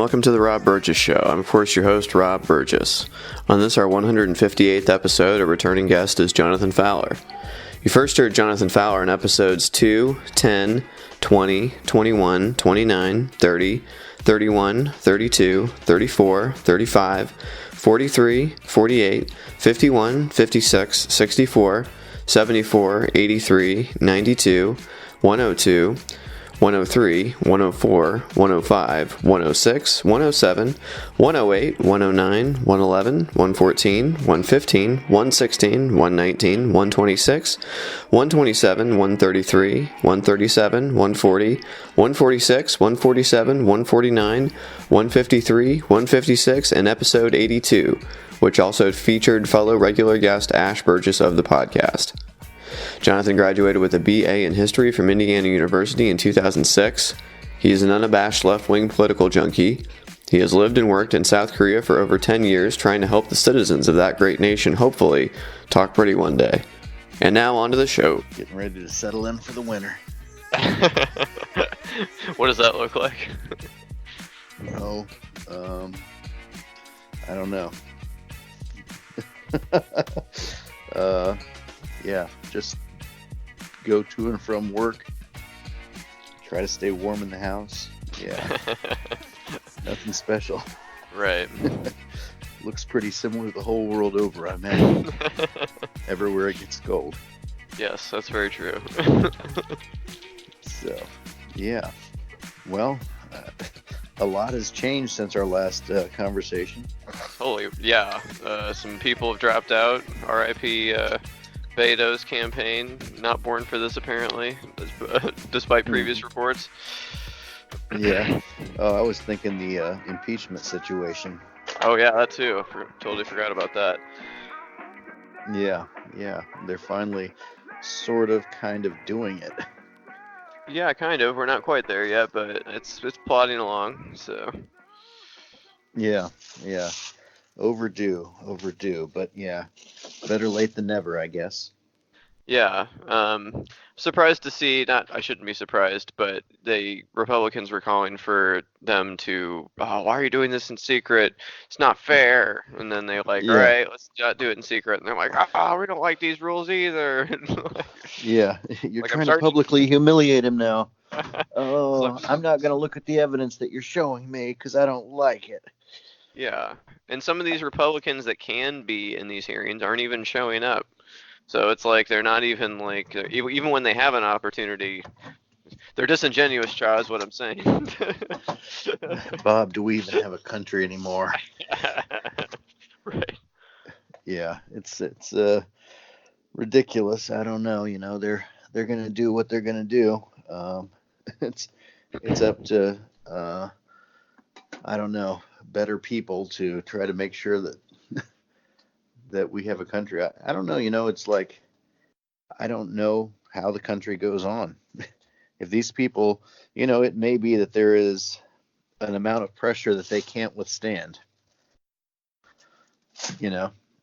welcome to the Rob Burgess Show. I'm, of course, your host, Rob Burgess. On this, our 158th episode, a returning guest is Jonathan Fowler. You first heard Jonathan Fowler in episodes 2, 10, 20, 21, 29, 30, 31, 32, 34, 35, 43, 48, 51, 56, 64, 74, 83, 92, 102, 103, 104, 105, 106, 107, 108, 109, 111, 114, 115, 116, 119, 126, 127, 133, 137, 140, 146, 147, 149, 153, 156, and episode 82, which also featured fellow regular guest Ash Burgess of the podcast. Jonathan graduated with a BA in history from Indiana University in 2006. He is an unabashed left-wing political junkie. He has lived and worked in South Korea for over 10 years, trying to help the citizens of that great nation, hopefully, talk pretty one day. And now on to the show. Getting ready to settle in for the winter. What does that look like? Oh, I don't know. Yeah, just go to and from work. Try to stay warm in the house. Yeah, nothing special. Right. Looks pretty similar the whole world over, I imagine. Everywhere it gets cold. Yes, that's very true. So, yeah. Well, a lot has changed since our last conversation. Holy, yeah. Some people have dropped out. R.I.P. Beto's campaign. Not born for this, apparently, despite previous reports. Yeah. Oh, I was thinking the impeachment situation. Oh, yeah, that too. Totally forgot about that. Yeah. They're finally sort of kind of doing it. Yeah, kind of. We're not quite there yet, but it's plodding along, so. Yeah. Overdue, but yeah, better late than never, I guess. Yeah, surprised to see, I shouldn't be surprised, but the Republicans were calling for them to, oh, why are you doing this in secret? It's not fair. And then they're like, all right, let's not do it in secret. And they're like, we don't like these rules either. Yeah, you're like, trying to publicly humiliate him now. Oh, I'm not going to look at the evidence that you're showing me because I don't like it. Yeah, and some of these Republicans that can be in these hearings aren't even showing up. So it's like they're not even like, even when they have an opportunity, they're disingenuous, Cha, is what I'm saying. Bob, do we even have a country anymore? Right. Yeah, it's ridiculous. I don't know. They're gonna do what they're gonna do. It's up to I don't know, better people to try to make sure that we have a country. I don't know, it's like, I don't know how the country goes on. If these people, it may be that there is an amount of pressure that they can't withstand.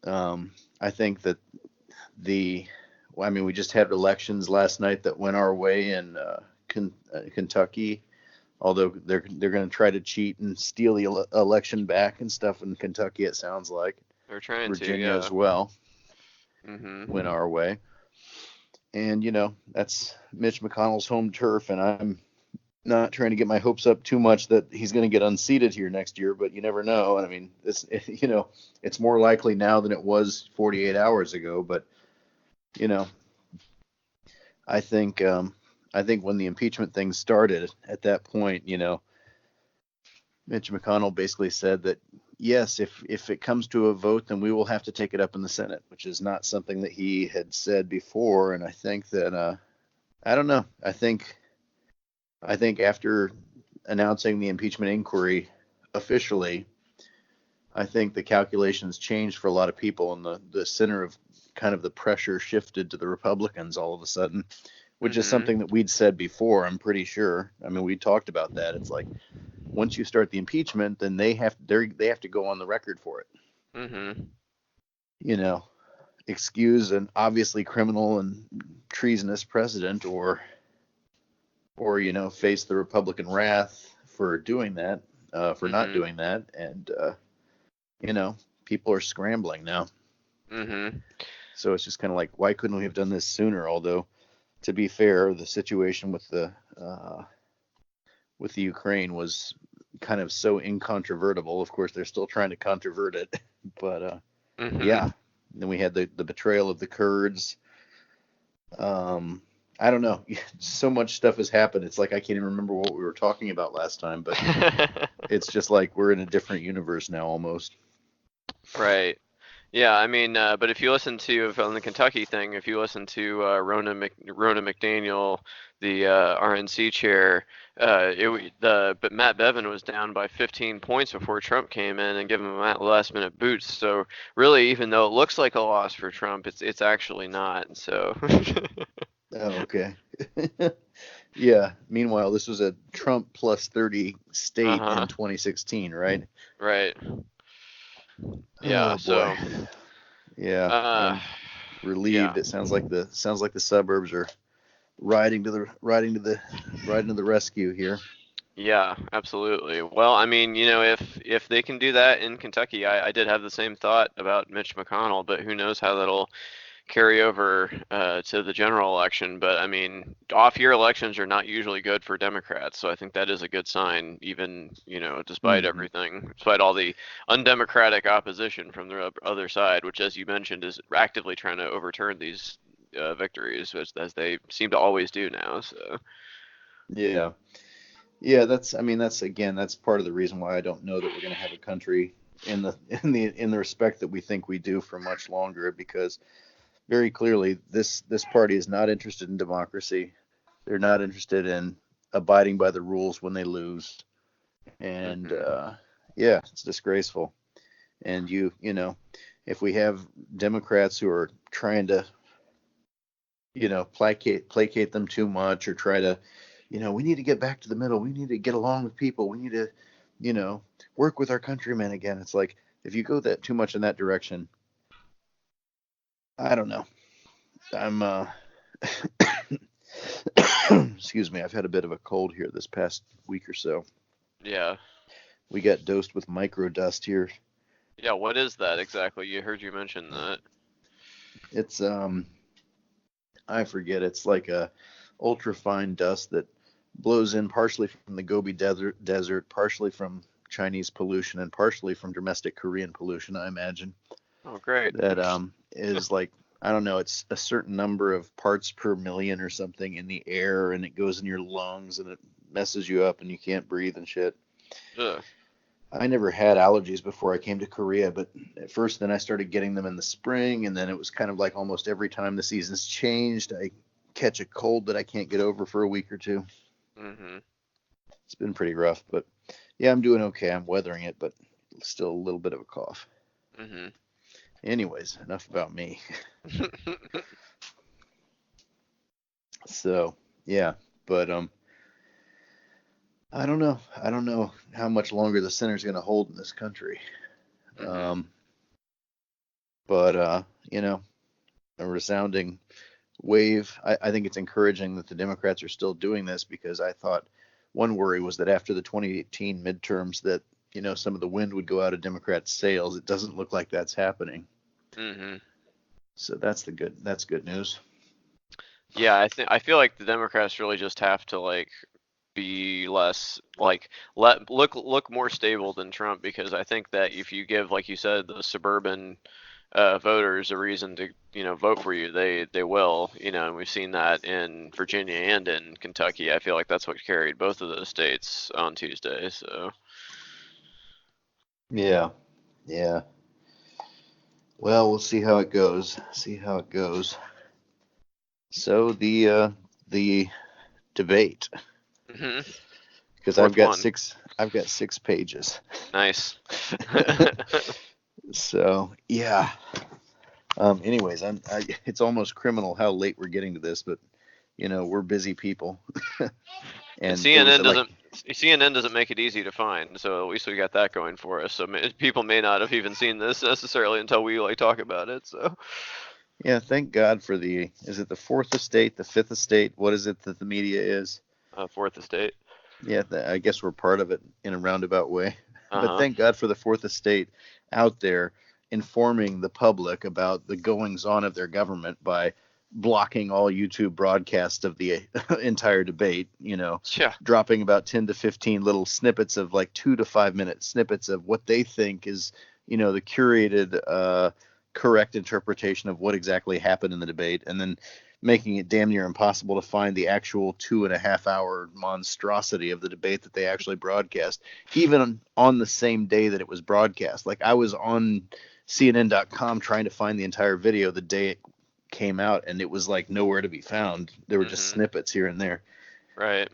I think that we just had elections last night that went our way in Kentucky. Although they're going to try to cheat and steal the election back and stuff in Kentucky, it sounds like. They're trying Virginia to, yeah. as well. Mm-hmm. Went our way. And, that's Mitch McConnell's home turf, and I'm not trying to get my hopes up too much that he's going to get unseated here next year, but you never know. I mean, it's more likely now than it was 48 hours ago, but, I think when the impeachment thing started, at that point, Mitch McConnell basically said that, yes, if it comes to a vote, then we will have to take it up in the Senate, which is not something that he had said before. And I think that, I don't know. I think after announcing the impeachment inquiry officially, I think the calculations changed for a lot of people, and the center of kind of the pressure shifted to the Republicans all of a sudden. Which is something that we'd said before, I'm pretty sure. I mean, we talked about that. It's like, once you start the impeachment, then they have to go on the record for it. Mm-hmm. Excuse an obviously criminal and treasonous president, or face the Republican wrath for doing that. for not doing that, and people are scrambling now. Mm-hmm. So it's just kind of like, why couldn't we have done this sooner? Although, to be fair, the situation with the Ukraine was kind of so incontrovertible. Of course, they're still trying to controvert it, but yeah. Then we had the betrayal of the Kurds. I don't know. So much stuff has happened. It's like I can't even remember what we were talking about last time, but it's just like we're in a different universe now almost. Right. Yeah, I mean, but if you listen to on the Kentucky thing, if you listen to Rona McDaniel, the RNC chair, but Matt Bevin was down by 15 points before Trump came in and gave him a last minute boost. So really, even though it looks like a loss for Trump, it's actually not. So. Oh, okay. Yeah. Meanwhile, this was a Trump plus 30 state in 2016, right? Right. Yeah. Oh, So. boy. Yeah. I'm relieved. Yeah. It sounds like the suburbs are riding to the rescue here. Yeah, absolutely. Well, I mean, if they can do that in Kentucky, I did have the same thought about Mitch McConnell, but who knows how that'll carry over to the general election. But I mean, off-year elections are not usually good for Democrats, so I think that is a good sign, even despite everything, despite all the undemocratic opposition from the other side, which, as you mentioned, is actively trying to overturn these victories, as they seem to always do now. So. Yeah. That's part of the reason why I don't know that we're going to have a country in the respect that we think we do for much longer, because very clearly this party is not interested in democracy. They're not interested in abiding by the rules when they lose, and it's disgraceful. And if we have Democrats who are trying to placate them too much, or try to we need to get back to the middle. We need to get along with people. We need to, work with our countrymen again. It's like, if you go that too much in that direction, I don't know. I'm, excuse me. I've had a bit of a cold here this past week or so. Yeah. We got dosed with microdust here. Yeah. What is that exactly? You heard you mention that. It's, I forget. It's like a ultrafine dust that blows in partially from the Gobi Desert, partially from Chinese pollution, and partially from domestic Korean pollution, I imagine. Oh, great. That is like, I don't know, it's a certain number of parts per million or something in the air, and it goes in your lungs, and it messes you up, and you can't breathe and shit. Ugh. I never had allergies before I came to Korea, but at first then I started getting them in the spring, and then it was kind of like almost every time the seasons changed, I catch a cold that I can't get over for a week or two. Mm-hmm. It's been pretty rough, but yeah, I'm doing okay. I'm weathering it, but still a little bit of a cough. Mm-hmm. Anyways, enough about me. So, yeah, but I don't know. I don't know how much longer the center's going to hold in this country. Mm-hmm. But a resounding wave. I think it's encouraging that the Democrats are still doing this, because I thought one worry was that after the 2018 midterms that some of the wind would go out of Democrats' sails. It doesn't look like that's happening. Mm-hmm. So that's good news. Yeah, I feel like the Democrats really just have to be less look more stable than Trump, because I think that if you give, like you said, the suburban voters a reason to vote for you, they will, and we've seen that in Virginia and in Kentucky. I feel like that's what carried both of those states on Tuesday. So yeah. Well, we'll see how it goes. So the debate, because I've got six pages. Nice. So yeah. Anyways, it's almost criminal how late we're getting to this, but we're busy people. And CNN doesn't make it easy to find, so at least we got that going for us. So people may not have even seen this necessarily until we talk about it. So yeah, thank God for is it the fourth estate, the fifth estate? What is it that the media is? Fourth estate. Yeah, I guess we're part of it in a roundabout way. But Uh-huh. thank God for the fourth estate out there informing the public about the goings on of their government by blocking all YouTube broadcasts of the entire debate, Yeah. dropping about 10 to 15 little snippets of like 2 to 5 minute snippets of what they think is, the curated, correct interpretation of what exactly happened in the debate, and then making it damn near impossible to find the actual 2.5 hour monstrosity of the debate that they actually broadcast, even on the same day that it was broadcast. Like I was on CNN.com trying to find the entire video the day it came out, and it was like nowhere to be found. There were just Mm-hmm. snippets here and there. Right.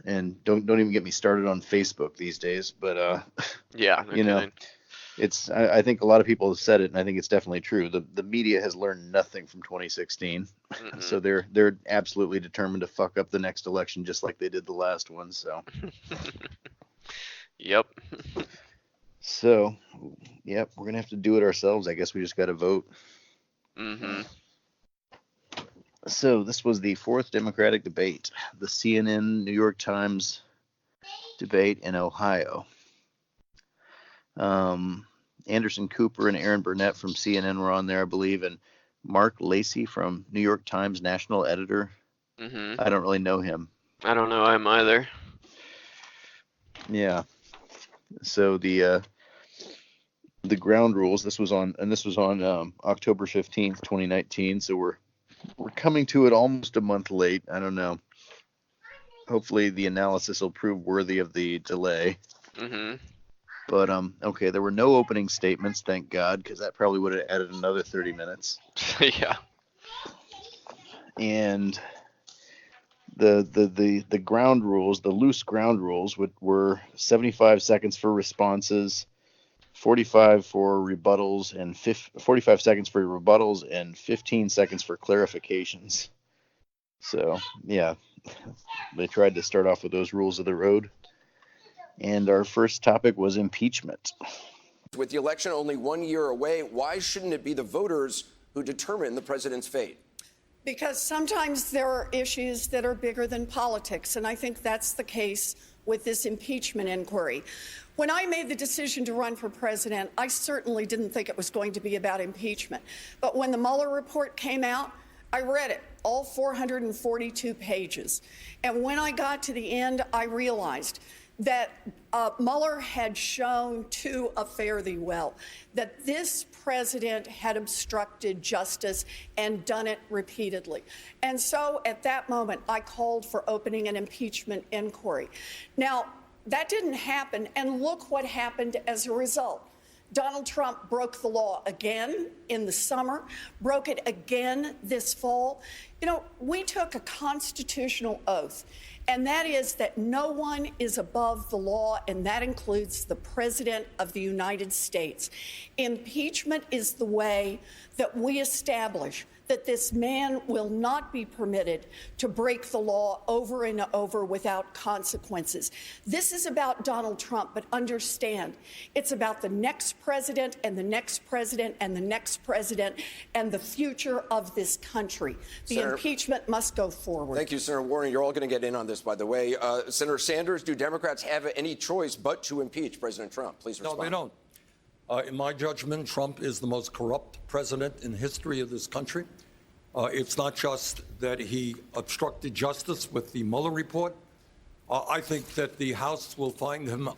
And don't even get me started on Facebook these days. But Yeah, no you know, kidding. I think a lot of people have said it, and I think it's definitely true. The media has learned nothing from 2016, Mm-mm. so they're absolutely determined to fuck up the next election just like they did the last one. Yep. So yep, we're gonna have to do it ourselves. I guess we just got to vote. Mm-hmm. So this was the fourth Democratic debate, the CNN New York Times debate in Ohio. Anderson Cooper and Aaron Burnett from CNN were on there, I believe, and Mark Lacey from New York Times national editor. Mm-hmm. I don't really know him. I don't know him either. Yeah. So the ground rules. This was on October 15th, 2019. So we're coming to it almost a month late. I don't know. Hopefully the analysis will prove worthy of the delay. Mm-hmm. But okay, there were no opening statements, thank God, because that probably would have added another 30 minutes. Yeah. And the ground rules, the loose ground rules, were 75 seconds for responses, 45 for rebuttals, and 45 seconds for rebuttals, and 15 seconds for clarifications. So yeah, they tried to start off with those rules of the road. And our first topic was impeachment. With the election only 1 year away, why shouldn't it be the voters who determine the president's fate? Because sometimes there are issues that are bigger than politics, and I think that's the case with this impeachment inquiry. When I made the decision to run for president, I certainly didn't think it was going to be about impeachment. But when the Mueller report came out, I read it, all 442 pages. And when I got to the end, I realized that Mueller had shown to a fare thee well that this president had obstructed justice and done it repeatedly. And so at that moment, I called for opening an impeachment inquiry. Now, that didn't happen, and look what happened as a result. Donald Trump broke the law again in the summer, broke it again this fall. You know, we took a constitutional oath, and that is that no one is above the law, and that includes the President of the United States. Impeachment is the way that we establish that this man will not be permitted to break the law over and over without consequences. This is about Donald Trump, but understand, it's about the next president and the next president and the next president and the future of this country. The Senator, impeachment must go forward. Thank you, Senator Warren. You're all going to get in on this, by the way. Senator Sanders, do Democrats have any choice but to impeach President Trump? Please respond. No, they don't. In my judgment, Trump is the most corrupt president in the history of this country. It's not just that he obstructed justice with the Mueller report. I think that the House will find him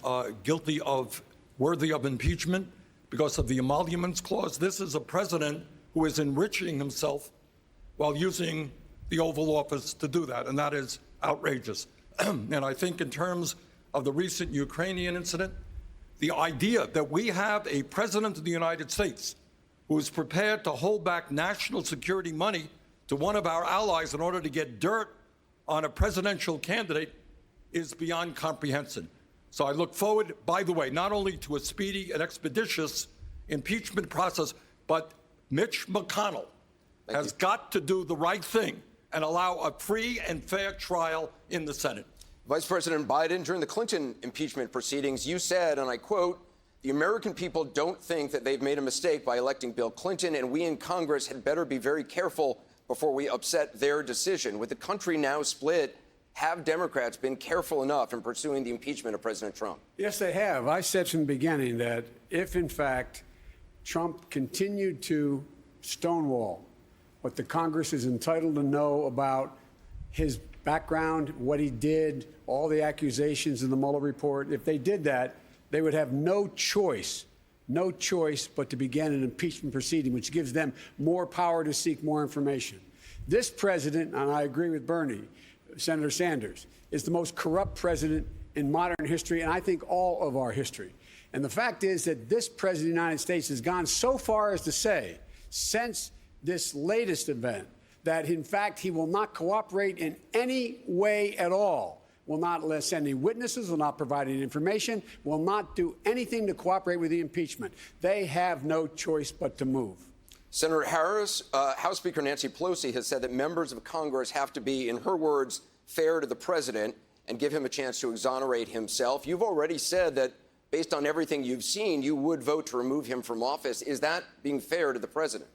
worthy of impeachment because of the emoluments clause. This is a president who is enriching himself while using the Oval Office to do that, and that is outrageous. And I think in terms of the recent Ukrainian incident, the idea that we have a president of the United States who is prepared to hold back national security money to one of our allies in order to get dirt on a presidential candidate is beyond comprehension. So I look forward, by the way, not only to a speedy and expeditious impeachment process, but Mitch McConnell has got to do the right thing and allow a free and fair trial in the Senate. Vice President Biden, during the Clinton impeachment proceedings, you said, and I quote, "The American people don't think that they've made a mistake by electing Bill Clinton, and we in Congress had better be very careful before we upset their decision." With the country now split Have Democrats been careful enough in pursuing the impeachment of President Trump? Yes, they have. I said from the beginning that if, in fact, Trump continued to stonewall what the Congress is entitled to know about his background, what he did, all the accusations in the Mueller report, if they did that, they would have no choice but to begin an impeachment proceeding, which gives them more power to seek more information. This president, and I agree with Bernie, Senator Sanders, is the most corrupt president in modern history, and I think all of our history. And the fact is that this president of the United States has gone so far as to say, since this latest event, that in fact he will not cooperate in any way at all, will not send any witnesses, will not provide any information, will not do anything to cooperate with the impeachment. They have no choice but to move. Senator Harris, House Speaker Nancy Pelosi has said that members of Congress have to be, in her words, fair to the president and give him a chance to exonerate himself. You've already said that based on everything you've seen, you would vote to remove him from office. Is that being fair to the president?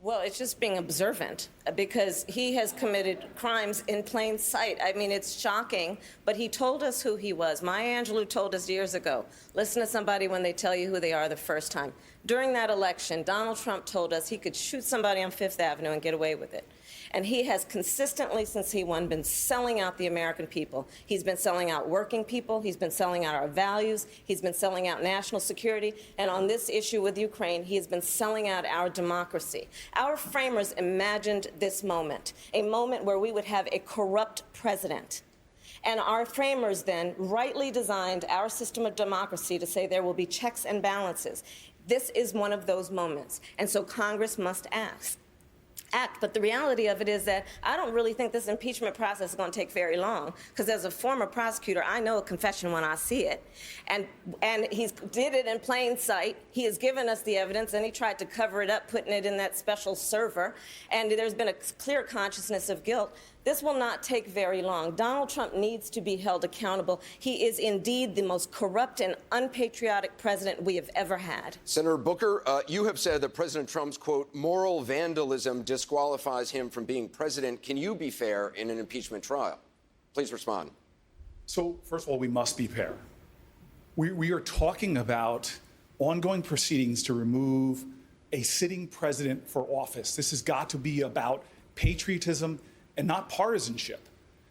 Well, it's just being observant because he has committed crimes in plain sight. I mean, it's shocking, but he told us who he was. Maya Angelou told us years ago, listen to somebody when they tell you who they are the first time. During that election, Donald Trump told us he could shoot somebody on Fifth Avenue and get away with it. And he has consistently, since he won, been selling out the American people. He's been selling out working people. He's been selling out our values. He's been selling out national security. And on this issue with Ukraine, he has been selling out our democracy. Our framers imagined this moment, a moment where we would have a corrupt president. And our framers then rightly designed our system of democracy to say there will be checks and balances. This is one of those moments. And so Congress must act. But the reality of it is that I don't really think this impeachment process is going to take very long, because as a former prosecutor, I know a confession when I see it. And he did it in plain sight. He has given us the evidence, and he tried to cover it up, putting it in that special server. And there's been a clear consciousness of guilt. This will not take very long. Donald Trump needs to be held accountable. He is indeed the most corrupt and unpatriotic president we have ever had. Senator Booker, you have said that President Trump's, quote, moral vandalism disqualifies him from being president. Can you be fair in an impeachment trial? Please respond. So, first of all, we must be fair. We are talking about ongoing proceedings to remove a sitting president for office. This has got to be about patriotism and not partisanship.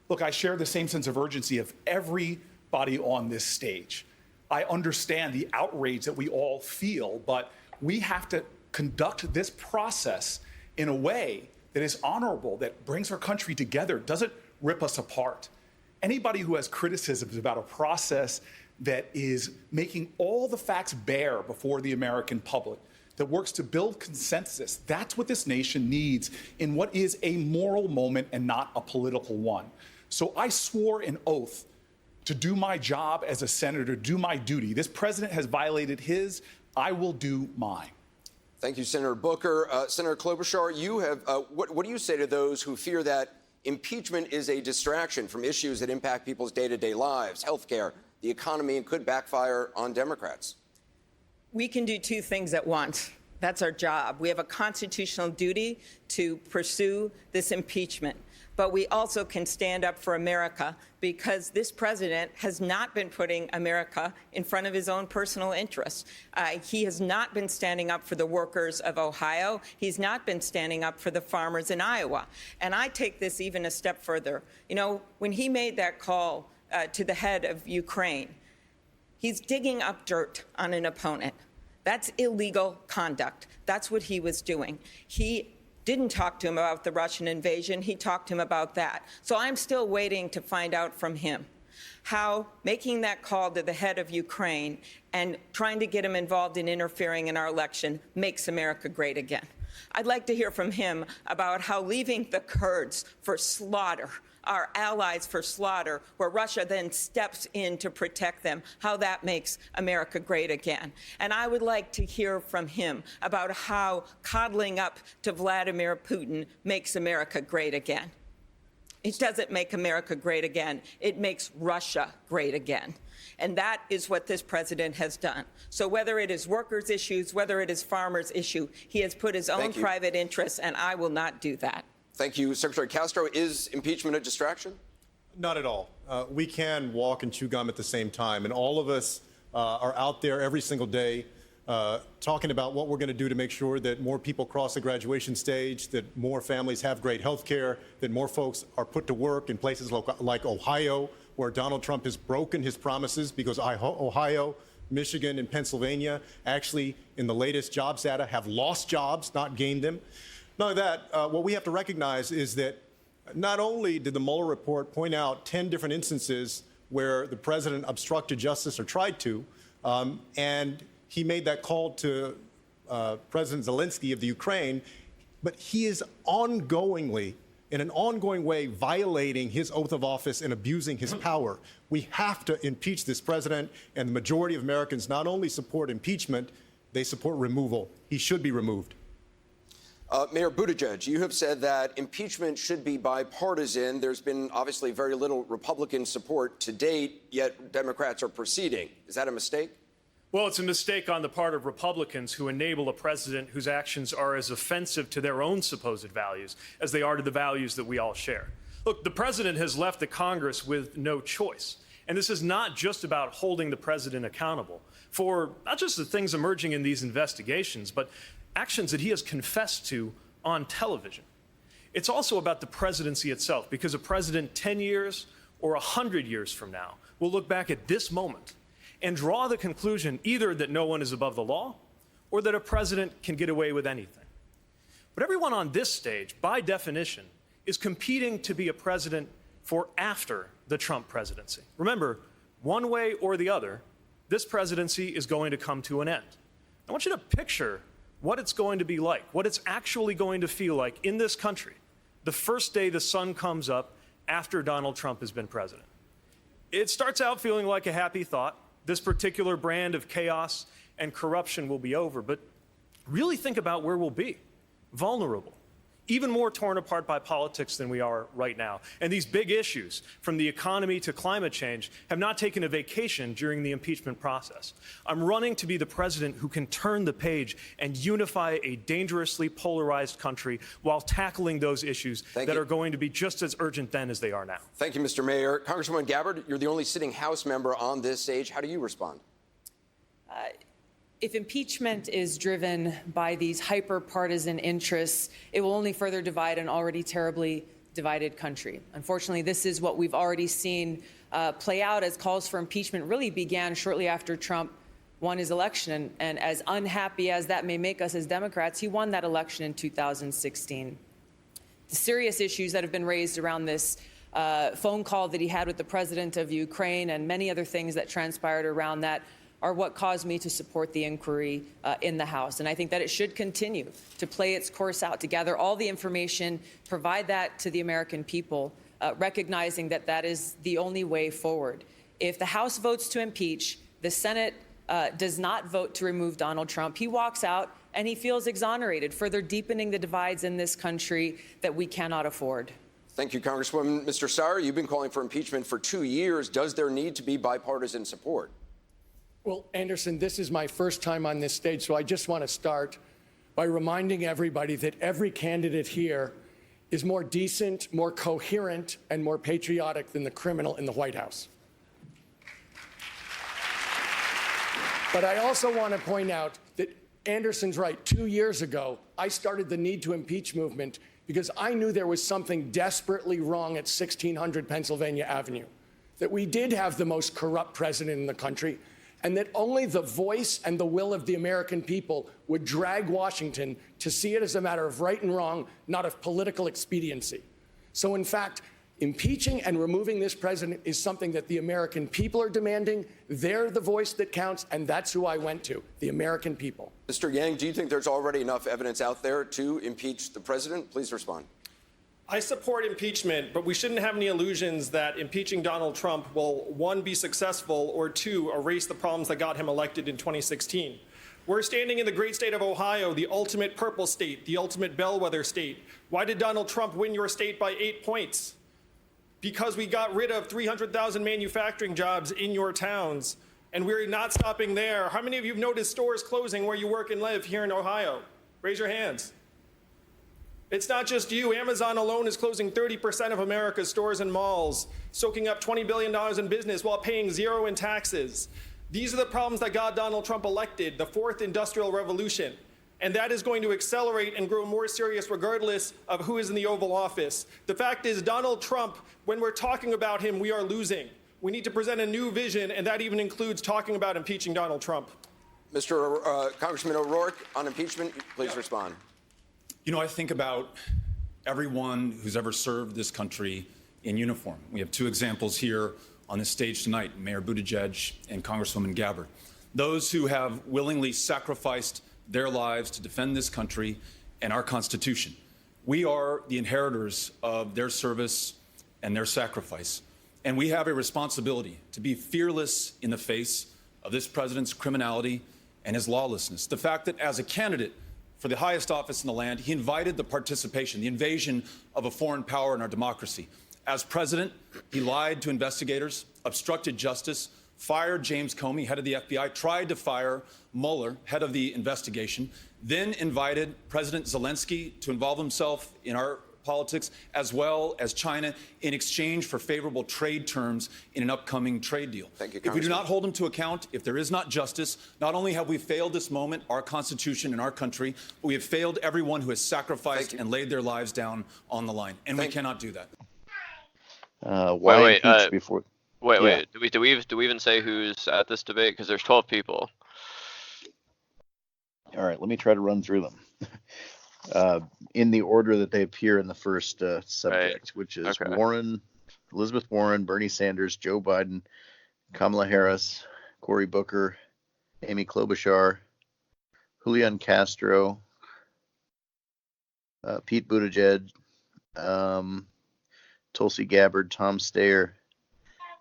Look, I share the same sense of urgency of everybody on this stage. I understand the outrage that we all feel, but we have to conduct this process in a way that is honorable, that brings our country together, doesn't rip us apart. Anybody who has criticisms about a process that is making all the facts bare before the American public, that works to build consensus, that's what this nation needs in what is a moral moment and not a political one. So I swore an oath to do my job as a senator, do my duty. This president has violated his, I will do mine. Thank you, Senator Booker. Senator Klobuchar, you have, what do you say to those who fear that impeachment is a distraction from issues that impact people's day-to-day lives, healthcare, the economy, and could backfire on Democrats? We can do two things at once. That's our job. We have a constitutional duty to pursue this impeachment. But we also can stand up for America, because this president has not been putting America in front of his own personal interests. He has not been standing up for the workers of Ohio. He's not been standing up for the farmers in Iowa. And I take this even a step further. You know, when he made that call to the head of Ukraine, he's digging up dirt on an opponent. That's illegal conduct. That's what he was doing. He didn't talk to him about the Russian invasion. He talked to him about that. So I'm still waiting to find out from him how making that call to the head of Ukraine and trying to get him involved in interfering in our election makes America great again. I'd like to hear from him about how leaving the Kurds for slaughter, our allies for slaughter, where Russia then steps in to protect them, how that makes America great again. And I would like to hear from him about how coddling up to Vladimir Putin makes America great again. It doesn't make America great again. It makes Russia great again. And that is what this president has done. So whether it is workers' issues, whether it is farmers' issue, he has put his own private interests, and I will not do that. Thank you, Secretary Castro. Is impeachment a distraction? Not at all. We can walk and chew gum at the same time, and all of us are out there every single day talking about what we're going to do to make sure that more people cross the graduation stage, that more families have great health care, that more folks are put to work in places like Ohio, where Donald Trump has broken his promises, because Ohio, Michigan, and Pennsylvania actually, in the latest jobs data, have lost jobs, not gained them. Not only that, what we have to recognize is that not only did the Mueller report point out 10 different instances where the president obstructed justice or tried to, and he made that call to President Zelensky of the Ukraine, but he is ongoingly, in an ongoing way, violating his oath of office and abusing his power. We have to impeach this president, and the majority of Americans not only support impeachment, they support removal. He should be removed. Mayor Buttigieg, you have said that impeachment should be bipartisan. There's been obviously very little Republican support to date, yet Democrats are proceeding. Is that a mistake? Well, it's a mistake on the part of Republicans who enable a president whose actions are as offensive to their own supposed values as they are to the values that we all share. Look, the president has left the Congress with no choice. And this is not just about holding the president accountable for not just the things emerging in these investigations, but actions that he has confessed to on television. It's also about the presidency itself, because a president 10 years or 100 years from now will look back at this moment and draw the conclusion either that no one is above the law or that a president can get away with anything. But everyone on this stage, by definition, is competing to be a president for after the Trump presidency. Remember, one way or the other, this presidency is going to come to an end. I want you to picture what it's going to be like, what it's actually going to feel like in this country the first day the sun comes up after Donald Trump has been president. It starts out feeling like a happy thought. This particular brand of chaos and corruption will be over, but really think about where we'll be. Vulnerable, even more torn apart by politics than we are right now. And these big issues, from the economy to climate change, have not taken a vacation during the impeachment process. I'm running to be the president who can turn the page and unify a dangerously polarized country while tackling those issues that are going to be just as urgent then as they are now. Thank you, Mr. Mayor. Congresswoman Gabbard, you're the only sitting House member on this stage. How do you respond? If impeachment is driven by these hyper-partisan interests, it will only further divide an already terribly divided country. Unfortunately, this is what we've already seen play out as calls for impeachment really began shortly after Trump won his election. And as unhappy as that may make us as Democrats, he won that election in 2016. The serious issues that have been raised around this phone call that he had with the president of Ukraine and many other things that transpired around that are what caused me to support the inquiry in the House. And I think that it should continue to play its course out, to gather all the information, provide that to the American people, recognizing that that is the only way forward. If the House votes to impeach, the Senate does not vote to remove Donald Trump, he walks out and he feels exonerated, further deepening the divides in this country that we cannot afford. Thank you, Congresswoman. Mr. Sauer, you've been calling for impeachment for 2 years. Does there need to be bipartisan support? Well, Anderson, this is my first time on this stage, so I just want to start by reminding everybody that every candidate here is more decent, more coherent, and more patriotic than the criminal in the White House. But I also want to point out that Anderson's right. 2 years ago, I started the Need to Impeach movement because I knew there was something desperately wrong at 1600 Pennsylvania Avenue, that we did have the most corrupt president in the country, and that only the voice and the will of the American people would drag Washington to see it as a matter of right and wrong, not of political expediency. So in fact, impeaching and removing this president is something that the American people are demanding. They're the voice that counts, and that's who I went to, the American people. Mr. Yang, do you think there's already enough evidence out there to impeach the president? Please respond. I support impeachment, but we shouldn't have any illusions that impeaching Donald Trump will, one, be successful, or two, erase the problems that got him elected in 2016. We're standing in the great state of Ohio, the ultimate purple state, the ultimate bellwether state. Why did Donald Trump win your state by 8 points? Because we got rid of 300,000 manufacturing jobs in your towns, and we're not stopping there. How many of you have noticed stores closing where you work and live here in Ohio? Raise your hands. It's not just you. Amazon alone is closing 30% of America's stores and malls, soaking up $20 billion in business while paying zero in taxes. These are the problems that got Donald Trump elected, the fourth industrial revolution. And that is going to accelerate and grow more serious regardless of who is in the Oval Office. The fact is, Donald Trump, when we're talking about him, we are losing. We need to present a new vision, and that even includes talking about impeaching Donald Trump. Mr. Congressman O'Rourke, on impeachment, please respond. You know, I think about everyone who's ever served this country in uniform. We have two examples here on this stage tonight, Mayor Buttigieg and Congresswoman Gabbard. Those who have willingly sacrificed their lives to defend this country and our Constitution. We are the inheritors of their service and their sacrifice. And we have a responsibility to be fearless in the face of this president's criminality and his lawlessness. The fact that as a candidate for the highest office in the land, he invited the participation, the invasion of a foreign power in our democracy. As president, he lied to investigators, obstructed justice, fired James Comey, head of the FBI, tried to fire Mueller, head of the investigation, then invited President Zelensky to involve himself in our politics, as well as China, in exchange for favorable trade terms in an upcoming trade deal. Thank you, if we do not hold him to account, if there is not justice, not only have we failed this moment, our Constitution and our country, but we have failed everyone who has sacrificed and laid their lives down on the line. And we cannot do that. Wait. Before? Wait. Do we even say who's at this debate? Because there's 12 people. All right, let me try to run through them. In the order that they appear in the first subject, which is Elizabeth Warren, Bernie Sanders, Joe Biden, Kamala Harris, Cory Booker, Amy Klobuchar, Julian Castro, Pete Buttigieg, Tulsi Gabbard, Tom Steyer,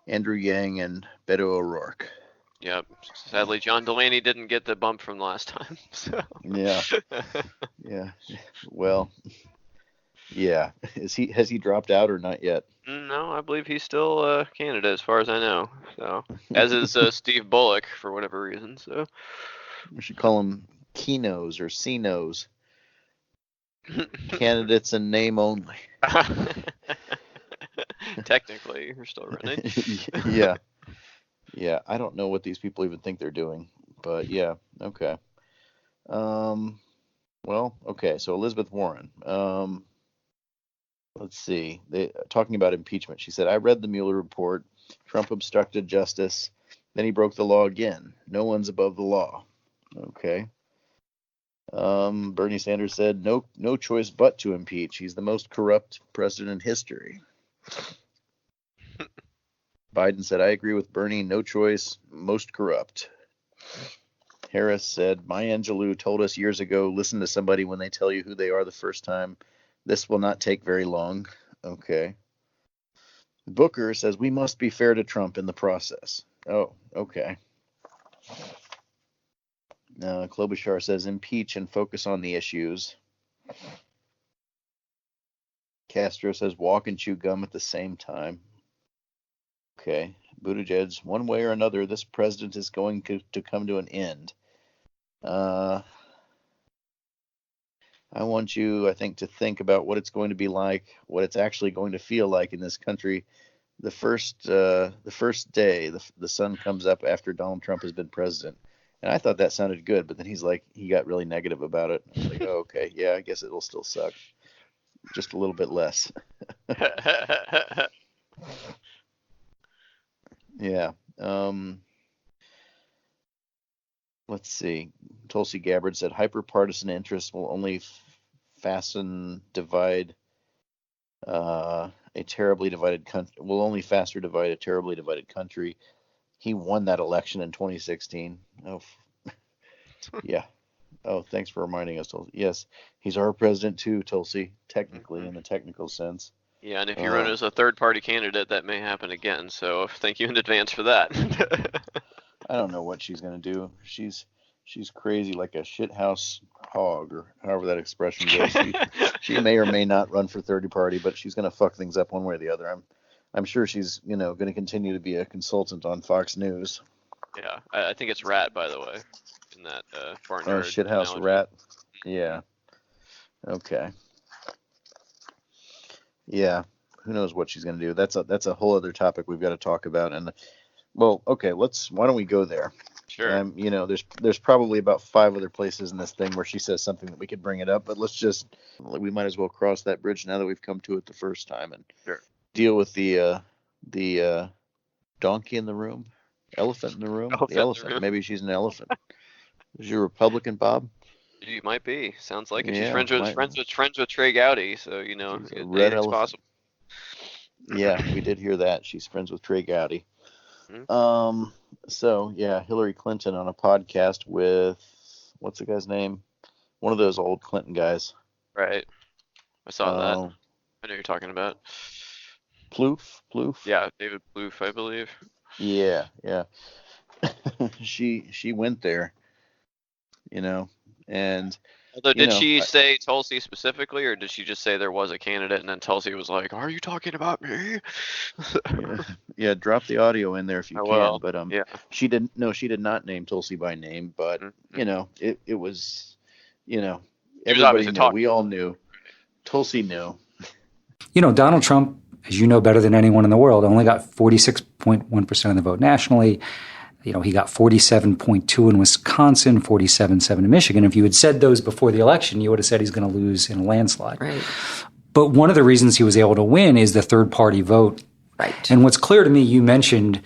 Andrew Yang, and Beto O'Rourke. Yep. Sadly, John Delaney didn't get the bump from last time. So. Yeah. Yeah. Well, yeah. Has he dropped out or not yet? No, I believe he's still a candidate as far as I know. So, as is Steve Bullock for whatever reason. So, we should call him Keynos or C-Nos. Candidates in name only. Technically, you're still running. Yeah. Yeah, I don't know what these people even think they're doing, but yeah, okay. Well, okay, so Elizabeth Warren. Let's see. Talking about impeachment, she said, I read the Mueller report. Trump obstructed justice. Then he broke the law again. No one's above the law. Okay. Bernie Sanders said, no choice but to impeach. He's the most corrupt president in history. Biden said, I agree with Bernie, no choice, most corrupt. Harris said, Maya Angelou told us years ago, listen to somebody when they tell you who they are the first time. This will not take very long. Okay. Booker says, we must be fair to Trump in the process. Oh, okay. Klobuchar says, impeach and focus on the issues. Castro says, walk and chew gum at the same time. Okay. Buttigieg, one way or another, this president is going to come to an end. I want you, I think, to think about what it's going to be like, what it's actually going to feel like in this country. The first day the sun comes up after Donald Trump has been president. And I thought that sounded good, but then he got really negative about it. I was like, oh, okay, yeah, I guess it'll still suck. Just a little bit less. Yeah. Let's see. Tulsi Gabbard said, hyper-partisan interests will only divide a terribly divided country. Will only faster divide a terribly divided country. He won that election in 2016. Oh, yeah. Oh, thanks for reminding us, Tulsi. Yes, he's our president too, Tulsi, technically, in the technical sense. Yeah, and if you run as a third-party candidate, that may happen again. So thank you in advance for that. I don't know what she's going to do. She's crazy like a shithouse hog, or however that expression goes. She may or may not run for third party, but she's going to fuck things up one way or the other. I'm sure she's going to continue to be a consultant on Fox News. Yeah, I think it's rat, by the way, in that barnyard. Oh, shithouse analogy. rat. Yeah. Okay. Yeah, who knows what she's going to do? That's a whole other topic we've got to talk about. And well, okay, why don't we go there? Sure. There's probably about 5 other places in this thing where she says something that we could bring it up, but we might as well cross that bridge now that we've come to it the first time and Sure. deal with the donkey in the room, elephant in the room, the elephant. Maybe she's an elephant. Is you a Republican, Bob? You might be. Sounds like it. She's Yeah, friends with Trey Gowdy, so She's a it's red elephant. possible. Yeah, we did hear that. She's friends with Trey Gowdy. Mhm. So yeah, Hillary Clinton on a podcast with what's the guy's name? One of those old Clinton guys. Right. I saw that. I know what you're talking about. Plouffe? Yeah, David Plouffe, I believe. Yeah. She went there, and Although, did she say Tulsi specifically, or did she just say there was a candidate and then Tulsi was like, "Are you talking about me?" yeah, drop the audio in there if you can. Well, But yeah. she did not name Tulsi by name, but it was, everybody knew. We all knew. Tulsi knew. Donald Trump, as you know better than anyone in the world, only got 46.1% of the vote nationally. He got 47.2 in Wisconsin, 47.7 in Michigan. If you had said those before the election, you would have said he's going to lose in a landslide. Right. But one of the reasons he was able to win is the third party vote. Right. And what's clear to me, you mentioned,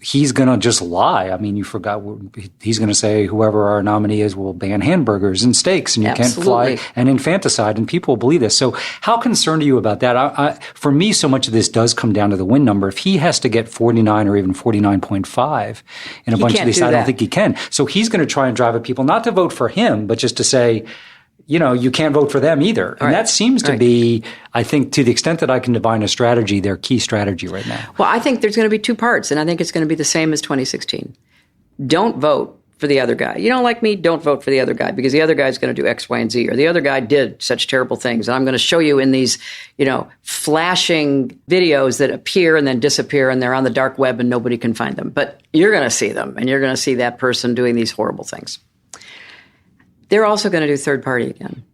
he's going to just lie. I mean, you forgot, he's going to say whoever our nominee is will ban hamburgers and steaks and you can't fly and infanticide, and people will believe this. So how concerned are you about that? For me, so much of this does come down to the win number. If he has to get 49 or even 49.5 in a bunch of these, I don't think he can. So he's going to try and drive at people, not to vote for him, but just to say, you can't vote for them either. And that seems to be, I think, to the extent that I can divine a strategy, their key strategy right now. Well, I think there's going to be 2 parts, and I think it's going to be the same as 2016. Don't vote for the other guy. You don't like me, don't vote for the other guy, because the other guy's going to do X, Y, and Z, or the other guy did such terrible things. And I'm going to show you in these, flashing videos that appear and then disappear, and they're on the dark web and nobody can find them. But you're going to see them, and you're going to see that person doing these horrible things. They're also going to do third party again.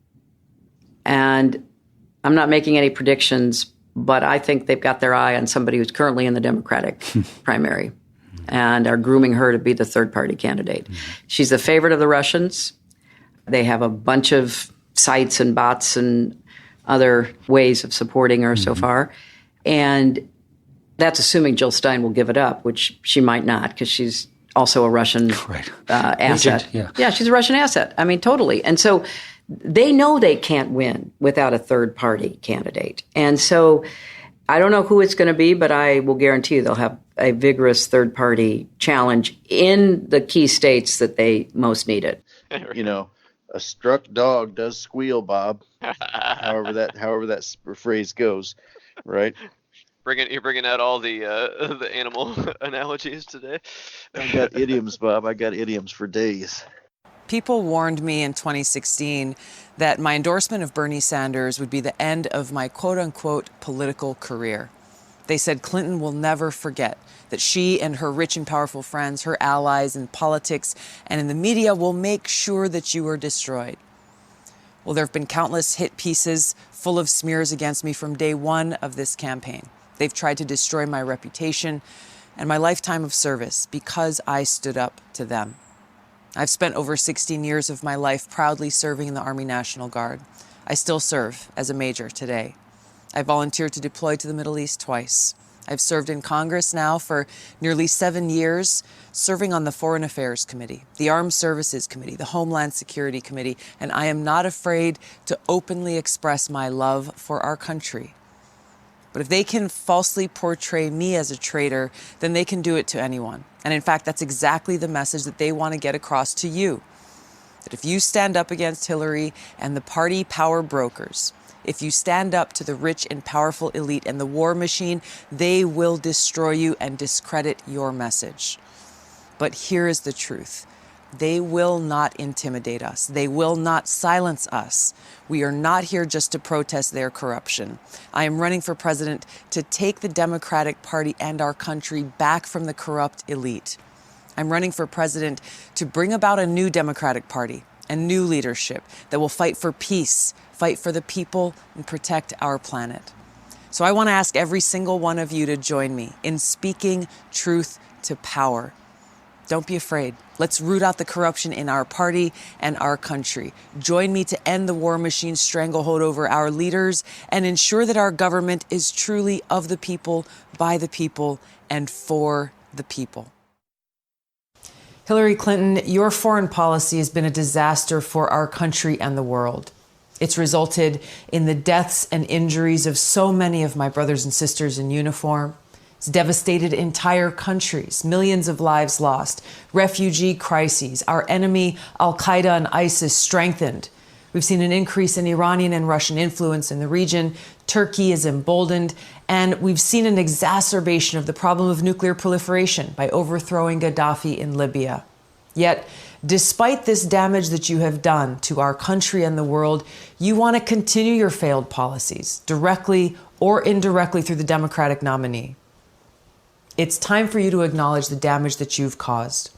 And I'm not making any predictions, but I think they've got their eye on somebody who's currently in the Democratic primary and are grooming her to be the third party candidate. She's the favorite of the Russians. They have a bunch of sites and bots and other ways of supporting her so far. And that's assuming Jill Stein will give it up, which she might not, because she's also a Russian asset. Agent, yeah, she's a Russian asset. I mean, totally. And so they know they can't win without a third party candidate. And so I don't know who it's going to be, but I will guarantee you they'll have a vigorous third party challenge in the key states that they most need it. A struck dog does squeal, Bob. however that phrase goes, right? You're bringing out all the animal analogies today. I got idioms, Bob. I got idioms for days. People warned me in 2016 that my endorsement of Bernie Sanders would be the end of my quote-unquote political career. They said Clinton will never forget that she and her rich and powerful friends, her allies in politics and in the media, will make sure that you are destroyed. Well, there have been countless hit pieces full of smears against me from day one of this campaign. They've tried to destroy my reputation and my lifetime of service because I stood up to them. I've spent over 16 years of my life proudly serving in the Army National Guard. I still serve as a major today. I volunteered to deploy to the Middle East twice. I've served in Congress now for nearly 7 years, serving on the Foreign Affairs Committee, the Armed Services Committee, the Homeland Security Committee, and I am not afraid to openly express my love for our country. But if they can falsely portray me as a traitor, then they can do it to anyone. And in fact, that's exactly the message that they want to get across to you. That if you stand up against Hillary and the party power brokers, if you stand up to the rich and powerful elite and the war machine, they will destroy you and discredit your message. But here is the truth. They will not intimidate us. They will not silence us. We are not here just to protest their corruption. I am running for president to take the Democratic Party and our country back from the corrupt elite. I'm running for president to bring about a new Democratic Party and new leadership that will fight for peace, fight for the people, and protect our planet. So I want to ask every single one of you to join me in speaking truth to power. Don't be afraid. Let's root out the corruption in our party and our country. Join me to end the war machine's stranglehold over our leaders and ensure that our government is truly of the people, by the people, and for the people. Hillary Clinton, your foreign policy has been a disaster for our country and the world. It's resulted in the deaths and injuries of so many of my brothers and sisters in uniform. It's devastated entire countries, millions of lives lost, refugee crises, our enemy Al-Qaeda and ISIS strengthened. We've seen an increase in Iranian and Russian influence in the region. Turkey is emboldened, and we've seen an exacerbation of the problem of nuclear proliferation by overthrowing Gaddafi in Libya. Yet, despite this damage that you have done to our country and the world, you want to continue your failed policies, directly or indirectly through the Democratic nominee. It's time for you to acknowledge the damage that you've caused.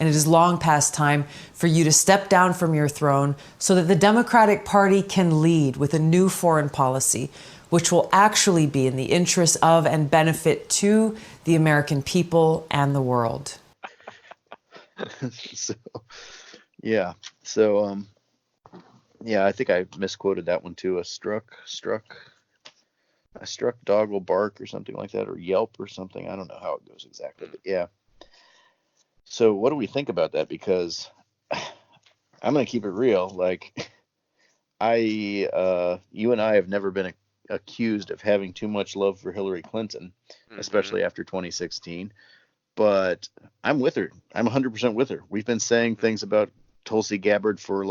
And it is long past time for you to step down from your throne so that the Democratic Party can lead with a new foreign policy, which will actually be in the interest of and benefit to the American people and the world. I think I misquoted that one too. A struck dog will bark or something like that, or yelp or something. I don't know how it goes exactly, but yeah. So what do we think about that? Because I'm going to keep it real. Like, you and I have never been accused of having too much love for Hillary Clinton, especially after 2016. But I'm with her. I'm 100% with her. We've been saying things about Tulsi Gabbard for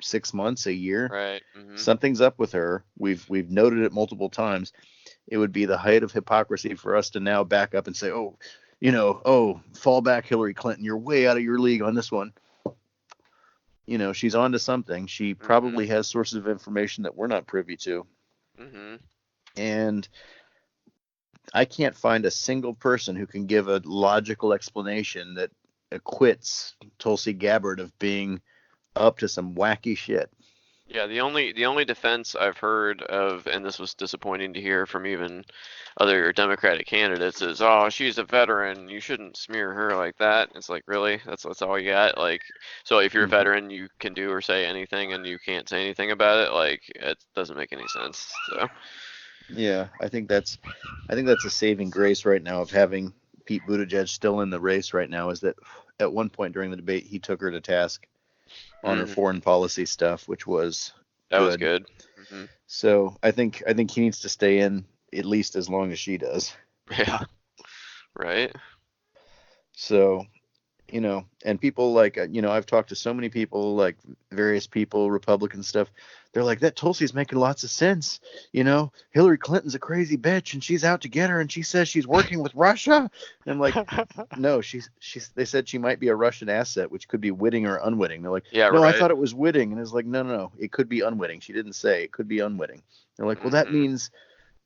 6 months, a year. Right. Mm-hmm. Something's up with her. We've noted it multiple times. It would be the height of hypocrisy for us to now back up and say, fall back, Hillary Clinton. You're way out of your league on this one. She's on to something. She probably has sources of information that we're not privy to. Mm-hmm. And I can't find a single person who can give a logical explanation that acquits Tulsi Gabbard of being up to some wacky shit. Yeah, the only defense I've heard of, and this was disappointing to hear from even other Democratic candidates, is, oh, she's a veteran, you shouldn't smear her like that. It's like, really? That's all you got? Like, so if you're a veteran, you can do or say anything, and you can't say anything about it? Like, it doesn't make any sense. So. Yeah, I think that's a saving grace right now of having Pete Buttigieg still in the race right now, is that at one point during the debate, he took her to task on her foreign policy stuff, which was good. Mm-hmm. So I think he needs to stay in at least as long as she does. Yeah. Right. So, and people I've talked to so many people, various people, Republican stuff. They're like, that Tulsi's making lots of sense. Hillary Clinton's a crazy bitch and she's out to get her and she says she's working with Russia. And I'm like, no, they said she might be a Russian asset, which could be witting or unwitting. They're like, no, right. I thought it was witting. And it's like, no, it could be unwitting. She didn't say it could be unwitting. They're like, well, that means,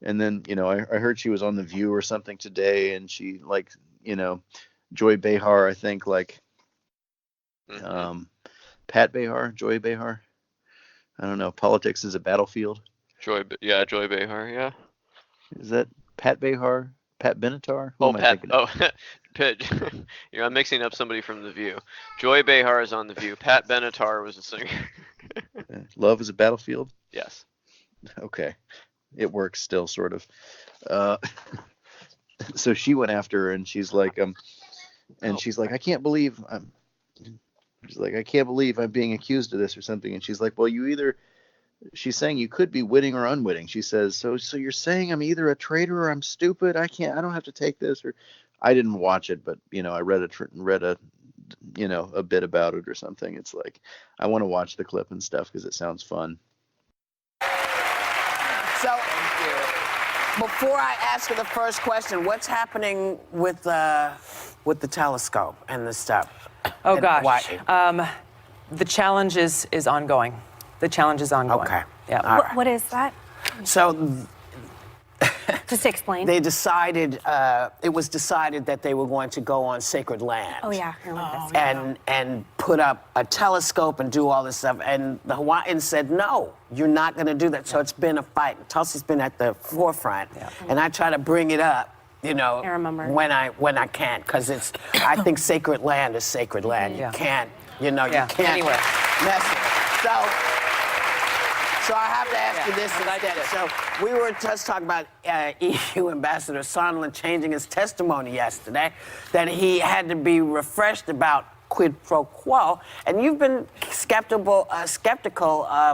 and then, I heard she was on The View or something today, and she Joy Behar, I think, Pat Behar, Joy Behar. I don't know. Politics is a battlefield. Joy Behar, yeah. Is that Pat Behar? Pat Benatar? Who am I thinking of? Pitt. I'm mixing up somebody from The View. Joy Behar is on The View. Pat Benatar was a singer. Love is a battlefield? Yes. Okay. It works still, sort of. So she went after her, and she's like, I can't believe I'm being accused of this or something. And she's like, well, she's saying you could be witting or unwitting. She says, so you're saying I'm either a traitor or I'm stupid. I don't have to take this. Or I didn't watch it, but I read a bit about it or something. It's like, I want to watch the clip and stuff because it sounds fun. So before I ask you the first question, what's happening with the telescope and the stuff? Oh, gosh. The challenge is ongoing. The challenge is ongoing. Okay. Yeah. What is that? So Just explain. They decided, it was decided that they were going to go on sacred land. Oh, yeah. I remember this. And put up a telescope and do all this stuff. And the Hawaiians said, no, you're not going to do that. So it's been a fight. Tulsi's been at the forefront. And I try to bring it up, you know, I remember. when I can, because it's, I think sacred land is sacred land. You can't, you know, you can't Anywhere. mess with it. So I have to ask you this instead. So we were just talking about EU Ambassador Sondland changing his testimony yesterday, that he had to be refreshed about quid pro quo, and you've been skeptical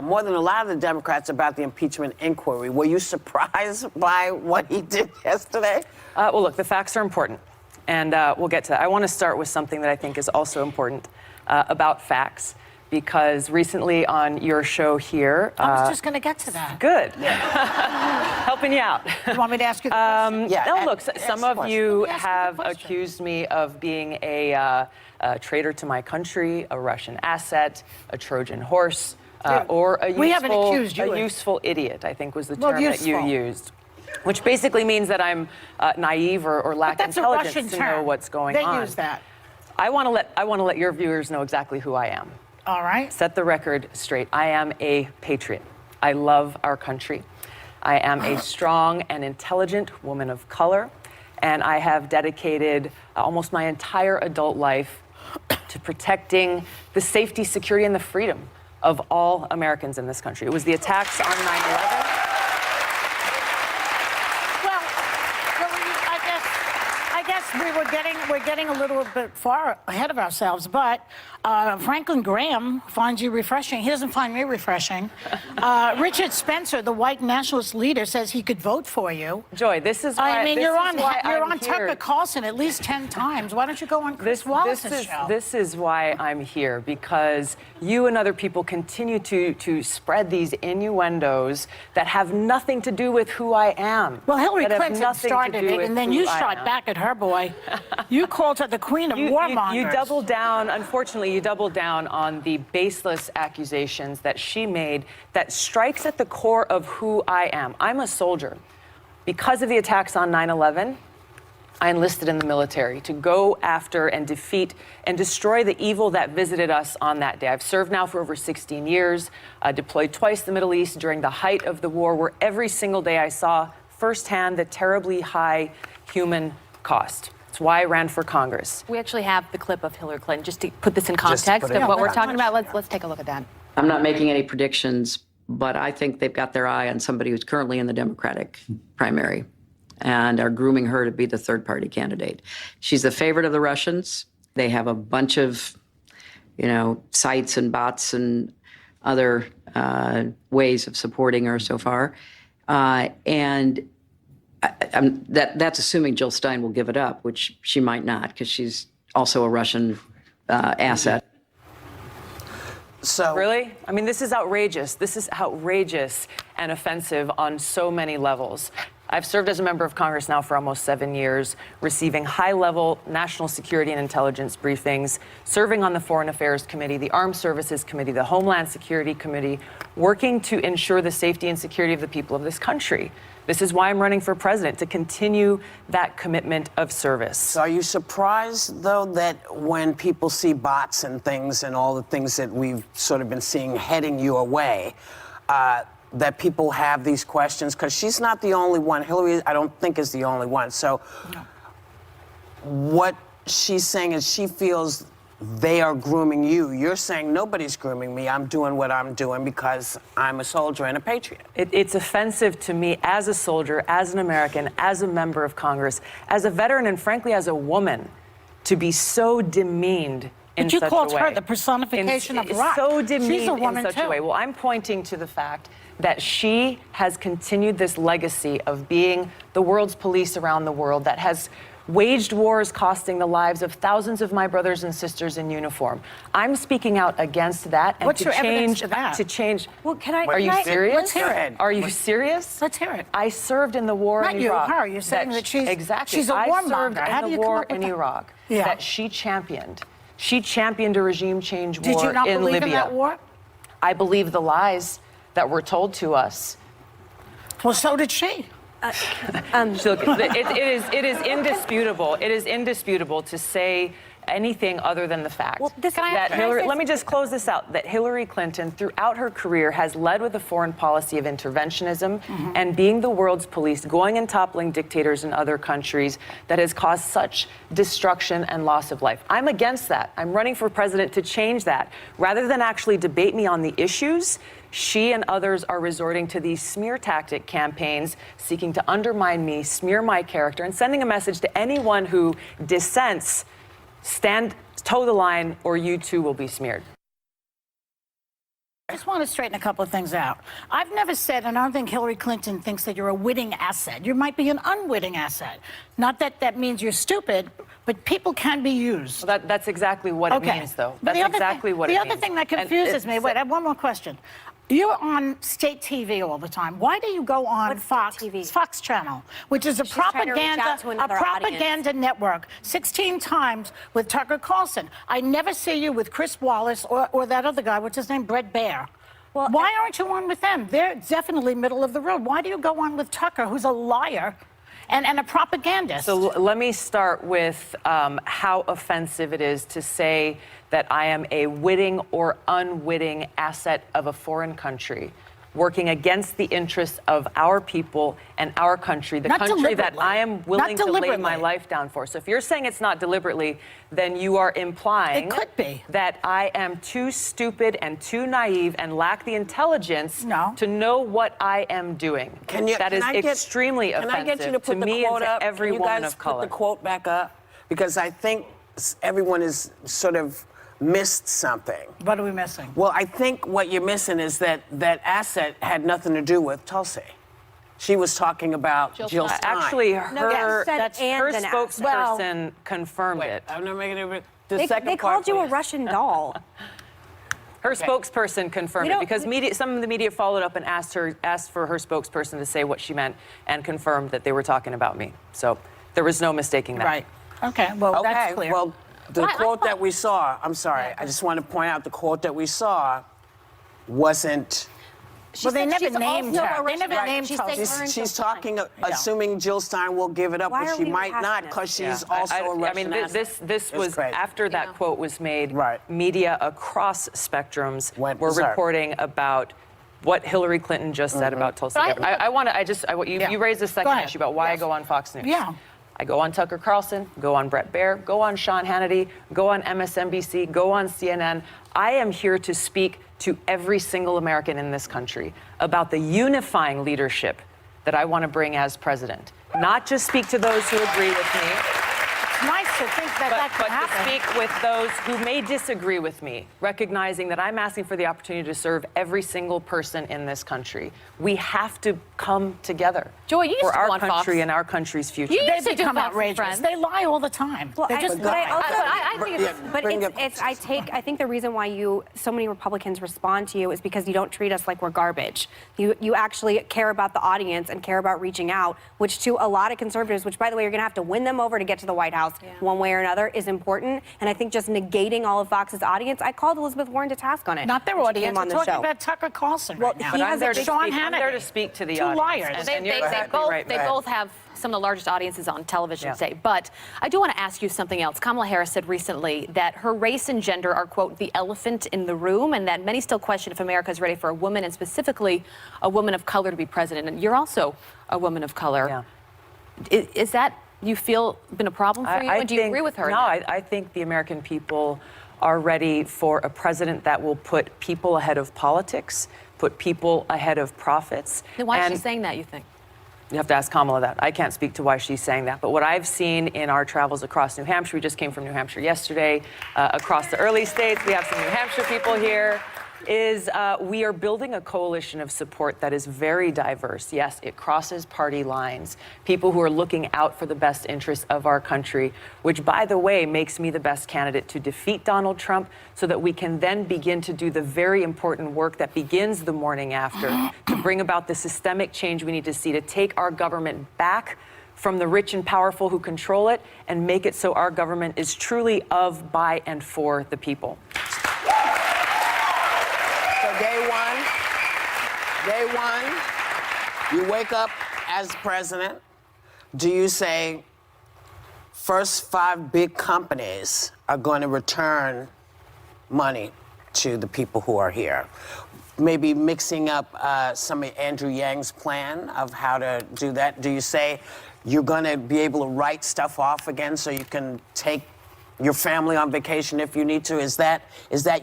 more than a lot of the Democrats about the impeachment inquiry. Were you surprised by what he did yesterday? Well, look, the facts are important, and we'll get to that. I want to start with something that I think is also important about facts, because recently on your show here... I was just going to get to that. Good. Helping you out. You want me to ask you the question? No, look, some of you have accused me of being a traitor to my country, a Russian asset, a Trojan horse, or a useful idiot, I think was the term that you used. Which basically means that I'm naive or lack intelligence to know what's going on. They use that. I want to let your viewers know exactly who I am. All right. Set the record straight. I am a patriot. I love our country. I am a strong and intelligent woman of color, and I have dedicated almost my entire adult life to protecting the safety, security, and the freedom of all Americans in this country. It was the attacks on 9/11. We're getting a little bit far ahead of ourselves, but Franklin Graham finds you refreshing. He doesn't find me refreshing. Richard Spencer, the white nationalist leader, says he could vote for you. Joy, this is why you're on Tucker Carlson at least 10 times. Why don't you go on Chris Wallace's show? This is why I'm here, because you and other people continue to spread these innuendos that have nothing to do with who I am. Well, Hillary Clinton started it, and then you shot back at her, boy. You called her the queen of warmongers. You doubled down, unfortunately, you doubled down on the baseless accusations that she made that strikes at the core of who I am. I'm a soldier. Because of the attacks on 9/11, I enlisted in the military to go after and defeat and destroy the evil that visited us on that day. I've served now for over 16 years, deployed twice to the Middle East during the height of the war, where every single day I saw firsthand the terribly high human cost. It's why I ran for Congress. We actually have the clip of Hillary Clinton, just to put this in context of what we're talking about. Let's take a look at that. I'm not making any predictions, but I think they've got their eye on somebody who's currently in the Democratic primary and are grooming her to be the third-party candidate. She's the favorite of the Russians. They have a bunch of, sites and bots and other ways of supporting her so far. That's assuming Jill Stein will give it up, which she might not, because she's also a Russian asset. So really? I mean, this is outrageous. This is outrageous and offensive on so many levels. I've served as a member of Congress now for almost 7 years, receiving high-level national security and intelligence briefings, serving on the Foreign Affairs Committee, the Armed Services Committee, the Homeland Security Committee, working to ensure the safety and security of the people of this country. This is why I'm running for president, to continue that commitment of service. So are you surprised, though, that when people see bots and things and all the things that we've sort of been seeing heading your way, that people have these questions? Because she's not the only one. Hillary, I don't think, is the only one. So what she's saying is she feels they are grooming you. You're saying nobody's grooming me. I'm doing what I'm doing because I'm a soldier and a patriot. It's offensive to me as a soldier, as an American, as a member of Congress, as a veteran, and frankly, as a woman, to be so demeaned in such a way. But you called her the personification of rock. So demeaned She's a woman in such too. a way. Well, I'm pointing to the fact that she has continued this legacy of being the world's police around the world, that has waged wars costing the lives of thousands of my brothers and sisters in uniform. I'm speaking out against that, and What's your evidence to that? To change. Well, can I? Are you serious? Let's hear it. Are you serious? Let's hear it. I served in the war Not in you, Iraq. her. You're saying that she's exactly. She's a I warmonger. served How do in you the come war up with in that? Iraq Yeah. that she championed. She championed a regime change war Did you not in believe Libya. in that war? I believe the lies that were told to us. Well, so did she. Look, it is indisputable. It is indisputable to say anything other than the fact let me just close this out, that Hillary Clinton throughout her career has led with a foreign policy of interventionism and being the world's police, going and toppling dictators in other countries that has caused such destruction and loss of life. I'm against that. I'm running for president to change that. Rather than actually debate me on the issues, she and others are resorting to these smear tactic campaigns, seeking to undermine me, smear my character, and sending a message to anyone who dissents. Toe the line, or you too will be smeared. I just want to straighten a couple of things out. I've never said, and I don't think Hillary Clinton thinks that you're a witting asset. You might be an unwitting asset. Not that that means you're stupid, but people can be used. Well, that's exactly what it means, though. That's exactly what it means. The other thing that confuses me, wait, I have one more question. You're on state TV all the time. Why do you go on Fox Channel, which is a propaganda network, 16 times with Tucker Carlson? I never see you with Chris Wallace or that other guy, what's his name, Brett Baer. Well, why aren't you on with them? They're definitely middle of the road. Why do you go on with Tucker, who's a liar and a propagandist? So let me start with how offensive it is to say that I am a witting or unwitting asset of a foreign country, working against the interests of our people and our country, the country that I am willing to lay my life down for. So if you're saying it's not deliberately, then you are implying that I am too stupid and too naive and lack the intelligence to know what I am doing. That is extremely offensive Can I get you to put the me quote and to up? every Can you woman guys of color. put the quote back up? Because I think everyone is sort of missed something. What are we missing? Well, I think what you're missing is that that asset had nothing to do with Tulsi. She was talking about Jill Stein. Actually, her spokesperson confirmed it. I'm not making it. They called you a Russian doll. Her spokesperson confirmed it because some of the media followed up and asked for her spokesperson to say what she meant and confirmed that they were talking about me. So there was no mistaking that. Right. Okay. Well, that's clear. Well, the quote that we saw, I'm sorry, I just want to point out the quote that we saw wasn't. Well, they never named her. They never named her. She's talking, assuming Jill Stein will give it up, but she might not because she's also a Russian asset. This was after that quote was made. Media across spectrums were reporting about what Hillary Clinton just said about Tulsi Gabbard. You raised a second issue about why I go on Fox News. Yeah. I go on Tucker Carlson, go on Brett Baer, go on Sean Hannity, go on MSNBC, go on CNN. I am here to speak to every single American in this country about the unifying leadership that I want to bring as president. Not just speak to those who agree with me. It's nice to think that but to speak with those who may disagree with me, recognizing that I'm asking for the opportunity to serve every single person in this country. We have to come together for our country and our country's future. They become outrageous. They lie all the time. Well, they just I think the reason why so many Republicans respond to you is because you don't treat us like we're garbage. You actually care about the audience and care about reaching out, which to a lot of conservatives, which by the way, you're going to have to win them over to get to the White House one way or another, is important. And I think just negating all of Fox's audience, I called Elizabeth Warren to task on it. Not their audience. We're talking about Tucker Carlson right now. But I'm there to Sean speak. Hannity. I'm there to speak to the Two audience. liars. They both have some of the largest audiences on television today. But I do want to ask you something else. Kamala Harris said recently that her race and gender are, quote, the elephant in the room, and that many still question if America is ready for a woman, and specifically a woman of color, to be president. And you're also a woman of color. Is that, you feel, been a problem for you? And do you agree with her? No, I think the American people are ready for a president that will put people ahead of politics, put people ahead of profits. Then why is she saying that, you think? You have to ask Kamala that. I can't speak to why she's saying that. But what I've seen in our travels across New Hampshire, we just came from New Hampshire yesterday, across the early states, we have some New Hampshire people here, is we are building a coalition of support that is very diverse. Yes, it crosses party lines. People who are looking out for the best interests of our country, which, by the way, makes me the best candidate to defeat Donald Trump so that we can then begin to do the very important work that begins the morning after to bring about the systemic change we need to see to take our government back from the rich and powerful who control it and make it so our government is truly of, by, and for the people. Day one, you wake up as president, do you say first 5 big companies are going to return money to the people who are here? Maybe mixing up some of Andrew Yang's plan of how to do that. Do you say you're going to be able to write stuff off again so you can take your family on vacation if you need to? Is that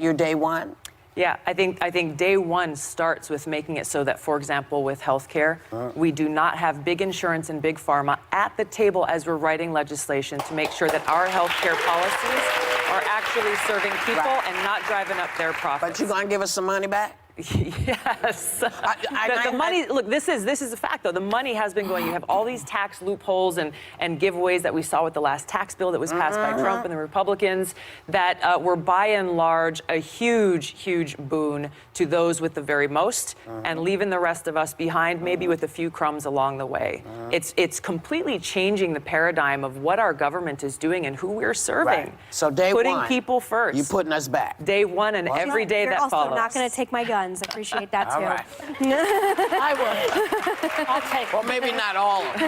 your day one? Yeah, I think day one starts with making it so that, for example, with healthcare, we do not have big insurance and big pharma at the table as we're writing legislation to make sure that our healthcare policies are actually serving people and not driving up their profits. But you're going to give us some money back? Yes. The money, look, this is a fact, though. The money has been going. You have all these tax loopholes and giveaways that we saw with the last tax bill that was passed by Trump and the Republicans that were, by and large, a huge, huge boon to those with the very most and leaving the rest of us behind, maybe with a few crumbs along the way. It's completely changing the paradigm of what our government is doing and who we're serving. Right. So day putting one, people first. you putting us back. Day one and every day You're that also follows. not going to take my guns. I appreciate that, too. All right. I would. I'll take Well, maybe not all of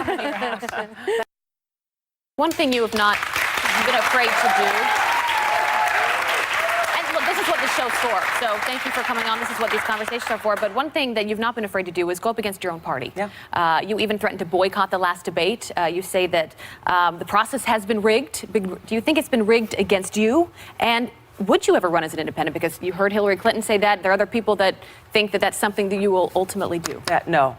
them. One thing you have not been afraid to do. And look, this is what the show's for. So thank you for coming on. This is what these conversations are for. But one thing that you've not been afraid to do is go up against your own party. Yeah. You even threatened to boycott the last debate. You say that the process has been rigged. Do you think it's been rigged against you? And would you ever run as an independent? Because you heard Hillary Clinton say that. There are other people that think that that's something that you will ultimately do. No,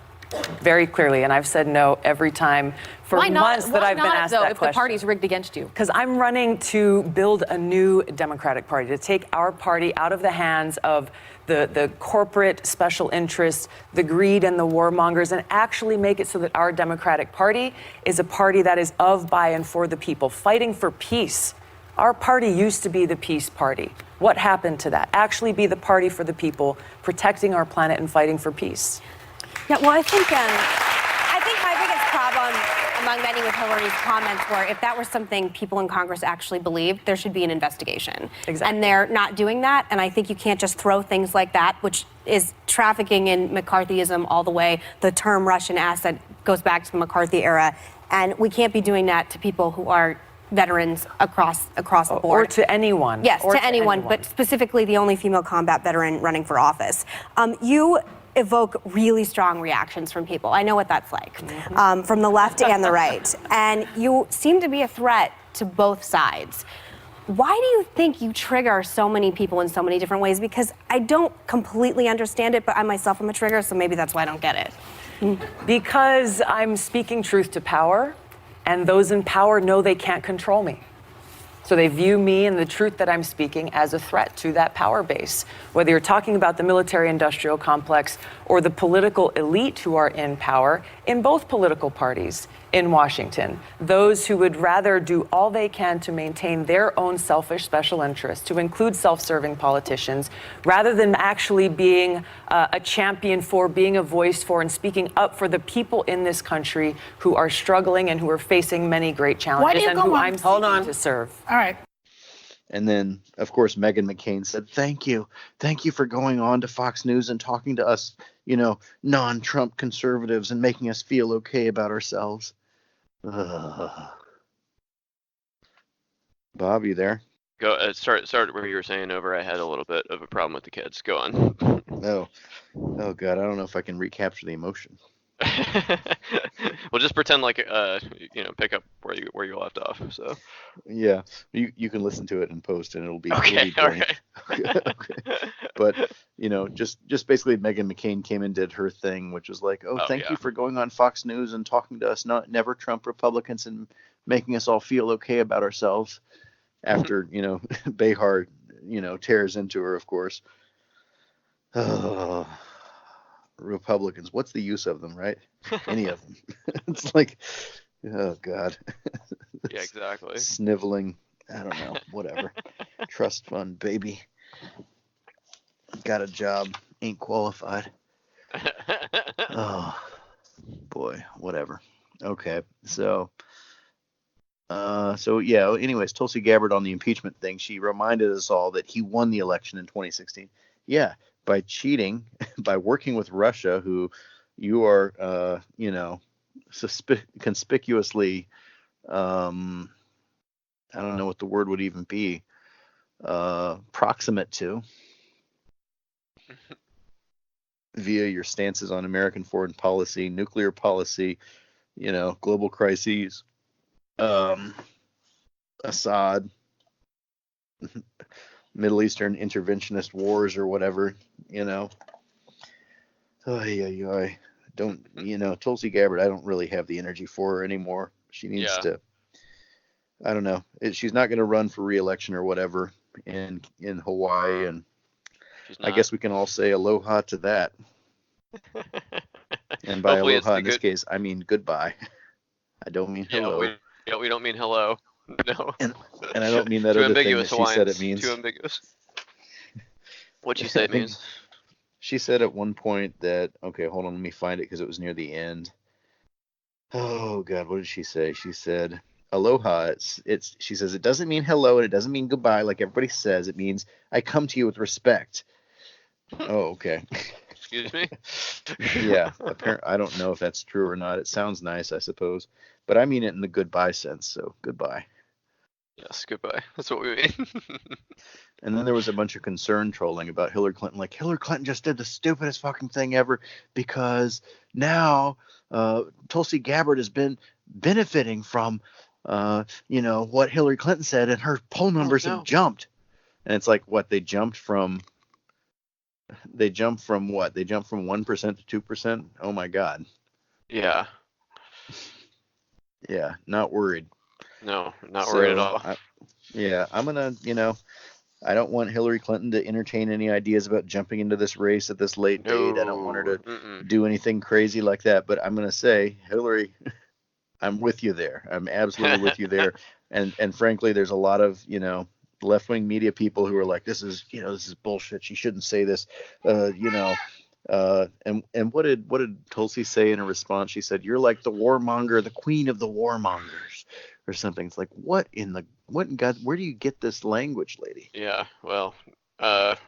very clearly. And I've said no every time for months that I've been asked that question. If the party's rigged against you? Because I'm running to build a new Democratic Party, to take our party out of the hands of the corporate special interests, the greed and the warmongers, and actually make it so that our Democratic Party is a party that is of, by, and for the people, fighting for peace. Our party used to be the peace party. What happened to that? Actually be the party for the people, protecting our planet and fighting for peace. Yeah, well, I think my biggest problem among many with Hillary's comments were if that were something people in Congress actually believed, there should be an investigation. Exactly. And they're not doing that. And I think you can't just throw things like that, which is trafficking in McCarthyism all the way. The term Russian asset goes back to the McCarthy era. And we can't be doing that to people who are veterans across the board. Or to anyone. Yes, or to anyone, but specifically the only female combat veteran running for office. You evoke really strong reactions from people. I know what that's like, from the left and the right. And you seem to be a threat to both sides. Why do you think you trigger so many people in so many different ways? Because I don't completely understand it, but I myself am a trigger, so maybe that's why I don't get it. Because I'm speaking truth to power. And those in power know they can't control me. So they view me and the truth that I'm speaking as a threat to that power base. Whether you're talking about the military-industrial complex or the political elite who are in power in both political parties in Washington, those who would rather do all they can to maintain their own selfish special interests, to include self-serving politicians, rather than actually being a champion for, being a voice for, and speaking up for the people in this country who are struggling and who are facing many great challenges and who I'm seeking to serve. All right. And then, of course, Meghan McCain said, thank you for going on to Fox News and talking to us, non-Trump conservatives and making us feel okay about ourselves. Bob, you there? Go start where you were saying over. I had a little bit of a problem with the kids. Go on. Oh God, I don't know if I can recapture the emotion. Well, just pretend like pick up where you left off. So yeah, you can listen to it in post and it'll be okay. All right. Okay. But just basically Meghan McCain came and did her thing, which was like, thank you for going on Fox News and talking to us, never Trump Republicans, and making us all feel okay about ourselves. After Behar tears into her, of course. Republicans, what's the use of them, right? Any of them. It's like, oh God. Yeah, exactly. Sniveling, I don't know, whatever. Trust fund, baby. Got a job, ain't qualified. Oh boy, whatever. Okay, so yeah, anyways, Tulsi Gabbard on the impeachment thing, she reminded us all that he won the election in 2016. Yeah, by cheating, by working with Russia, who you are, conspicuously, I don't know what the word would even be, proximate to via your stances on American foreign policy, nuclear policy, global crises, Assad, Middle Eastern interventionist wars or whatever, I don't, Tulsi Gabbard, I don't really have the energy for her anymore. She needs to, I don't know. She's not going to run for re-election or whatever in Hawaii, and I guess we can all say aloha to that. And by Hopefully aloha in this case, I mean goodbye. I don't mean hello. We don't mean hello. No. And I don't mean that other thing that she said it means. Too ambiguous. What'd you say it means? She said at one point that, okay, hold on, let me find it because it was near the end. Oh God, what did she say? She said, aloha, she says, it doesn't mean hello and it doesn't mean goodbye like everybody says. It means I come to you with respect. Oh, okay. Excuse me? Yeah, apparently, I don't know if that's true or not. It sounds nice, I suppose. But I mean it in the goodbye sense, so goodbye. Yes, goodbye. That's what we mean. And then there was a bunch of concern trolling about Hillary Clinton. Like, Hillary Clinton just did the stupidest fucking thing ever because now Tulsi Gabbard has been benefiting from, what Hillary Clinton said, and her poll numbers have jumped. And it's like, what, they jumped from what? They jumped from 1% to 2%? Oh, my God. Yeah. Yeah, not worried. No, not worried at all. I'm going to, I don't want Hillary Clinton to entertain any ideas about jumping into this race at this late date. I don't want her to do anything crazy like that. But I'm going to say, Hillary, I'm with you there. I'm absolutely with you there. And frankly, there's a lot of, left-wing media people who are like, this is bullshit. She shouldn't say this, and what did Tulsi say in a response? She said, you're like the warmonger, the queen of the warmongers or something. It's like, what in God, where do you get this language, lady? Yeah, well,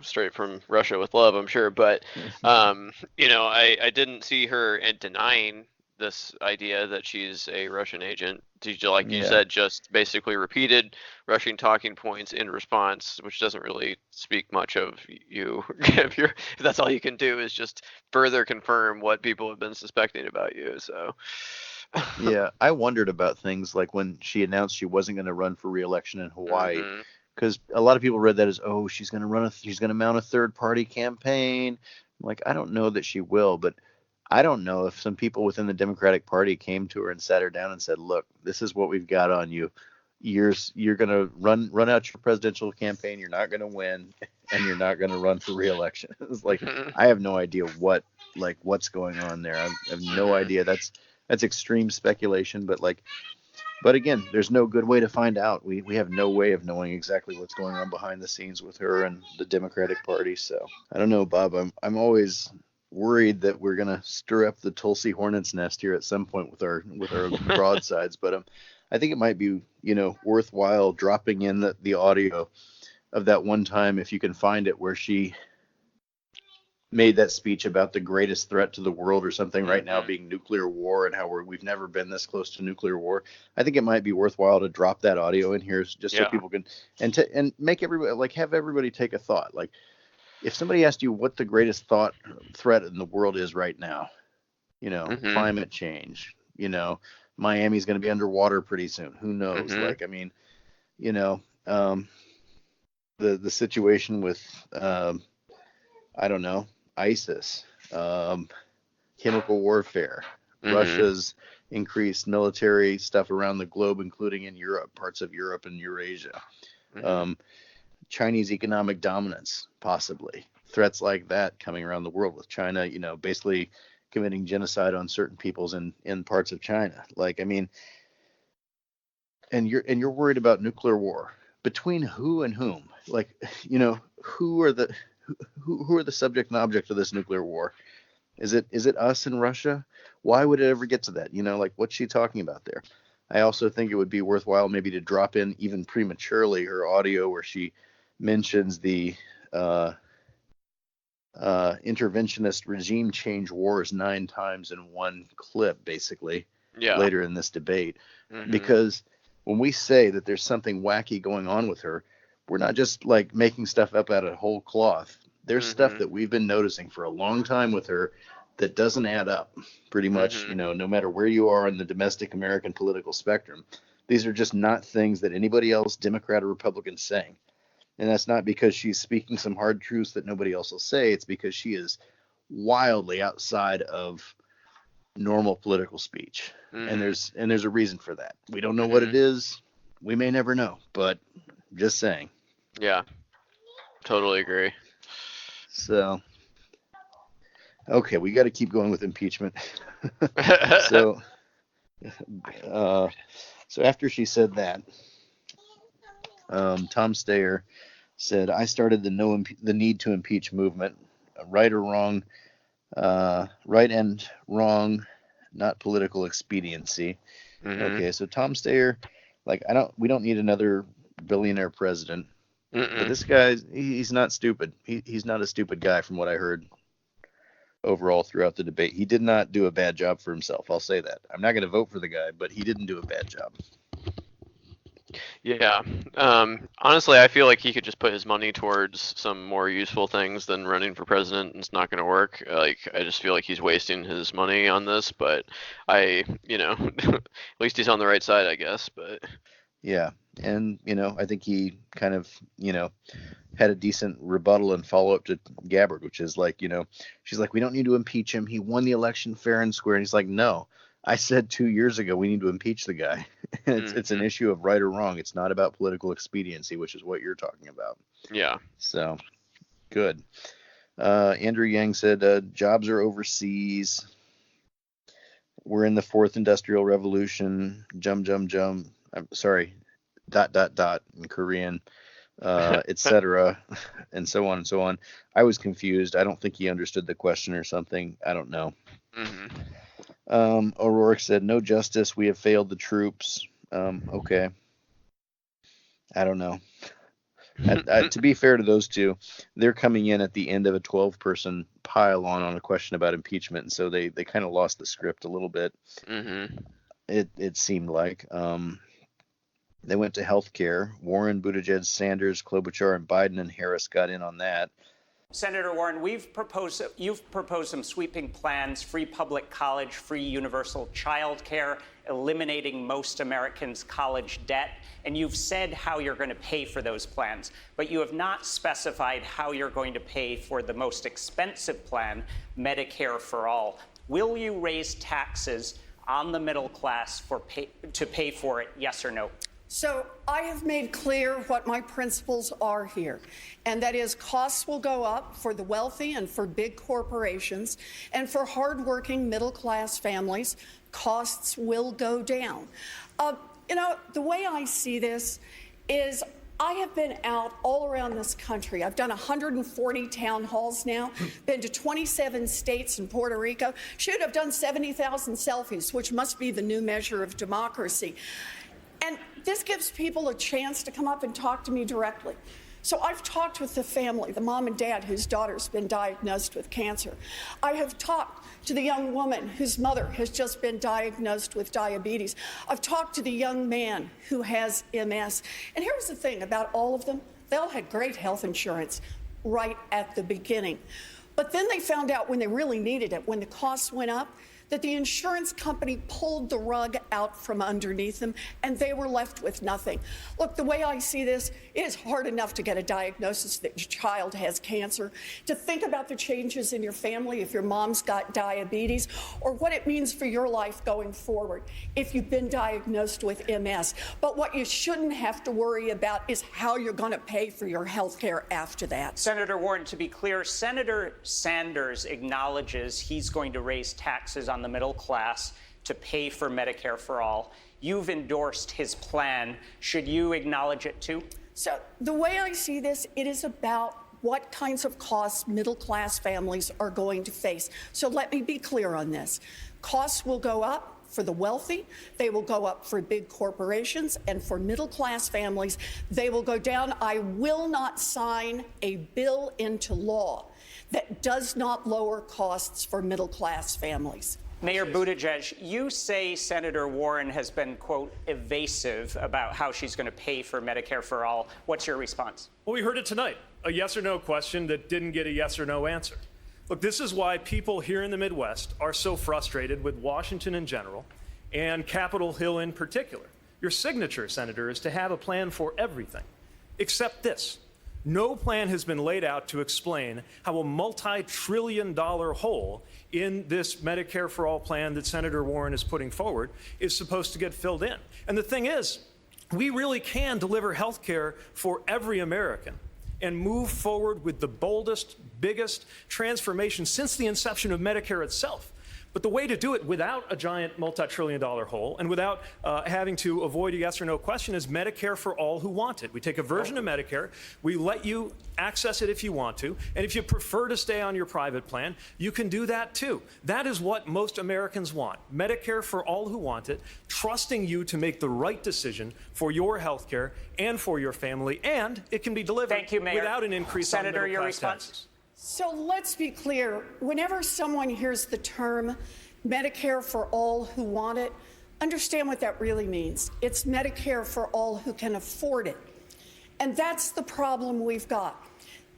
straight from Russia with love, I'm sure. But, I didn't see her denying this idea that she's a Russian agent. Like you said, just basically repeated Russian talking points in response, which doesn't really speak much of you. if that's all you can do is just further confirm what people have been suspecting about you. So. Yeah, I wondered about things like when she announced she wasn't going to run for re-election in Hawaii, because a lot of people read that as, oh, she's going to mount a third-party campaign. Like, I don't know that she will, but I don't know if some people within the Democratic Party came to her and sat her down and said, look, this is what we've got on you. You're going to run out your presidential campaign. You're not going to win, and you're not going to run for re-election. It's like, I have no idea what's going on there. I have no idea. That's extreme speculation, but again, there's no good way to find out. We have no way of knowing exactly what's going on behind the scenes with her and the Democratic Party. So I don't know, Bob. I'm always worried that we're gonna stir up the Tulsi hornet's nest here at some point with our broadsides. But I think it might be worthwhile dropping in the audio of that one time, if you can find it, where she made that speech about the greatest threat to the world or something right now being nuclear war, and how we've never been this close to nuclear war. I think it might be worthwhile to drop that audio in here just so people can and make everybody have everybody take a thought. Like, if somebody asked you what the greatest threat in the world is right now, climate change, Miami's going to be underwater pretty soon. Who knows? The situation with I don't know, ISIS, chemical warfare, Russia's increased military stuff around the globe, including in Europe, parts of Europe and Eurasia, Chinese economic dominance, possibly threats like that coming around the world, with China, basically committing genocide on certain peoples in parts of China. And you're worried about nuclear war between who and whom? Who are the subject and object of this nuclear war? Is it us and Russia? Why would it ever get to that? What's she talking about there? I also think it would be worthwhile maybe to drop in, even prematurely, her audio where she mentions the interventionist regime change wars 9 times in one clip, basically, Yeah. later in this debate. Mhm. Because when we say that there's something wacky going on with her, we're not just like making stuff up out of whole cloth. There's stuff that we've been noticing for a long time with her that doesn't add up, pretty much, no matter where you are on the domestic American political spectrum. These are just not things that anybody else, Democrat or Republican, is saying. And that's not because she's speaking some hard truths that nobody else will say. It's because she is wildly outside of normal political speech. And there's a reason for that. We don't know what it is. We may never know, but just saying. Yeah. Totally agree. So, okay, we got to keep going with impeachment. So after she said that, Tom Steyer said, "I started the need to impeach movement, right or wrong, right and wrong, not political expediency." Okay, so Tom Steyer, we don't need another billionaire president. But this guy, he's not stupid. He's not a stupid guy from what I heard overall throughout the debate. He did not do a bad job for himself. I'll say that. I'm not going to vote for the guy, but he didn't do a bad job. Yeah. Honestly, I feel like he could just put his money towards some more useful things than running for president, and it's not going to work. I just feel like he's wasting his money on this, but at least he's on the right side, I guess, but. Yeah. And, I think he kind of, had a decent rebuttal and follow up to Gabbard, which is she's like, we don't need to impeach him. He won the election fair and square. And he's like, no, I said 2 years ago, we need to impeach the guy. It's an issue of right or wrong. It's not about political expediency, which is what you're talking about. Yeah. So good. Andrew Yang said, jobs are overseas. We're in the 4th industrial revolution. Jum, jum, jum. I'm sorry. ... in Korean, etc., and so on and so on. I was confused. I don't think he understood the question or something. I don't know. O'Rourke said, no justice. We have failed the troops. Okay. I don't know. To be fair to those two, they're coming in at the end of a 12-person pile on a question about impeachment, and so they kind of lost the script a little bit. It seemed like. They went to healthcare. Warren, Buttigieg, Sanders, Klobuchar, and Biden and Harris got in on that. Senator Warren, you've proposed some sweeping plans: free public college, free universal child care, eliminating most Americans' college debt. And you've said how you're going to pay for those plans, but you have not specified how you're going to pay for the most expensive plan, Medicare for All. Will you raise taxes on the middle class to pay for it, yes or no? So I have made clear what my principles are here, and that is costs will go up for the wealthy and for big corporations, and for hardworking middle-class families, costs will go down. The way I see this is I have been out all around this country. I've done 140 town halls now, been to 27 states and Puerto Rico. Shoot, I've done 70,000 selfies, which must be the new measure of democracy. And this gives people a chance to come up and talk to me directly. So I've talked with the family, the mom and dad whose daughter's been diagnosed with cancer. I have talked to the young woman whose mother has just been diagnosed with diabetes. I've talked to the young man who has MS. And here's the thing about all of them. They all had great health insurance right at the beginning. But then they found out when they really needed it, when the costs went up, that the insurance company pulled the rug out from underneath them, and they were left with nothing. Look, the way I see this, it is hard enough to get a diagnosis that your child has cancer, to think about the changes in your family if your mom's got diabetes, or what it means for your life going forward if you've been diagnosed with MS. But what you shouldn't have to worry about is how you're going to pay for your health care after that. Senator Warren, to be clear, Senator Sanders acknowledges he's going to raise taxes on the middle class to pay for Medicare for All. You've endorsed his plan. Should you acknowledge it too? So the way I see this, it is about what kinds of costs middle-class families are going to face. So let me be clear on this. Costs will go up for the wealthy, they will go up for big corporations, and for middle-class families, they will go down. I will not sign a bill into law that does not lower costs for middle-class families. Mayor Buttigieg, you say Senator Warren has been, quote, evasive about how she's going to pay for Medicare for all. What's your response? Well, we heard it tonight, a yes or no question that didn't get a yes or no answer. Look, this is why people here in the Midwest are so frustrated with Washington in general and Capitol Hill in particular. Your signature, Senator, is to have a plan for everything, except this. No plan has been laid out to explain how a multi-trillion-dollar hole in this Medicare for All plan that Senator Warren is putting forward is supposed to get filled in. And the thing is, we really can deliver health care for every American and move forward with the boldest, biggest transformation since the inception of Medicare itself. But the way to do it without a giant multi-trillion-dollar hole and without having to avoid a yes or no question is Medicare for all who want it. We take a version of Medicare, we let you access it if you want to, and if you prefer to stay on your private plan, you can do that too. That is what most Americans want. Medicare for all who want it, trusting you to make the right decision for your health care and for your family, and it can be delivered without an increase in middle-class taxes. So let's be clear. Whenever someone hears the term Medicare for all who want it, understand what that really means. It's Medicare for all who can afford it. And that's the problem we've got.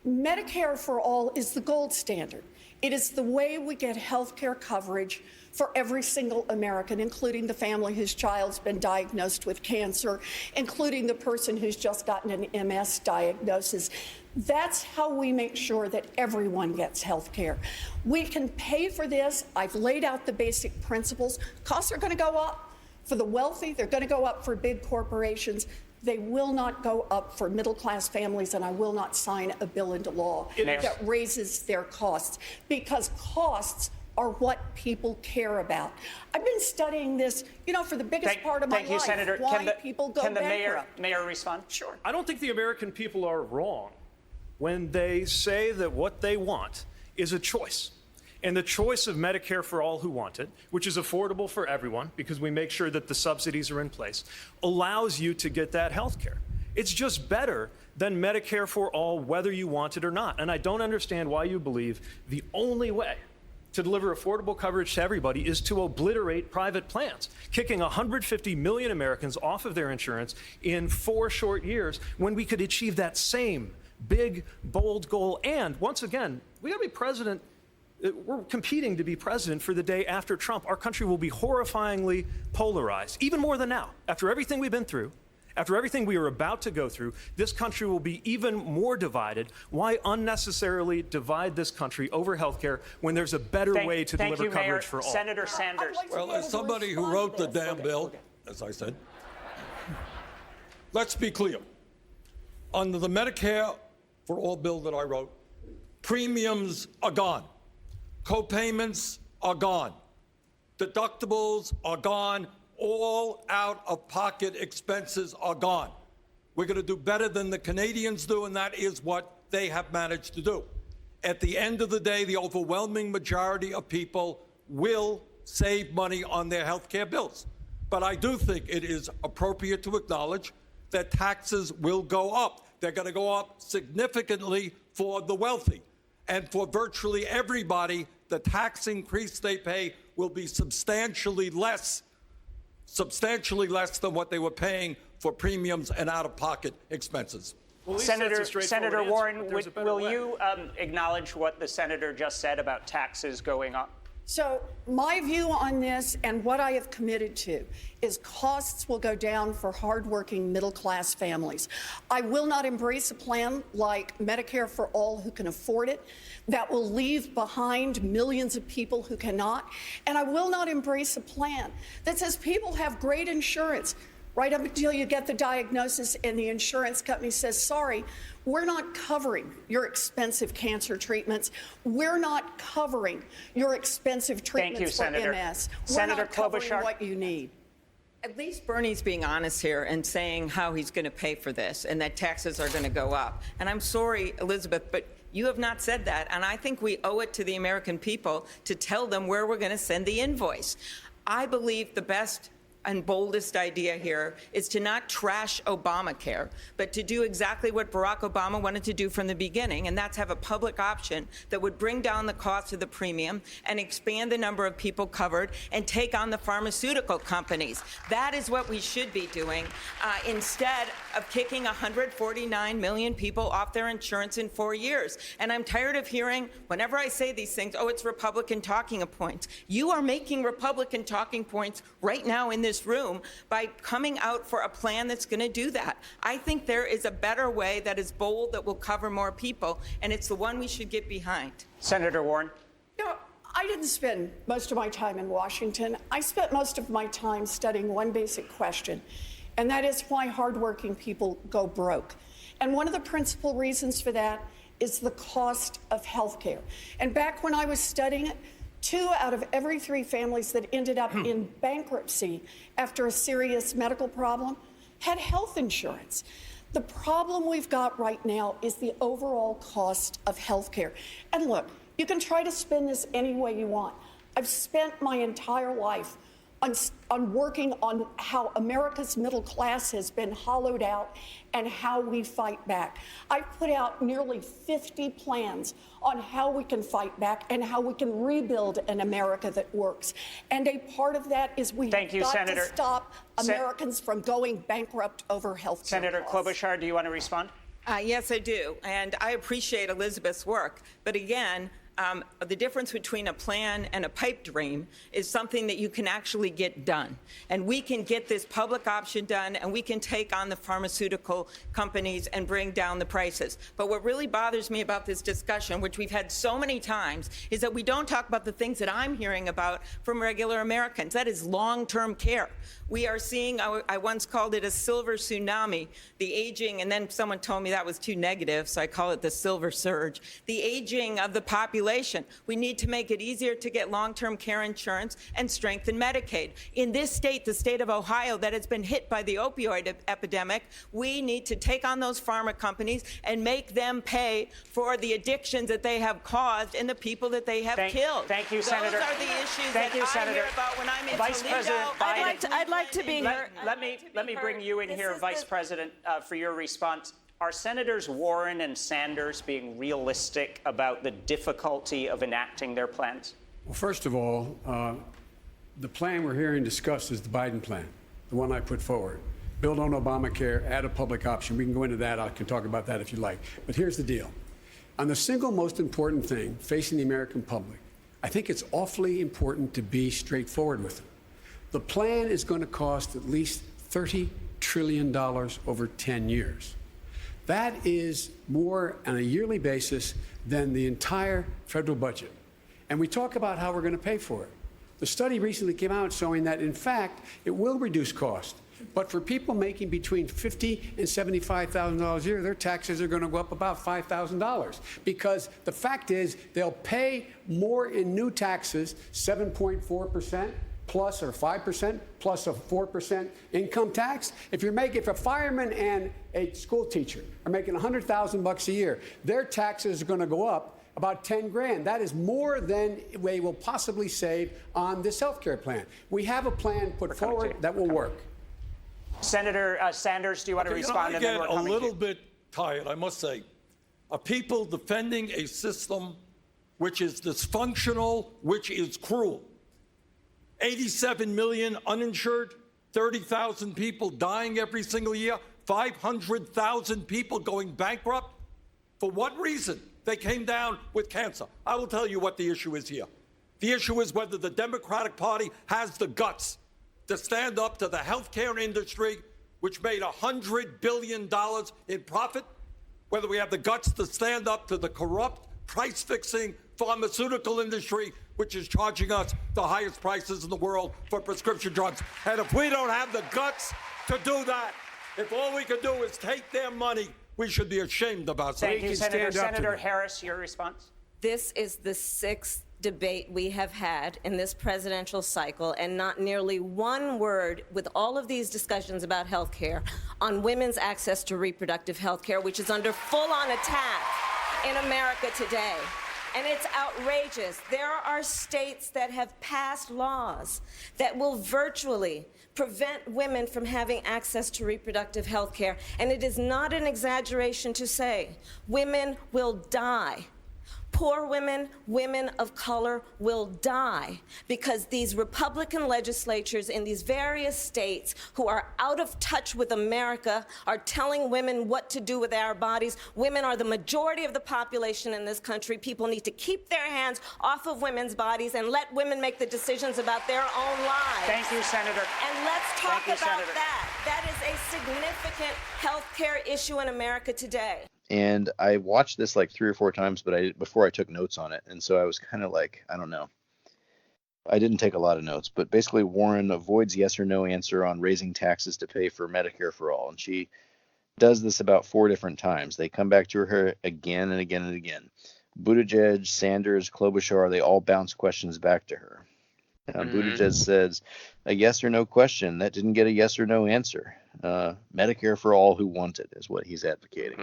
Medicare for all is the gold standard. It is the way we get health care coverage for every single American, including the family whose child's been diagnosed with cancer, including the person who's just gotten an MS diagnosis. That's how we make sure that everyone gets health care. We can pay for this. I've laid out the basic principles. Costs are going to go up for the wealthy. They're going to go up for big corporations. They will not go up for middle-class families, and I will not sign a bill into law that raises their costs, because costs are what people care about. I've been studying this, for the biggest part of my life. Thank you, Senator. Why people go can the bankrupt. mayor respond? Sure. I don't think the American people are wrong when they say that what they want is a choice. And the choice of Medicare for all who want it, which is affordable for everyone because we make sure that the subsidies are in place, allows you to get that health care. It's just better than Medicare for all, whether you want it or not. And I don't understand why you believe the only way to deliver affordable coverage to everybody is to obliterate private plans, kicking 150 million Americans off of their insurance in 4 short years when we could achieve that same big, bold goal. And once again, we got to be president. We're competing to be president for the day after Trump. Our country will be horrifyingly polarized, even more than now. After everything we've been through, after everything we are about to go through, this country will be even more divided. Why unnecessarily divide this country over health care when there's a better way to deliver coverage for all? Senator Sanders. Well, as somebody who wrote the damn bill, as I said, let's be clear. Under the Medicare for all bill that I wrote, premiums are gone. Co-payments are gone. Deductibles are gone. All out-of-pocket expenses are gone. We're going to do better than the Canadians do, and that is what they have managed to do. At the end of the day, the overwhelming majority of people will save money on their health care bills. But I do think it is appropriate to acknowledge that taxes will go up. They're going to go up significantly for the wealthy. And for virtually everybody, the tax increase they pay will be substantially less than what they were paying for premiums and out-of-pocket expenses. Well, Senator Warren, will you acknowledge what the senator just said about taxes going up? So my view on this and what I have committed to is costs will go down for hardworking middle-class families. I will not embrace a plan like Medicare for all who can afford it that will leave behind millions of people who cannot. And I will not embrace a plan that says people have great insurance right up until you get the diagnosis and the insurance company says, sorry, we're not covering your expensive cancer treatments. We're not covering your expensive treatments for MS. We're not covering what you need. At least Bernie's being honest here and saying how he's going to pay for this and that taxes are going to go up. And I'm sorry, Elizabeth, but you have not said that. And I think we owe it to the American people to tell them where we're going to send the invoice. I believe the best and boldest idea here is to not trash Obamacare, but to do exactly what Barack Obama wanted to do from the beginning, and that's have a public option that would bring down the cost of the premium and expand the number of people covered and take on the pharmaceutical companies. That is what we should be doing instead of kicking 149 million people off their insurance in 4 years. And I'm tired of hearing, whenever I say these things, oh, it's Republican talking points. You are making Republican talking points right now in this room by coming out for a plan that's going to do that. I think there is a better way that is bold, that will cover more people, and it's the one we should get behind. Senator Warren. You know, I didn't spend most of my time in Washington. I spent most of my time studying one basic question, and that is why hardworking people go broke. And one of the principal reasons for that is the cost of health care. And back when I was studying it, 2 out of every 3 families that ended up in bankruptcy after a serious medical problem had health insurance. The problem we've got right now is the overall cost of health care. And look, you can try to spin this any way you want. I've spent my entire life on working on how America's middle class has been hollowed out and how we fight back. I've put out nearly 50 plans on how we can fight back and how we can rebuild an America that works. And a part of that is we've got to stop Americans from going bankrupt over health care Senator Klobuchar, do you want to respond? Yes, I do. And I appreciate Elizabeth's work. But again, the difference between a plan and a pipe dream is something that you can actually get done. And we can get this public option done, and we can take on the pharmaceutical companies and bring down the prices. But what really bothers me about this discussion, which we've had so many times, is that we don't talk about the things that I'm hearing about from regular Americans. That is long-term care. We are seeing, I once called it a silver tsunami, the aging, and then someone told me that was too negative, so I call it the silver surge. The aging of the population. We need to make it easier to get long-term care insurance and strengthen Medicaid. In this state, the state of Ohio, that has been hit by the opioid epidemic, we need to take on those pharma companies and make them pay for the addictions that they have caused and the people that they have killed. Thank you, Senator. Those are the issues that I hear about when I'm in Vice Toledo. President Biden. I'd like to be heard. Let me bring you in here, Vice President, for your response. Are Senators Warren and Sanders being realistic about the difficulty of enacting their plans? Well, first of all, the plan we're hearing discussed is the Biden plan, the one I put forward. Build on Obamacare, add a public option. We can go into that. I can talk about that if you like. But here's the deal. On the single most important thing facing the American public, I think it's awfully important to be straightforward with them. The plan is going to cost at least $30 trillion over 10 years. That is more on a yearly basis than the entire federal budget. And we talk about how we're going to pay for it. The study recently came out showing that, in fact, it will reduce cost. But for people making between $50,000 and $75,000 a year, their taxes are going to go up about $5,000. Because the fact is, they'll pay more in new taxes, 7.4%. Plus or 5% plus a 4% income tax. If a fireman and a school teacher are making $100,000 a year, their taxes are going to go up about 10 grand. That is more than they will possibly save on this health care plan. We have a plan put forward that will work. Senator Sanders, do you want to respond? I get a little bit tired, I must say, of people defending a system which is dysfunctional, which is cruel. 87 million uninsured, 30,000 people dying every single year, 500,000 people going bankrupt. For what reason? They came down with cancer. I will tell you what the issue is here. The issue is whether the Democratic Party has the guts to stand up to the healthcare industry, which made $100 billion in profit, whether we have the guts to stand up to the corrupt, price-fixing pharmaceutical industry, which is charging us the highest prices in the world for prescription drugs. And if we don't have the guts to do that, if all we can do is take their money, we should be ashamed of ourselves. Thank you, Senator. Senator Harris, your response? This is the 6th debate we have had in this presidential cycle, and not nearly one word with all of these discussions about health care on women's access to reproductive health care, which is under full-on attack in America today. And it's outrageous. There are states that have passed laws that will virtually prevent women from having access to reproductive health care. And it is not an exaggeration to say women will die. Poor women, women of color will die because these Republican legislatures in these various states who are out of touch with America are telling women what to do with our bodies. Women are the majority of the population in this country. People need to keep their hands off of women's bodies and let women make the decisions about their own lives. Thank you, Senator. And let's talk Thank you, about Senator. that. That is a significant health care issue in America today. And I watched this like 3 or 4 times, but before I took notes on it. And so I was kind of like, I don't know. I didn't take a lot of notes, but basically Warren avoids yes or no answer on raising taxes to pay for Medicare for all. And she does this about 4 different times. They come back to her again and again and again. Buttigieg, Sanders, Klobuchar, they all bounce questions back to her. Buttigieg says a yes or no question. That didn't get a yes or no answer. Medicare for all who want it is what he's advocating.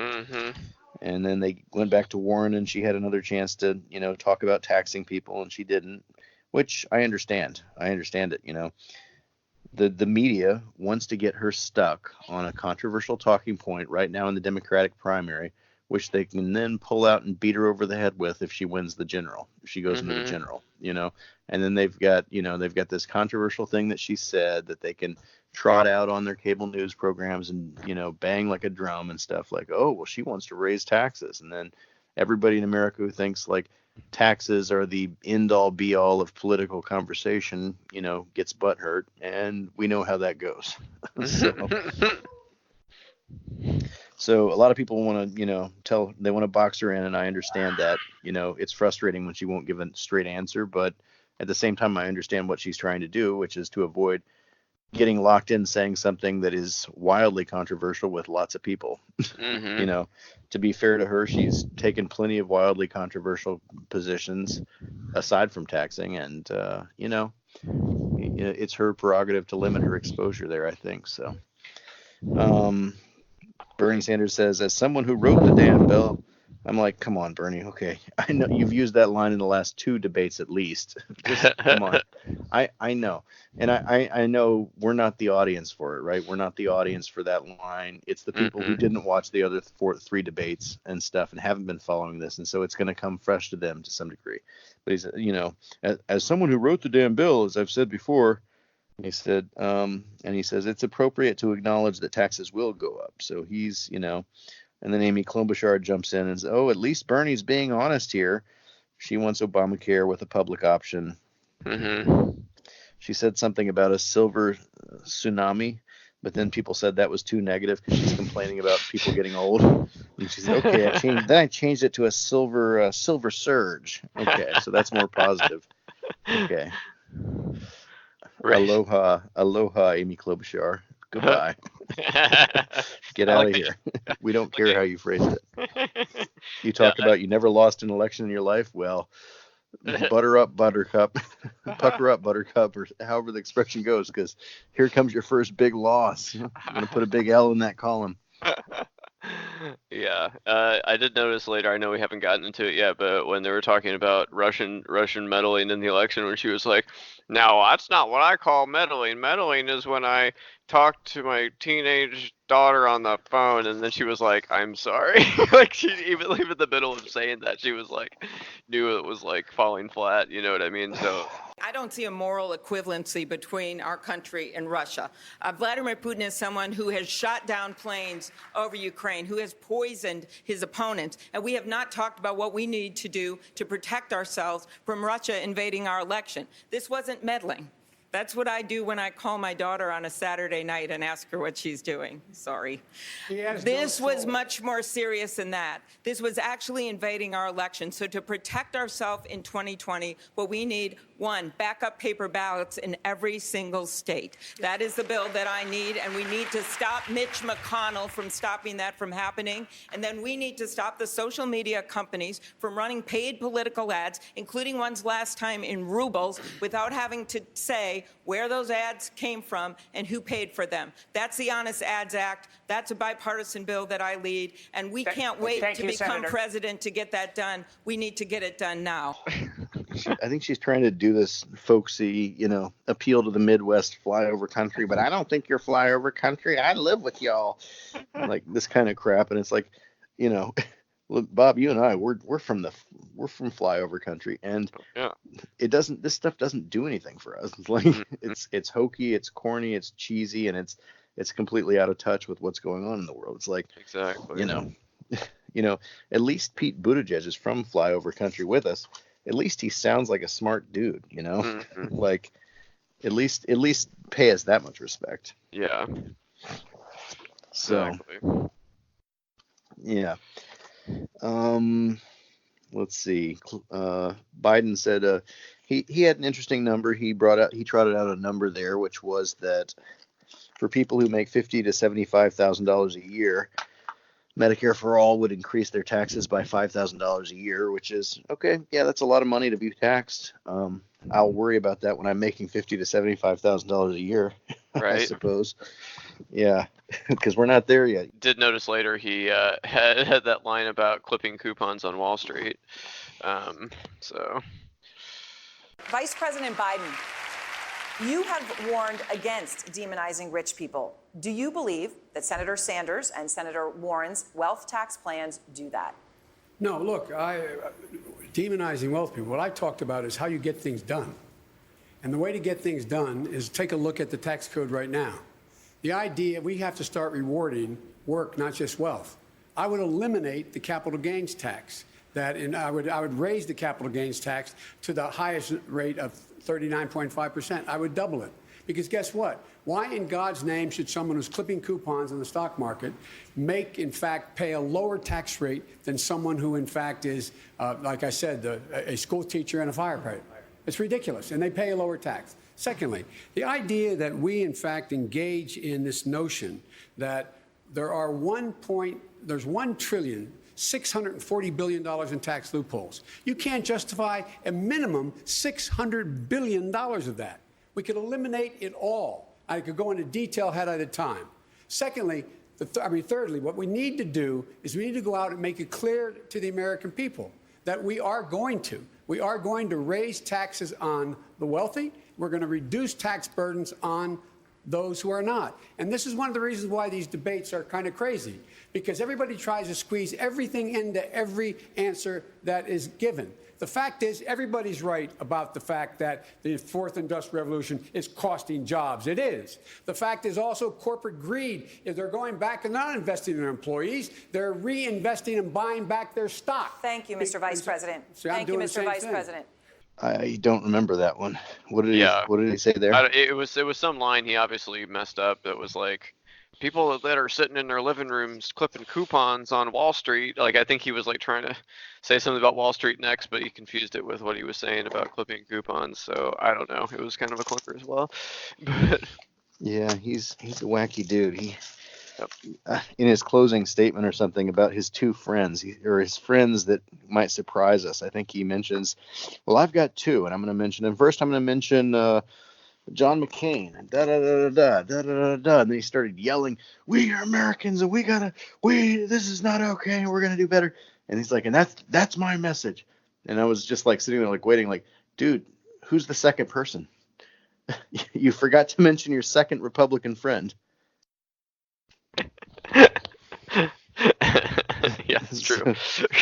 And then they went back to Warren and she had another chance to, talk about taxing people and she didn't, which I understand. I understand it. The media wants to get her stuck on a controversial talking point right now in the Democratic primary, which they can then pull out and beat her over the head with if she wins the general, if she goes into the general, and then they've got this controversial thing that she said that they can trot out on their cable news programs and, bang like a drum and stuff like, oh, well, she wants to raise taxes. And then everybody in America who thinks like taxes are the end all be all of political conversation, gets butthurt, and we know how that goes. So a lot of people want to, they want to box her in, and I understand that. It's frustrating when she won't give a straight answer, but at the same time, I understand what she's trying to do, which is to avoid getting locked in saying something that is wildly controversial with lots of people. To be fair to her, she's taken plenty of wildly controversial positions aside from taxing, and it's her prerogative to limit her exposure there, I think. So Bernie Sanders says, as someone who wrote the damn bill, I'm like, come on, Bernie. Okay, I know you've used that line in the last 2 debates at least. Just come on. I know, and I know we're not the audience for it, right? We're not the audience for that line. It's the people who didn't watch the other 3 debates and stuff and haven't been following this, and so it's going to come fresh to them to some degree. But he's, as someone who wrote the damn bill, as I've said before, he said, and he says it's appropriate to acknowledge that taxes will go up. So he's, and then Amy Klobuchar jumps in and says, oh, at least Bernie's being honest here. She wants Obamacare with a public option. She said something about a silver tsunami, but then people said that was too negative because she's complaining about people getting old. And she said, okay, I changed it to a silver surge. Okay, so that's more positive. Okay. Right. Aloha, Amy Klobuchar. Goodbye. Get out of here. We don't care how you phrased it. You talk about you never lost an election in your life. Well, butter up, buttercup. Pucker up, buttercup, or however the expression goes, because here comes your first big loss. I'm going to put a big L in that column. Yeah, I did notice later, I know we haven't gotten into it yet, but when they were talking about Russian meddling in the election, when she was like, no, that's not what I call meddling. Meddling is when I talk to my teenage daughter on the phone, and then she was like, I'm sorry. Like, she even in the middle of saying that, she was like, knew it was like falling flat, you know what I mean? So I don't see a moral equivalency between our country and Russia. Vladimir Putin is someone who has shot down planes over Ukraine, who has poisoned his opponents, and we have not talked about what we need to do to protect ourselves from Russia invading our election. This wasn't meddling. That's what I do when I call my daughter on a Saturday night and ask her what she's doing. Sorry. This was much more serious than that. This was actually invading our election. So to protect ourselves in 2020, what we need, 1, backup paper ballots in every single state. That is the bill that I need, and we need to stop Mitch McConnell from stopping that from happening. And then we need to stop the social media companies from running paid political ads, including ones last time in rubles, without having to say say where those ads came from and who paid for them. That's the Honest Ads Act. That's a bipartisan bill that I lead, and we can't wait to become Senator. president to get that done. We need to get it done now. I think she's trying to do this folksy, appeal to the Midwest flyover country, but I don't think you're flyover country. I live with y'all. Like this kind of crap. And it's like, look, Bob, you and I, we're from flyover country, and this stuff doesn't do anything for us. It's like it's hokey, it's corny, it's cheesy, and it's completely out of touch with what's going on in the world. It's like, exactly, at least Pete Buttigieg is from flyover country with us. At least he sounds like a smart dude, like at least pay us that much respect. Yeah. So, exactly. Yeah. Let's see. Biden said he had an interesting number. He trotted out a number there, which was that for people who make $50,000 to $75,000 a year, Medicare for All would increase their taxes by $5,000 a year, which is okay. Yeah, that's a lot of money to be taxed. I'll worry about that when I'm making $50,000 to $75,000 a year, right? I suppose. Yeah, because we're not there yet. Did notice later he had that line about clipping coupons on Wall Street. So, Vice President Biden, you have warned against demonizing rich people. Do you believe that Senator Sanders and Senator Warren's wealth tax plans do that? No, look, demonizing wealth people, what I talked about is how you get things done. And the way to get things done is take a look at the tax code right now. The idea, we have to start rewarding work, not just wealth. I would eliminate the capital gains tax. I would raise the capital gains tax to the highest rate of 39.5%. I would double it. Because guess what? Why in God's name should someone who's clipping coupons in the stock market in fact, pay a lower tax rate than someone who, in fact, is, like I said, a school teacher and a firefighter? It's ridiculous, and they pay a lower tax. Secondly, the idea that we, in fact, engage in this notion that there's $1,640 billion in tax loopholes. You can't justify a minimum $600 billion of that. We could eliminate it all. I could go into detail had I the time. Secondly, thirdly, what we need to do is we need to go out and make it clear to the American people that we are going to raise taxes on the wealthy. We're going to reduce tax burdens on those who are not. And this is one of the reasons why these debates are kind of crazy, because everybody tries to squeeze everything into every answer that is given. The fact is, everybody's right about the fact that the fourth industrial revolution is costing jobs. It is. The fact is also corporate greed. If they're going back and not investing in their employees, they're reinvesting and buying back their stock. Thank you, Mr. Vice President. Thank you, Mr. Vice President. I don't remember that one. What did he say there? It was some line he obviously messed up that was like, people that are sitting in their living rooms clipping coupons on Wall Street. Like, I think he was like trying to say something about Wall Street next, but he confused it with what he was saying about clipping coupons. So I don't know. It was kind of a clunker as well. But yeah, he's a wacky dude. He in his closing statement or something about his two friends or his friends that might surprise us. I think he mentions, well, I've got two, and I'm going to mention them. First, I'm going to mention John McCain, and and then he started yelling, "We are Americans, and this is not okay, and we're gonna do better." And he's like, "And that's my message." And I was just like sitting there, like waiting, like, dude, who's the second person? You forgot to mention your second Republican friend. Yeah, it's true.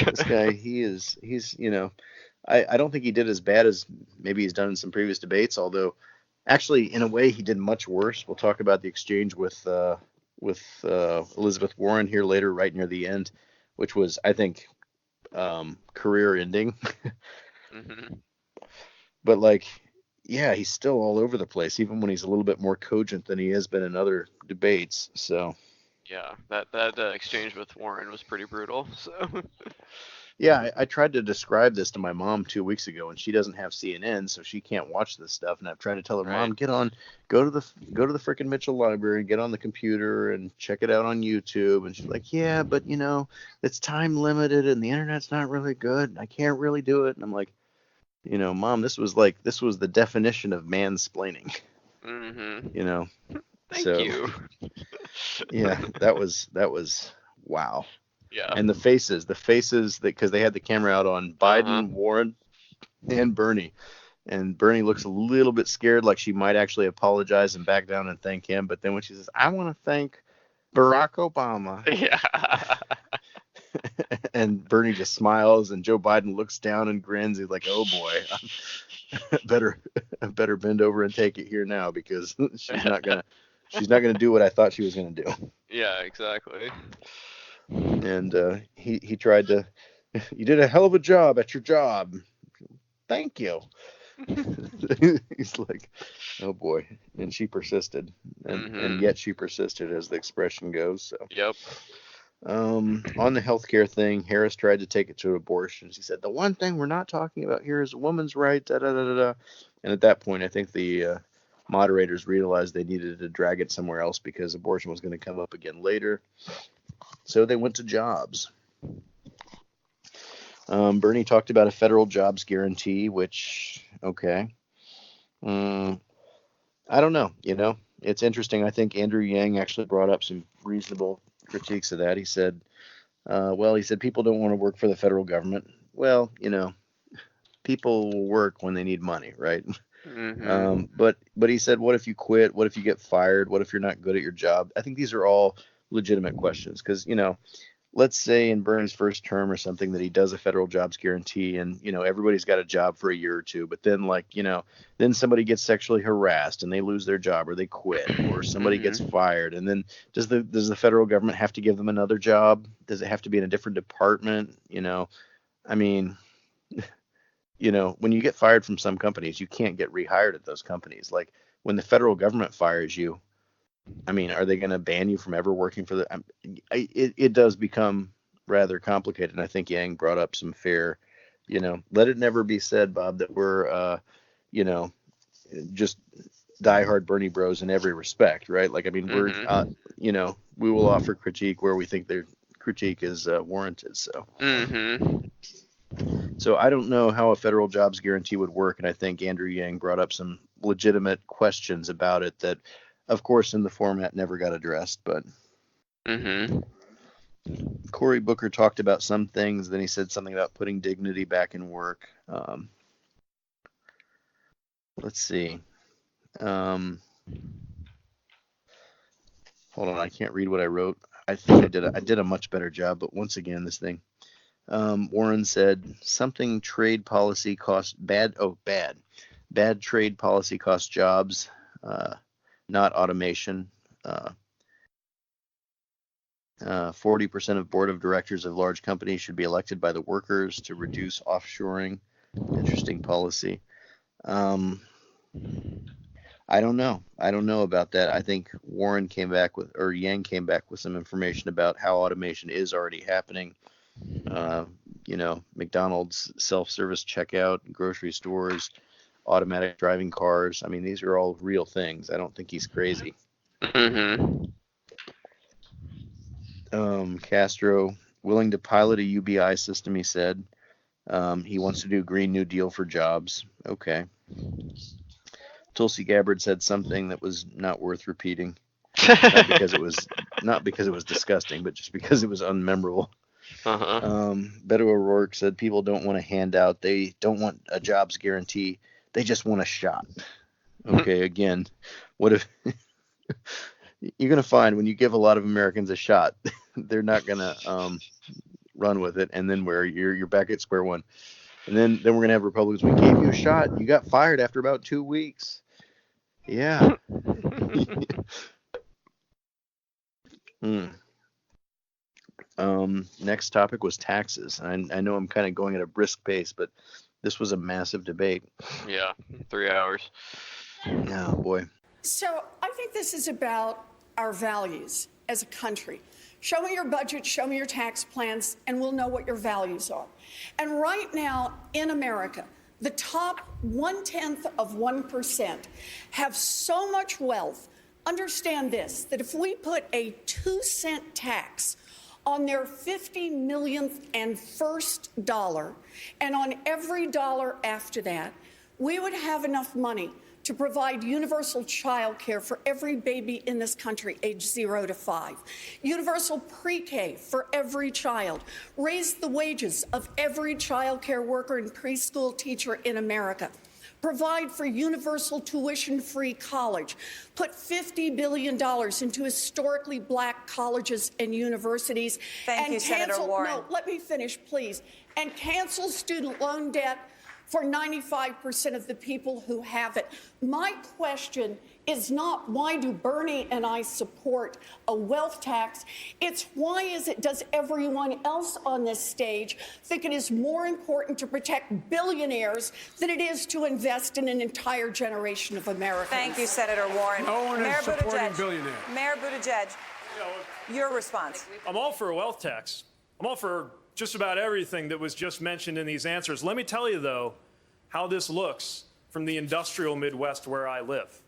This guy, he's I don't think he did as bad as maybe he's done in some previous debates, although. Actually, in a way, he did much worse. We'll talk about the exchange with Elizabeth Warren here later, right near the end, which was, I think, career-ending. Mm-hmm. But, like, yeah, he's still all over the place, even when he's a little bit more cogent than he has been in other debates. So, yeah, that exchange with Warren was pretty brutal. So. Yeah, I tried to describe this to my mom 2 weeks ago, and she doesn't have CNN, so she can't watch this stuff. And I've tried to tell her, Mom, go to the frickin' Mitchell Library, get on the computer, and check it out on YouTube. And she's like, yeah, but it's time limited, and the internet's not really good. I can't really do it. And I'm like, you know, Mom, this was the definition of mansplaining. Mm-hmm. You know, Thank so you. yeah, that was wow. Yeah. And the faces that, because they had the camera out on Biden, Warren, and Bernie. And Bernie looks a little bit scared, like she might actually apologize and back down and thank him. But then when she says, I want to thank Barack Obama. Yeah. And Bernie just smiles, and Joe Biden looks down and grins. He's like, oh boy, better bend over and take it here now, because she's not gonna do what I thought she was gonna do. Yeah, exactly. And he tried to, you did a hell of a job at your job. Thank you. He's like, oh boy. And she persisted. And yet she persisted, as the expression goes. So Yep. on the healthcare thing, Harris tried to take it to abortion. She said, the one thing we're not talking about here is a woman's right, da da da da da. And at that point, I think the moderators realized they needed to drag it somewhere else, because abortion was going to come up again later. So they went to jobs. Bernie talked about a federal jobs guarantee, which, okay. I don't know. You know, it's interesting. I think Andrew Yang actually brought up some reasonable critiques of that. He said, people don't want to work for the federal government. Well, you know, people will work when they need money, right? But he said, what if you quit? What if you get fired? What if you're not good at your job? I think these are all legitimate questions, because, you know, let's say in Bernie's first term or something that he does a federal jobs guarantee, and, you know, everybody's got a job for a year or two, but then, like, you know, then somebody gets sexually harassed and they lose their job, or they quit, or somebody gets fired. And then does the federal government have to give them another job? Does it have to be in a different department? You know, I mean, you know, when you get fired from some companies, you can't get rehired at those companies. Like, when the federal government fires you, I mean, are they going to ban you from ever working for the? It does become rather complicated. And I think Yang brought up some fair, you know, let it never be said, Bob, that we're, you know, just diehard Bernie bros in every respect, right? Like, I mean, we're, you know, we will offer critique where we think their critique is warranted. So. So I don't know how a federal jobs guarantee would work, and I think Andrew Yang brought up some legitimate questions about it that, of course, in the format never got addressed. But Cory Booker talked about some things. Then he said something about putting dignity back in work. Let's see. Hold on, I can't read what I wrote. I think I did a much better job. But once again, this thing. Warren said something trade policy costs bad trade policy costs jobs, not automation. 40% of board of directors of large companies should be elected by the workers to reduce offshoring. Interesting policy. I don't know about that. I think Yang came back with some information about how automation is already happening. You know, McDonald's self-service checkout, grocery stores, automatic driving cars. I mean, these are all real things. I don't think he's crazy. Castro, willing to pilot a UBI system, he said. He wants to do Green New Deal for jobs. Okay. Tulsi Gabbard said something that was not worth repeating. Not because it was disgusting, but just because it was unmemorable. Beto O'Rourke said people don't want a handout. They don't want a jobs guarantee. They just want a shot. Okay, again, what if you're going to find when you give a lot of Americans a shot, they're not going to run with it, and then where you're back at square one. And then we're going to have Republicans. We gave you a shot. You got fired after about 2 weeks. Yeah. Next topic was taxes. I know I'm kind of going at a brisk pace, but this was a massive debate. Yeah, 3 hours. Oh, boy. So I think this is about our values as a country. Show me your budget, show me your tax plans, and we'll know what your values are. And right now in America, the top 0.1% have so much wealth. Understand this, that if we put a 2-cent tax on their 50 millionth and first dollar, and on every dollar after that, we would have enough money to provide universal child care for every baby in this country aged 0 to 5, universal pre-K for every child, raise the wages of every child care worker and preschool teacher in America, provide for universal tuition-free college, put $50 billion into historically black colleges and universities, Thank you, Senator Warren. No, let me finish, please. And cancel student loan debt for 95% of the people who have it. My question is not why do Bernie and I support a wealth tax? It's why does everyone else on this stage think it is more important to protect billionaires than it is to invest in an entire generation of Americans? Thank you, Senator Warren. No one Mayor is supporting Buttigieg. billionaires. Mayor Buttigieg, your response. I'm all for a wealth tax. I'm all for just about everything that was just mentioned in these answers. Let me tell you, though, how this looks from the industrial Midwest where I live.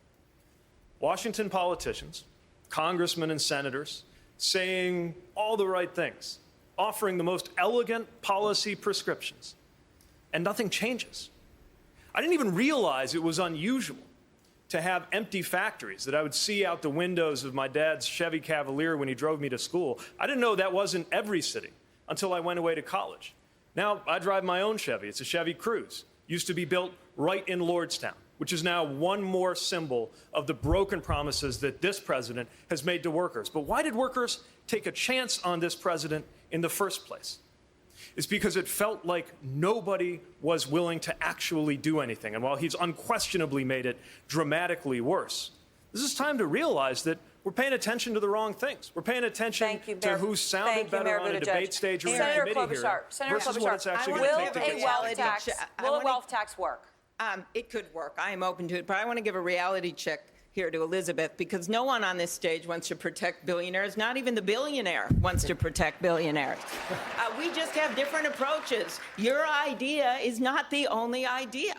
Washington politicians, congressmen and senators saying all the right things, offering the most elegant policy prescriptions, and nothing changes. I didn't even realize it was unusual to have empty factories that I would see out the windows of my dad's Chevy Cavalier when he drove me to school. I didn't know that wasn't every city until I went away to college. Now I drive my own Chevy. It's a Chevy Cruze. Used to be built right in Lordstown, which is now one more symbol of the broken promises that this president has made to workers. But why did workers take a chance on this president in the first place? It's because it felt like nobody was willing to actually do anything. And while he's unquestionably made it dramatically worse, this is time to realize that we're paying attention to the wrong things. We're paying attention to who sounded better on a debate stage or in a committee hearing versus what it's actually going to take to get something done. Will a wealth tax work? It could work. I am open to it, but I want to give a reality check here to Elizabeth, because no one on this stage wants to protect billionaires. Not even the billionaire wants to protect billionaires. We just have different approaches. Your idea is not the only idea.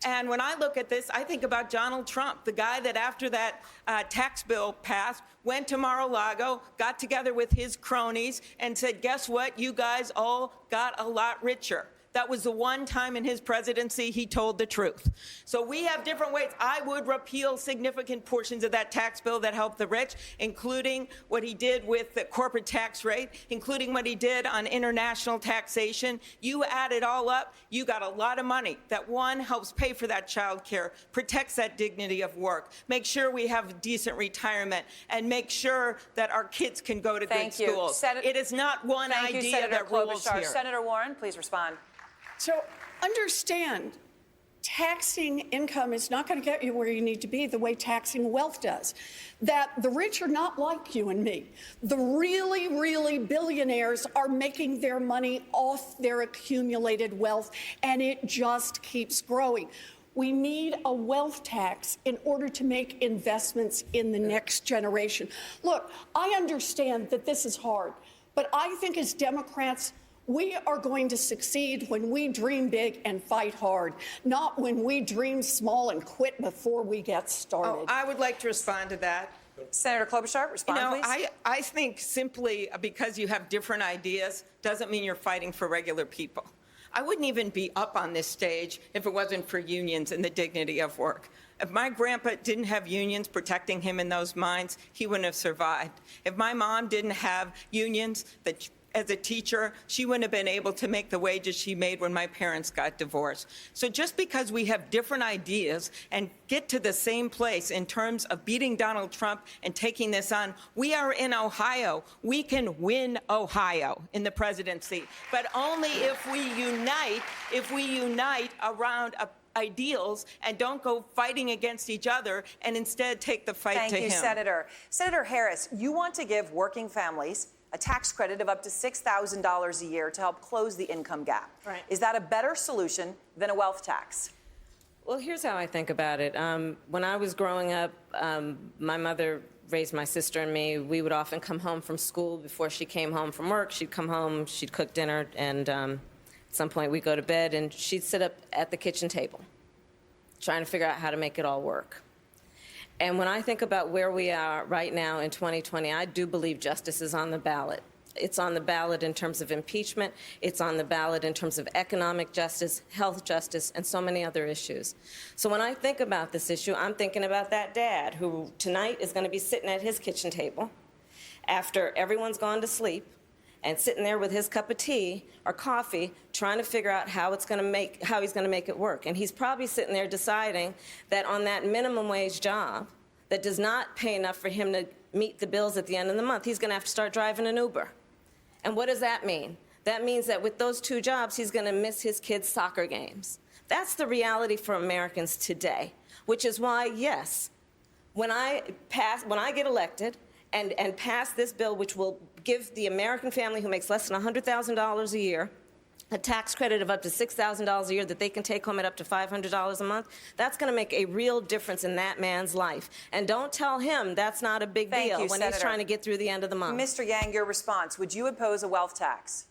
And when I look at this, I think about Donald Trump, the guy that after that tax bill passed, went to Mar-a-Lago, got together with his cronies, and said, guess what? You guys all got a lot richer. That was the one time in his presidency he told the truth. So we have different ways. I would repeal significant portions of that tax bill that help the rich, including what he did with the corporate tax rate, including what he did on international taxation. You add it all up, you got a lot of money that, one, helps pay for that child care, protects that dignity of work, make sure we have decent retirement, and make sure that our kids can go to good schools. It is not one idea that rules here. Senator Warren, please respond. So understand, taxing income is not going to get you where you need to be the way taxing wealth does. That the rich are not like you and me. The really, really billionaires are making their money off their accumulated wealth, and it just keeps growing. We need a wealth tax in order to make investments in the next generation. Look, I understand that this is hard, but I think as Democrats, we are going to succeed when we dream big and fight hard, not when we dream small and quit before we get started. I would like to respond to that. Senator Klobuchar, respond, please. I think simply because you have different ideas doesn't mean you're fighting for regular people. I wouldn't even be up on this stage if it wasn't for unions and the dignity of work. If my grandpa didn't have unions protecting him in those mines, he wouldn't have survived. If my mom didn't have unions that as a teacher, she wouldn't have been able to make the wages she made when my parents got divorced. So just because we have different ideas and get to the same place in terms of beating Donald Trump and taking this on, we are in Ohio. We can win Ohio in the presidency, but only if we unite around ideals and don't go fighting against each other and instead take the fight to him. Thank you, Senator. Senator Harris, you want to give working families a tax credit of up to $6,000 a year to help close the income gap. Right. Is that a better solution than a wealth tax? Well, here's how I think about it. When I was growing up, my mother raised my sister and me. We would often come home from school before she came home from work. She'd come home, she'd cook dinner, and at some point we'd go to bed, and she'd sit up at the kitchen table trying to figure out how to make it all work. And when I think about where we are right now in 2020, I do believe justice is on the ballot. It's on the ballot in terms of impeachment. It's on the ballot in terms of economic justice, health justice, and so many other issues. So when I think about this issue, I'm thinking about that dad who tonight is going to be sitting at his kitchen table after everyone's gone to sleep and sitting there with his cup of tea or coffee trying to figure out how he's going to make it work. And he's probably sitting there deciding that on that minimum wage job that does not pay enough for him to meet the bills at the end of the month, he's going to have to start driving an Uber. And what does that mean? That means that with those two jobs, he's going to miss his kids' soccer games. That's the reality for Americans today, which is why, yes, when I get elected and pass this bill, which will give the American family who makes less than $100,000 a year a tax credit of up to $6,000 a year that they can take home at up to $500 a month, that's going to make a real difference in that man's life. And don't tell him that's not a big deal when Senator. he's trying to get through the end of the month. Mr. Yang, your response. Would you impose a wealth tax?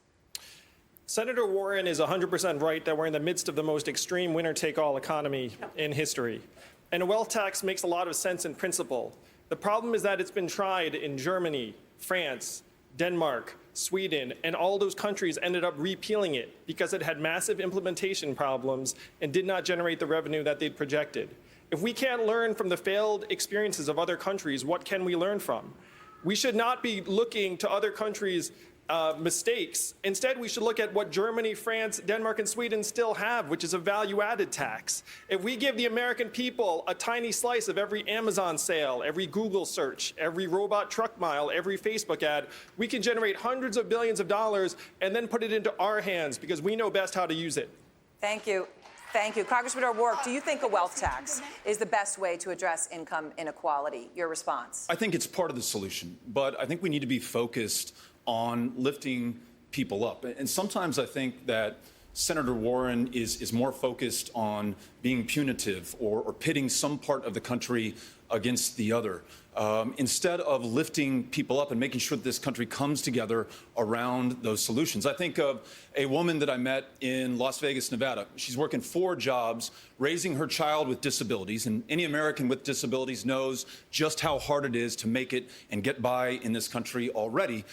Senator Warren is 100% right that we're in the midst of the most extreme winner-take-all economy in history. And a wealth tax makes a lot of sense in principle. The problem is that it's been tried in Germany, France, Denmark, Sweden, and all those countries ended up repealing it because it had massive implementation problems and did not generate the revenue that they'd projected. If we can't learn from the failed experiences of other countries, what can we learn from? We should not be looking to other countries' mistakes. Instead, we should look at what Germany, France, Denmark, and Sweden still have, which is a value-added tax. If we give the American people a tiny slice of every Amazon sale, every Google search, every robot truck mile, every Facebook ad, we can generate hundreds of billions of dollars and then put it into our hands because we know best how to use it. Thank you. Thank you. Congressman O'Rourke, do you think a wealth tax is the best way to address income inequality? Your response? I think it's part of the solution, but I think we need to be focused on lifting people up. And sometimes I think that Senator Warren is more focused on being punitive or pitting some part of the country against the other, instead of lifting people up and making sure that this country comes together around those solutions. I think of a woman that I met in Las Vegas, Nevada. She's working 4 jobs, raising her child with disabilities, and any American with disabilities knows just how hard it is to make it and get by in this country already.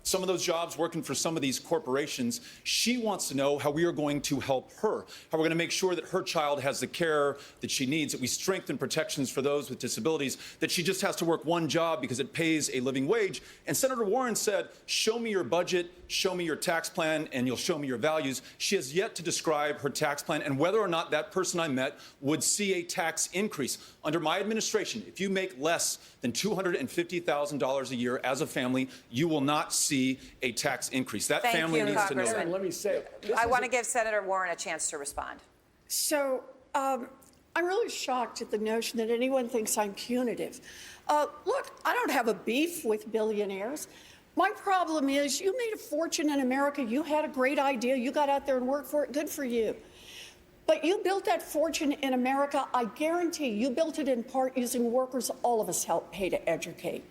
Some of those jobs working for some of these corporations, she wants to know how we are going to help her, how we're going to make sure that her child has the care that she needs, that we strengthen protections for those with disabilities, that she just has to work one job because it pays a living wage. And Senator Warren said, show me your budget, show me your tax plan, and you'll show me your values. She has yet to describe her tax plan and whether or not that person I met would see a tax increase. Under my administration, if you make less than $250,000 a year as a family, you will not see a tax increase. That Thank family you, needs to know Congressman. that. Let me say, I want to give Senator Warren a chance to respond. So I'm really shocked at the notion that anyone thinks I'm punitive. Look, I don't have a beef with billionaires. My problem is you made a fortune in America. You had a great idea. You got out there and worked for it. Good for you. But you built that fortune in America. I guarantee you built it in part using workers all of us help pay to educate.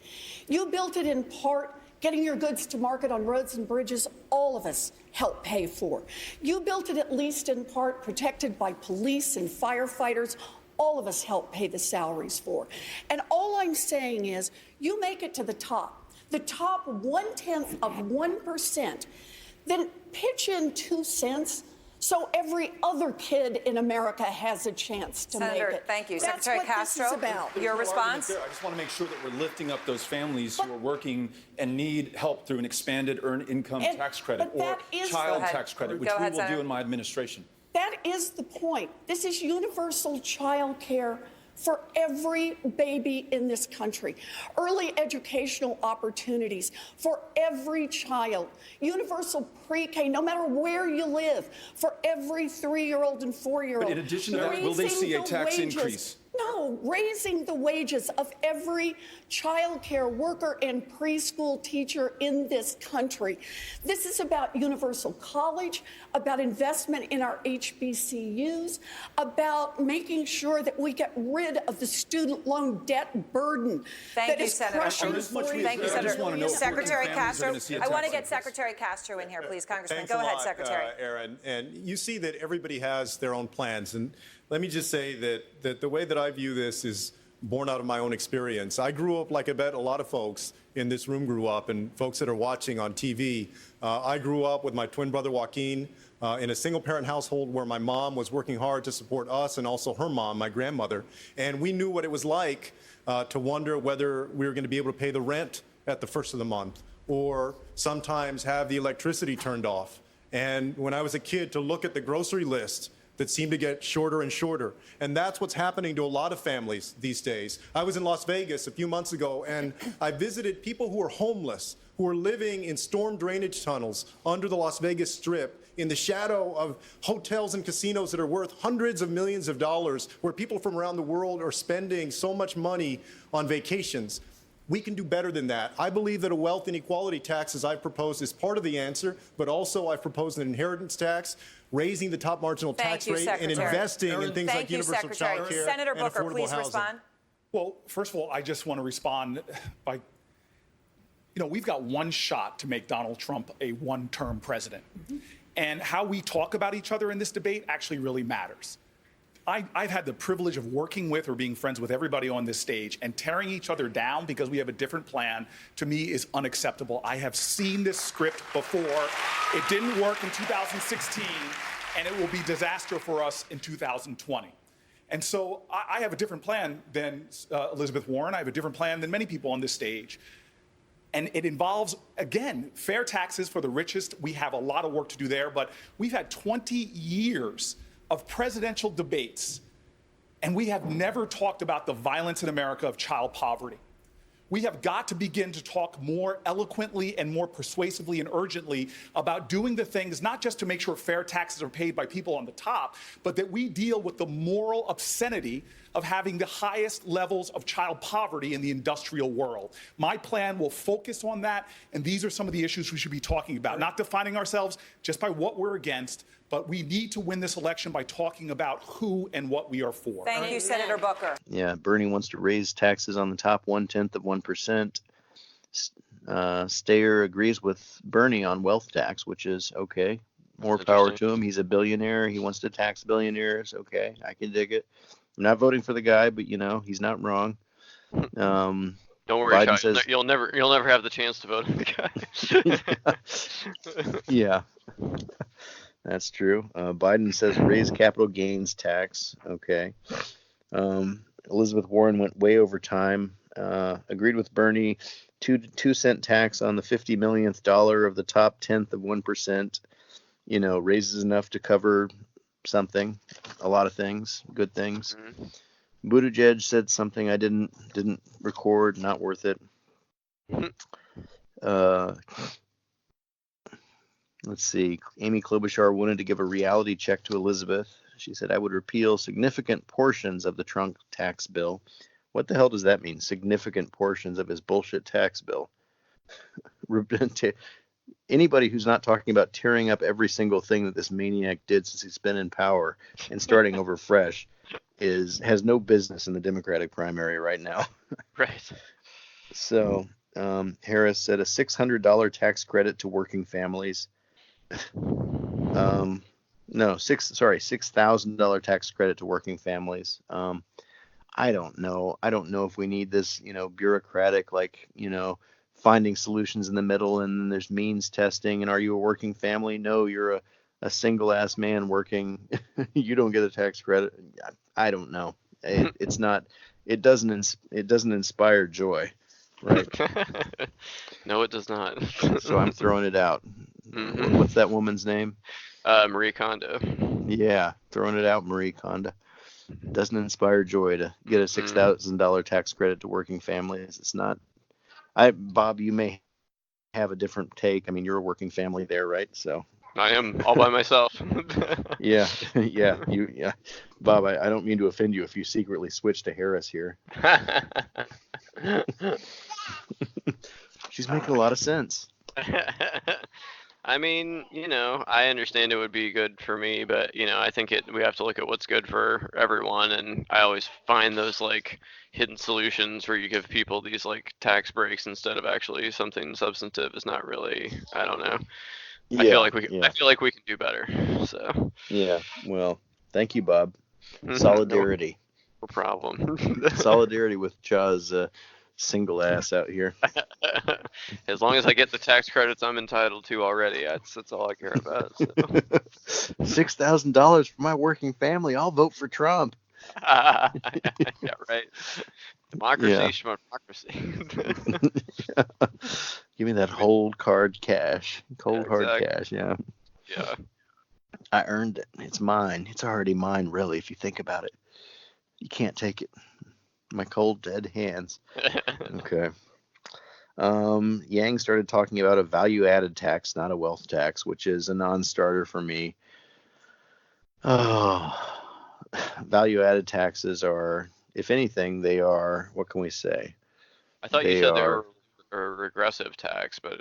You built it in part getting your goods to market on roads and bridges all of us help pay for. You built it at least in part protected by police and firefighters all of us help pay the salaries for. And all I'm saying is you make it to the top 0.1%, then pitch in 2 cents so every other kid in America has a chance to Senator, make it. thank you. That's Secretary what Castro, this is about. your response? I just want to make sure that we're lifting up those families who are working and need help through an expanded earned income tax credit or child tax credit, which we will do in my administration. That is the point. This is universal child care for every baby in this country. Early educational opportunities for every child. Universal pre-K, no matter where you live, for every 3-year-old and 4-year-old. But in addition to that, will they see a tax increase? No, raising the wages of every child care worker and preschool teacher in this country. This is about universal college, about investment in our HBCUs, about making sure that we get rid of the student loan debt burden. Thank you, Senator. Thank you, Senator. Secretary Castro, I want to get Secretary Castro in here, please. Congressman, Thanks go a ahead, lot, Secretary. Aaron. And you see that everybody has their own plans. And let me just say that the way that I view this is born out of my own experience. I grew up like I bet a lot of folks in this room grew up, and folks that are watching on TV. I grew up with my twin brother Joaquin in a single-parent household where my mom was working hard to support us and also her mom, my grandmother. And we knew what it was like to wonder whether we were going to be able to pay the rent at the first of the month, or sometimes have the electricity turned off. And when I was a kid, to look at the grocery list that seemed to get shorter and shorter. And that's what's happening to a lot of families these days. I was in Las Vegas a few months ago, and I visited people who are homeless, who are living in storm drainage tunnels under the Las Vegas Strip, in the shadow of hotels and casinos that are worth hundreds of millions of dollars, where people from around the world are spending so much money on vacations. We can do better than that. I believe that a wealth inequality tax, as I've proposed, is part of the answer, but also I've proposed an inheritance tax, raising the top marginal tax rate, and investing in things like universal child care Senator and Booker, affordable please housing. respond. Well, first of all, I just want to respond by, we've got one shot to make Donald Trump a one-term president. And how we talk about each other in this debate actually really matters. I've had the privilege of working with or being friends with everybody on this stage, and tearing each other down because we have a different plan, to me, is unacceptable. I have seen this script before. It didn't work in 2016, and it will be disaster for us in 2020. And so I have a different plan than Elizabeth Warren. I have a different plan than many people on this stage. And it involves, again, fair taxes for the richest. We have a lot of work to do there, but we've had 20 years of presidential debates, and we have never talked about the violence in America of child poverty. We have got to begin to talk more eloquently and more persuasively and urgently about doing the things, not just to make sure fair taxes are paid by people on the top, but that we deal with the moral obscenity of having the highest levels of child poverty in the industrial world. My plan will focus on that, and these are some of the issues we should be talking about, not defining ourselves just by what we're against, but we need to win this election by talking about who and what we are for. Thank you, Senator Booker. Yeah, Bernie wants to raise taxes on the top 0.1%. Steyer agrees with Bernie on wealth tax, which is okay. More power to him. He's a billionaire. He wants to tax billionaires. Okay, I can dig it. I'm not voting for the guy, but he's not wrong. Don't worry, Biden Sean. says, You'll never have the chance to vote on the guy. yeah, that's true. Biden says raise capital gains tax. Okay. Elizabeth Warren went way over time. Agreed with Bernie. 2-cent tax on the 50 millionth dollar of the top 10th of 1%. Raises enough to cover something, a lot of things, good things. Buttigieg said something I didn't record, not worth it. Let's see. Amy Klobuchar wanted to give a reality check to Elizabeth. She said, I would repeal significant portions of the Trump tax bill. What the hell does that mean? Significant portions of his bullshit tax bill. Anybody who's not talking about tearing up every single thing that this maniac did since he's been in power and starting over fresh has no business in the Democratic primary right now. Right. So Harris said a $600 tax credit to working families. $6,000 tax credit to working families. I don't know. I don't know if we need this, bureaucratic, finding solutions in the middle, and then there's means testing. And are you a working family? No, you're a single ass man working. You don't get a tax credit. I don't know. It's not. It doesn't inspire joy, right? No, it does not. So I'm throwing it out. Mm-hmm. What's that woman's name? Marie Kondo. Yeah, throwing it out, Marie Kondo. Doesn't inspire joy to get a $6,000 tax credit to working families. It's not. Bob, you may have a different take. I mean, you're a working family there, right? So I am all by myself. Yeah. Bob, I don't mean to offend you if you secretly switch to Harris here. She's making a lot of sense. I mean, I understand it would be good for me, but I think we have to look at what's good for everyone, and I always find those hidden solutions where you give people these tax breaks instead of actually something substantive is not really, I don't know. I feel like we can do better. So yeah, well, thank you, Bob. Solidarity. No problem. Solidarity with Cha's single ass out here. As long as I get the tax credits I'm entitled to already, that's all I care about. So. $6,000 for my working family. I'll vote for Trump. Yeah, right. Democracy, Yeah. schmocracy. Give me that cold hard cash. Cold hard exactly. cash, yeah. Yeah. I earned it. It's mine. It's already mine, really, if you think about it. You can't take it. My cold, dead hands. Okay. Yang started talking about a value-added tax, not a wealth tax, which is a non-starter for me. Oh, value-added taxes are, if anything, they are, what can we say? I thought you said they were a regressive tax, but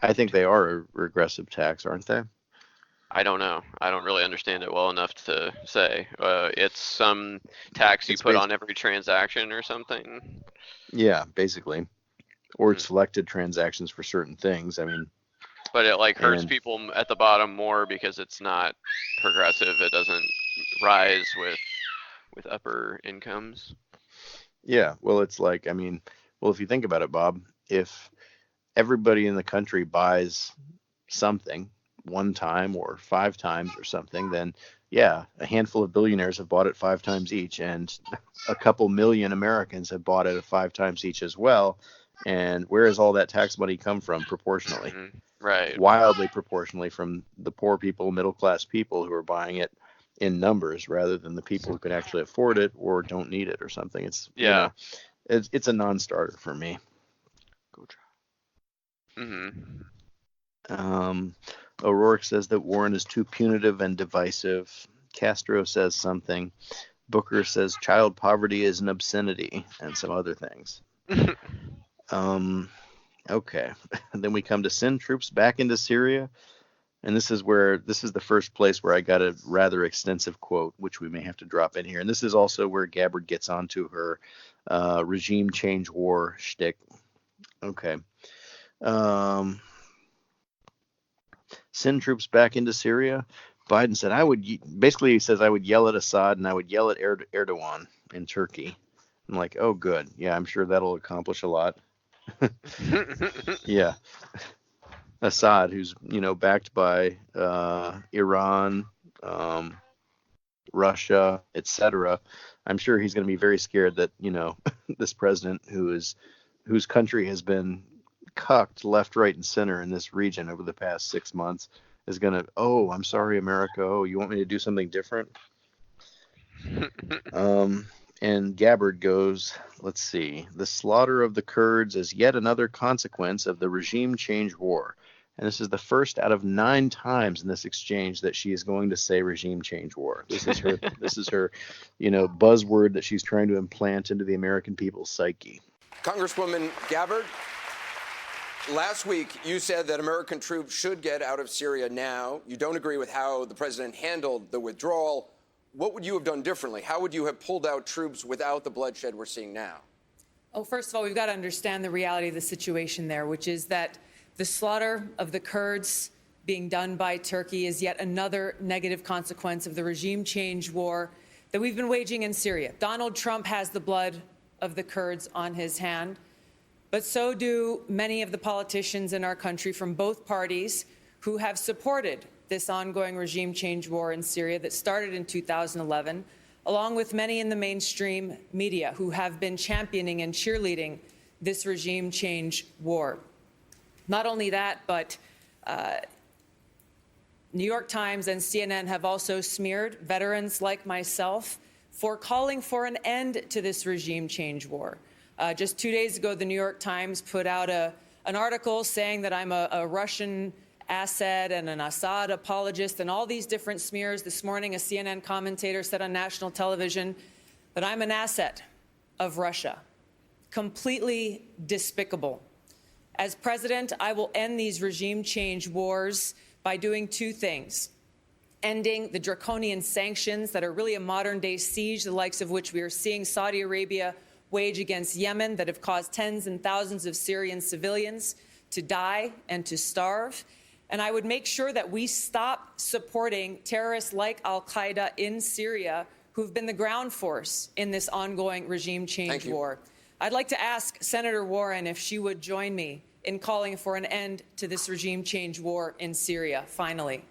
I think they are a regressive tax, aren't they? I don't know. I don't really understand it well enough to say. It's some tax you put on every transaction or something. Yeah, basically. Or it's selected transactions for certain things. I mean. But it hurts people at the bottom more because it's not progressive. It doesn't rise with upper incomes. Yeah, well, it's if you think about it, Bob, if everybody in the country buys something one time or 5 times or something, then yeah, a handful of billionaires have bought it 5 times each, and a couple million Americans have bought it 5 times each as well. And where does all that tax money come from proportionally? Mm-hmm. Right. Wildly proportionally from the poor people, middle class people who are buying it in numbers rather than the people who can actually afford it or don't need it or something. It's it's a non-starter for me. Go try. Mm-hmm. O'Rourke says that Warren is too punitive and divisive. Castro says something. Booker says child poverty is an obscenity, and some other things. Okay. Then we come to send troops back into Syria. And this is the first place where I got a rather extensive quote, which we may have to drop in here. And this is also where Gabbard gets onto her regime change war shtick. Okay. Send troops back into Syria. Biden said, he says I would yell at Assad and I would yell at Erdogan in Turkey. I'm like, oh, good. Yeah, I'm sure that'll accomplish a lot. Yeah. Assad, who's, backed by Iran, Russia, etc. I'm sure he's going to be very scared that, this president whose country has been cucked left, right, and center in this region over the past 6 months is going to, oh, I'm sorry, America. Oh, you want me to do something different? And Gabbard goes, let's see, the slaughter of the Kurds is yet another consequence of the regime change war. And this is the first out of 9 times in this exchange that she is going to say regime change war. This is her, buzzword that she's trying to implant into the American people's psyche. Congresswoman Gabbard, last week you said that American troops should get out of Syria now. You don't agree with how the president handled the withdrawal. What would you have done differently? How would you have pulled out troops without the bloodshed we're seeing now? Oh, first of all, we've got to understand the reality of the situation there, which is that the slaughter of the Kurds being done by Turkey is yet another negative consequence of the regime change war that we've been waging in Syria. Donald Trump has the blood of the Kurds on his hand, but so do many of the politicians in our country from both parties who have supported this ongoing regime change war in Syria that started in 2011, along with many in the mainstream media who have been championing and cheerleading this regime change war. Not only that, but New York Times and CNN have also smeared veterans like myself for calling for an end to this regime change war. Just 2 days ago, the New York Times put out an article saying that I'm a Russian asset and an Assad apologist and all these different smears. This morning, a CNN commentator said on national television that I'm an asset of Russia. Completely despicable. As president, I will end these regime change wars by doing 2 things. Ending the draconian sanctions that are really a modern-day siege, the likes of which we are seeing Saudi Arabia wage against Yemen, that have caused tens and thousands of Syrian civilians to die and to starve. And I would make sure that we stop supporting terrorists like al-Qaeda in Syria who've been the ground force in this ongoing regime change war. I'd like to ask Senator Warren if she would join me in calling for an end to this regime change war in Syria, finally.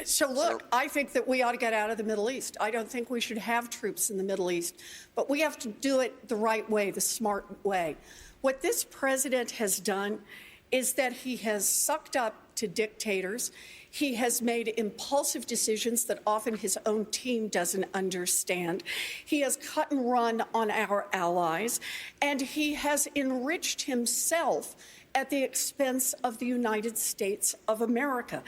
So look, I think that we ought to get out of the Middle East. I don't think we should have troops in the Middle East, but we have to do it the right way, the smart way. What this president has done is that he has sucked up to dictators. He has made impulsive decisions that often his own team doesn't understand. He has cut and run on our allies, and he has enriched himself at the expense of the United States of America.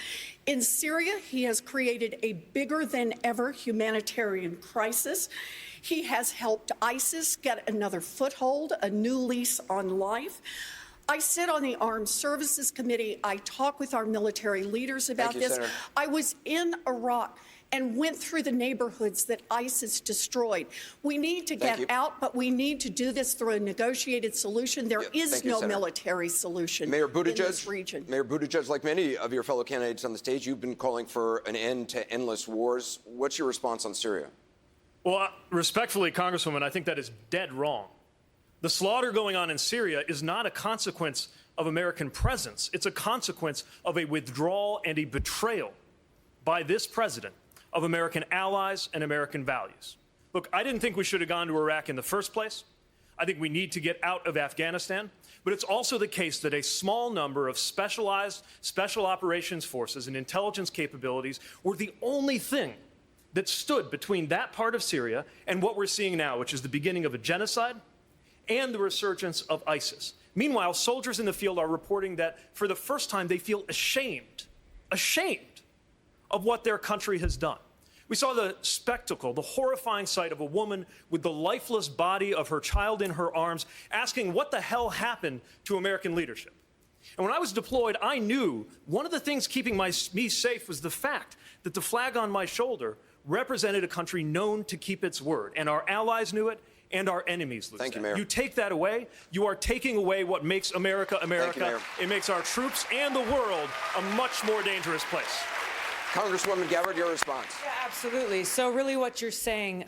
In Syria, he has created a bigger than ever humanitarian crisis. He has helped ISIS get another foothold, a new lease on life. I sit on the Armed Services Committee. I talk with our military leaders about this. Senator. I was in Iraq and went through the neighborhoods that ISIS destroyed. We need to get out, but we need to do this through a negotiated solution. There is no military solution Mayor in this Buttigieg, region. Mayor Buttigieg, like many of your fellow candidates on the stage, you've been calling for an end to endless wars. What's your response on Syria? Well, respectfully, Congresswoman, I think that is dead wrong. The slaughter going on in Syria is not a consequence of American presence. It's a consequence of a withdrawal and a betrayal by this president of American allies and American values. Look, I didn't think we should have gone to Iraq in the first place. I think we need to get out of Afghanistan. But it's also the case that a small number of specialized special operations forces and intelligence capabilities were the only thing that stood between that part of Syria and what we're seeing now, which is the beginning of a genocide and the resurgence of ISIS. Meanwhile, soldiers in the field are reporting that for the first time they feel ashamed of what their country has done. We saw the spectacle, the horrifying sight of a woman with the lifeless body of her child in her arms asking what the hell happened to American leadership. And when I was deployed, I knew one of the things keeping me safe was the fact that the flag on my shoulder represented a country known to keep its word, and our allies knew it, and our enemies lose Thank you, that. Mayor. You take that away, you are taking away what makes America America. Mayor. It makes our troops and the world a much more dangerous place. Congresswoman Gabbard, your response. Yeah, absolutely. So really what you're saying,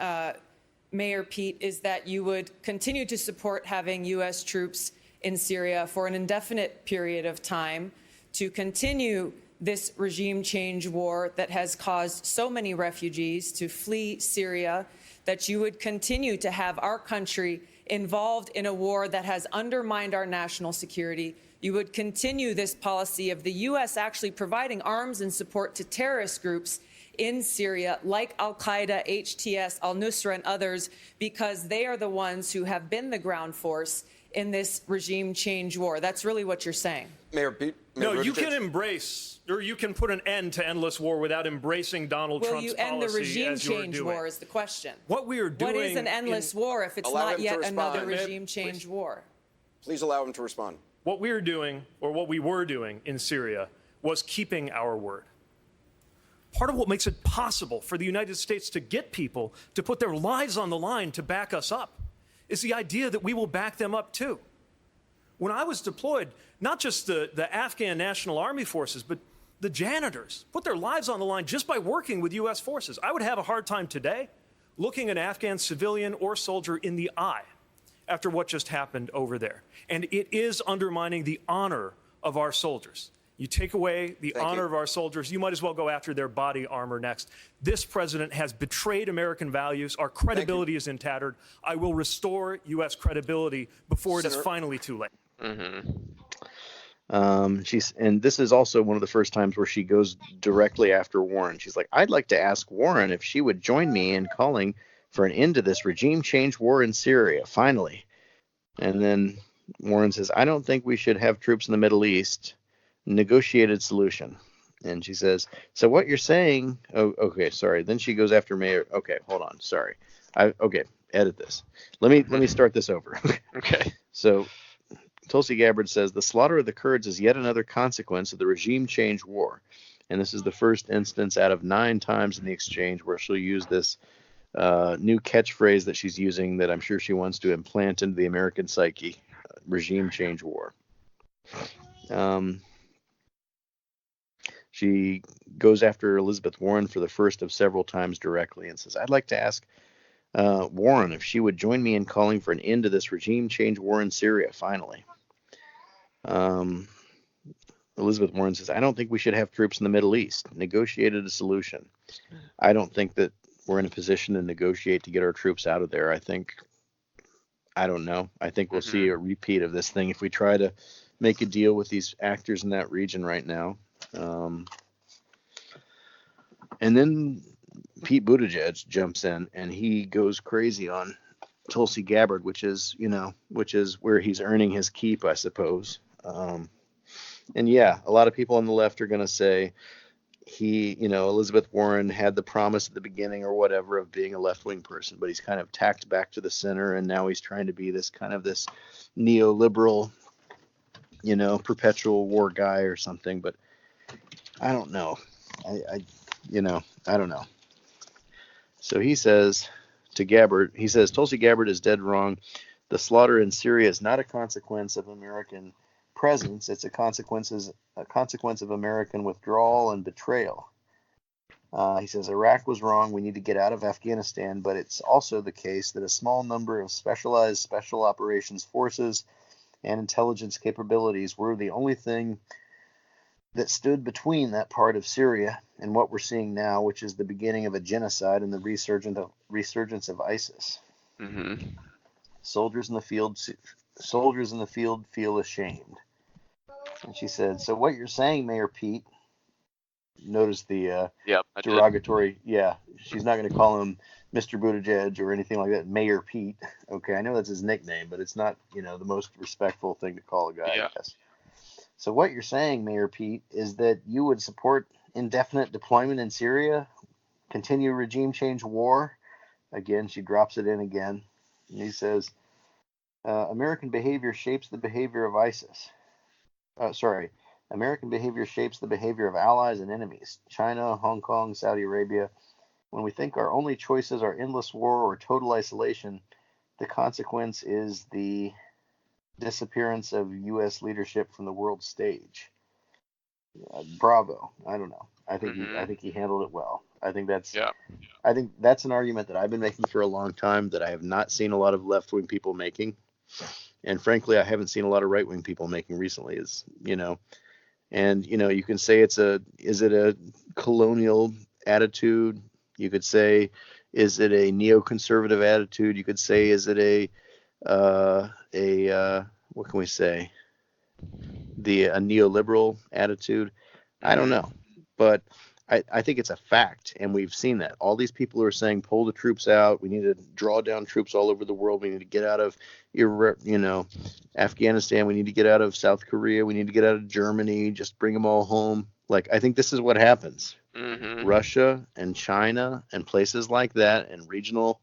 Mayor Pete, is that you would continue to support having U.S. troops in Syria for an indefinite period of time to continue this regime change war that has caused so many refugees to flee Syria, that you would continue to have our country involved in a war that has undermined our national security. You would continue this policy of the U.S. actually providing arms and support to terrorist groups in Syria, like al-Qaeda, HTS, al-Nusra, and others, because they are the ones who have been the ground force in this regime change war. That's really what you're saying. Mayor Pete. No, you can embrace, or you can put an end to endless war without embracing Donald Trump's policy. Will you end the regime as you're change doing. war is the question. What we are doing. What is an endless war if it's Allow not him to yet respond. another Please. regime change war? Please allow him to respond. What we are doing, or what we were doing in Syria, was keeping our word. Part of what makes it possible for the United States to get people to put their lives on the line to back us up is the idea that we will back them up too. When I was deployed, not just the Afghan National Army forces, but the janitors put their lives on the line just by working with U.S. forces. I would have a hard time today looking an Afghan civilian or soldier in the eye after what just happened over there. And it is undermining the honor of our soldiers. You take away the honor of our soldiers, you might as well go after their body armor next. This president has betrayed American values. Our credibility is in tattered. I will restore U.S. credibility before it is finally too late. And this is also one of the first times where she goes directly after Warren. She's like, I'd like to ask Warren if she would join me in calling for an end to this regime change war in Syria, finally. And then Warren says, I don't think we should have troops in the Middle East. Negotiated solution. And she says, so what you're saying, oh, okay, sorry. Then she goes after Mayor. Okay, hold on. Sorry. Okay, edit this. Let me start this over. Okay. So Tulsi Gabbard says the slaughter of the Kurds is yet another consequence of the regime change war. And this is the first instance out of 9 times in the exchange where she'll use this new catchphrase that she's using that I'm sure she wants to implant into the American psyche, regime change war. She goes after Elizabeth Warren for the first of several times directly and says, I'd like to ask Warren if she would join me in calling for an end to this regime change war in Syria, finally. Elizabeth Warren says, I don't think we should have troops in the Middle East. Negotiated a solution. I don't think that we're in a position to negotiate to get our troops out of there. I don't know. I think we'll see a repeat of this thing if we try to make a deal with these actors in that region right now. And then Pete Buttigieg jumps in and he goes crazy on Tulsi Gabbard, which is where he's earning his keep, I suppose. And yeah, a lot of people on the left are going to say Elizabeth Warren had the promise at the beginning or whatever of being a left-wing person, but he's kind of tacked back to the center, and now he's trying to be this neoliberal, perpetual war guy or something. But I don't know. I don't know. So he says to Gabbard, Tulsi Gabbard is dead wrong. The slaughter in Syria is not a consequence of American presence. It's a consequence of American withdrawal and betrayal. He says Iraq was wrong. We need to get out of Afghanistan, but it's also the case that a small number of specialized special operations forces and intelligence capabilities were the only thing that stood between that part of Syria and what we're seeing now, which is the beginning of a genocide and the resurgence of ISIS. Mm-hmm. Soldiers in the field feel ashamed. And she said, so what you're saying, Mayor Pete, notice the derogatory, she's not going to call him Mr. Buttigieg or anything like that, Mayor Pete. Okay, I know that's his nickname, but it's not, the most respectful thing to call a guy, I guess. So what you're saying, Mayor Pete, is that you would support indefinite deployment in Syria, continue regime change war. Again, she drops it in again. And he says, American behavior shapes the behavior of ISIS. American behavior shapes the behavior of allies and enemies. China, Hong Kong, Saudi Arabia. When we think our only choices are endless war or total isolation, the consequence is the disappearance of U.S. leadership from the world stage. Bravo. I don't know. I think he handled it well. I think that's an argument that I've been making for a long time that I have not seen a lot of left-wing people making. And frankly, I haven't seen a lot of right-wing people making recently, and you can say is it a colonial attitude? You could say, is it a neoconservative attitude? You could say, is it a what can we say? A neoliberal attitude? I don't know, but I think it's a fact, and we've seen that. All these people who are saying, pull the troops out, we need to draw down troops all over the world, we need to get out of, Afghanistan, we need to get out of South Korea, we need to get out of Germany, just bring them all home. Like, I think this is what happens. Mm-hmm. Russia and China and places like that and regional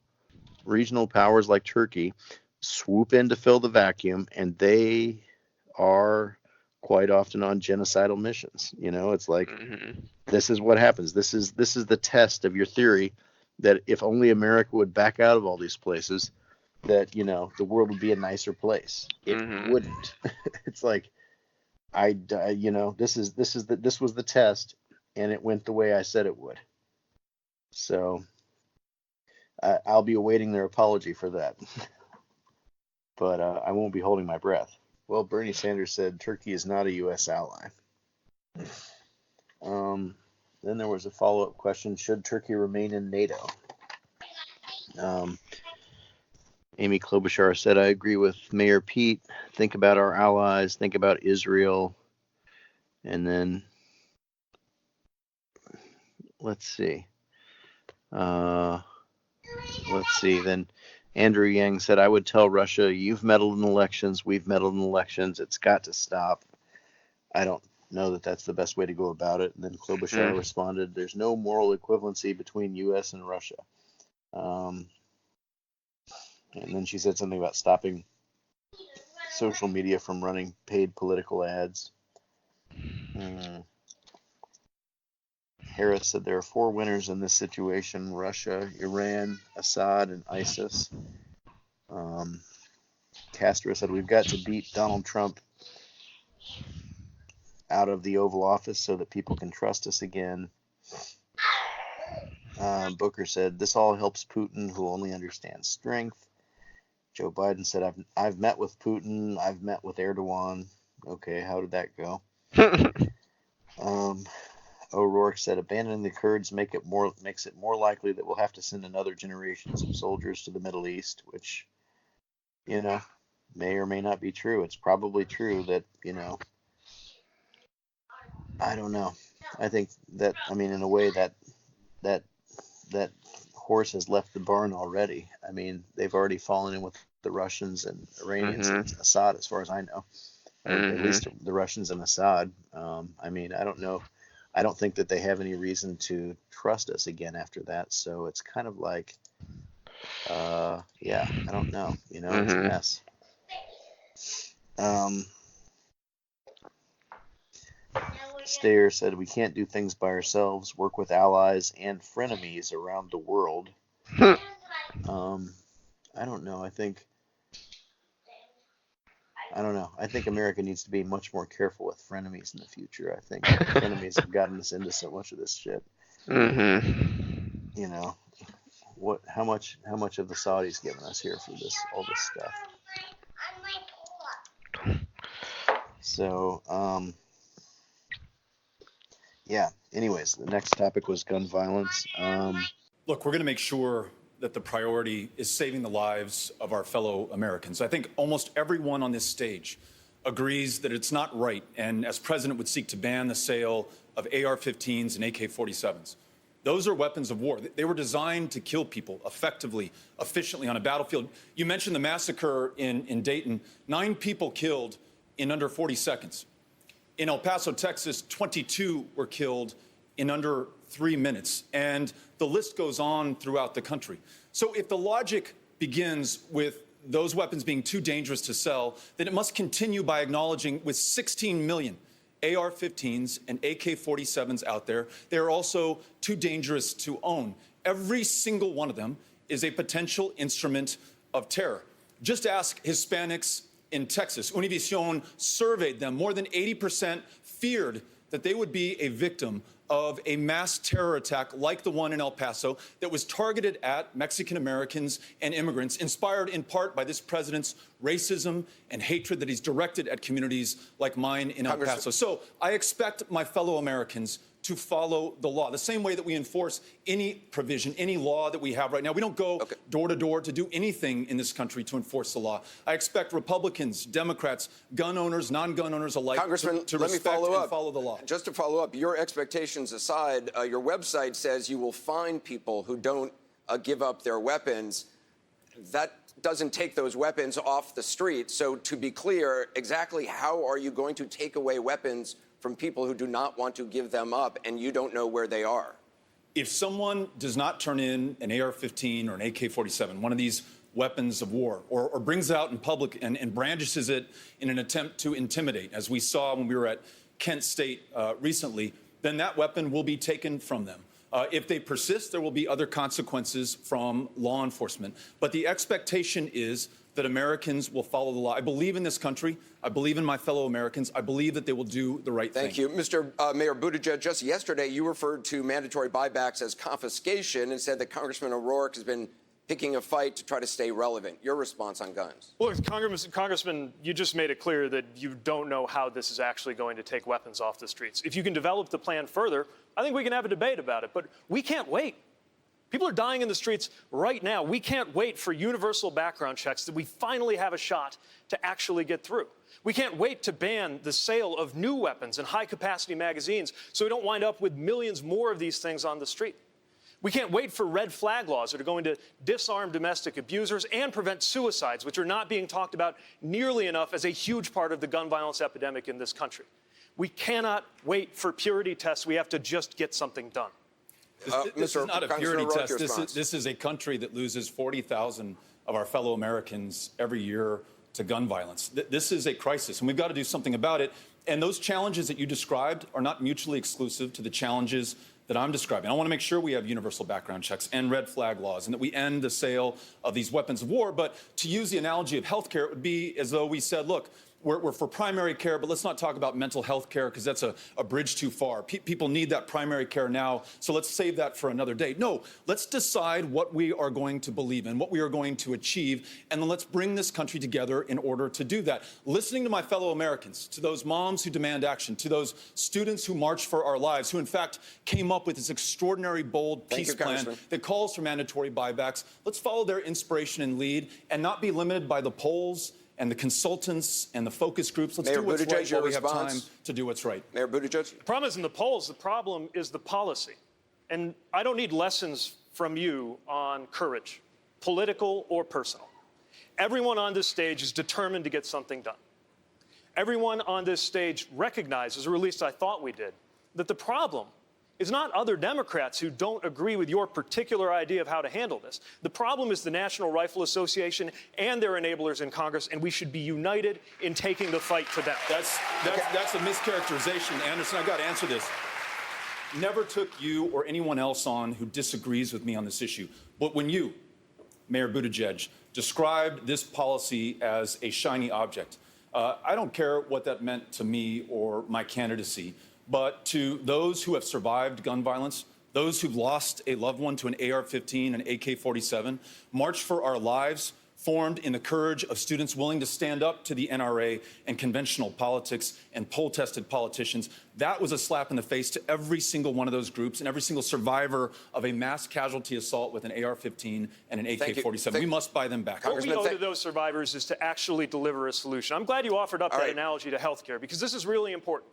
powers like Turkey swoop in to fill the vacuum, and they are quite often on genocidal missions. It's like, this is what happens. This is the test of your theory that if only America would back out of all these places, that the world would be a nicer place. It wouldn't. It's like, this was the test, and it went the way I said it would. So I'll be awaiting their apology for that. But I won't be holding my breath. Well, Bernie Sanders said Turkey is not a U.S. ally. Then there was a follow-up question: should Turkey remain in NATO? Amy Klobuchar said, I agree with Mayor Pete. Think about our allies. Think about Israel. And then, let's see. Then Andrew Yang said, I would tell Russia, you've meddled in elections, we've meddled in elections, it's got to stop. I don't know that that's the best way to go about it. And then Klobuchar responded, there's no moral equivalency between U.S. and Russia. And then she said something about stopping social media from running paid political ads. Harris said there are 4 winners in this situation: Russia, Iran, Assad, and ISIS. Castro said we've got to beat Donald Trump out of the Oval Office so that people can trust us again. Booker said, this all helps Putin, who only understands strength. Joe Biden said, I've met with Putin. I've met with Erdogan. Okay, how did that go? O'Rourke said, abandoning the Kurds makes it more likely that we'll have to send another generation of soldiers to the Middle East, which, you know, may or may not be true. It's probably true that, you know, I don't know. I think that, I mean, in a way that horse has left the barn already. I mean, they've already fallen in with the Russians and Iranians and Assad, as far as I know. At least the Russians and Assad. I mean, I don't know. I don't think that they have any reason to trust us again after that. So it's kind of like, yeah, I don't know. You know, it's a mess. Stayer said, we can't do things by ourselves, work with allies and frenemies around the world. I don't know. I don't know. I think America needs to be much more careful with frenemies in the future. I think frenemies have gotten us into so much of this shit. You know, how much have the Saudis given us here for all this stuff? So, yeah. Anyways, the next topic was gun violence. Look, we're going to make sure that the priority is saving the lives of our fellow Americans. I think almost everyone on this stage agrees that it's not right, and as president would seek to ban the sale of AR-15s and AK-47s. Those are weapons of war. They were designed to kill people effectively, efficiently on a battlefield. You mentioned the massacre in Dayton. 9 people killed in under 40 seconds. In El Paso, Texas, 22 were killed in under 3 minutes. And the list goes on throughout the country. So if the logic begins with those weapons being too dangerous to sell, then it must continue by acknowledging with 16 million AR-15s and AK-47s out there, they are also too dangerous to own. Every single one of them is a potential instrument of terror. Just ask Hispanics in Texas. Univision surveyed them. More than 80% feared that they would be a victim of a mass terror attack like the one in El Paso that was targeted at Mexican Americans and immigrants, inspired in part by this president's racism and hatred that he's directed at communities like mine in El Paso. So I expect my fellow Americans to follow the law, the same way that we enforce any provision, any law that we have right now. We don't go door to door to do anything in this country to enforce the law. I expect Republicans, Democrats, gun owners, non-gun owners alike to respect and follow the law. Just to follow up, your expectations aside, your website says you will find people who don't give up their weapons. That doesn't take those weapons off the street. So to be clear, exactly how are you going to take away weapons from people who do not want to give them up and you don't know where they are? If someone does not turn in an AR-15 or an AK-47, one of these weapons of war, or brings it out in public and brandishes it in an attempt to intimidate, as we saw when we were at Kent State recently, then that weapon will be taken from them. If they persist, there will be other consequences from law enforcement. But the expectation is that Americans will follow the law. I believe in this country. I believe in my fellow Americans. I believe that they will do the right thing. Thank you. Mr. Mayor Buttigieg, just yesterday you referred to mandatory buybacks as confiscation and said that Congressman O'Rourke has been picking a fight to try to stay relevant. Your response on guns? Well, Congressman, you just made it clear that you don't know how this is actually going to take weapons off the streets. If you can develop the plan further, I think we can have a debate about it, but we can't wait. People are dying in the streets right now. We can't wait for universal background checks that we finally have a shot to actually get through. We can't wait to ban the sale of new weapons and high-capacity magazines so we don't wind up with millions more of these things on the street. We can't wait for red flag laws that are going to disarm domestic abusers and prevent suicides, which are not being talked about nearly enough as a huge part of the gun violence epidemic in this country. We cannot wait for purity tests. We have to just get something done. This is not a purity test. This is a country that loses 40,000 of our fellow Americans every year to gun violence. This is a crisis, and we've got to do something about it. And those challenges that you described are not mutually exclusive to the challenges that I'm describing. I want to make sure we have universal background checks and red flag laws and that we end the sale of these weapons of war. But to use the analogy of healthcare, it would be as though we said, look, we're for primary care, but let's not talk about mental health care because that's a bridge too far. People need that primary care now, so let's save that for another day. No, let's decide what we are going to believe in, what we are going to achieve, and then let's bring this country together in order to do that. Listening to my fellow Americans, to those moms who demand action, to those students who march for our lives, who in fact came up with this extraordinary, bold peace plan that calls for mandatory buybacks. Let's follow their inspiration and lead and not be limited by the polls and the consultants and the focus groups. Let's do what's right while we have time to do what's right. Mayor Buttigieg? The problem isn't the polls. The problem is the policy. And I don't need lessons from you on courage, political or personal. Everyone on this stage is determined to get something done. Everyone on this stage recognizes, or at least I thought we did, that the problem is not other Democrats who don't agree with your particular idea of how to handle this. The problem is the National Rifle Association and their enablers in Congress, and we should be united in taking the fight to them. That's a mischaracterization, Anderson. I've got to answer this. Never took you or anyone else on who disagrees with me on this issue. But when you, Mayor Buttigieg, described this policy as a shiny object, I don't care what that meant to me or my candidacy. But to those who have survived gun violence, those who've lost a loved one to an AR-15 and AK-47, March for Our Lives, formed in the courage of students willing to stand up to the NRA and conventional politics and poll-tested politicians. That was a slap in the face to every single one of those groups and every single survivor of a mass casualty assault with an AR-15 and an AK-47. We must buy them back. What we owe to those survivors is to actually deliver a solution. I'm glad you offered up that analogy to healthcare, because this is really important.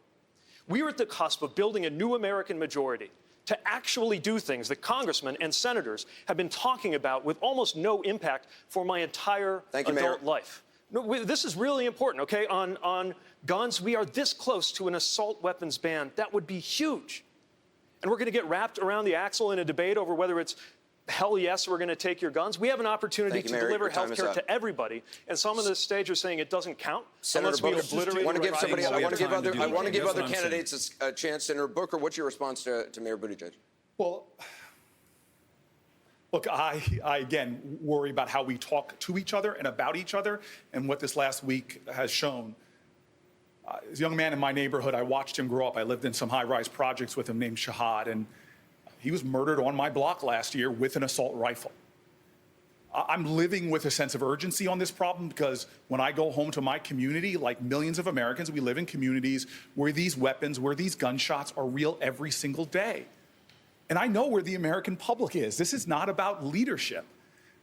We are at the cusp of building a new American majority to actually do things that congressmen and senators have been talking about with almost no impact for my entire adult life. No, this is really important, okay? On guns, we are this close to an assault weapons ban. That would be huge. And we're going to get wrapped around the axle in a debate over whether it's hell yes, we're going to take your guns. We have an opportunity to deliver health care to everybody, and some on this stage are saying it doesn't count unless we obliterate. I want to give other candidates a chance. Senator Booker, what's your response to Mayor Buttigieg? Well, look, I again worry about how we talk to each other and about each other, and what this last week has shown. As a young man in my neighborhood, I watched him grow up. I lived in some high-rise projects with him named Shahad, and he was murdered on my block last year with an assault rifle. I'm living with a sense of urgency on this problem because when I go home to my community, like millions of Americans, we live in communities where these weapons, where these gunshots are real every single day. And I know where the American public is. This is not about leadership.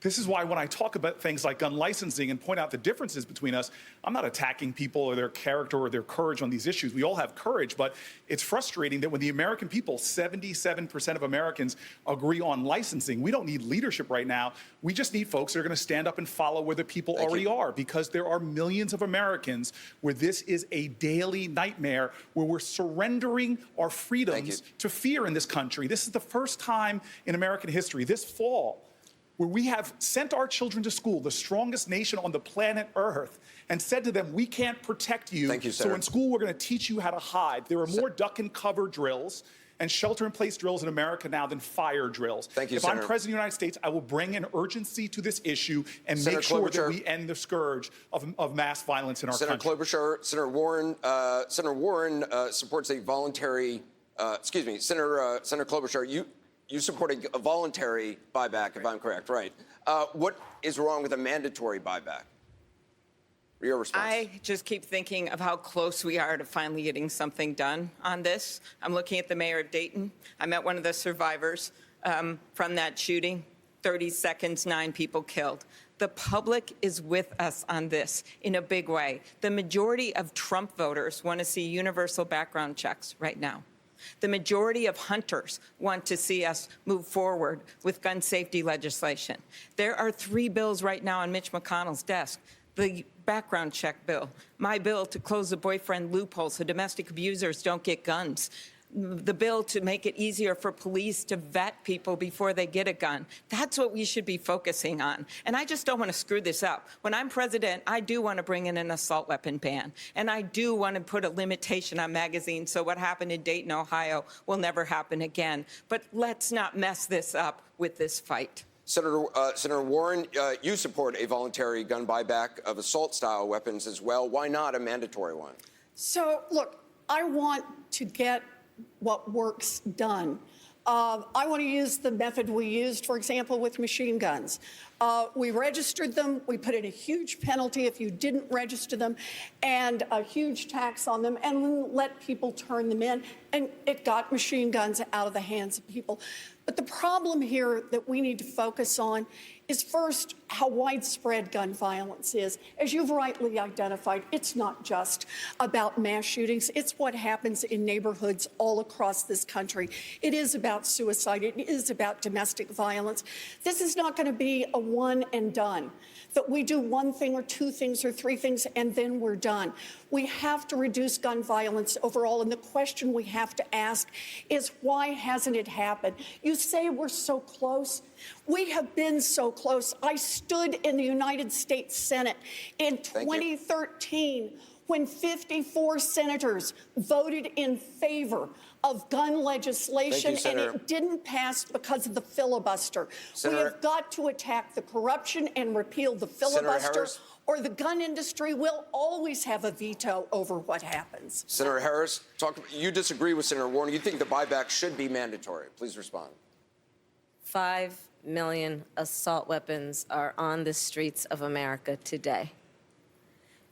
This is why when I talk about things like gun licensing and point out the differences between us, I'm not attacking people or their character or their courage on these issues. We all have courage, but it's frustrating that when the American people, 77% of Americans, agree on licensing, we don't need leadership right now. We just need folks that are going to stand up and follow where the people already are, because there are millions of Americans where this is a daily nightmare, where we're surrendering our freedoms to fear in this country. This is the first time in American history, this fall, where we have sent our children to school, the strongest nation on the planet Earth, and said to them, we can't protect you. Thank you, so in school, we're going to teach you how to hide. There are more duck and cover drills and shelter-in-place drills in America now than fire drills. Thank you, if Senator. I'm president of the United States, I will bring an urgency to this issue and make sure that we end the scourge of mass violence in our country. Senator Warren supports a voluntary, Senator Klobuchar, you support a voluntary buyback, if I'm correct, right? What is wrong with a mandatory buyback? Your response. I just keep thinking of how close we are to finally getting something done on this. I'm looking at the mayor of Dayton. I met one of the survivors from that shooting. 30 seconds, 9 people killed. The public is with us on this in a big way. The majority of Trump voters want to see universal background checks right now. The majority of hunters want to see us move forward with gun safety legislation. There are 3 bills right now on Mitch McConnell's desk. The background check bill, my bill to close the boyfriend loophole so domestic abusers don't get guns, the bill to make it easier for police to vet people before they get a gun. That's what we should be focusing on. And I just don't want to screw this up. When I'm president, I do want to bring in an assault weapon ban. And I do want to put a limitation on magazines so what happened in Dayton, Ohio will never happen again. But let's not mess this up with this fight. Senator Warren, you support a voluntary gun buyback of assault-style weapons as well. Why not a mandatory one? So, look, I want to get what works done. I want to use the method we used, for example, with machine guns. We registered them. We put in a huge penalty if you didn't register them and a huge tax on them, and then let people turn them in. And it got machine guns out of the hands of people. But the problem here that we need to focus on is, first, how widespread gun violence is. As you've rightly identified, it's not just about mass shootings. It's what happens in neighborhoods all across this country. It is about suicide. It is about domestic violence. This is not going to be a one and done, that we do one thing or two things or three things and then we're done. We have to reduce gun violence overall, and the question we have to ask is, why hasn't it happened? You say we're so close. We have been so close. I stood in the United States Senate in 2013 when 54 senators voted in favor of gun legislation, and it didn't pass because of the filibuster. We have got to attack the corruption and repeal the filibuster, or the gun industry will always have a veto over what happens. Senator Harris, you disagree with Senator Warren. You think the buyback should be mandatory. Please respond. 5 million assault weapons are on the streets of America today.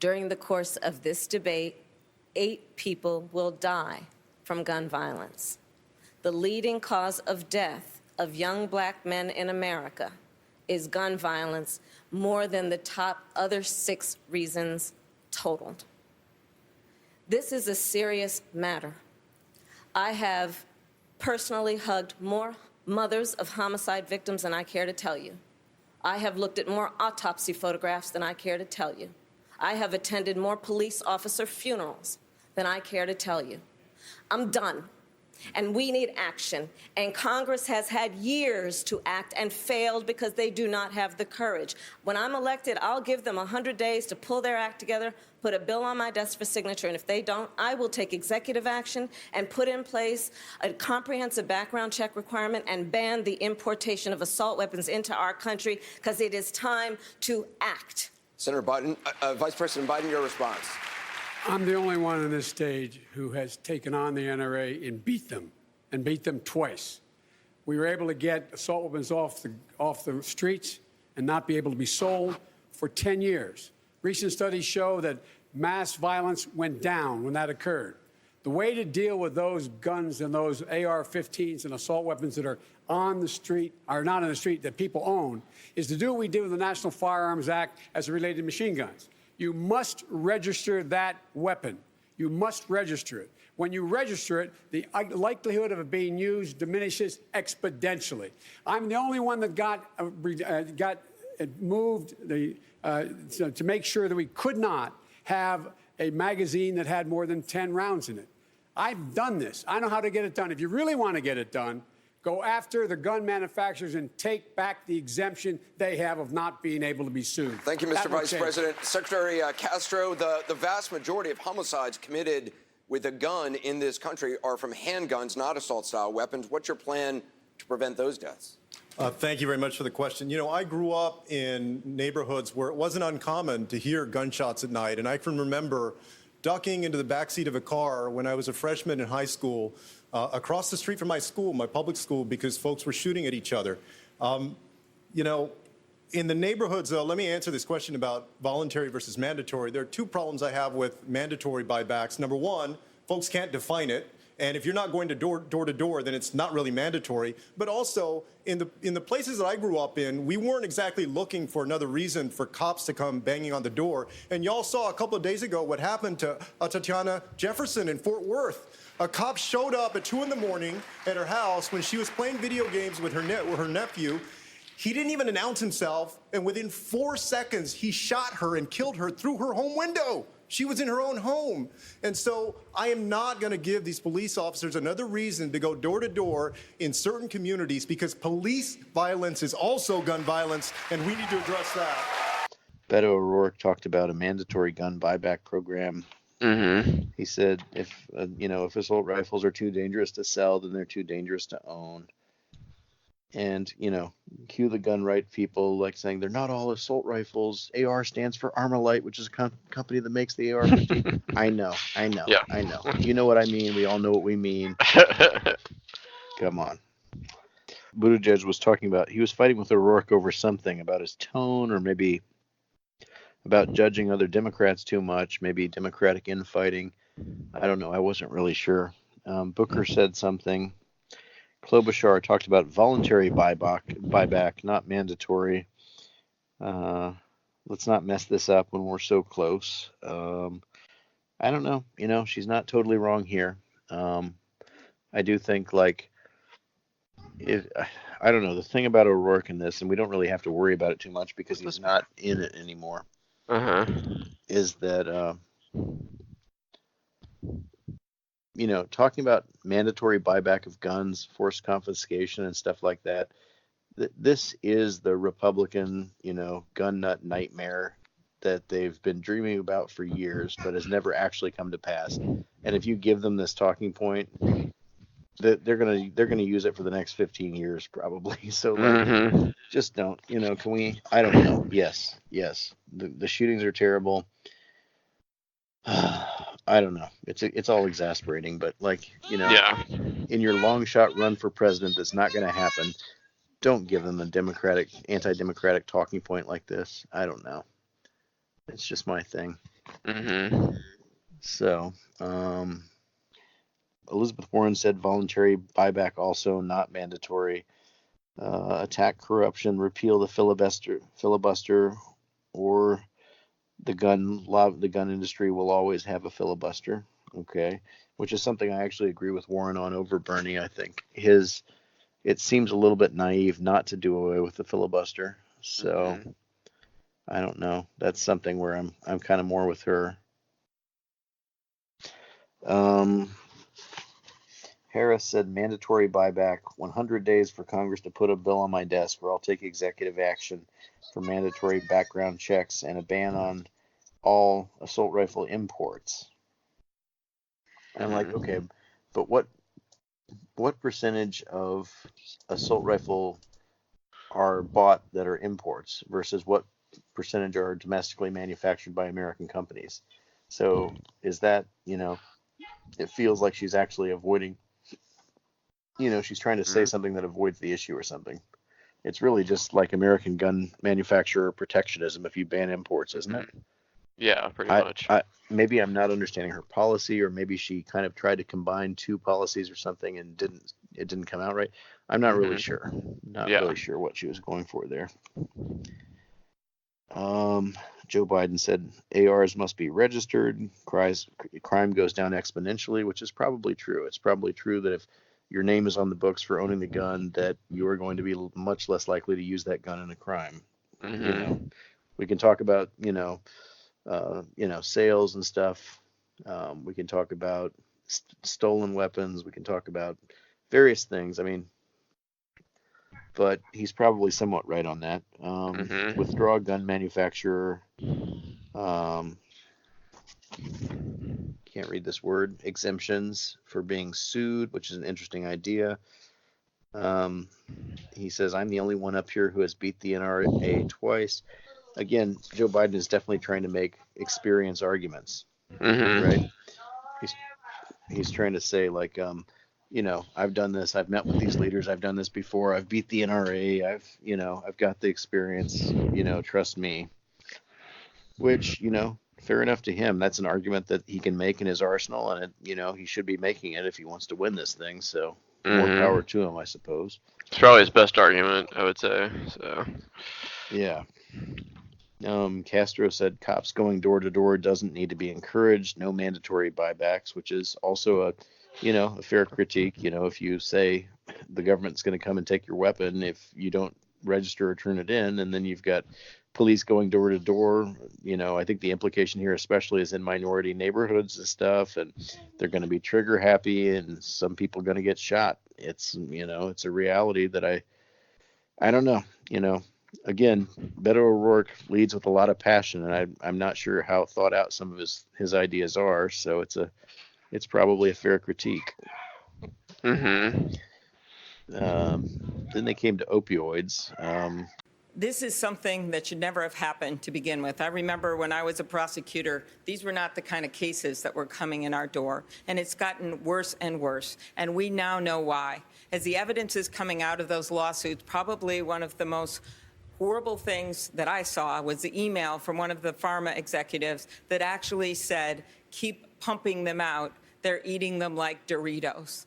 During the course of this debate, 8 people will die from gun violence. The leading cause of death of young black men in America is gun violence, more than the top other 6 reasons totaled. This is a serious matter. I have personally hugged more mothers of homicide victims than I care to tell you. I have looked at more autopsy photographs than I care to tell you. I have attended more police officer funerals than I care to tell you. I'm done. And we need action. And Congress has had years to act and failed because they do not have the courage. When I'm elected, I'll give them 100 days to pull their act together, put a bill on my desk for signature, and if they don't, I will take executive action and put in place a comprehensive background check requirement and ban the importation of assault weapons into our country, because it is time to act. Senator Biden, Vice President Biden, your response. I'm the only one on this stage who has taken on the NRA and beat them twice. We were able to get assault weapons off the streets and not be able to be sold for 10 years. Recent studies show that mass violence went down when that occurred. The way to deal with those guns and those AR-15s and assault weapons that are on the street, are not on the street, that people own, is to do what we did with the National Firearms Act as it related to machine guns. You must register that weapon. You must register it. When you register it, the likelihood of it being used diminishes exponentially. I'm the only one that got moved to make sure that we could not have a magazine that had more than 10 rounds in it. I've done this. I know how to get it done. If you really want to get it done, go after the gun manufacturers and take back the exemption they have of not being able to be sued. Thank you, Mr. Vice President. Secretary Castro, the vast majority of homicides committed with a gun in this country are from handguns, not assault-style weapons. What's your plan to prevent those deaths? Thank you very much for the question. You know, I grew up in neighborhoods where it wasn't uncommon to hear gunshots at night, and I can remember ducking into the backseat of a car when I was a freshman in high school, across the street from my school, my public school, because folks were shooting at each other. You know, in the neighborhoods, though, let me answer this question about voluntary versus mandatory. There are 2 problems I have with mandatory buybacks. Number 1, folks can't define it. And if you're not going to door to door, then it's not really mandatory. But also, in the places that I grew up in, we weren't exactly looking for another reason for cops to come banging on the door. And y'all saw a couple of days ago what happened to Tatiana Jefferson in Fort Worth. A cop showed up at 2 in the morning at her house when she was playing video games with her nephew. He didn't even announce himself, and within 4 seconds, he shot her and killed her through her home window. She was in her own home. And so I am not going to give these police officers another reason to go door to door in certain communities, because police violence is also gun violence, and we need to address that. Beto O'Rourke talked about a mandatory gun buyback program. Mm-hmm. He said if assault rifles are too dangerous to sell, then they're too dangerous to own. And, cue the gun right people like saying they're not all assault rifles. AR stands for Armalite, which is a company that makes the AR-15. I know. Yeah. I know. You know what I mean. We all know what we mean. Come on. Buttigieg was talking about, he was fighting with O'Rourke over something about his tone, or maybe about judging other Democrats too much, maybe Democratic infighting. I don't know. I wasn't really sure. Booker said something. Klobuchar talked about voluntary buyback, not mandatory. Let's not mess this up when we're so close. I don't know. She's not totally wrong here. I do think, like, I don't know, the thing about O'Rourke in this, and we don't really have to worry about it too much because he's not in it anymore, is that, talking about mandatory buyback of guns, forced confiscation, and stuff like that, this is the Republican, gun nut nightmare that they've been dreaming about for years, but has never actually come to pass. And if you give them this talking point, they're gonna use it for the next 15 years probably. So just don't. Can we? I don't know. Yes. The shootings are terrible. I don't know. It's all exasperating, but in your long shot run for president, that's not going to happen. Don't give them a anti-democratic talking point like this. I don't know. It's just my thing. So, Elizabeth Warren said voluntary buyback also not mandatory. Attack corruption, repeal the filibuster, or the gun industry will always have a filibuster. Okay, which is something I actually agree with Warren on over Bernie. I think it seems a little bit naive not to do away with the filibuster. So I don't know. That's something where I'm kind of more with her. Harris said mandatory buyback, 100 days for Congress to put a bill on my desk where I'll take executive action for mandatory background checks and a ban on all assault rifle imports. And I'm like, okay, but what percentage of assault rifle are bought that are imports versus what percentage are domestically manufactured by American companies? So is that, it feels like she's actually avoiding, she's trying to say something that avoids the issue or something. It's really just like American gun manufacturer protectionism if you ban imports, isn't it? Yeah, pretty much. Maybe I'm not understanding her policy, or maybe she kind of tried to combine two policies or something and it didn't come out right. I'm not really sure. Really sure what she was going for there. Joe Biden said ARs must be registered. Crime goes down exponentially, which is probably true. It's probably true that if your name is on the books for owning the gun, that you are going to be much less likely to use that gun in a crime. We can talk about sales and stuff. We can talk about stolen weapons. We can talk about various things. I mean, but he's probably somewhat right on that. Withdraw gun manufacturer. Can't read this word. Exemptions for being sued, which is an interesting idea. He says, I'm the only one up here who has beat the NRA twice. Again, Joe Biden is definitely trying to make experience arguments, right? He's trying to say, like, I've done this. I've met with these leaders. I've done this before. I've beat the NRA. I've got the experience. Trust me. Which, fair enough to him. That's an argument that he can make in his arsenal, and he should be making it if he wants to win this thing. So more power to him, I suppose. It's probably his best argument, I would say. So yeah. Castro said cops going door to door doesn't need to be encouraged. No mandatory buybacks, which is also a fair critique. If you say the government's going to come and take your weapon if you don't register or turn it in, and then you've got police going door to door, I think the implication here especially is in minority neighborhoods and stuff, and they're going to be trigger happy and some people are going to get shot. It's, it's a reality that I don't know, Again, Beto O'Rourke leads with a lot of passion, and I'm not sure how thought out some of his ideas are. So it's probably a fair critique. Then they came to opioids. This is something that should never have happened to begin with. I remember when I was a prosecutor, these were not the kind of cases that were coming in our door, and it's gotten worse and worse, and we now know why. As the evidence is coming out of those lawsuits, probably one of the most horrible things that I saw was the email from one of the pharma executives that actually said, keep pumping them out, they're eating them like Doritos.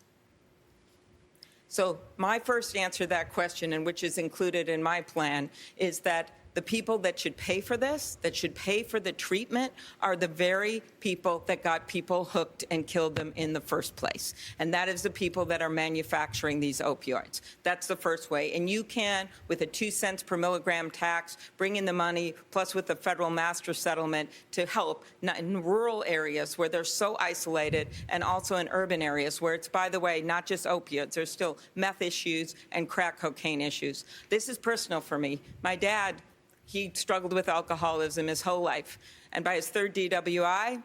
So my first answer to that question, and which is included in my plan, is that the people that should pay for this, that should pay for the treatment, are the very people that got people hooked and killed them in the first place. And that is the people that are manufacturing these opioids. That's the first way. And you can, with a 2 cents per milligram tax, bring in the money, plus with the federal master settlement, to help in rural areas where they're so isolated, and also in urban areas where it's, by the way, not just opiates. There's still meth issues and crack cocaine issues. This is personal for me. My dad, he struggled with alcoholism his whole life. And by his third DWI,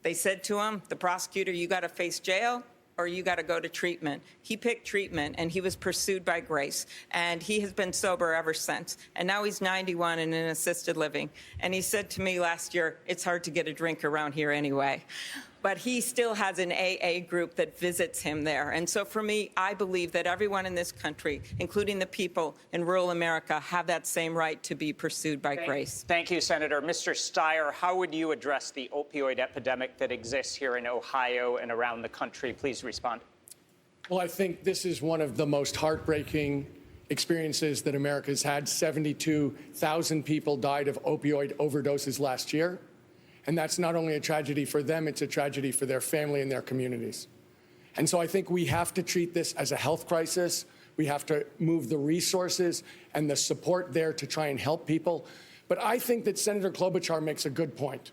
they said to him, the prosecutor, you got to face jail or you got to go to treatment. He picked treatment, and he was pursued by Grace. And he has been sober ever since. And now he's 91 and in assisted living. And he said to me last year, it's hard to get a drink around here anyway. But he still has an AA group that visits him there. And so for me, I believe that everyone in this country, including the people in rural America, have that same right to be pursued by Grace. Thank you, Senator. Mr. Steyer, how would you address the opioid epidemic that exists here in Ohio and around the country? Please respond. Well, I think this is one of the most heartbreaking experiences that America's had. 72,000 people died of opioid overdoses last year. And that's not only a tragedy for them, it's a tragedy for their family and their communities. And so I think we have to treat this as a health crisis. We have to move the resources and the support there to try and help people. But I think that Senator Klobuchar makes a good point.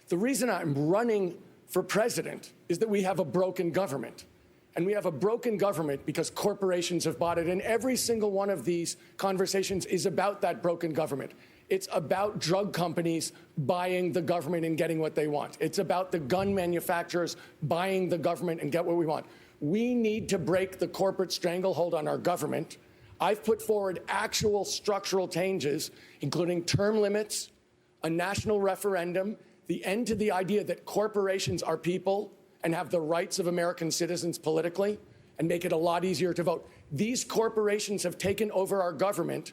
The reason I'm running for president is that we have a broken government. And we have a broken government because corporations have bought it. And every single one of these conversations is about that broken government. It's about drug companies buying the government and getting what they want. It's about the gun manufacturers buying the government and get what we want. We need to break the corporate stranglehold on our government. I've put forward actual structural changes, including term limits, a national referendum, the end to the idea that corporations are people and have the rights of American citizens politically, and make it a lot easier to vote. These corporations have taken over our government,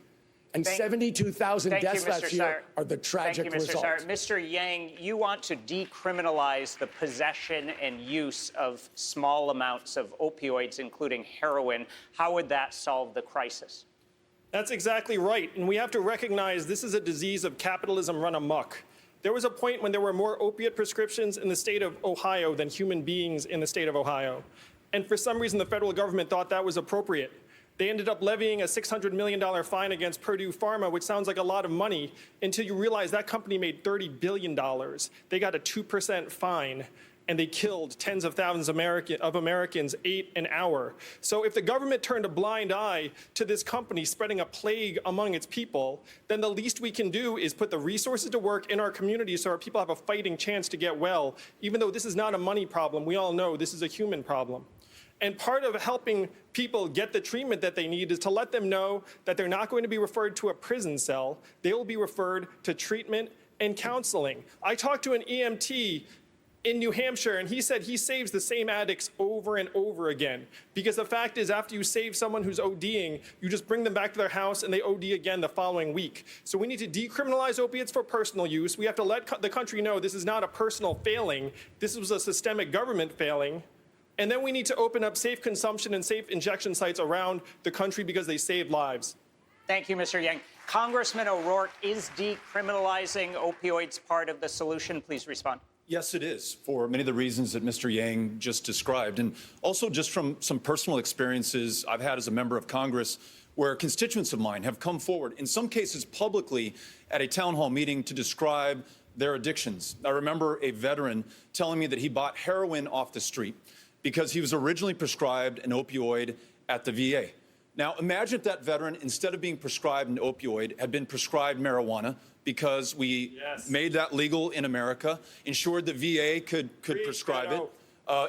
and 72,000 deaths last year are the tragic result. Mr. Yang, you want to decriminalize the possession and use of small amounts of opioids, including heroin. How would that solve the crisis? That's exactly right. And we have to recognize this is a disease of capitalism run amok. There was a point when there were more opiate prescriptions in the state of Ohio than human beings in the state of Ohio. And for some reason, the federal government thought that was appropriate. They ended up levying a $600 million fine against Purdue Pharma, which sounds like a lot of money, until you realize that company made $30 billion. They got a 2% fine, and they killed tens of thousands of Americans 8 an hour. So if the government turned a blind eye to this company spreading a plague among its people, then the least we can do is put the resources to work in our communities so our people have a fighting chance to get well. Even though this is not a money problem, we all know this is a human problem. And part of helping people get the treatment that they need is to let them know that they're not going to be referred to a prison cell. They will be referred to treatment and counseling. I talked to an EMT in New Hampshire, and he said he saves the same addicts over and over again. Because the fact is, after you save someone who's ODing, you just bring them back to their house and they OD again the following week. So we need to decriminalize opiates for personal use. We have to let the country know this is not a personal failing. This was a systemic government failing. And then we need to open up safe consumption and safe injection sites around the country because they save lives. Thank you, Mr. Yang. Congressman O'Rourke, is decriminalizing opioids part of the solution? Please respond. Yes, it is, for many of the reasons that Mr. Yang just described. And also just from some personal experiences I've had as a member of Congress where constituents of mine have come forward, in some cases publicly, at a town hall meeting to describe their addictions. I remember a veteran telling me that he bought heroin off the street because he was originally prescribed an opioid at the VA. Now, imagine if that veteran, instead of being prescribed an opioid, had been prescribed marijuana, because we made that legal in America, ensured the VA could prescribe it.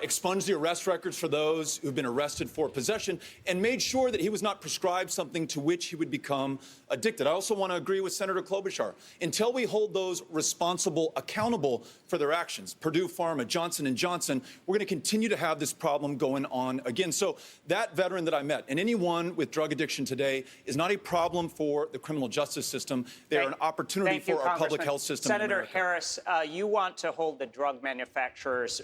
expunged the arrest records for those who've been arrested for possession, and made sure that he was not prescribed something to which he would become addicted. I also want to agree with Senator Klobuchar. Until we hold those responsible accountable for their actions, Purdue Pharma, Johnson & Johnson, we're going to continue to have this problem going on again. So that veteran that I met, and anyone with drug addiction today, is not a problem for the criminal justice system. They are an opportunity for our public health system. Senator Harris, you want to hold the drug manufacturers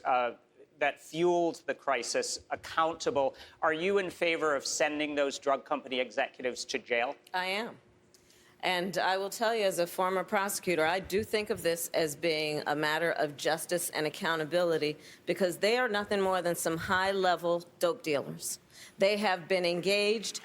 that fueled the crisis accountable. Are you in favor of sending those drug company executives to jail? I am. And I will tell you, as a former prosecutor, I do think of this as being a matter of justice and accountability, because they are nothing more than some high-level dope dealers. They have been engaged.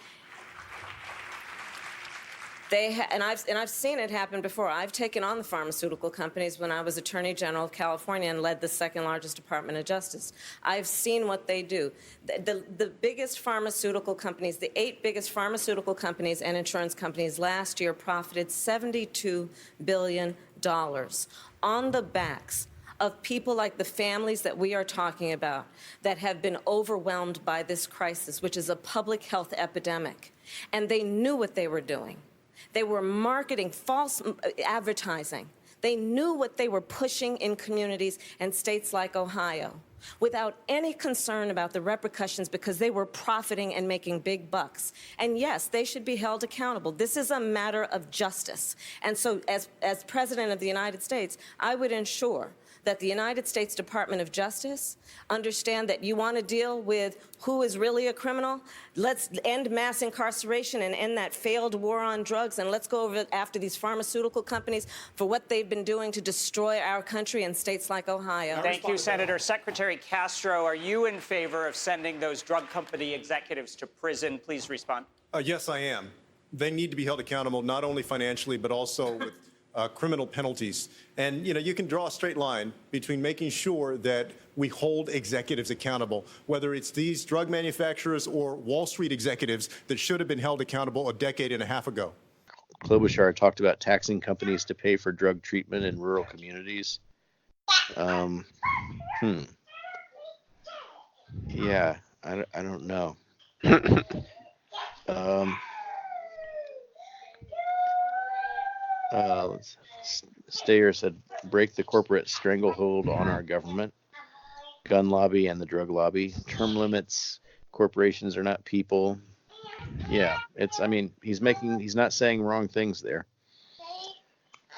And I've seen it happen before. I've taken on the pharmaceutical companies when I was Attorney General of California and led the second largest Department of Justice. I've seen what they do. The biggest pharmaceutical companies, the 8 biggest pharmaceutical companies and insurance companies last year profited $72 billion on the backs of people like the families that we are talking about that have been overwhelmed by this crisis, which is a public health epidemic. And they knew what they were doing. They were marketing false advertising. They knew what they were pushing in communities and states like Ohio without any concern about the repercussions, because they were profiting and making big bucks. And yes, they should be held accountable. This is a matter of justice. And so as President of the United States, I would ensure that the United States Department of Justice understand that you want to deal with who is really a criminal. Let's end mass incarceration and end that failed war on drugs, and let's go over after these pharmaceutical companies for what they've been doing to destroy our country in states like Ohio. Thank you, Senator. Secretary Castro, are you in favor of sending those drug company executives to prison? Please respond. Yes, I am. They need to be held accountable, not only financially, but also with criminal penalties. And, you can draw a straight line between making sure that we hold executives accountable, whether it's these drug manufacturers or Wall Street executives that should have been held accountable a decade and a half ago. Klobuchar talked about taxing companies to pay for drug treatment in rural communities. Yeah, I don't know. Stayer said, break the corporate stranglehold on our government, gun lobby and the drug lobby, term limits, corporations are not people. Yeah, he's not saying wrong things there.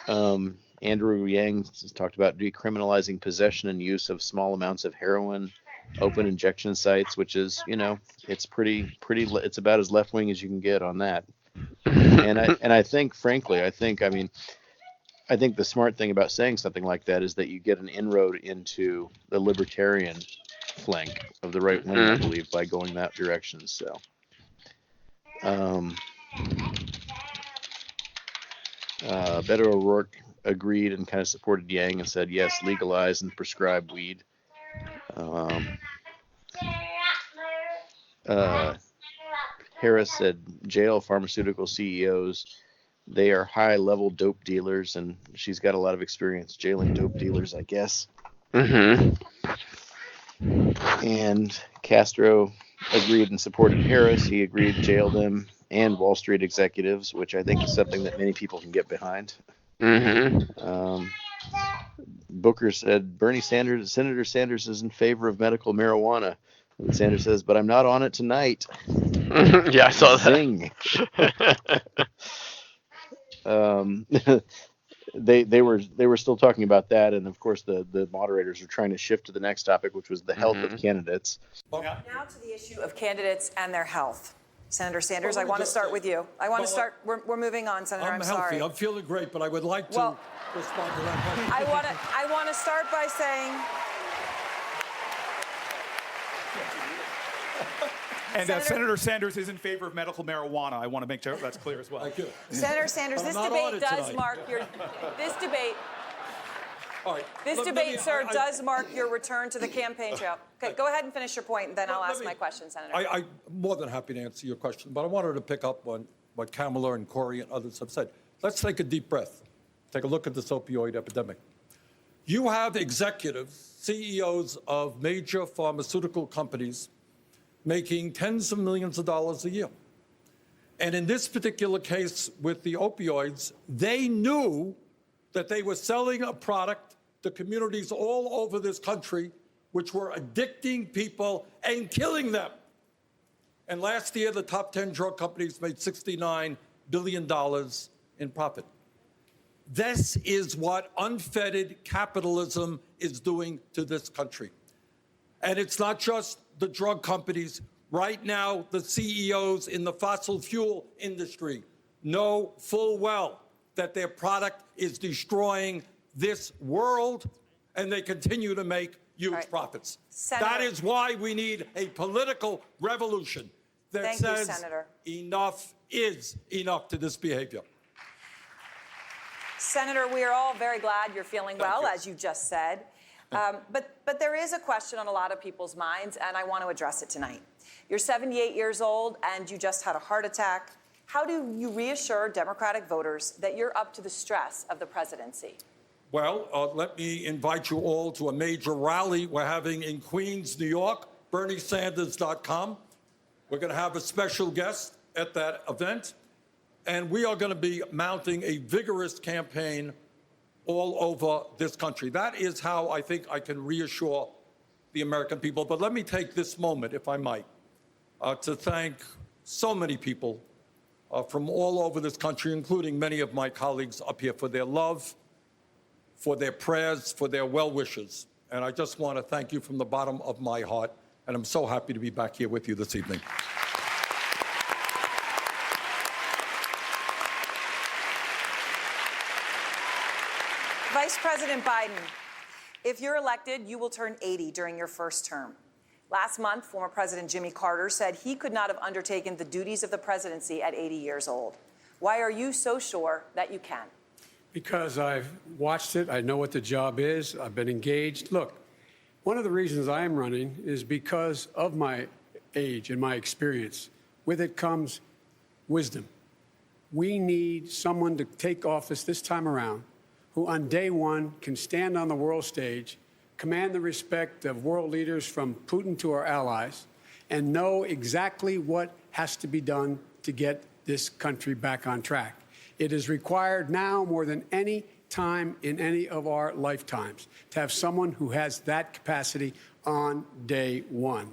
Andrew Yang talked about decriminalizing possession and use of small amounts of heroin, open injection sites, which is, it's it's about as left wing as you can get on that. And I think, frankly, I think the smart thing about saying something like that is that you get an inroad into the libertarian flank of the right wing, I believe, by going that direction. So, Beto O'Rourke agreed and kind of supported Yang and said, yes, legalize and prescribe weed. Harris said, jail pharmaceutical CEOs, they are high-level dope dealers, and she's got a lot of experience jailing dope dealers, I guess. And Castro agreed and supported Harris. He agreed to jail them and Wall Street executives, which I think is something that many people can get behind. Booker said, Senator Sanders is in favor of medical marijuana. And Sanders says, but I'm not on it tonight. Yeah, I saw that. Zing. They were still talking about that, and of course the moderators are trying to shift to the next topic, which was the health of candidates. Now to the issue of candidates and their health. Senator Sanders, I want to start with you. We're moving on, Senator. I'm healthy. sorry. I'm feeling great, but I would like to respond to that question. I want to start by saying. And Senator Sanders is in favor of medical marijuana. I want to make sure that's clear as well. Thank you. Senator Sanders, this debate does mark your. This debate. All right. This debate, sir, does mark your return to the campaign trail. Okay, go ahead and finish your point, and then I'll ask my question, Senator. I'm more than happy to answer your question, but I wanted to pick up on what Kamala and Corey and others have said. Let's take a deep breath. Take a look at this opioid epidemic. You have executives, CEOs of major pharmaceutical companies making tens of millions of dollars a year. And in this particular case with the opioids, they knew that they were selling a product to communities all over this country which were addicting people and killing them. And last year, the top 10 drug companies made $69 billion in profit. This is what unfettered capitalism is doing to this country. And it's not just the drug companies. Right now, the CEOs in the fossil fuel industry know full well that their product is destroying this world, and they continue to make huge profits. Senator, that is why we need a political revolution that says enough is enough to this behavior. Senator, we are all very glad you're feeling well, as you just said. But there is a question on a lot of people's minds, and I want to address it tonight. You're 78 years old, and you just had a heart attack. How do you reassure Democratic voters that you're up to the stress of the presidency? Well, let me invite you all to a major rally we're having in Queens, New York, BernieSanders.com. We're going to have a special guest at that event, and we are going to be mounting a vigorous campaign all over this country. That is how I think I can reassure the American people. But let me take this moment, if I might, to thank so many people from all over this country, including many of my colleagues up here, for their love, for their prayers, for their well wishes. And I just want to thank you from the bottom of my heart. And I'm so happy to be back here with you this evening. Vice President Biden, if you're elected, you will turn 80 during your first term. Last month, former President Jimmy Carter said he could not have undertaken the duties of the presidency at 80 years old. Why are you so sure that you can? Because I've watched it. I know what the job is. I've been engaged. Look, one of the reasons I am running is because of my age and my experience. With it comes wisdom. We need someone to take office this time around who on day one can stand on the world stage, command the respect of world leaders from Putin to our allies, and know exactly what has to be done to get this country back on track. It is required now more than any time in any of our lifetimes to have someone who has that capacity on day one.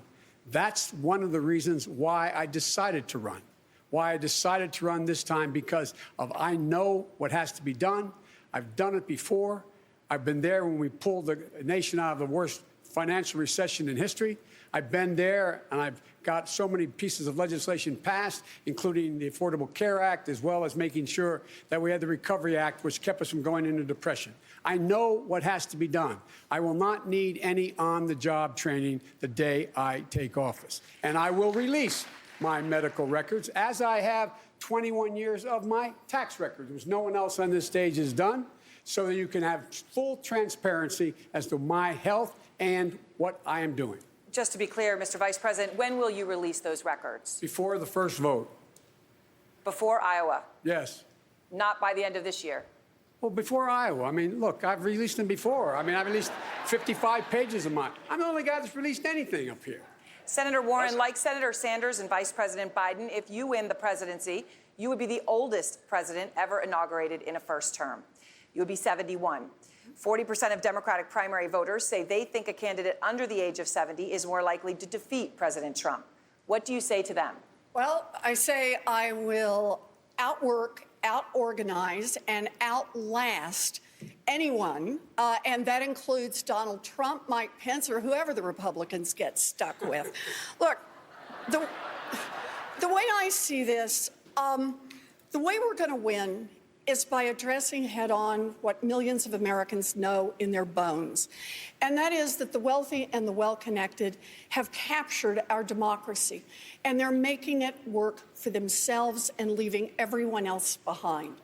That's one of the reasons why I decided to run. Why I decided to run this time, because I know what has to be done. I've done it before. I've been there when we pulled the nation out of the worst financial recession in history. I've been there, and I've got so many pieces of legislation passed, including the Affordable Care Act, as well as making sure that we had the Recovery Act, which kept us from going into depression. I know what has to be done. I will not need any on-the-job training the day I take office. And I will release my medical records, as I have 21 years of my tax records, which no one else on this stage has done, so that you can have full transparency as to my health and what I am doing. Just to be clear, Mr. Vice President, when will you release those records? Before the first vote. Before Iowa? Yes. Not by the end of this year? Well, before Iowa. I mean, look, I've released them before. I mean, I've released 55 pages of mine. I'm the only guy that's released anything up here. Senator Warren, like Senator Sanders and Vice President Biden, if you win the presidency, you would be the oldest president ever inaugurated in a first term. You would be 71. 40% of Democratic primary voters say they think a candidate under the age of 70 is more likely to defeat President Trump. What do you say to them? Well, I say I will outwork, outorganize, and outlast anyone, and that includes Donald Trump, Mike Pence, or whoever the Republicans get stuck with. Look, the way I see this, the way we're going to win is by addressing head-on what millions of Americans know in their bones, and that is that the wealthy and the well-connected have captured our democracy, and they're making it work for themselves and leaving everyone else behind.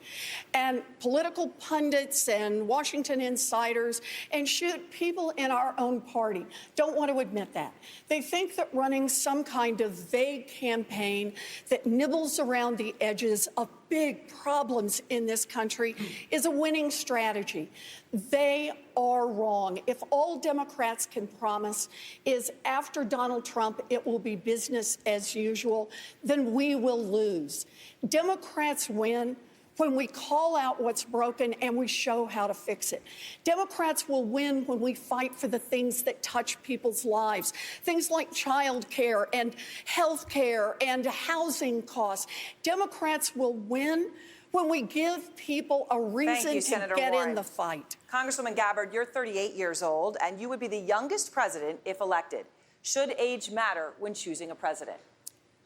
And political pundits and Washington insiders and people in our own party don't want to admit that. They think that running some kind of vague campaign that nibbles around the edges of big problems in this country is a winning strategy. They are wrong. If all Democrats can promise is after Donald Trump, it will be business as usual, then we will lose. Democrats win when we call out what's broken and we show how to fix it. Democrats will win when we fight for the things that touch people's lives, things like child care and health care and housing costs. Democrats will win when we give people a reason to get in the fight. Congresswoman Gabbard, you're 38 years old, and you would be the youngest president if elected. Should age matter when choosing a president?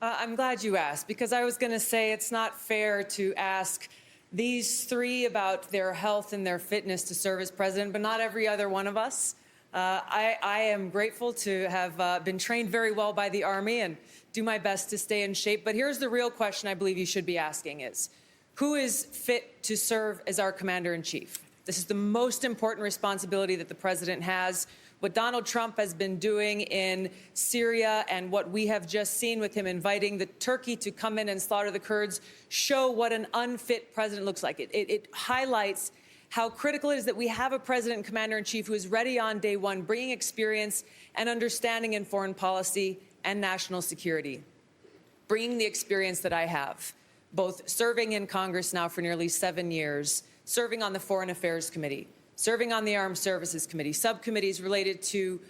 I'm glad you asked, because I was going to say it's not fair to ask these three about their health and their fitness to serve as president, but not every other one of us. I am grateful to have been trained very well by the Army and do my best to stay in shape. But here's the real question I believe you should be asking is, who is fit to serve as our commander-in-chief? This is the most important responsibility that the president has. What Donald Trump has been doing in Syria and what we have just seen with him inviting the Turkey to come in and slaughter the Kurds show what an unfit president looks like. It highlights how critical it is that we have a president and commander-in-chief who is ready on day one, bringing experience and understanding in foreign policy and national security, bringing the experience that I have, both serving in Congress now for nearly 7 years, serving on the Foreign Affairs Committee, serving on the Armed Services Committee, subcommittees related to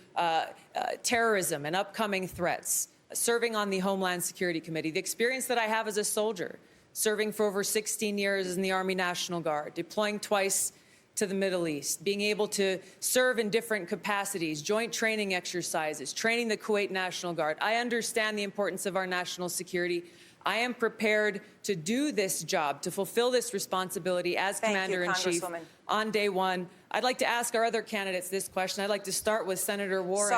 terrorism and upcoming threats, serving on the Homeland Security Committee, the experience that I have as a soldier, serving for over 16 years in the Army National Guard, deploying twice to the Middle East, being able to serve in different capacities, joint training exercises, training the Kuwait National Guard. I understand the importance of our national security. I am prepared to do this job, to fulfill this responsibility as Commander-in-Chief on day one. I'd like to ask our other candidates this question. I'd like to start with Senator Warren.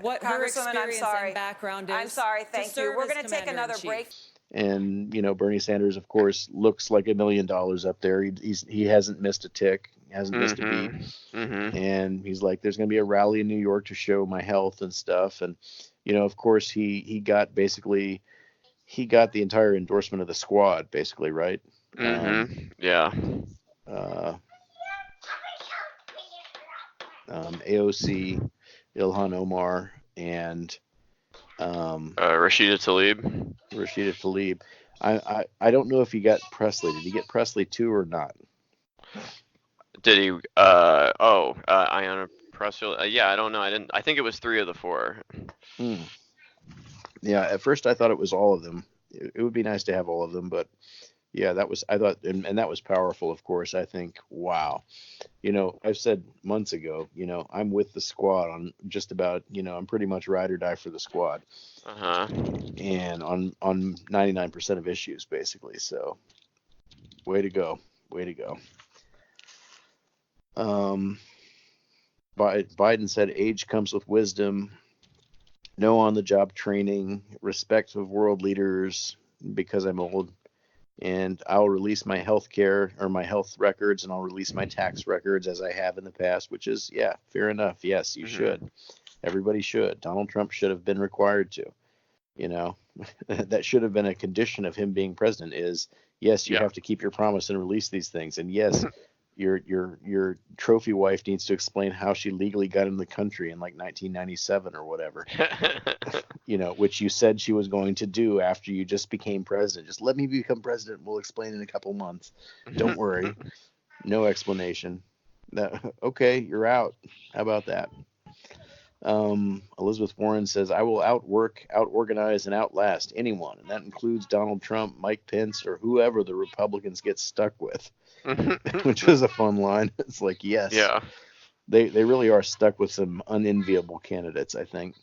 What her experience and background is. I'm sorry, thank you. We're going to take another break. And, you know, Bernie Sanders, of course, looks like $1 million up there. He hasn't missed a tick, hasn't missed a beat. And he's like, there's going to be a rally in New York to show my health and stuff. And, you know, of course, he got the entire endorsement of the squad, basically, right? Yeah. AOC, Ilhan Omar, and Rashida Tlaib. I don't know if he got Presley. Did he get Presley too or not? Did he? Ayanna Presley. Yeah, I don't know. I think it was 3 of the 4. Yeah, at first I thought it was all of them. It would be nice to have all of them, but yeah, I thought, and that was powerful, of course. I think, wow. You know, I've said months ago, you know, I'm with the squad on just about, you know, I'm pretty much ride or die for the squad. And on 99% of issues, basically. So, way to go. Biden said age comes with wisdom. No on-the-job training, respect of world leaders because I'm old, and I'll release my health care or my health records, and I'll release my tax records as I have in the past, which is, yeah, fair enough. Yes, you should. Everybody should. Donald Trump should have been required to, you know, that should have been a condition of him being president is, yes, you have to keep your promise and release these things. And yes, your trophy wife needs to explain how she legally got in the country in like 1997 or whatever, you know, which you said she was going to do after you just became president. Just let me become president. We'll explain in a couple months. Don't worry. No explanation. Okay, you're out. How about that? Elizabeth Warren says, I will outwork, outorganize, and outlast anyone. And that includes Donald Trump, Mike Pence, or whoever the Republicans get stuck with. Which was a fun line. It's like, yes. Yeah. They really are stuck with some unenviable candidates, I think.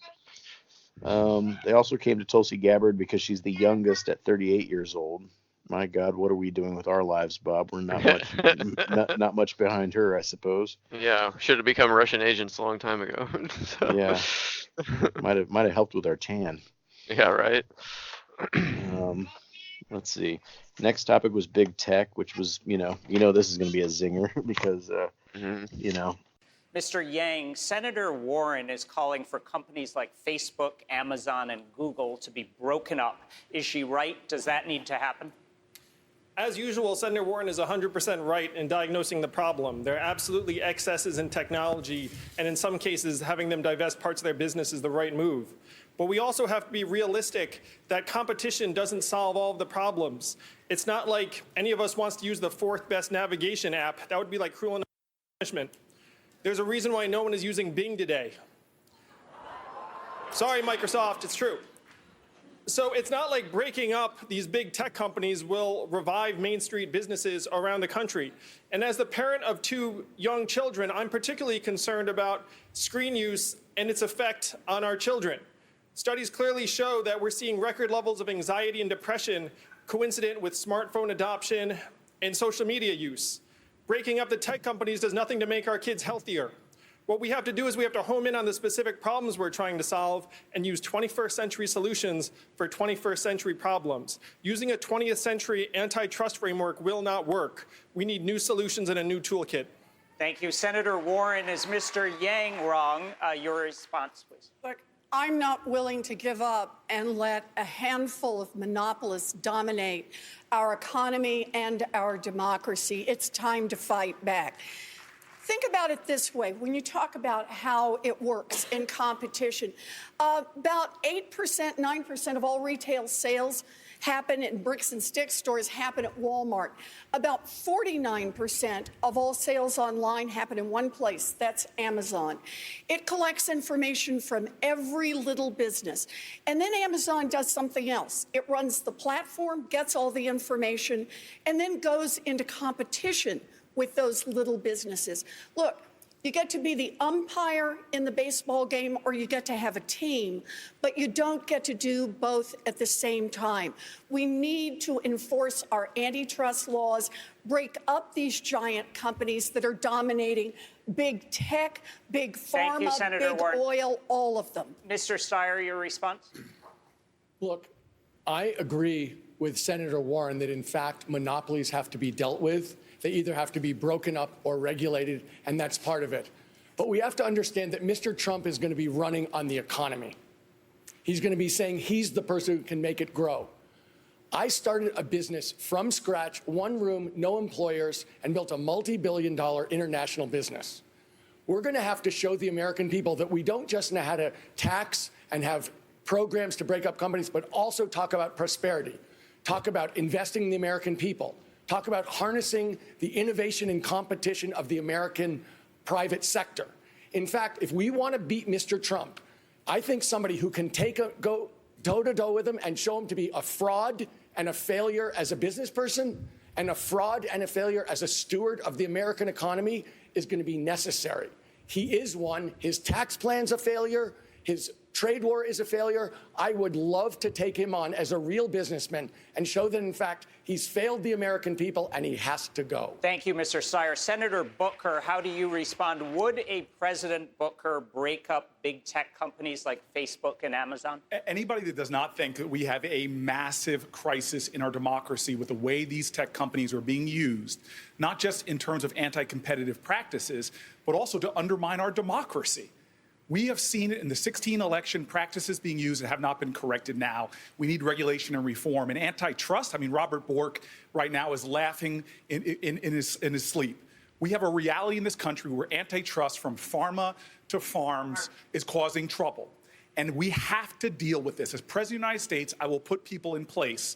They also came to Tulsi Gabbard because she's the youngest at 38 years old. My God, what are we doing with our lives, Bob? We're not much not much behind her, I suppose. Yeah, should have become Russian agents a long time ago. So. Yeah. Might have helped with our tan. Yeah, right. Let's see. Next topic was big tech, which was, you know, this is going to be a zinger because, you know. Mr. Yang, Senator Warren is calling for companies like Facebook, Amazon, and Google to be broken up. Is she right? Does that need to happen? As usual, Senator Warren is 100% right in diagnosing the problem. There are absolutely excesses in technology, and in some cases, having them divest parts of their business is the right move. But we also have to be realistic that competition doesn't solve all of the problems. It's not like any of us wants to use the fourth best navigation app. That would be like cruel punishment. There's a reason why no one is using Bing today. Sorry, Microsoft, it's true. So it's not like breaking up these big tech companies will revive Main Street businesses around the country. And as the parent of 2 young children, I'm particularly concerned about screen use and its effect on our children. Studies clearly show that we're seeing record levels of anxiety and depression coincident with smartphone adoption and social media use. Breaking up the tech companies does nothing to make our kids healthier. What we have to do is we have to home in on the specific problems we're trying to solve and use 21st century solutions for 21st century problems. Using a 20th century antitrust framework will not work. We need new solutions and a new toolkit. Thank you. Senator Warren, is Mr. Yang wrong? Your response, please. Look, I'm not willing to give up and let a handful of monopolists dominate our economy and our democracy. It's time to fight back. Think about it this way. When you talk about how it works in competition, about 8%, 9% of all retail sales happen in bricks and sticks stores, happen at Walmart. About 49% of all sales online happen in one place. That's Amazon. It collects information from every little business. And then Amazon does something else. It runs the platform, gets all the information, and then goes into competition with those little businesses. Look, you get to be the umpire in the baseball game or you get to have a team, but you don't get to do both at the same time. We need to enforce our antitrust laws, break up these giant companies that are dominating big tech, big pharma, big oil, all of them. Mr. Steyer, your response? Look, I agree with Senator Warren that, in fact, monopolies have to be dealt with. They either have to be broken up or regulated, and that's part of it. But we have to understand that Mr. Trump is going to be running on the economy. He's going to be saying he's the person who can make it grow. I started a business from scratch, one room, no employers, and built a multi-billion-dollar international business. We're going to have to show the American people that we don't just know how to tax and have programs to break up companies, but also talk about prosperity, talk about investing in the American people, talk about harnessing the innovation and competition of the American private sector. In fact, if we want to beat Mr. Trump, I think somebody who can go toe-to-toe with him and show him to be a fraud and a failure as a business person and a fraud and a failure as a steward of the American economy is going to be necessary. He is one. His tax plan's a failure. His trade war is a failure. I would love to take him on as a real businessman and show that, in fact, he's failed the American people and he has to go. Thank you, Mr. Steyer. Senator Booker, how do you respond? Would a President Booker break up big tech companies like Facebook and Amazon? Anybody that does not think that we have a massive crisis in our democracy with the way these tech companies are being used, not just in terms of anti-competitive practices, but also to undermine our democracy. We have seen it in the 2016 election, practices being used that have not been corrected now. We need regulation and reform. And antitrust, I mean, Robert Bork right now is laughing in his sleep. We have a reality in this country where antitrust from pharma to farms is causing trouble. And we have to deal with this. As President of the United States, I will put people in place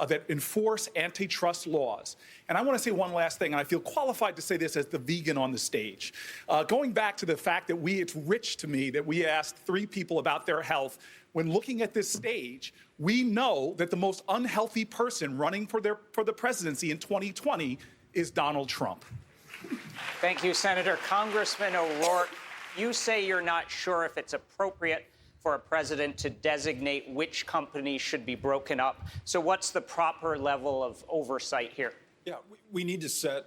that enforce antitrust laws. And I want to say one last thing, and I feel qualified to say this as the vegan on the stage. Going back to the fact that it's rich to me that we asked 3 people about their health. When looking at this stage, we know that the most unhealthy person running for the presidency in 2020 is Donald Trump. Thank you, Senator. Congressman O'Rourke, you say you're not sure if it's appropriate for a president to designate which companies should be broken up. So what's the proper level of oversight here? Yeah, we need to set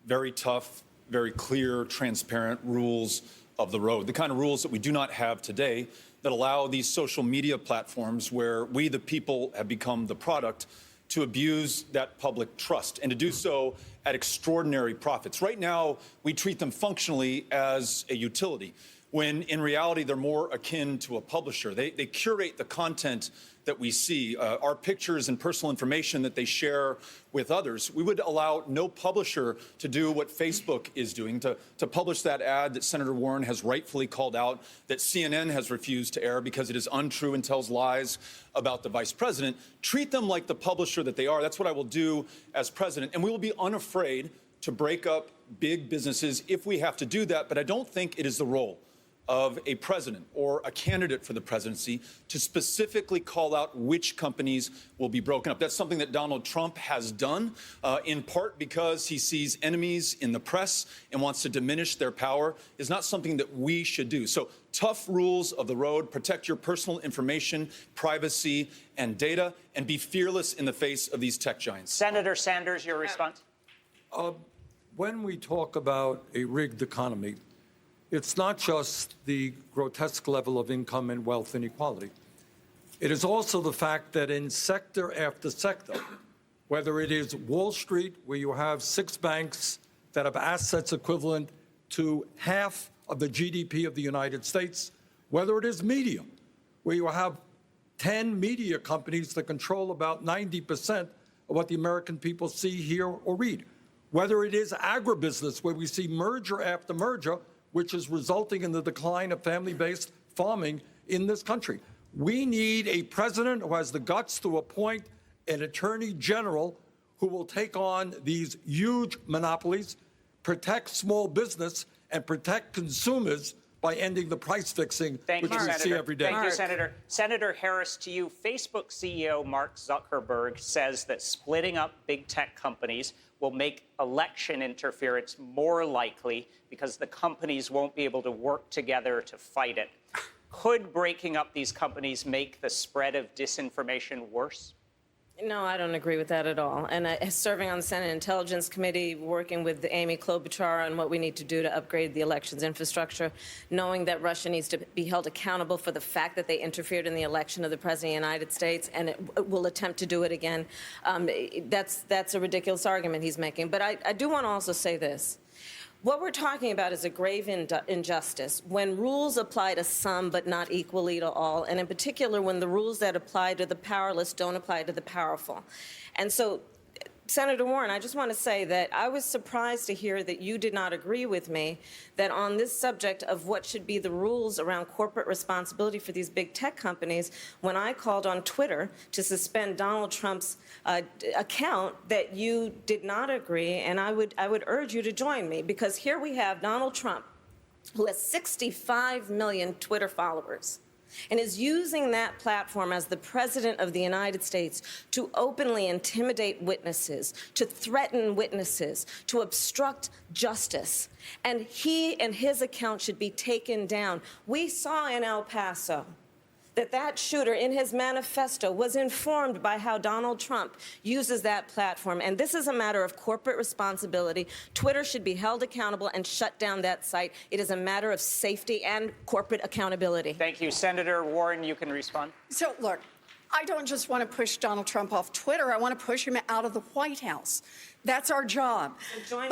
very tough, very clear, transparent rules of the road, the kind of rules that we do not have today that allow these social media platforms where we, the people, have become the product to abuse that public trust and to do so at extraordinary profits. Right now, we treat them functionally as a utility, when in reality, they're more akin to a publisher. They curate the content that we see, our pictures and personal information that they share with others. We would allow no publisher to do what Facebook is doing, to publish that ad that Senator Warren has rightfully called out, that CNN has refused to air because it is untrue and tells lies about the vice president. Treat them like the publisher that they are. That's what I will do as president. And we will be unafraid to break up big businesses if we have to do that. But I don't think it is the role of a president or a candidate for the presidency to specifically call out which companies will be broken up. That's something that Donald Trump has done, in part because he sees enemies in the press and wants to diminish their power. Is not something that we should do. So tough rules of the road, protect your personal information, privacy, and data, and be fearless in the face of these tech giants. Senator Sanders, your response? When we talk about a rigged economy, it's not just the grotesque level of income and wealth inequality. It is also the fact that in sector after sector, whether it is Wall Street, where you have 6 banks that have assets equivalent to half of the GDP of the United States, whether it is media, where you have 10 media companies that control about 90% of what the American people see, hear, or read, whether it is agribusiness, where we see merger after merger, which is resulting in the decline of family-based farming in this country. We need a president who has the guts to appoint an attorney general who will take on these huge monopolies, protect small business, and protect consumers by ending the price fixing, which we see every day. Thank you, Senator. Senator Harris, to you, Facebook CEO Mark Zuckerberg says that splitting up big tech companies will make election interference more likely because the companies won't be able to work together to fight it. Could breaking up these companies make the spread of disinformation worse? No, I don't agree with that at all. And serving on the Senate Intelligence Committee, working with Amy Klobuchar on what we need to do to upgrade the elections infrastructure, knowing that Russia needs to be held accountable for the fact that they interfered in the election of the President of the United States, and it will attempt to do it again. That's a ridiculous argument he's making. But I do want to also say this. What we're talking about is a grave injustice when rules apply to some but not equally to all, and in particular when the rules that apply to the powerless don't apply to the powerful. And so, Senator Warren, I just want to say that I was surprised to hear that you did not agree with me that on this subject of what should be the rules around corporate responsibility for these big tech companies, when I called on Twitter to suspend Donald Trump's account, that you did not agree, and I would urge you to join me, because here we have Donald Trump, who has 65 million Twitter followers, and is using that platform as the President of the United States to openly intimidate witnesses, to threaten witnesses, to obstruct justice. And he and his account should be taken down. We saw in El Paso that shooter in his manifesto was informed by how Donald Trump uses that platform. And this is a matter of corporate responsibility. Twitter should be held accountable and shut down that site. It is a matter of safety and corporate accountability. Thank you. Senator Warren, you can respond. So, look, I don't just want to push Donald Trump off Twitter. I want to push him out of the White House. That's our job. So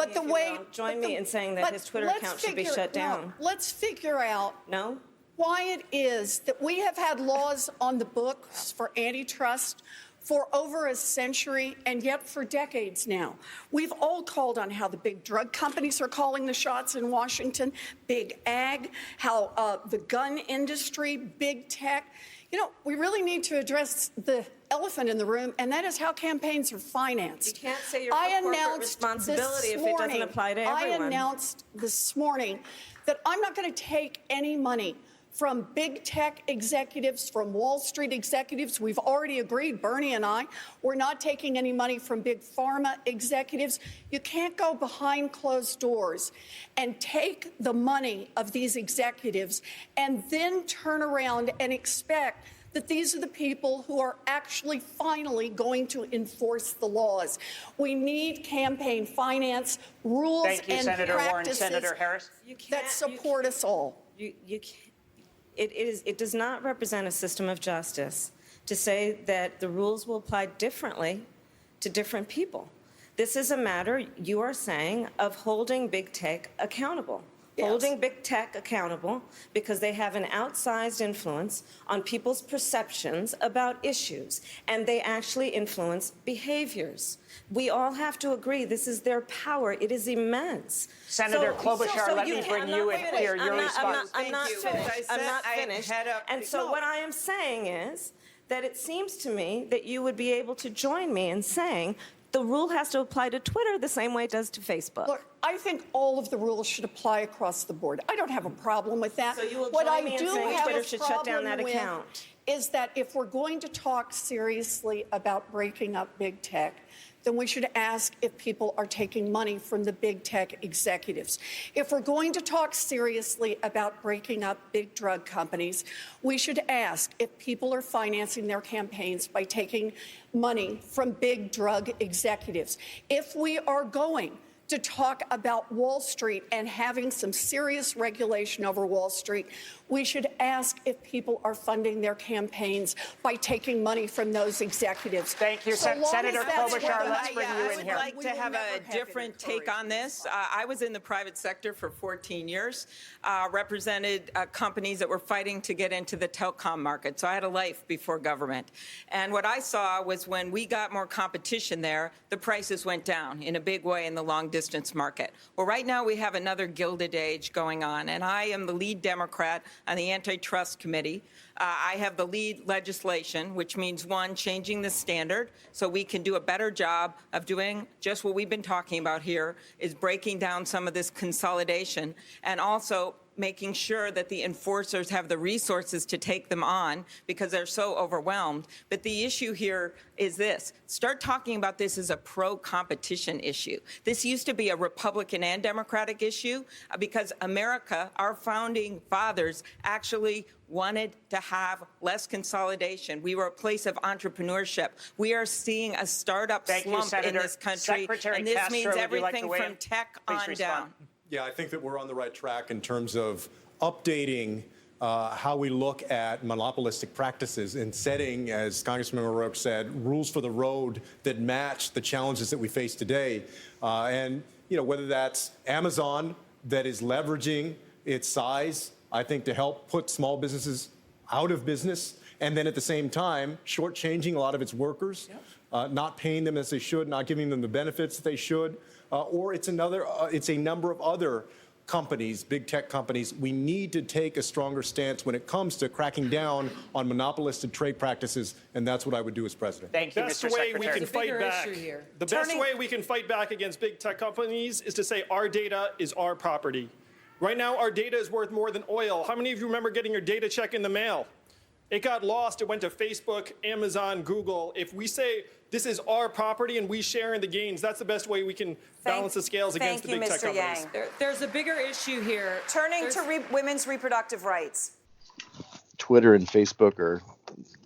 join me in saying that his Twitter account should be shut down. No, let's figure out No? why it is that we have had laws on the books for antitrust for over a century, and yet for decades now. We've all called on how the big drug companies are calling the shots in Washington, big ag, how the gun industry, big tech. You know, we really need to address the elephant in the room, and that is how campaigns are financed. You can't say you're for corporate responsibility if it doesn't apply to everyone. I announced this morning that I'm not going to take any money from big tech executives, from Wall Street executives. We've already agreed, Bernie and I, we're not taking any money from big pharma executives. You can't go behind closed doors and take the money of these executives and then turn around and expect that these are the people who are actually finally going to enforce the laws. We need campaign finance rules and Senator Warren. practices Senator Harris? that support us all. You can't. It does not represent a system of justice to say that the rules will apply differently to different people. This is a matter, you are saying, of holding big tech accountable. Holding big tech accountable because they have an outsized influence on people's perceptions about issues, and they actually influence behaviors. We all have to agree this is their power. It is immense. Senator Klobuchar, let me bring you in here. Your response. I'm not finished. I'm not finished. And so what I am saying is that it seems to me that you would be able to join me in saying the rule has to apply to Twitter the same way it does to Facebook. Look, I think all of the rules should apply across the board. I don't have a problem with that. So you will what join I me in do saying have Twitter a should shut down problem that with account? Is that if we're going to talk seriously about breaking up big tech, then we should ask if people are taking money from the big tech executives. If we're going to talk seriously about breaking up big drug companies, we should ask if people are financing their campaigns by taking money from big drug executives. If we are going to talk about Wall Street and having some serious regulation over Wall Street, we should ask if people are funding their campaigns by taking money from those executives. Thank you, Senator Klobuchar. Let's bring you in here. I would like to have a different take on this. I was in the private sector for 14 years, represented companies that were fighting to get into the telecom market. So I had a life before government. And what I saw was when we got more competition there, the prices went down in a big way in the long distance market. Well, right now we have another Gilded Age going on, and I am the lead Democrat on the Antitrust Committee. I have the lead legislation, which means, one, changing the standard so we can do a better job of doing just what we've been talking about here, is breaking down some of this consolidation, and also making sure that the enforcers have the resources to take them on because they're so overwhelmed. But the issue here is this. Start talking about this as a pro-competition issue. This used to be a Republican and Democratic issue because America, our founding fathers, actually wanted to have less consolidation. We were a place of entrepreneurship. We are seeing a startup slump in this country, Secretary and this Castro, means would you like to everything weigh in? from tech Please on respond. down. Yeah, I think that we're on the right track in terms of updating how we look at monopolistic practices and setting, as Congressman O'Rourke said, rules for the road that match the challenges that we face today. And, you know, whether that's Amazon that is leveraging its size, I think, to help put small businesses out of business, and then at the same time, shortchanging a lot of its workers, not paying them as they should, not giving them the benefits they should, or it's a number of other companies, big tech companies. We need to take a stronger stance when it comes to cracking down on monopolistic trade practices, and that's what I would do as president. Thank you, Best Mr. way we Secretary. can fight back. The best way we can fight back against big tech companies is to say our data is our property. Right now, our data is worth more than oil. How many of you remember getting your data check in the mail? It got lost. It went to Facebook, Amazon, Google. If we say this is our property and we share in the gains, that's the best way we can balance the scales against the big tech companies. There's a bigger issue here. Turning to women's reproductive rights. Twitter and Facebook are,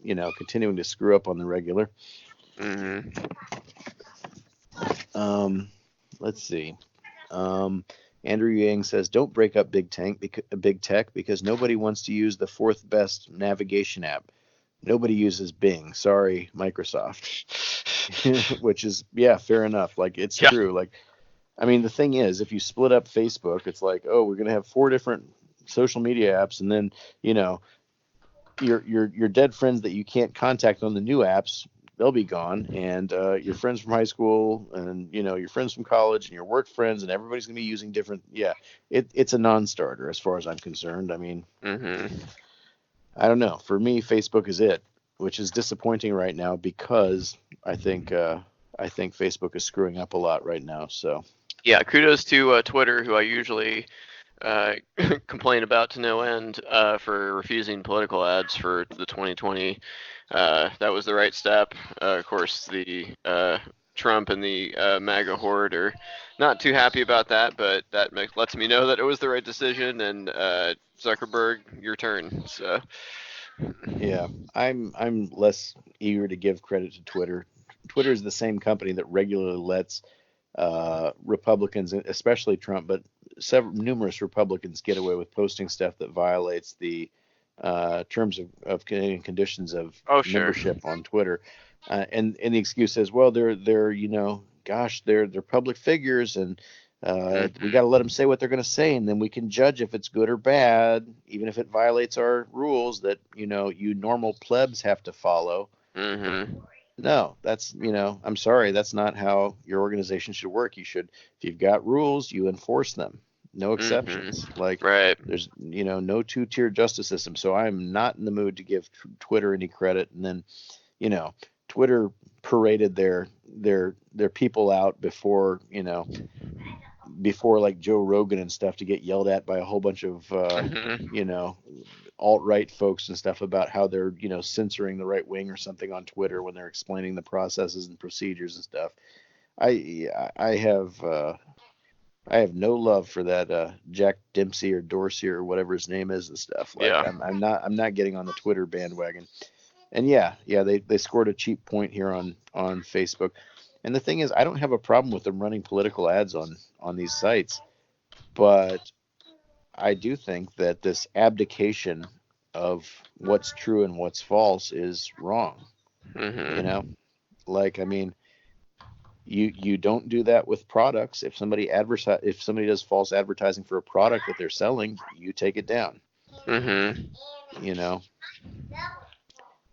you know, continuing to screw up on the regular. Let's see. Andrew Yang says, don't break up big tech because nobody wants to use the fourth best navigation app. Nobody uses Bing. Sorry, Microsoft. Which is, yeah, fair enough. Like, it's true. Like, I mean, the thing is, if you split up Facebook, it's like, oh, we're going to have 4 different social media apps. And then, you know, your dead friends that you can't contact on the new apps, they'll be gone. And your friends from high school and, you know, your friends from college and your work friends and everybody's going to be using different. Yeah, it's a non-starter as far as I'm concerned. I mean, I don't know. For me, Facebook is it, which is disappointing right now because I think Facebook is screwing up a lot right now. So yeah, kudos to Twitter, who I usually complain about to no end for refusing political ads for the 2020. That was the right step. Of course, the Trump and the MAGA horde are not too happy about that, but that lets me know that it was the right decision. And Zuckerberg, your turn. So yeah, I'm less eager to give credit to Twitter. Twitter is the same company that regularly lets Republicans, especially Trump, but numerous Republicans get away with posting stuff that violates the terms of Canadian conditions of membership on Twitter. And the excuse is, well, they're you know, gosh, they're public figures, and we got to let them say what they're going to say, and then we can judge if it's good or bad, even if it violates our rules that you normal plebs have to follow. No, that's I'm sorry, that's not how your organization should work. If you've got rules, you enforce them. No exceptions. Like there's no two-tier justice system. So I'm not in the mood to give Twitter any credit. And then Twitter paraded their people out before like Joe Rogan and stuff to get yelled at by a whole bunch of alt-right folks and stuff about how they're censoring the right wing or something on Twitter when they're explaining the processes and procedures and stuff. I have no love for that Jack Dempsey or Dorsey or whatever his name is and stuff. Like, I'm not getting on the Twitter bandwagon. And they scored a cheap point here on Facebook. And the thing is, I don't have a problem with them running political ads on these sites, but I do think that this abdication of what's true and what's false is wrong. Like, I mean, you don't do that with products. If somebody does false advertising for a product that they're selling, you take it down.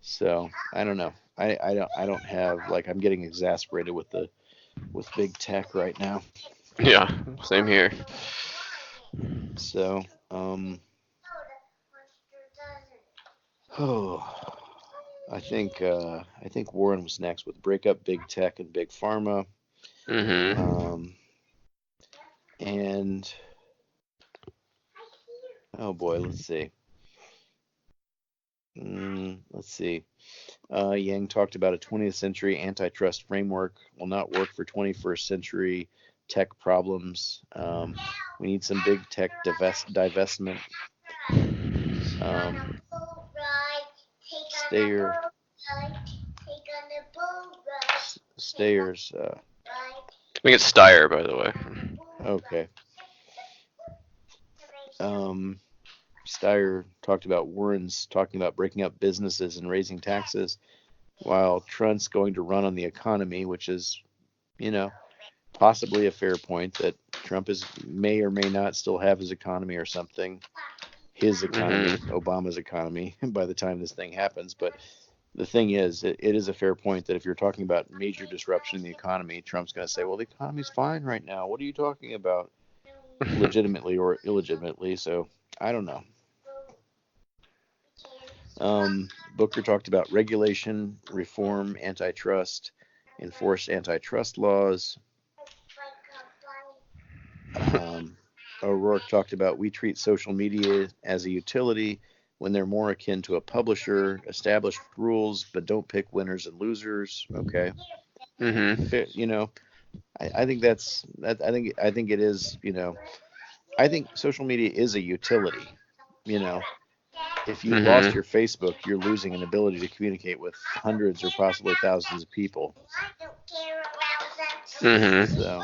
So I don't know. I don't have, like, I'm getting exasperated with big tech right now. Yeah, same here. So I think Warren was next with break up big tech and big pharma. And oh boy, let's see. Yang talked about a 20th century antitrust framework will not work for 21st century tech problems. We need some big tech divestment. Stayers. I think it's Steyer, by the way. Okay. Steyer talked about Warren's talking about breaking up businesses and raising taxes, while Trump's going to run on the economy, which is, possibly a fair point that Trump may or may not still have his economy or something. His economy, Obama's economy, by the time this thing happens. But the thing is, it is a fair point that if you're talking about major disruption in the economy, Trump's going to say, well, the economy's fine right now. What are you talking about? Legitimately or illegitimately. So I don't know. Booker talked about regulation, reform, antitrust, enforce antitrust laws. O'Rourke talked about we treat social media as a utility when they're more akin to a publisher, established rules, but don't pick winners and losers. Okay. I think that's that. I think it is. I think social media is a utility. If you lost your Facebook, you're losing an ability to communicate with hundreds or possibly thousands of people. So,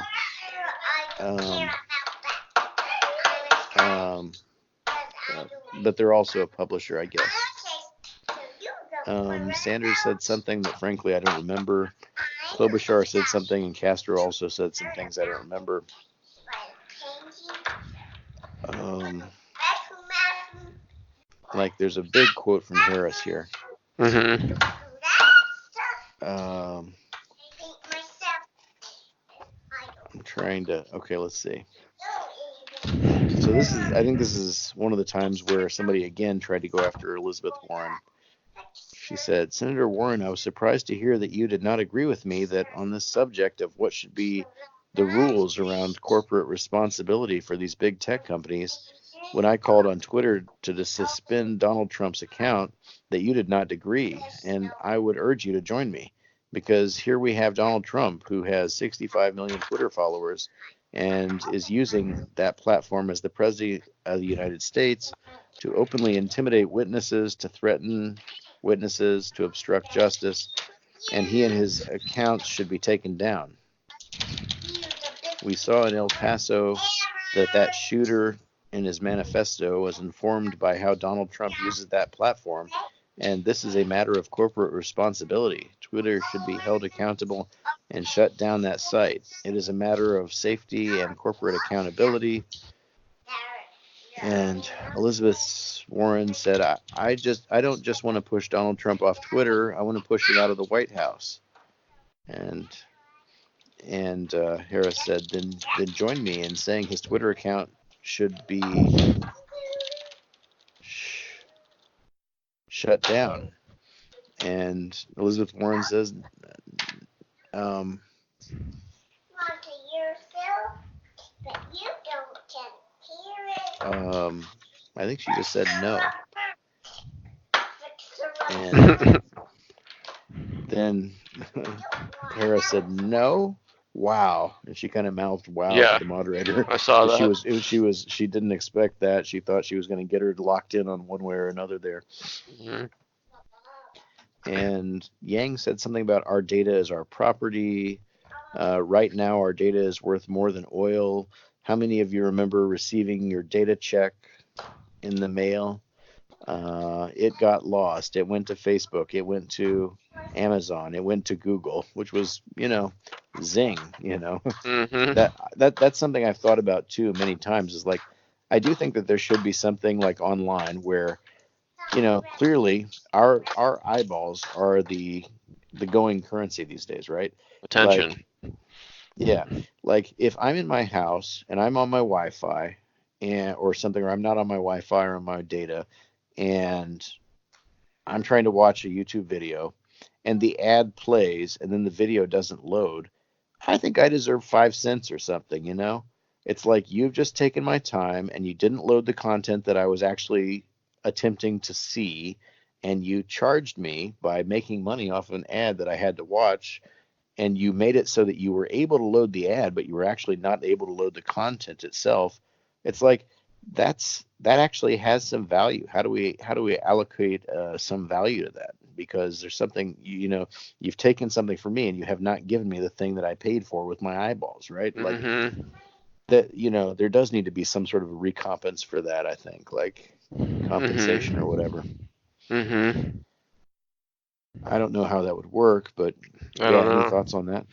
but they're also a publisher, I guess. Sanders said something that, frankly, I don't remember. Klobuchar said something, and Castro also said some things I don't remember. Like, there's a big quote from Harris here. I'm trying to. Okay, let's see. So I think this is one of the times where somebody again tried to go after Elizabeth Warren. She said, Senator Warren, I was surprised to hear that you did not agree with me that on this subject of what should be the rules around corporate responsibility for these big tech companies, when I called on Twitter to suspend Donald Trump's account, that you did not agree. And I would urge you to join me, because here we have Donald Trump, who has 65 million Twitter followers and is using that platform as the president of the United States to openly intimidate witnesses, to threaten witnesses, to obstruct justice, and he and his accounts should be taken down. We saw in El Paso that shooter in his manifesto was informed by how Donald Trump uses that platform, and this is a matter of corporate responsibility. Twitter should be held accountable and shut down that site. It is a matter of safety and corporate accountability. And Elizabeth Warren said, I don't just want to push Donald Trump off Twitter. I want to push it out of the White House. And Harris said, then join me in saying his Twitter account should be shut down. And Elizabeth Warren says, I think she just said no. And then Harris said no. Wow, and she kind of mouthed "wow" Yeah, to the moderator. I saw that. She didn't expect that. She thought she was going to get her locked in on one way or another there. Mm-hmm. And Yang said something about our data is our property. Right now, our data is worth more than oil. How many of you remember receiving your data check in the mail? It got lost. It went to Facebook. It went to Amazon. It went to Google, which was, zing, Mm-hmm. That's something I've thought about too many times, is like, I do think that there should be something like online where, clearly our eyeballs are the going currency these days, right? Attention. Yeah. Like if I'm in my house and I'm on my Wi-Fi or something, or I'm not on my Wi-Fi or on my data, and I'm trying to watch a YouTube video and the ad plays and then the video doesn't load, I think I deserve 5 cents or something, It's like you've just taken my time and you didn't load the content that I was actually attempting to see, and you charged me by making money off of an ad that I had to watch, and you made it so that you were able to load the ad, but you were actually not able to load the content itself. It's like that actually has some value. How do we allocate some value to that? Because there's something, you've taken something from me and you have not given me the thing that I paid for with my eyeballs, right? Mm-hmm. Like that, there does need to be some sort of a recompense for that, I think, like compensation or whatever. Mm-hmm. I don't know how that would work, but I don't know. Any thoughts on that?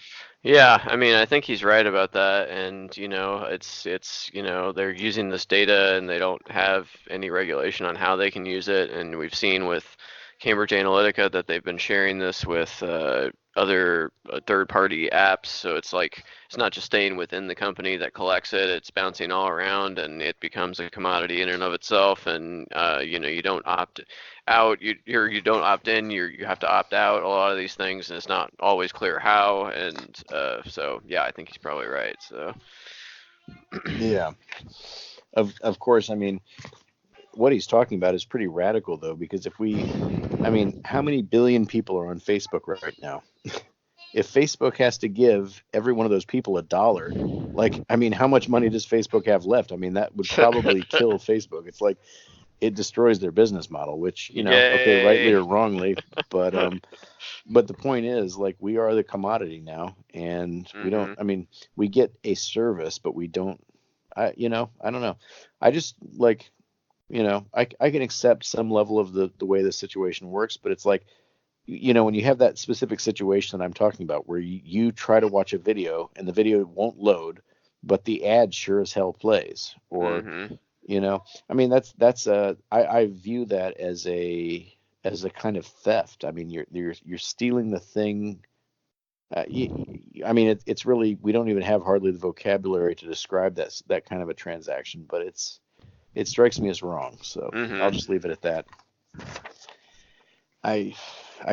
Yeah, I mean, I think he's right about that, and it's they're using this data and they don't have any regulation on how they can use it, and we've seen with Cambridge Analytica that they've been sharing this with other third-party apps, so it's like it's not just staying within the company that collects it, it's bouncing all around, and it becomes a commodity in and of itself, and you don't opt out, you don't opt in, you have to opt out a lot of these things, and it's not always clear how, and so yeah, I think he's probably right. So Yeah, of course. I mean, what he's talking about is pretty radical, though, because how many billion people are on Facebook right now? If Facebook has to give every one of those people $1, how much money does Facebook have left? I mean, that would probably kill Facebook. It's like it destroys their business model, which, okay, rightly or wrongly, but the point is, like, we are the commodity now, and we don't, we get a service, but we don't, I don't know. I just like, I can accept some level of the way the situation works, but it's like, when you have that specific situation that I'm talking about, where you try to watch a video and the video won't load, but the ad sure as hell plays, or, I view that as a kind of theft. I mean, you're stealing the thing. It's really, we don't even have hardly the vocabulary to describe that kind of a transaction, but it strikes me as wrong. So I'll just leave it at that. I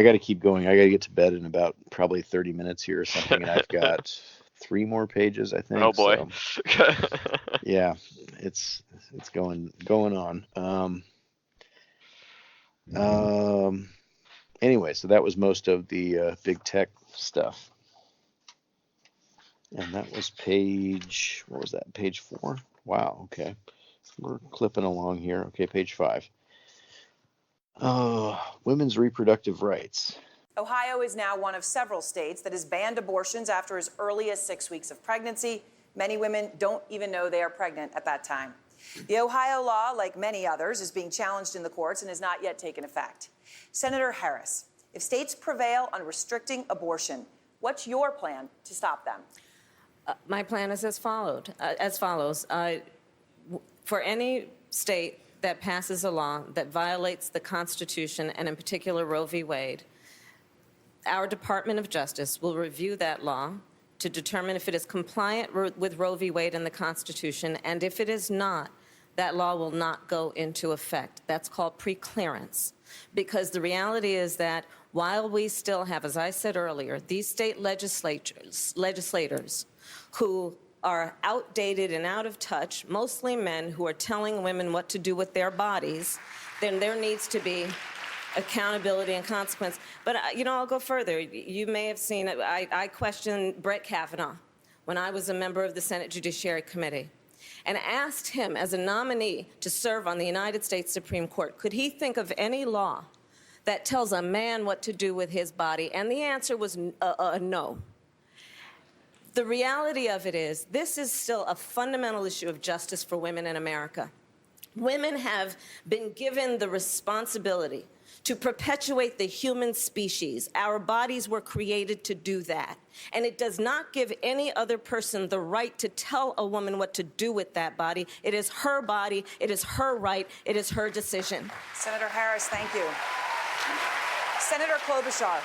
got to keep going. I got to get to bed in about probably 30 minutes here or something, and I've got 3 more pages, I think. Oh boy. So, yeah, it's going on. Anyway, so that was most of the big tech stuff. And that was page 4? Wow, okay. We're clipping along here. Okay, page 5. Women's reproductive rights. Ohio is now one of several states that has banned abortions after as early as 6 weeks of pregnancy. Many women don't even know they are pregnant at that time. The Ohio law, like many others, is being challenged in the courts and has not yet taken effect. Senator Harris, if states prevail on restricting abortion, What's your plan to stop them? My plan is as follows. For any state that passes a law that violates the Constitution, and in particular Roe v. Wade, our Department of Justice will review that law to determine if it is compliant with Roe v. Wade and the Constitution, and if it is not, that law will not go into effect. That's called preclearance. Because the reality is that while we still have, as I said earlier, these state legislators who are outdated and out of touch, mostly men who are telling women what to do with their bodies, then there needs to be accountability and consequence. But, I'll go further. You may have seen, I questioned Brett Kavanaugh when I was a member of the Senate Judiciary Committee and asked him, as a nominee to serve on the United States Supreme Court, could he think of any law that tells a man what to do with his body? And the answer was no. The reality of it is, this is still a fundamental issue of justice for women in America. Women have been given the responsibility to perpetuate the human species. Our bodies were created to do that. And it does not give any other person the right to tell a woman what to do with that body. It is her body, it is her right, it is her decision. Senator Harris, thank you. Senator Klobuchar,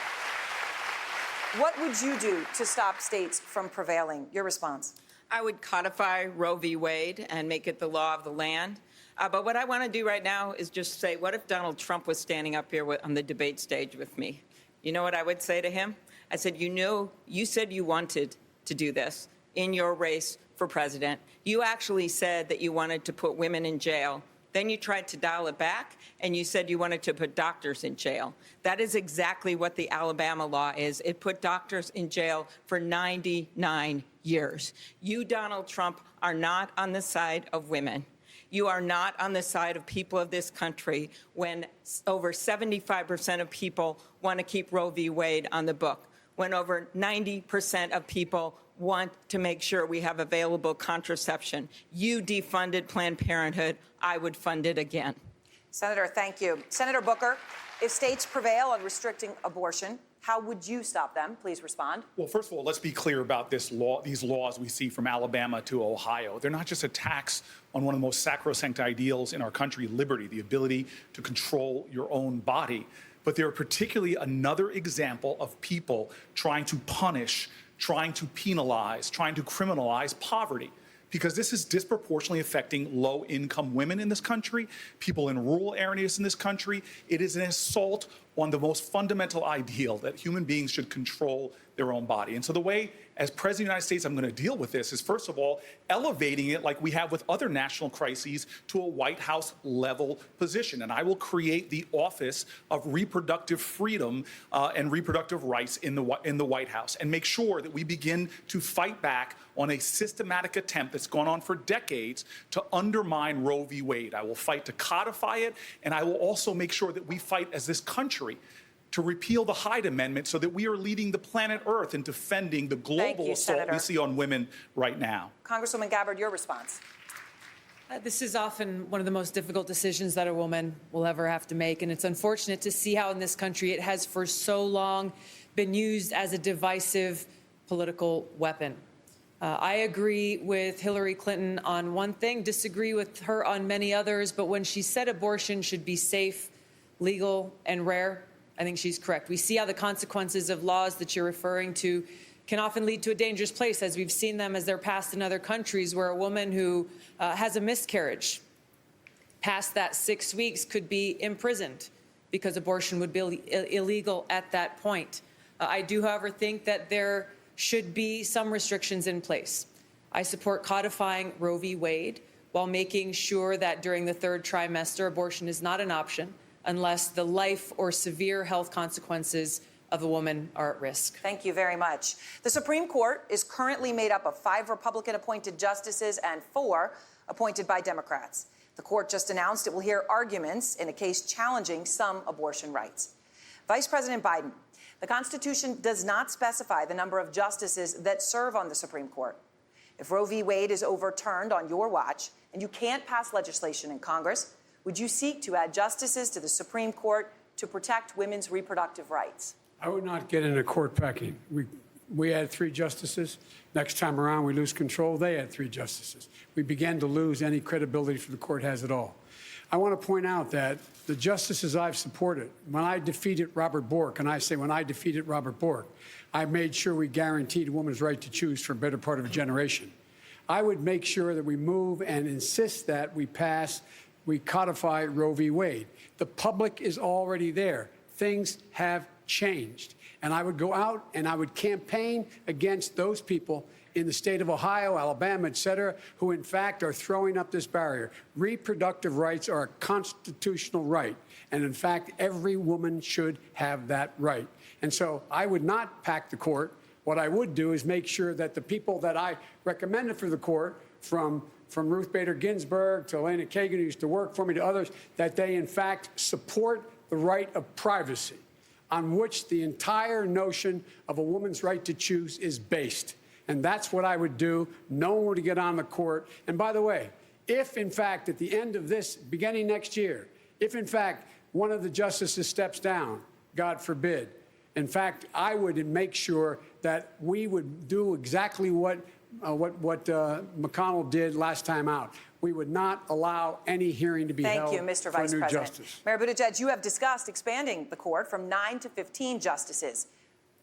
what would you do to stop states from prevailing? Your response. I would codify Roe v. Wade and make it the law of the land. But what I want to do right now is just say, what if Donald Trump was standing up here on the debate stage with me? You know what I would say to him? I said, you said you wanted to do this in your race for president. You actually said that you wanted to put women in jail. Then you tried to dial it back, and you said you wanted to put doctors in jail. That is exactly what the Alabama law is. It put doctors in jail for 99 years. You, Donald Trump, are not on the side of women. You are not on the side of people of this country when over 75% of people want to keep Roe v. Wade on the book, when over 90% of people want to make sure we have available contraception. You defunded Planned Parenthood. I would fund it again. Senator, thank you. Senator Booker, if states prevail on restricting abortion, how would you stop them? Please respond. Well, first of all, let's be clear about these laws we see from Alabama to Ohio. They're not just attacks on one of the most sacrosanct ideals in our country, liberty, the ability to control your own body. But they're particularly another example of people trying to punish, trying to penalize, trying to criminalize poverty. Because this is disproportionately affecting low-income women in this country, people in rural areas in this country. It is an assault on the most fundamental ideal that human beings should control their own body. And so the way, as President of the United States, I'm going to deal with this is, first of all, elevating it like we have with other national crises to a White House level position. And I will create the Office of Reproductive Freedom and Reproductive Rights in the White House, and make sure that we begin to fight back on a systematic attempt that's gone on for decades to undermine Roe v. Wade. I will fight to codify it, and I will also make sure that we fight as this country to repeal the Hyde Amendment so that we are leading the planet Earth in defending the global assault we see on women right now. Congresswoman Gabbard, your response. This is often one of the most difficult decisions that a woman will ever have to make, and it's unfortunate to see how in this country it has for so long been used as a divisive political weapon. I agree with Hillary Clinton on one thing, disagree with her on many others, but when she said abortion should be safe, legal, and rare, I think she's correct. We see how the consequences of laws that you're referring to can often lead to a dangerous place, as we've seen them as they're passed in other countries, where a woman who has a miscarriage past that 6 weeks could be imprisoned because abortion would be illegal at that point. I do, however, think that there should be some restrictions in place. I support codifying Roe v. Wade while making sure that during the third trimester, abortion is not an option unless the life or severe health consequences of a woman are at risk. Thank you very much. The Supreme Court is currently made up of 5 Republican-appointed justices and 4 appointed by Democrats. The court just announced it will hear arguments in a case challenging some abortion rights. Vice President Biden, the Constitution does not specify the number of justices that serve on the Supreme Court. If Roe v. Wade is overturned on your watch and you can't pass legislation in Congress, would you seek to add justices to the Supreme Court to protect women's reproductive rights? I would not get into court packing. We had 3 justices. Next time around, we lose control. They had 3 justices. We began to lose any credibility for the court has at all. I want to point out that the justices I've supported, when I defeated Robert Bork, and I say when I defeated Robert Bork, I made sure we guaranteed a woman's right to choose for a better part of a generation. I would make sure that we move and insist that we codify Roe v. Wade. The public is already there. Things have changed. And I would go out and I would campaign against those people in the state of Ohio, Alabama, et cetera, who in fact are throwing up this barrier. Reproductive rights are a constitutional right. And in fact, every woman should have that right. And so I would not pack the court. What I would do is make sure that the people that I recommended for the court, from Ruth Bader Ginsburg to Elena Kagan, who used to work for me, to others, that they in fact support the right of privacy, on which the entire notion of a woman's right to choose is based. And that's what I would do. No one would get on the court. And by the way, if in fact at the end of this, beginning next year, if in fact one of the justices steps down, God forbid, in fact, I would make sure that we would do exactly what McConnell did last time out. We would not allow any hearing to be held Thank you, Mr. for Vice a new President. justice. Mayor Buttigieg, you have discussed expanding the court from 9 to 15 justices.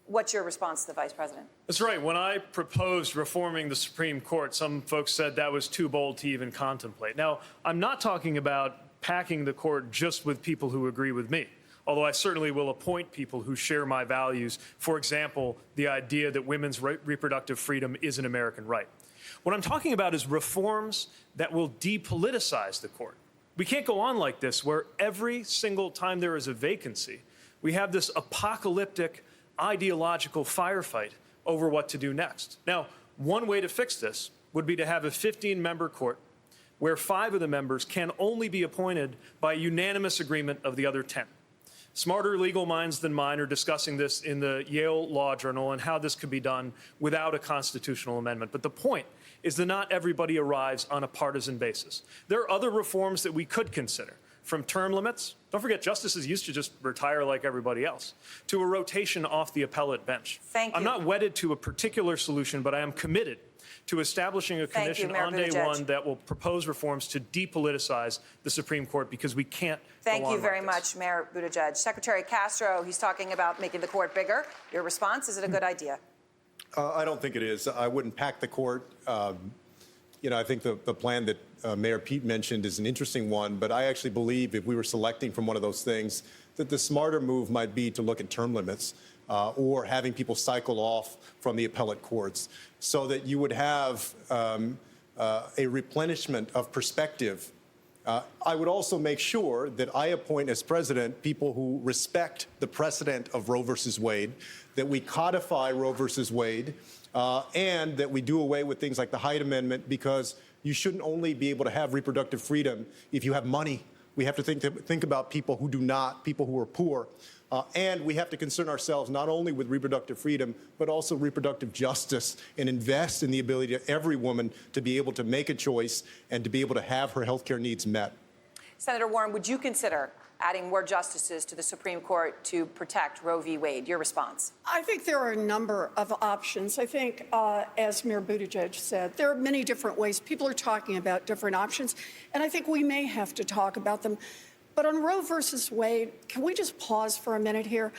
What's your response to the Vice President? That's right. When I proposed reforming the Supreme Court, some folks said that was too bold to even contemplate. Now, I'm not talking about packing the court just with people who agree with me, although I certainly will appoint people who share my values. For example, the idea that women's reproductive freedom is an American right. What I'm talking about is reforms that will depoliticize the court. We can't go on like this, where every single time there is a vacancy, we have this apocalyptic ideological firefight over what to do next. Now, one way to fix this would be to have a 15-member court where 5 of the members can only be appointed by unanimous agreement of the other 10. Smarter legal minds than mine are discussing this in the Yale Law Journal and how this could be done without a constitutional amendment. But the point is that not everybody arrives on a partisan basis. There are other reforms that we could consider, from term limits. Don't forget, justices used to just retire like everybody else, to a rotation off the appellate bench. Thank you. I'm not wedded to a particular solution, but I am committed to establishing a commission on day one that will propose reforms to depoliticize the Supreme Court, because we can't Thank go on you very like this. much, Mayor Buttigieg. Secretary Castro, he's talking about making the court bigger. Your response, is it a good idea? I don't think it is. I wouldn't pack the court. I think the plan that Mayor Pete mentioned is an interesting one, but I actually believe if we were selecting from one of those things, that the smarter move might be to look at term limits or having people cycle off from the appellate courts, so that you would have a replenishment of perspective. I would also make sure that I appoint as president people who respect the precedent of Roe versus Wade, that we codify Roe versus Wade, and that we do away with things like the Hyde Amendment, because you shouldn't only be able to have reproductive freedom if you have money. We have to think about people who do not, people who are poor. And we have to concern ourselves not only with reproductive freedom, but also reproductive justice, and invest in the ability of every woman to be able to make a choice and to be able to have her health care needs met. Senator Warren, would you consider adding more justices to the Supreme Court to protect Roe v. Wade? Your response? I think there are a number of options. I think, as Mayor Buttigieg said, there are many different ways. People are talking about different options, and I think we may have to talk about them. But on Roe versus Wade, can we just pause for a minute here?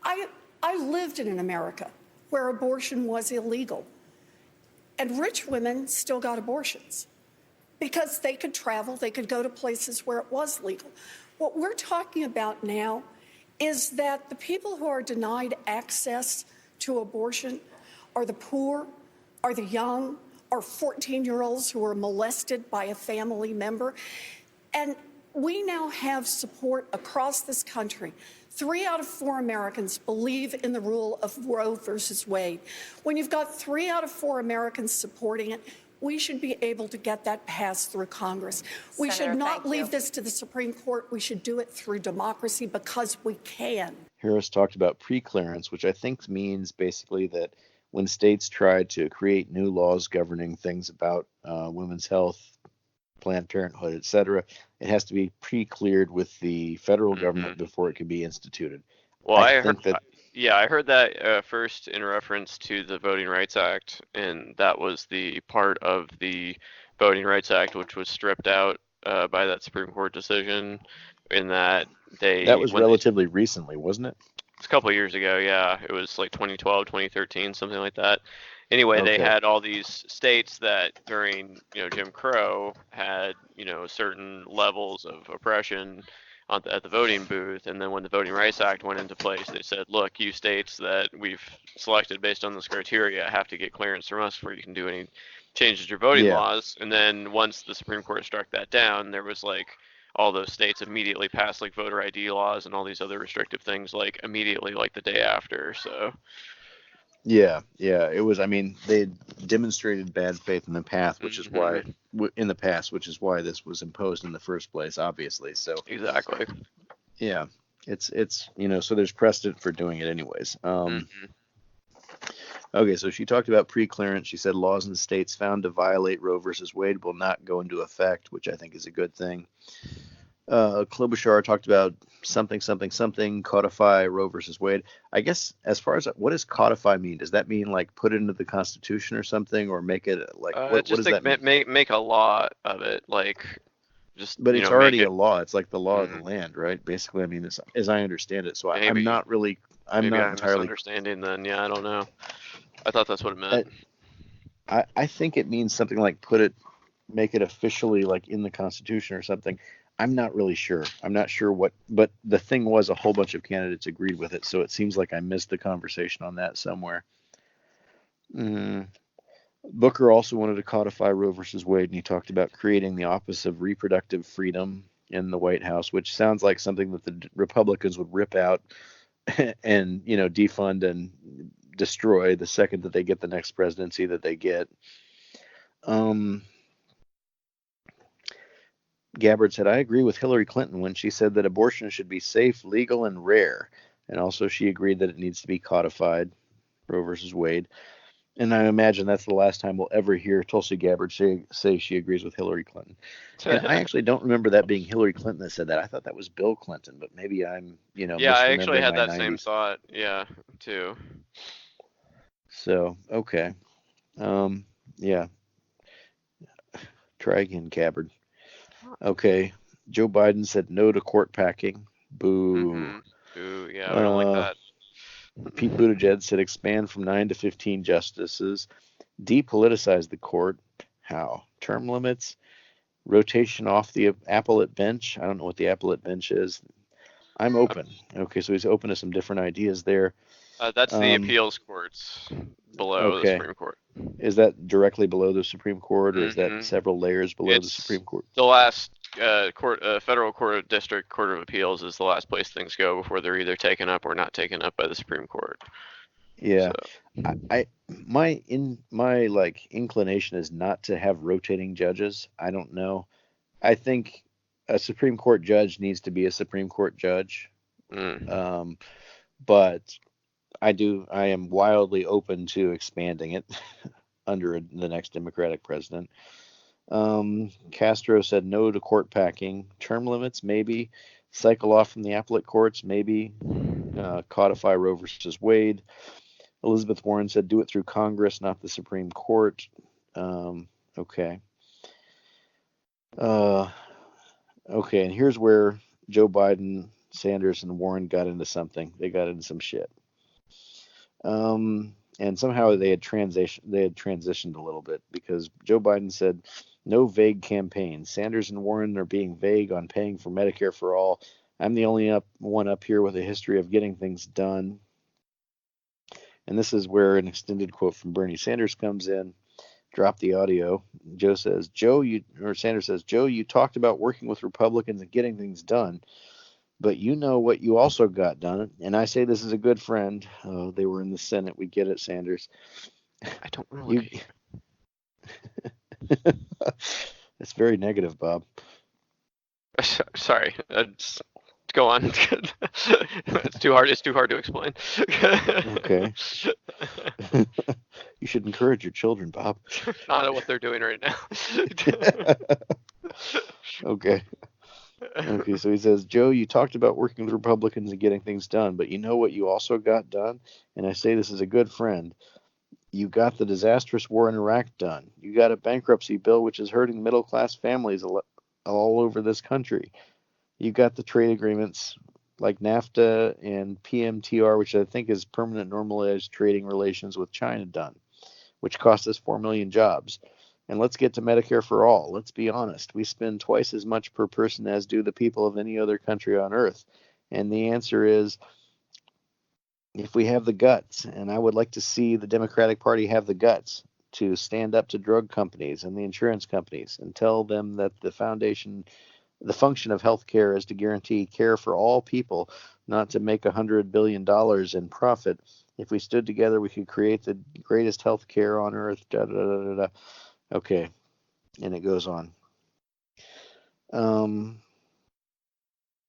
I lived in an America where abortion was illegal, and rich women still got abortions because they could travel, they could go to places where it was legal. What we're talking about now is that the people who are denied access to abortion are the poor, are the young, are 14-year-olds who are molested by a family member. And we now have support across this country. 3 out of 4 Americans believe in the rule of Roe versus Wade. When you've got 3 out of 4 Americans supporting it, we should be able to get that passed through Congress. We should not leave this to the Supreme Court. We should do it through democracy, because we can. Harris talked about preclearance, which I think means basically that when states try to create new laws governing things about women's health, Planned Parenthood, et cetera, it has to be pre-cleared with the federal government before it can be instituted. Well, I heard that Yeah, I heard that first in reference to the Voting Rights Act, and that was the part of the Voting Rights Act which was stripped out by that Supreme Court decision, in that That was relatively recently, wasn't it? It's a couple of years ago, yeah. It was like 2012, 2013, something like that. Anyway, they Okay. had all these states that during, Jim Crow had, certain levels of oppression at the voting booth. And then when the Voting Rights Act went into place, they said, look, you states that we've selected based on this criteria have to get clearance from us before you can do any changes to your voting Yeah. laws. And then once the Supreme Court struck that down, there was like all those states immediately passed like voter ID laws and all these other restrictive things like immediately, like the day after. So Yeah, it was. I mean, they demonstrated bad faith in the past, which is why this was imposed in the first place. Obviously, so exactly. yeah, it's so there's precedent for doing it anyways. Okay, so she talked about pre-clearance. She said laws in the states found to violate Roe versus Wade will not go into effect, which I think is a good thing. Klobuchar talked about something codify Roe versus Wade. I guess as far as what does codify mean? Does that mean like put it into the Constitution or something, or make it like what does that mean? Make a law of it, like just. But it's already a law. It's like the law of the land, right? Basically, I mean, as I understand it. So I'm not really. I'm not entirely understanding. Then yeah, I don't know. I thought that's what it meant. I think it means something like make it officially like in the Constitution or something. I'm not really sure. I'm not sure what, but the thing was a whole bunch of candidates agreed with it. So it seems like I missed the conversation on that somewhere. Booker also wanted to codify Roe versus Wade, and he talked about creating the Office of Reproductive Freedom in the White House, which sounds like something that the Republicans would rip out and, defund and destroy the second that they get the next presidency that they get. Gabbard said, I agree with Hillary Clinton when she said that abortion should be safe, legal, and rare. And also she agreed that it needs to be codified, Roe versus Wade. And I imagine that's the last time we'll ever hear Tulsi Gabbard say she agrees with Hillary Clinton. And I actually don't remember that being Hillary Clinton that said that. I thought that was Bill Clinton, but maybe I'm, Yeah, I actually had that 90s. same thought. Yeah, too. So, okay. Yeah. Try again, Gabbard. Okay. Joe Biden said no to court packing. Boo. Boo, yeah, I don't like that. Pete Buttigieg said expand from 9 to 15 justices. Depoliticize the court. How? Term limits. Rotation off the appellate bench. I don't know what the appellate bench is. I'm open. Okay, so he's open to some different ideas there. That's the appeals courts below the Supreme Court. Is that directly below the Supreme Court, or is that several layers below the Supreme Court? The last federal court of district court of appeals is the last place things go before they're either taken up or not taken up by the Supreme Court. Yeah, so. My inclination is not to have rotating judges. I don't know. I think a Supreme Court judge needs to be a Supreme Court judge. But I am wildly open to expanding it under the next Democratic president. Castro said no to court packing. Term limits, maybe. Cycle off from the appellate courts, maybe. Codify Roe versus Wade. Elizabeth Warren said do it through Congress, not the Supreme Court. Okay. Okay, and here's where Joe Biden, Sanders, and Warren got into something. They got into some shit. And somehow they had transitioned a little bit, because Joe Biden said no vague campaigns. Sanders and Warren are being vague on paying for Medicare for all. I'm the only one up here with a history of getting things done. And this is where an extended quote from Bernie Sanders comes in. Drop the audio. Sanders says, Joe, you talked about working with Republicans and getting things done, but you know what you also got done. And I say this is a good friend. Oh, they were in the Senate. We get it, Sanders. I don't really. It's very negative, Bob. Sorry. Go on. It's too hard. It's too hard to explain. Okay. You should encourage your children, Bob. Not at what they're doing right now. Okay. Okay, so he says, Joe, you talked about working with Republicans and getting things done, but you know what you also got done? And I say this as a good friend. You got the disastrous war in Iraq done. You got a bankruptcy bill which is hurting middle-class families all over this country. You got the trade agreements like NAFTA and PMTR, which I think is permanent normalized trading relations with China done, which cost us 4 million jobs. And let's get to Medicare for all. Let's be honest. We spend twice as much per person as do the people of any other country on earth. And the answer is, if we have the guts, and I would like to see the Democratic Party have the guts to stand up to drug companies and the insurance companies and tell them that the function of healthcare is to guarantee care for all people, not to make $100 billion in profit. If we stood together, we could create the greatest healthcare on earth. Da, da, da, da, da. Okay, and it goes on. And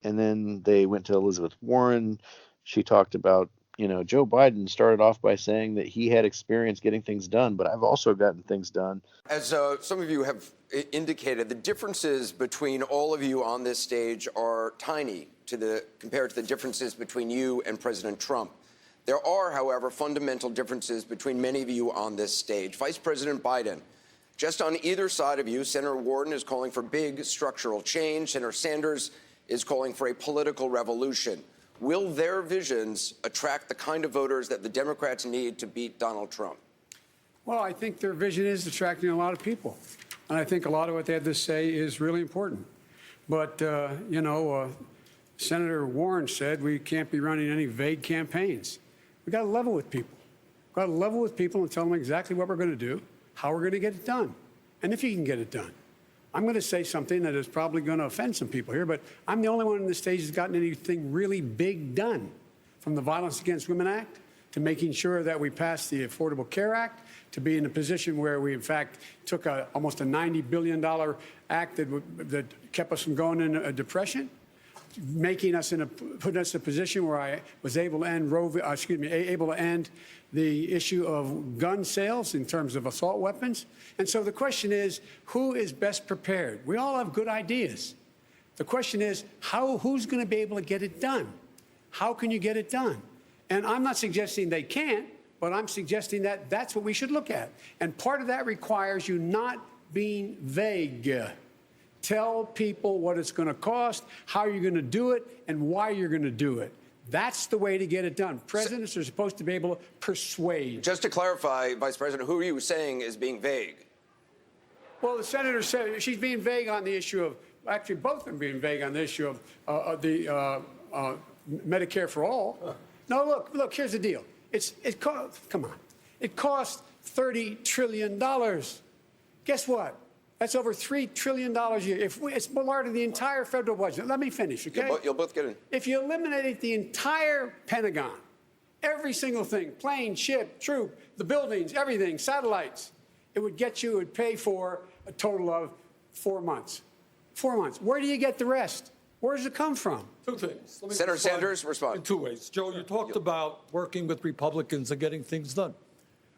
then they went to Elizabeth Warren. She talked about, Joe Biden started off by saying that he had experience getting things done, but I've also gotten things done. As some of you have indicated, the differences between all of you on this stage are tiny compared to the differences between you and President Trump. There are, however, fundamental differences between many of you on this stage. Vice President Biden, just on either side of you, Senator Warren is calling for big structural change. Senator Sanders is calling for a political revolution. Will their visions attract the kind of voters that the Democrats need to beat Donald Trump? Well, I think their vision is attracting a lot of people. And I think a lot of what they have to say is really important. But, Senator Warren said we can't be running any vague campaigns. We've got to level with people. We've got to level with people and tell them exactly what we're going to do, how we're going to get it done, and if you can get it done. I'm going to say something that is probably going to offend some people here, but I'm the only one on the stage who's gotten anything really big done, from the Violence Against Women Act to making sure that we passed the Affordable Care Act, to be in a position where we, in fact, took almost a $90 billion act that kept us from going into a depression, putting us in a position where I was able to end able to end the issue of gun sales in terms of assault weapons. And so the question is, who is best prepared? We all have good ideas. The question is, who's going to be able to get it done? How can you get it done? And I'm not suggesting they can't, but I'm suggesting that that's what we should look at. And part of that requires you not being vague. Tell people what it's going to cost, how you're going to do it, and why you're going to do it. That's the way to get it done. Presidents are supposed to be able to persuade. Just to clarify, Vice President, who are you saying is being vague? Well, the senator said she's being vague on the issue of, actually both of them being vague on the issue of the Medicare for all. No, look, here's the deal. Come on. It costs $30 trillion. Guess what? That's over $3 trillion a year. It's part of the entire federal budget. Let me finish, okay? You'll both get in. If you eliminated the entire Pentagon, every single thing, plane, ship, troop, the buildings, everything, satellites, it would pay for a total of 4 months. 4 months. Where do you get the rest? Where does it come from? Two things. Senator Sanders, respond. In two ways. Joe, you talked about working with Republicans and getting things done.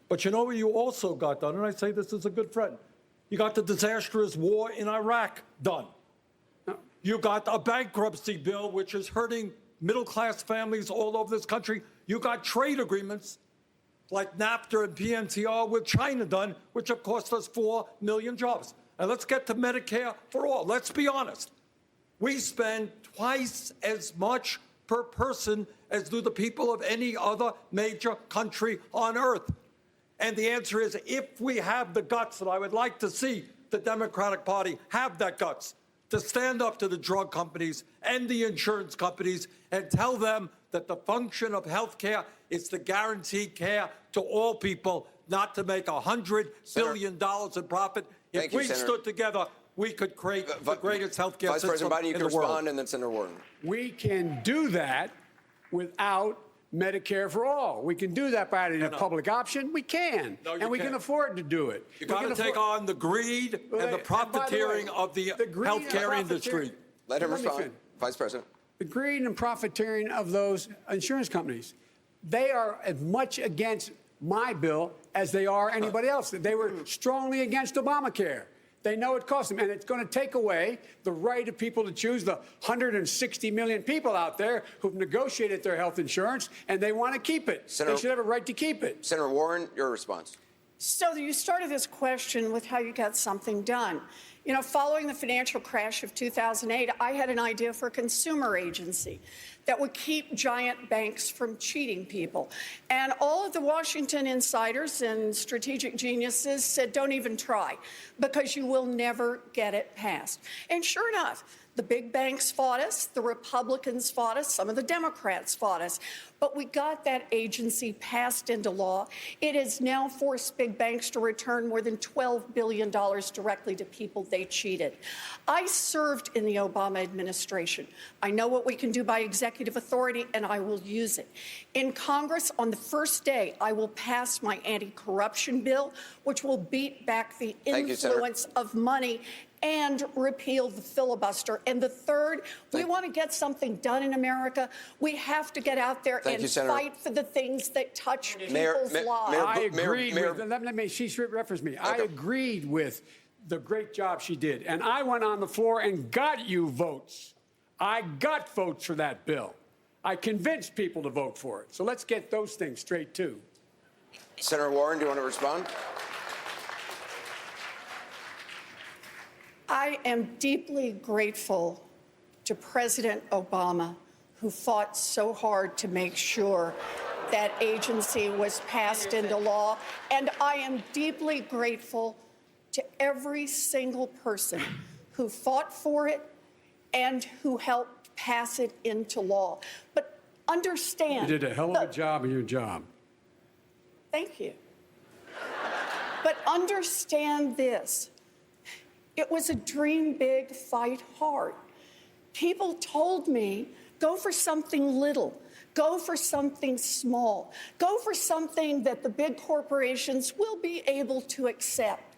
But you know what you also got done, and I say this as a good friend. You got the disastrous war in Iraq done. You got a bankruptcy bill, which is hurting middle-class families all over this country. You got trade agreements like NAFTA and PMTR with China done, which have cost us 4 million jobs. And let's get to Medicare for all. Let's be honest. We spend twice as much per person as do the people of any other major country on earth. And the answer is, if we have the guts, and I would like to see the Democratic Party have that guts, to stand up to the drug companies and the insurance companies and tell them that the function of health care is to guarantee care to all people, not to make $100 billion in profit. If we stood together, we could create the greatest health care system in the world. Vice President Biden, you can respond, and then Senator Warren. We can do that without Medicare for all. We can do that by adding a public option. We can. No, and we can afford to do it. You got to take on the greed and the profiteering of the healthcare industry. Let him respond, Vice President. The greed and profiteering of those insurance companies, they are as much against my bill as they are anybody else. They were strongly against Obamacare. They know it costs them, and it's going to take away the right of people to choose, the 160 million people out there who've negotiated their health insurance, and they want to keep it. They should have a right to keep it. Senator Warren, your response. So you started this question with how you got something done. You know, following the financial crash of 2008, I had an idea for a consumer agency that would keep giant banks from cheating people. And all of the Washington insiders and strategic geniuses said, don't even try, because you will never get it passed. And sure enough, the big banks fought us, the Republicans fought us, some of the Democrats fought us, but we got that agency passed into law. It has now forced big banks to return more than $12 billion directly to people they cheated. I served in the Obama administration. I know what we can do by executive authority, and I will use it. In Congress, on the first day, I will pass my anti-corruption bill, which will beat back the influence of money and repeal the filibuster. And the third, we want to get something done in America. We have to get out there and fight for the things that touch people's lives. I agreed with, let me, she referenced me. I agreed with the great job she did. And I went on the floor and got you votes. I got votes for that bill. I convinced people to vote for it. So let's get those things straight, too. Senator Warren, do you want to respond? I am deeply grateful to President Obama, who fought so hard to make sure that agency was passed into law. And I am deeply grateful to every single person who fought for it and who helped pass it into law. But understand— You did a hell of a job in your job. Thank you. But understand this. It was a dream big, fight hard. People told me, go for something little, go for something small, go for something that the big corporations will be able to accept.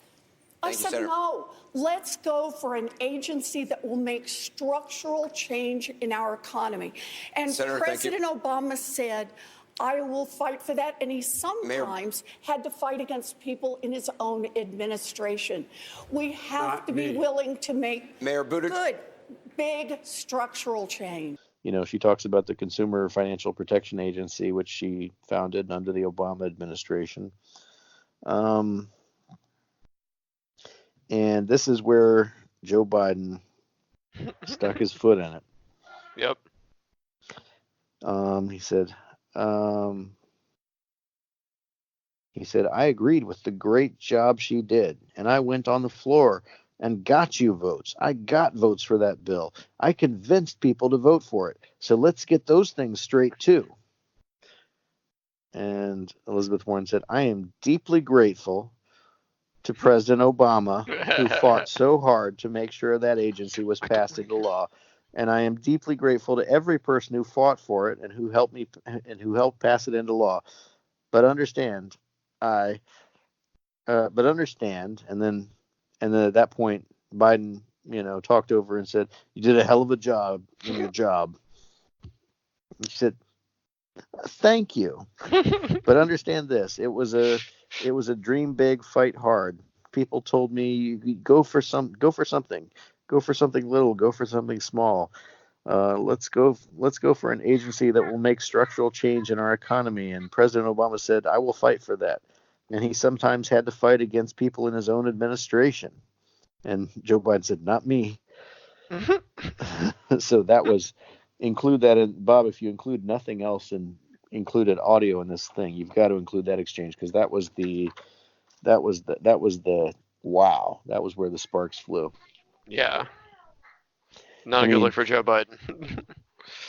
I said, no, let's go for an agency that will make structural change in our economy. And President Obama said, I will fight for that. And he sometimes had to fight against people in his own administration. We have to be willing to make good, big structural change. You know, she talks about the Consumer Financial Protection Agency, which she founded under the Obama administration. And this is where Joe Biden stuck his foot in it. Yep. He said, I agreed with the great job she did, and I went on the floor and got you votes. I got votes for that bill. I convinced people to vote for it. So let's get those things straight, too. And Elizabeth Warren said, I am deeply grateful to President Obama, who fought so hard to make sure that agency was passed into law. And I am deeply grateful to every person who fought for it and who helped me and who helped pass it into law. But understand, and then at that point, Biden, talked over and said, you did a hell of a job in your job. She said, thank you. But understand this, it was a dream big, fight hard. People told me, go for something little, go for something small. Let's go for an agency that will make structural change in our economy. And President Obama said, I will fight for that. And he sometimes had to fight against people in his own administration. And Joe Biden said, not me. So that was, include that in, Bob, if you include nothing else and included audio in this thing, you've got to include that exchange, because that was the wow. That was where the sparks flew. Yeah. Not a good look for Joe Biden.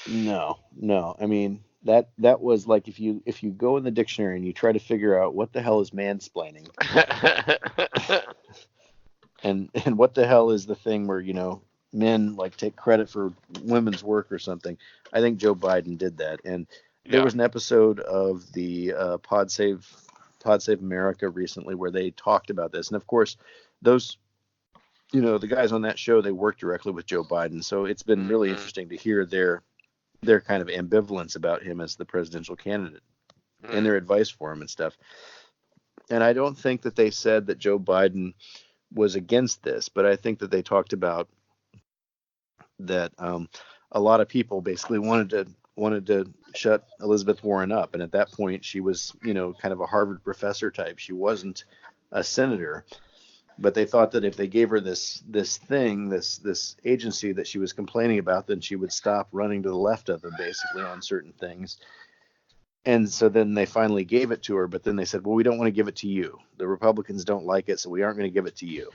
No. I mean, that was like if you go in the dictionary and you try to figure out what the hell is mansplaining, and what the hell is the thing where men like take credit for women's work or something. I think Joe Biden did that, and there was an episode of the Pod Save America recently where they talked about this, and of course those. The guys on that show, they work directly with Joe Biden. So it's been really interesting to hear their kind of ambivalence about him as the presidential candidate and their advice for him and stuff. And I don't think that they said that Joe Biden was against this, but I think that they talked about that a lot of people basically wanted to shut Elizabeth Warren up, and at that point she was, kind of a Harvard professor type. She wasn't a senator, but they thought that if they gave her this agency that she was complaining about, then she would stop running to the left of them basically on certain things. And so then they finally gave it to her, but then they said, well, we don't want to give it to you. The Republicans don't like it, so we aren't going to give it to you.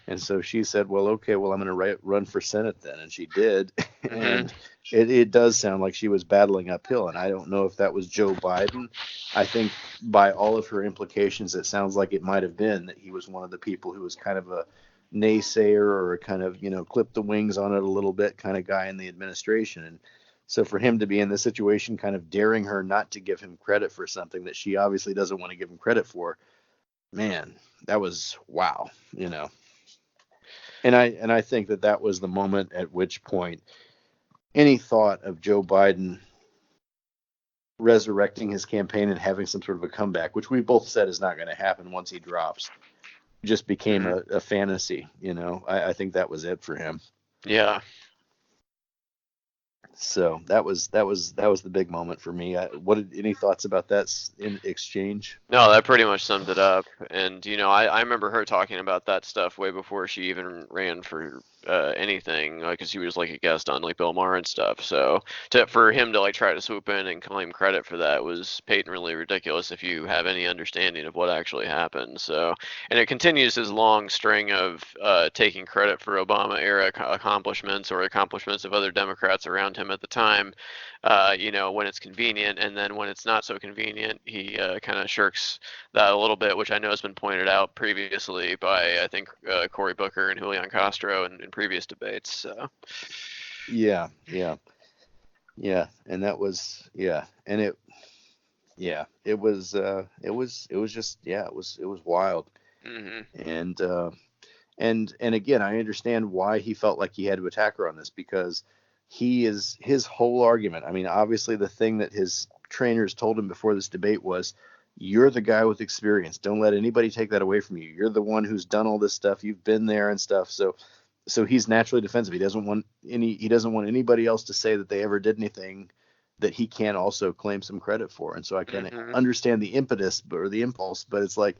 And so she said, well, okay, well, I'm going to run for Senate then. And she did. And it does sound like she was battling uphill. And I don't know if that was Joe Biden. I think by all of her implications, it sounds like it might have been that he was one of the people who was kind of a naysayer or a kind of, clip the wings on it a little bit kind of guy in the administration. And so for him to be in this situation, kind of daring her not to give him credit for something that she obviously doesn't want to give him credit for, man, that was wow, And I think that was the moment at which point any thought of Joe Biden resurrecting his campaign and having some sort of a comeback, which we both said is not going to happen once he drops, just became a fantasy. I think that was it for him. Yeah. So that was the big moment for me. Any thoughts about that in exchange? No, that pretty much summed it up. And I remember her talking about that stuff way before she even ran for anything, because she was like a guest on like Bill Maher and stuff. So for him to like try to swoop in and claim credit for that was patently ridiculous if you have any understanding of what actually happened. So, and it continues his long string of taking credit for Obama era accomplishments or accomplishments of other Democrats around him at the time, when it's convenient, and then when it's not so convenient, he kind of shirks that a little bit, which I know has been pointed out previously by, I think, Cory Booker and Julian Castro in previous debates. So. Yeah, and that was and it was wild. And again, I understand why he felt like he had to attack her on this, because his whole argument, I mean, obviously the thing that his trainers told him before this debate was, you're the guy with experience. Don't let anybody take that away from you. You're the one who's done all this stuff. You've been there and stuff. So he's naturally defensive. He doesn't want anybody else to say that they ever did anything that he can't also claim some credit for. And so I can understand the impetus or the impulse, but it's like,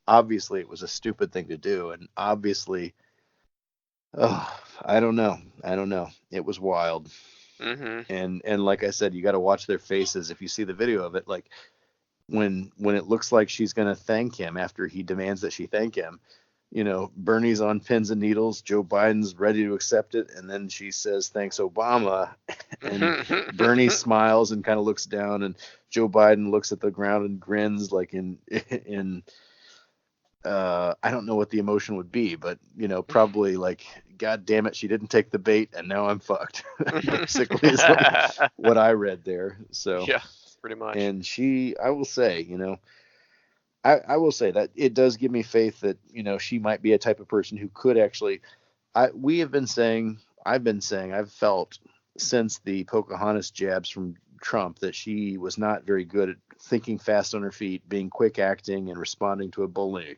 obviously it was a stupid thing to do. And obviously, I don't know. It was wild. And like I said, you got to watch their faces. If you see the video of it, like when it looks like she's going to thank him after he demands that she thank him, Bernie's on pins and needles, Joe Biden's ready to accept it. And then she says, thanks, Obama. And Bernie smiles and kind of looks down, and Joe Biden looks at the ground and grins like in I don't know what the emotion would be, but probably like, God damn it, she didn't take the bait, and now I'm fucked. Basically, is what I read there. So yeah, pretty much. And I will say, I will say that it does give me faith that she might be a type of person who could actually. I've felt since the Pocahontas jabs from Trump that she was not very good at thinking fast on her feet, being quick acting, and responding to a bully.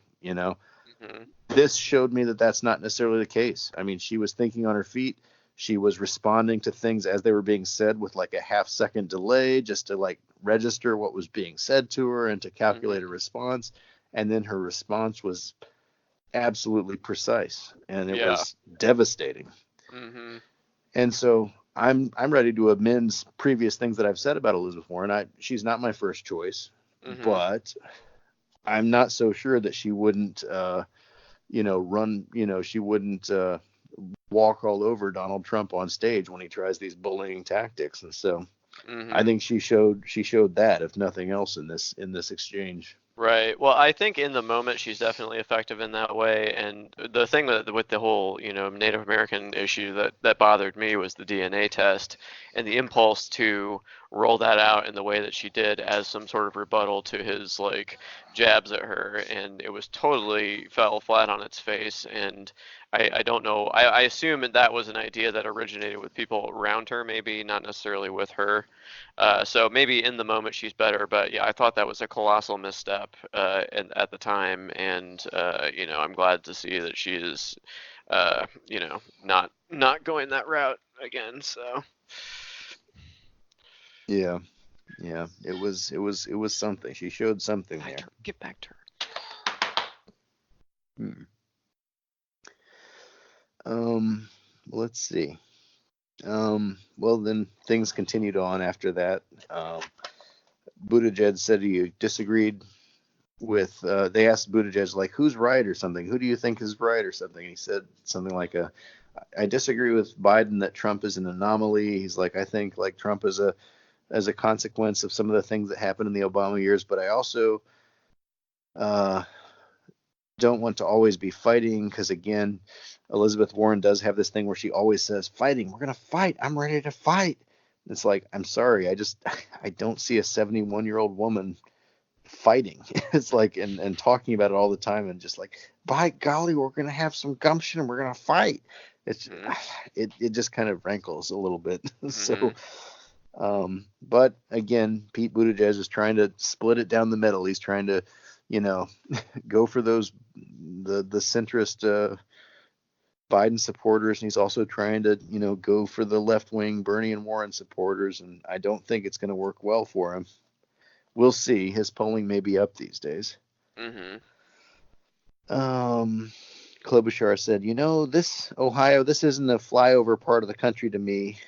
This showed me that that's not necessarily the case. I mean, she was thinking on her feet. She was responding to things as they were being said with like a half-second delay, just to like register what was being said to her and to calculate a response. And then her response was absolutely precise, and it was devastating. And so I'm ready to amend previous things that I've said about Elizabeth Warren. She's not my first choice, but I'm not so sure that she wouldn't, she wouldn't walk all over Donald Trump on stage when he tries these bullying tactics. And so I think she showed that, if nothing else, in this exchange. Right. Well, I think in the moment she's definitely effective in that way. And the thing with the whole, Native American issue that bothered me was the DNA test and the impulse to roll that out in the way that she did as some sort of rebuttal to his like jabs at her, and it was totally fell flat on its face. And I don't know. I assume that was an idea that originated with people around her, maybe not necessarily with her. So maybe in the moment she's better, but yeah, I thought that was a colossal misstep at the time, and I'm glad to see that she is, not going that route again. So Yeah, it was something. She showed something there. Get back to her. Let's see. Well, then things continued on after that. Buttigieg said he disagreed with, they asked Buttigieg, like, who's right or something? Who do you think is right or something? He said something like, I disagree with Biden that Trump is an anomaly. He's like, I think like Trump is as a consequence of some of the things that happened in the Obama years, but I also don't want to always be fighting, because again, Elizabeth Warren does have this thing where she always says, fighting, we're going to fight, I'm ready to fight. It's like, I'm sorry, I don't see a 71-year-old woman fighting. It's like, and talking about it all the time, and just like, by golly, we're going to have some gumption and we're going to fight. It's it just kind of rankles a little bit. So but again, Pete Buttigieg is trying to split it down the middle. He's trying to, go for the centrist Biden supporters, and he's also trying to, go for the left-wing Bernie and Warren supporters, and I don't think it's going to work well for him. We'll see. His polling may be up these days. Klobuchar said, this Ohio, this isn't a flyover part of the country to me.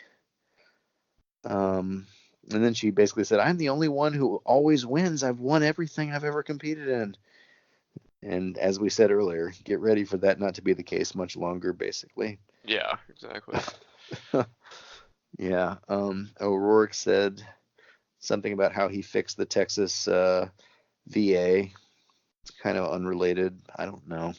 And then she basically said, I'm the only one who always wins. I've won everything I've ever competed in. And as we said earlier, get ready for that not to be the case much longer, basically. Yeah, exactly. Yeah. O'Rourke said something about how he fixed the Texas VA. It's kind of unrelated. I don't know.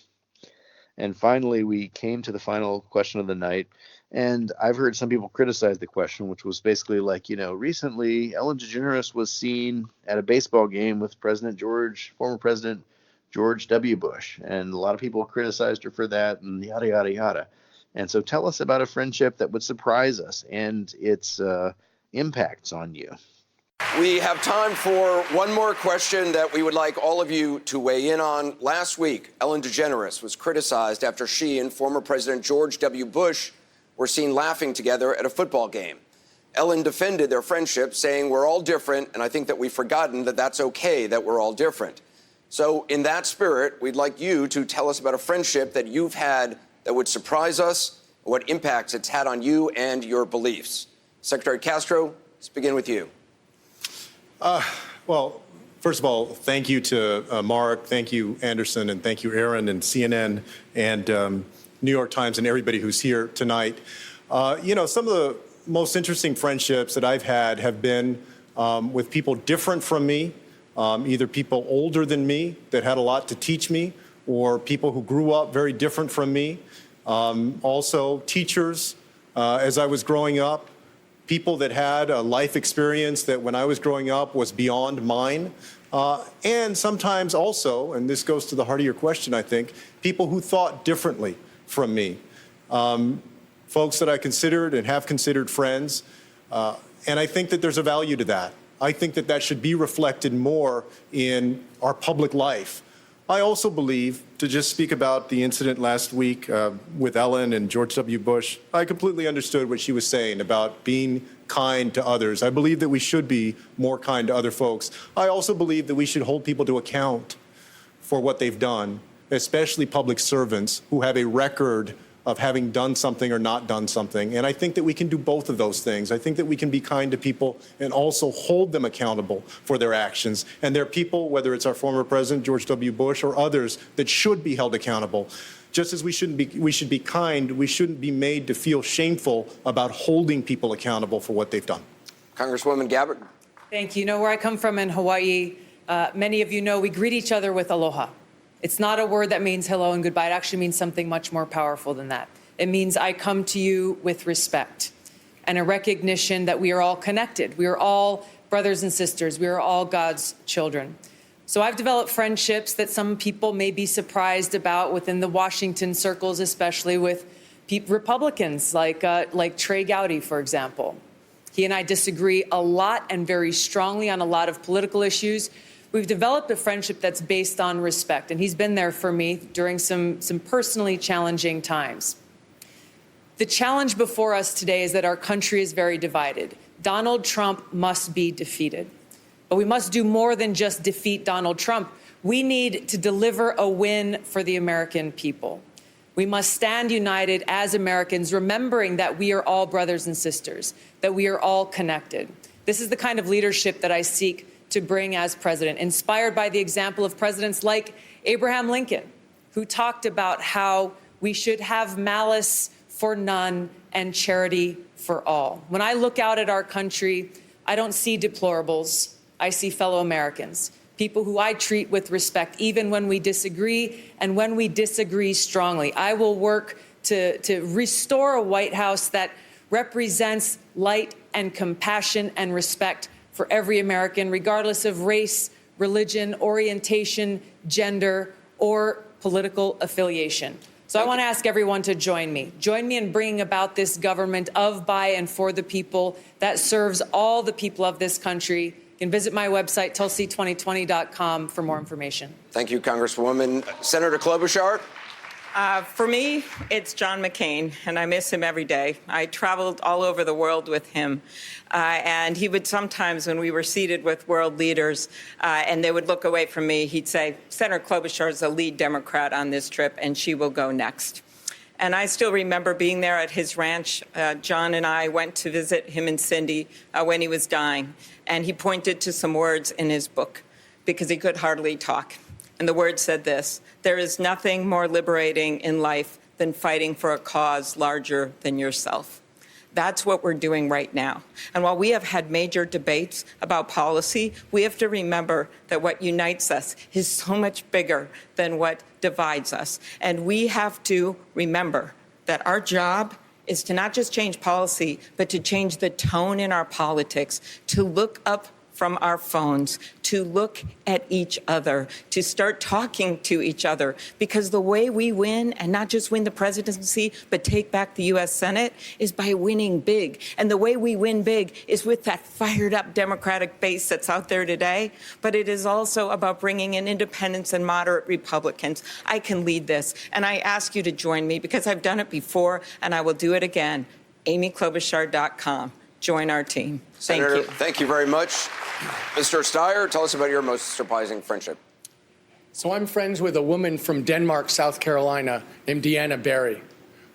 And finally, we came to the final question of the night. And I've heard some people criticize the question, which was basically like, recently Ellen DeGeneres was seen at a baseball game with former President George W. Bush. And a lot of people criticized her for that and yada, yada, yada. And so tell us about a friendship that would surprise us and its impacts on you. We have time for one more question that we would like all of you to weigh in on. Last week, Ellen DeGeneres was criticized after she and former President George W. Bush were seen laughing together at a football game. Ellen defended their friendship, saying we're all different, and I think that we've forgotten that that's okay, that we're all different. So in that spirit, we'd like you to tell us about a friendship that you've had that would surprise us, what impacts it's had on you and your beliefs. Secretary Castro, let's begin with you. Well, first of all, thank you to Mark, thank you, Anderson, and thank you, Aaron, and CNN, and New York Times, and everybody who's here tonight. Some of the most interesting friendships that I've had have been with people different from me, either people older than me that had a lot to teach me, or people who grew up very different from me. Also, teachers as I was growing up, people that had a life experience that when I was growing up was beyond mine. And sometimes also, and this goes to the heart of your question, I think, people who thought differently from me. Folks that I considered and have considered friends. And I think that there's a value to that. I think that that should be reflected more in our public life. I also believe, to just speak about the incident last week with Ellen and George W. Bush, I completely understood what she was saying about being kind to others. I believe that we should be more kind to other folks. I also believe that we should hold people to account for what they've done, especially public servants who have a record of having done something or not done something. And I think that we can do both of those things. I think that we can be kind to people and also hold them accountable for their actions. And there are people, whether it's our former president, George W. Bush, or others, that should be held accountable. Just as we should be kind, we shouldn't be made to feel shameful about holding people accountable for what they've done. Congresswoman Gabbard. Thank you. You know, where I come from in Hawaii, many of you know we greet each other with aloha. It's not a word that means hello and goodbye. It actually means something much more powerful than that. It means I come to you with respect. and a recognition that we are all connected. We are all brothers and sisters. We are all God's children. So I've developed friendships that some people may be surprised about within the Washington circles, especially with Republicans like Trey Gowdy, for example. He and I disagree a lot and very strongly on a lot of political issues. We've developed a friendship that's based on respect, and he's been there for me during some personally challenging times. The challenge before us today is that our country is very divided. Donald Trump must be defeated. But we must do more than just defeat Donald Trump. We need to deliver a win for the American people. We must stand united as Americans, remembering that we are all brothers and sisters, that we are all connected. This is the kind of leadership that I seek to bring as president, inspired by the example of presidents like Abraham Lincoln, who talked about how we should have malice for none and charity for all. When I look out at our country, I don't see deplorables. I see fellow Americans, people who I treat with respect, even when we disagree and when we disagree strongly. I will work to restore a White House that represents light and compassion and respect for every American, regardless of race, religion, orientation, gender, or political affiliation. So I want to ask everyone to join me. Join me in bringing about this government of, by, and for the people that serves all the people of this country. You can visit my website, tulsi2020.com, for more information. Thank you, Congresswoman. Senator Klobuchar? For me, it's John McCain, and I miss him every day. I traveled all over the world with him, and he would sometimes, when we were seated with world leaders, and they would look away from me, he'd say, Senator Klobuchar is the lead Democrat on this trip, and she will go next. And I still remember being there at his ranch. John and I went to visit him and Cindy when he was dying, and he pointed to some words in his book because he could hardly talk. And the words said this: there is nothing more liberating in life than fighting for a cause larger than yourself. That's what we're doing right now. And while we have had major debates about policy, we have to remember that what unites us is so much bigger than what divides us. And we have to remember that our job is to not just change policy, but to change the tone in our politics, to look up from our phones, to look at each other, to start talking to each other. Because the way we win, and not just win the presidency, but take back the U.S. Senate, is by winning big. And the way we win big is with that fired up Democratic base that's out there today. But it is also about bringing in independents and moderate Republicans. I can lead this. And I ask you to join me because I've done it before and I will do it again. AmyKlobuchar.com. Join our team. Senator, Thank you. Thank you very much. Mr. Steyer, tell us about your most surprising friendship. So I'm friends with a woman from Denmark, South Carolina, named Deanna Barry,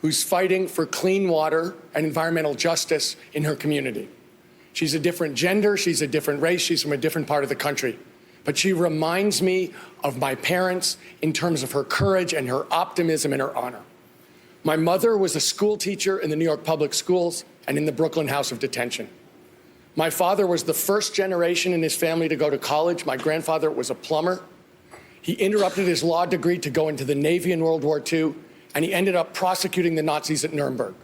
who's fighting for clean water and environmental justice in her community. She's a different gender, she's a different race, she's from a different part of the country. But she reminds me of my parents in terms of her courage and her optimism and her honor. My mother was a school teacher in the New York public schools and in the Brooklyn House of Detention. My father was the first generation in his family to go to college. My grandfather was a plumber. He interrupted his law degree to go into the Navy in World War II, and he ended up prosecuting the Nazis at Nuremberg.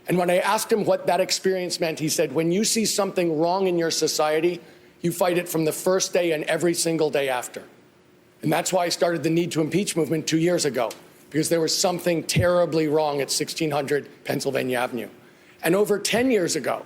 And when I asked him what that experience meant, he said, when you see something wrong in your society, you fight it from the first day and every single day after. And that's why I started the Need to Impeach movement 2 years ago, because there was something terribly wrong at 1600 Pennsylvania Avenue. And over 10 years ago,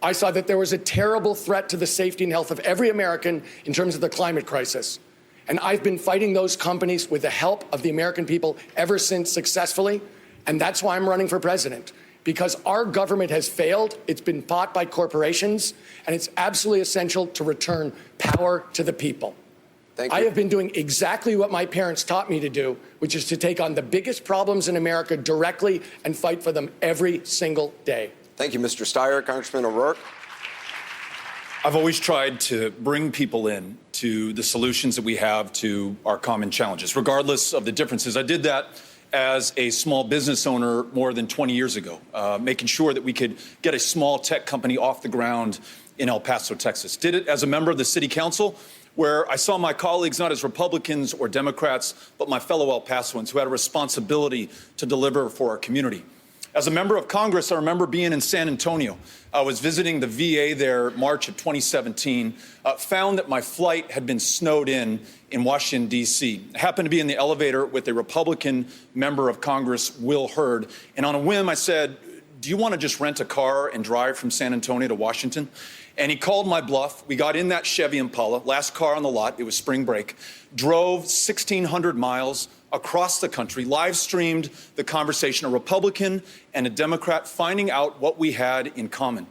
I saw that there was a terrible threat to the safety and health of every American in terms of the climate crisis. And I've been fighting those companies with the help of the American people ever since successfully. And that's why I'm running for president, because our government has failed. It's been bought by corporations, and it's absolutely essential to return power to the people. Thank you. I have been doing exactly what my parents taught me to do, which is to take on the biggest problems in America directly and fight for them every single day. Thank you, Mr. Steyer. Congressman O'Rourke. I've always tried to bring people in to the solutions that we have to our common challenges, regardless of the differences. I did that as a small business owner more than 20 years ago, making sure that we could get a small tech company off the ground in El Paso, Texas. Did it as a member of the city council, where I saw my colleagues not as Republicans or Democrats, but my fellow El Pasoans who had a responsibility to deliver for our community. As a member of Congress, I remember being in San Antonio. I was visiting the VA there March of 2017, found that my flight had been snowed in Washington, D.C. I happened to be in the elevator with a Republican member of Congress, Will Hurd, and on a whim I said, do you want to just rent a car and drive from San Antonio to Washington? And he called my bluff. We got in that Chevy Impala, last car on the lot, it was spring break, drove 1,600 miles across the country, live streamed the conversation, a Republican and a Democrat finding out what we had in common.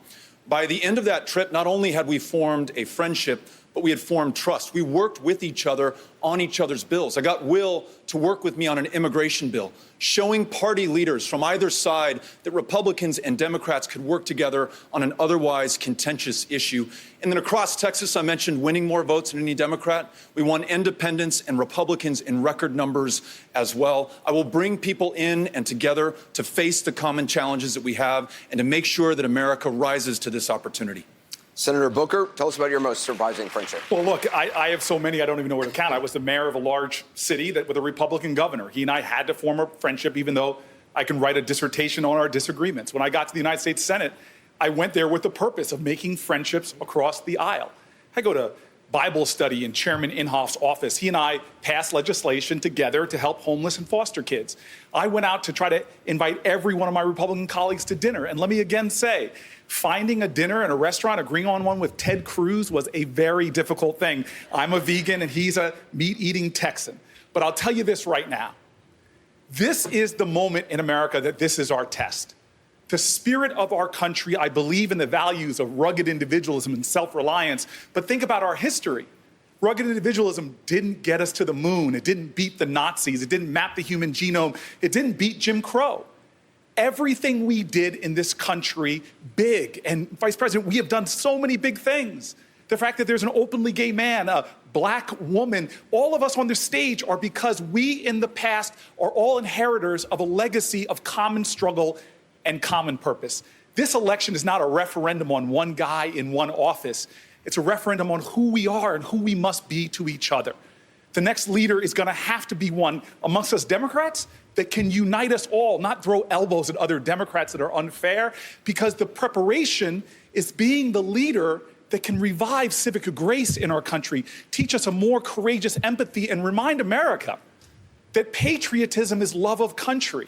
By the end of that trip, not only had we formed a friendship, but we had formed trust. We worked with each other on each other's bills. I got Will to work with me on an immigration bill, showing party leaders from either side that Republicans and Democrats could work together on an otherwise contentious issue. And then across Texas, I mentioned winning more votes than any Democrat. We won independents and Republicans in record numbers as well. I will bring people in and together to face the common challenges that we have and to make sure that America rises to this opportunity. Senator Booker, tell us about your most surprising friendship. Well, look, I have so many I don't even know where to count. I was the mayor of a large city with a Republican governor. He and I had to form a friendship, even though I can write a dissertation on our disagreements. When I got to the United States Senate, I went there with the purpose of making friendships across the aisle. I go to Bible study in Chairman Inhofe's office. He and I passed legislation together to help homeless and foster kids. I went out to try to invite every one of my Republican colleagues to dinner. And let me again say, finding a dinner in a restaurant, agreeing on one with Ted Cruz was a very difficult thing. I'm a vegan and he's a meat-eating Texan. But I'll tell you this right now. This is the moment in America that this is our test. The spirit of our country, I believe in the values of rugged individualism and self-reliance, but think about our history. Rugged individualism didn't get us to the moon. It didn't beat the Nazis. It didn't map the human genome. It didn't beat Jim Crow. Everything we did in this country, big, and Vice President, we have done so many big things. The fact that there's an openly gay man, a black woman, all of us on this stage are because we in the past are all inheritors of a legacy of common struggle and common purpose. This election is not a referendum on one guy in one office. It's a referendum on who we are and who we must be to each other. The next leader is going to have to be one amongst us Democrats that can unite us all, not throw elbows at other Democrats that are unfair, because the preparation is being the leader that can revive civic grace in our country, teach us a more courageous empathy, and remind America that patriotism is love of country.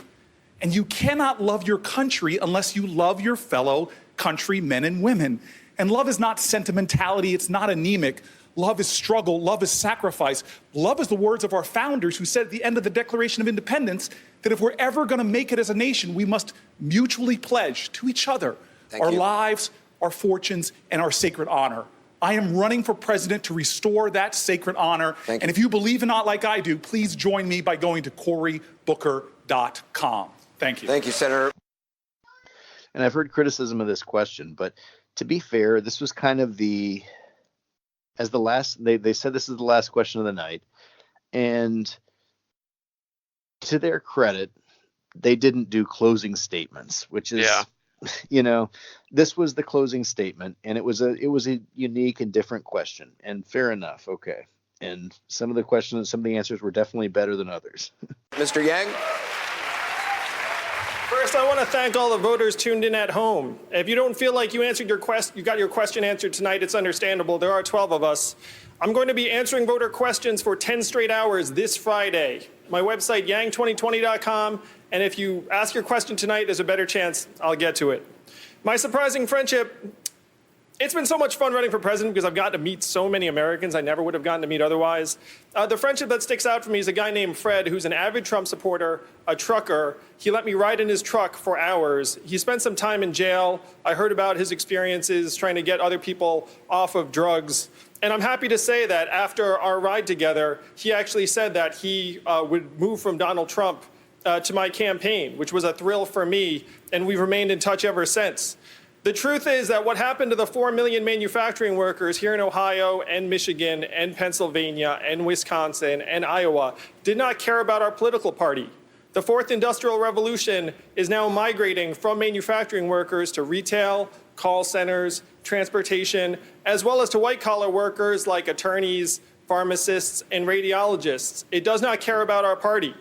And you cannot love your country unless you love your fellow countrymen and women. And love is not sentimentality, it's not anemic. Love is struggle, love is sacrifice. Love is the words of our founders who said at the end of the Declaration of Independence that if we're ever gonna make it as a nation, we must mutually pledge to each other our lives, our fortunes, and our sacred honor. I am running for president to restore that sacred honor. And if you believe in it like I do, please join me by going to CoryBooker.com. Thank you. Thank you, Senator. And I've heard criticism of this question, but to be fair, this was kind of they said this is the last question of the night. And to their credit, they didn't do closing statements, which is, this was the closing statement, and it was a unique and different question, and fair enough. Okay. And some of the answers were definitely better than others. Mr. Yang? First, I want to thank all the voters tuned in at home. If you don't feel like you got your question answered tonight, it's understandable. There are 12 of us. I'm going to be answering voter questions for 10 straight hours this Friday. My website, yang2020.com, and if you ask your question tonight, there's a better chance I'll get to it. My surprising friendship, it's been so much fun running for president because I've gotten to meet so many Americans I never would have gotten to meet otherwise. The friendship that sticks out for me is a guy named Fred, who's an avid Trump supporter, a trucker. He let me ride in his truck for hours. He spent some time in jail. I heard about his experiences trying to get other people off of drugs. And I'm happy to say that after our ride together, he actually said that he would move from Donald Trump to my campaign, which was a thrill for me, and we've remained in touch ever since. The truth is that what happened to the 4 million manufacturing workers here in Ohio and Michigan and Pennsylvania and Wisconsin and Iowa did not care about our political party. The fourth industrial revolution is now migrating from manufacturing workers to retail, call centers, transportation, as well as to white-collar workers like attorneys, pharmacists, and radiologists. It does not care about our party.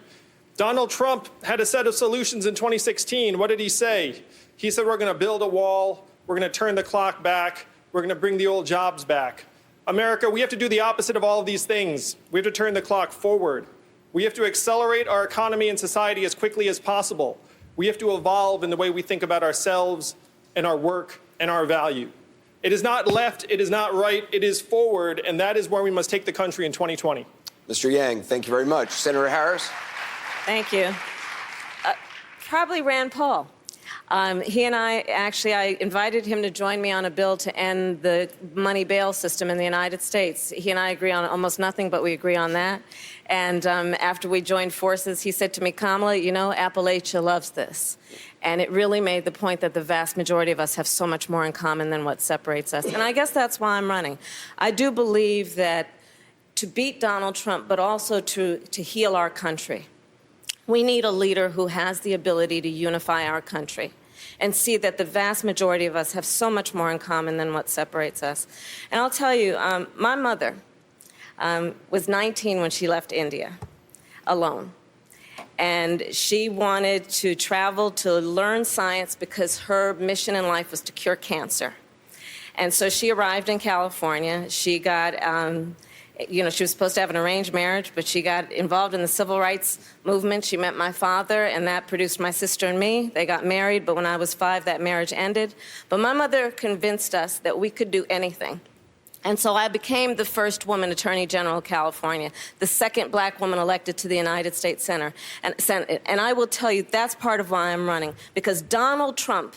Donald Trump had a set of solutions in 2016. What did he say? He said, we're going to build a wall. We're going to turn the clock back. We're going to bring the old jobs back. America, we have to do the opposite of all of these things. We have to turn the clock forward. We have to accelerate our economy and society as quickly as possible. We have to evolve in the way we think about ourselves and our work and our value. It is not left, it is not right, it is forward, and that is where we must take the country in 2020. Mr. Yang, thank you very much. Senator Harris? Thank you. Probably Rand Paul. He and I invited him to join me on a bill to end the money bail system in the United States. He and I agree on almost nothing, but we agree on that. And after we joined forces, he said to me, Kamala, you know, Appalachia loves this. And it really made the point that the vast majority of us have so much more in common than what separates us. And I guess that's why I'm running. I do believe that to beat Donald Trump, but also to heal our country, we need a leader who has the ability to unify our country and see that the vast majority of us have so much more in common than what separates us. And I'll tell you, my mother was 19 when she left India alone. And she wanted to travel to learn science because her mission in life was to cure cancer. And so she arrived in California. She got she was supposed to have an arranged marriage, but she got involved in the civil rights movement. She met my father, and that produced my sister and me. They got married, but when I was 5, that marriage ended. But my mother convinced us that we could do anything. And so I became the first woman Attorney General of California, the second black woman elected to the United States Senate. And I will tell you, that's part of why I'm running, because Donald Trump,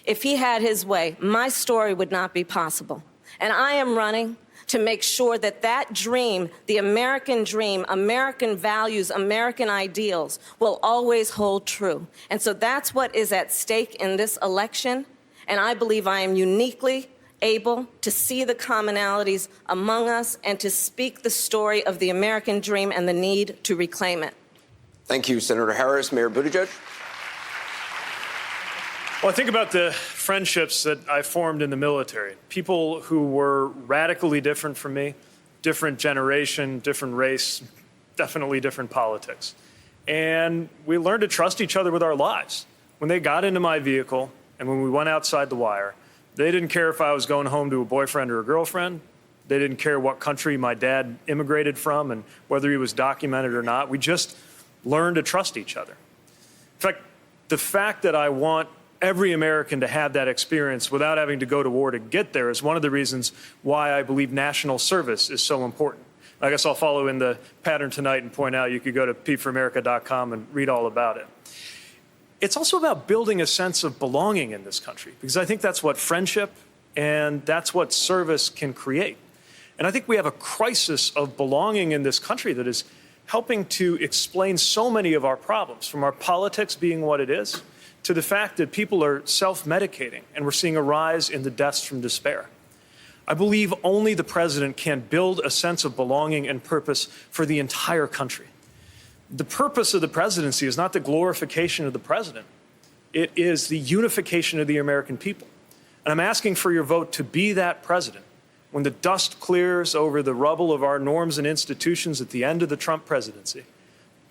if he had his way, my story would not be possible. And I am running to make sure that that dream, the American dream, American values, American ideals, will always hold true. And so that's what is at stake in this election. And I believe I am uniquely able to see the commonalities among us and to speak the story of the American dream and the need to reclaim it. Thank you, Senator Harris. Mayor Buttigieg? Well, I think about the friendships that I formed in the military. People who were radically different from me, different generation, different race, definitely different politics. And we learned to trust each other with our lives. When they got into my vehicle and when we went outside the wire, they didn't care if I was going home to a boyfriend or a girlfriend. They didn't care what country my dad immigrated from and whether he was documented or not. We just learned to trust each other. In fact that I want every American to have that experience without having to go to war to get there is one of the reasons why I believe national service is so important. I guess I'll follow in the pattern tonight and point out you could go to peteforamerica.com and read all about it. It's also about building a sense of belonging in this country, because I think that's what friendship and that's what service can create. And I think we have a crisis of belonging in this country that is helping to explain so many of our problems, from our politics being what it is, to the fact that people are self-medicating, and we're seeing a rise in the deaths from despair. I believe only the president can build a sense of belonging and purpose for the entire country. The purpose of the presidency is not the glorification of the president. It is the unification of the American people. And I'm asking for your vote to be that president when the dust clears over the rubble of our norms and institutions at the end of the Trump presidency.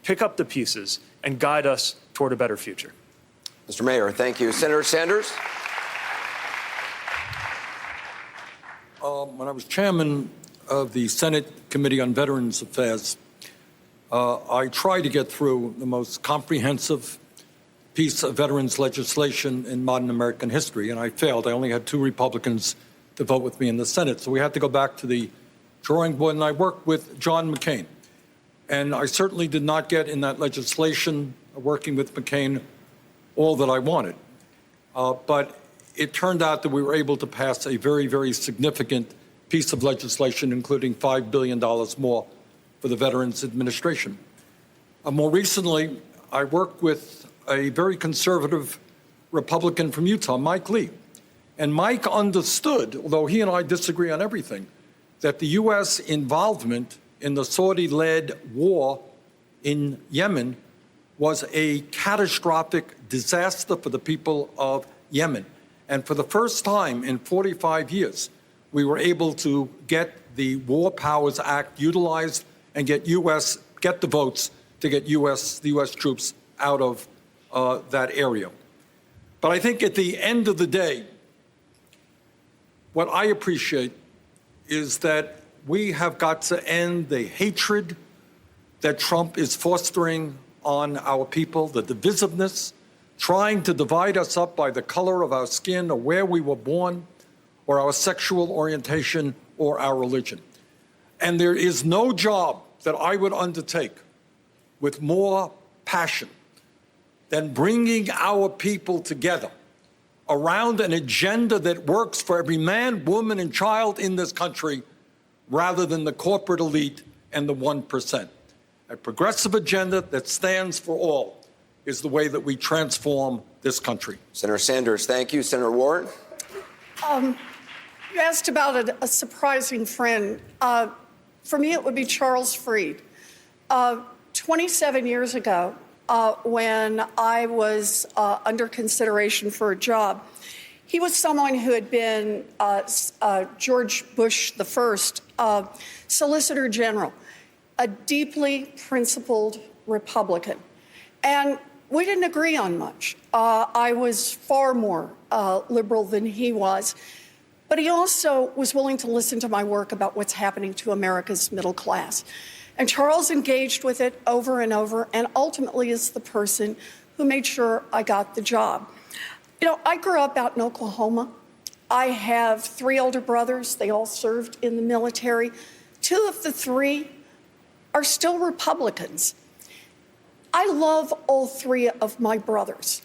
Pick up the pieces and guide us toward a better future. Mr. Mayor, thank you. Senator Sanders? When I was chairman of the Senate Committee on Veterans Affairs, I tried to get through the most comprehensive piece of veterans legislation in modern American history, and I failed. I only had 2 Republicans to vote with me in the Senate, so we had to go back to the drawing board, and I worked with John McCain. And I certainly did not get in that legislation, working with McCain, all that I wanted. But it turned out that we were able to pass a very, very significant piece of legislation, including $5 billion more for the Veterans Administration. More recently, I worked with a very conservative Republican from Utah, Mike Lee. And Mike understood, although he and I disagree on everything, that the U.S. involvement in the Saudi-led war in Yemen was a catastrophic disaster for the people of Yemen. And for the first time in 45 years, we were able to get the War Powers Act utilized and get the votes to get the U.S. troops out of that area. But I think at the end of the day, what I appreciate is that we have got to end the hatred that Trump is fostering on our people, the divisiveness, trying to divide us up by the color of our skin or where we were born or our sexual orientation or our religion. And there is no job that I would undertake with more passion than bringing our people together around an agenda that works for every man, woman, and child in this country rather than the corporate elite and the 1%. A progressive agenda that stands for all is the way that we transform this country. Senator Sanders, thank you. Senator Warren? You asked about a surprising friend. For me, it would be Charles Freed. 27 years ago, when I was under consideration for a job, he was someone who had been George Bush I, Solicitor General, a deeply principled Republican. And we didn't agree on much. I was far more liberal than he was. But he also was willing to listen to my work about what's happening to America's middle class. And Charles engaged with it over and over, and ultimately is the person who made sure I got the job. You know, I grew up out in Oklahoma. I have 3 older brothers. They all served in the military. 2 of the 3 are still Republicans. I love all 3 of my brothers.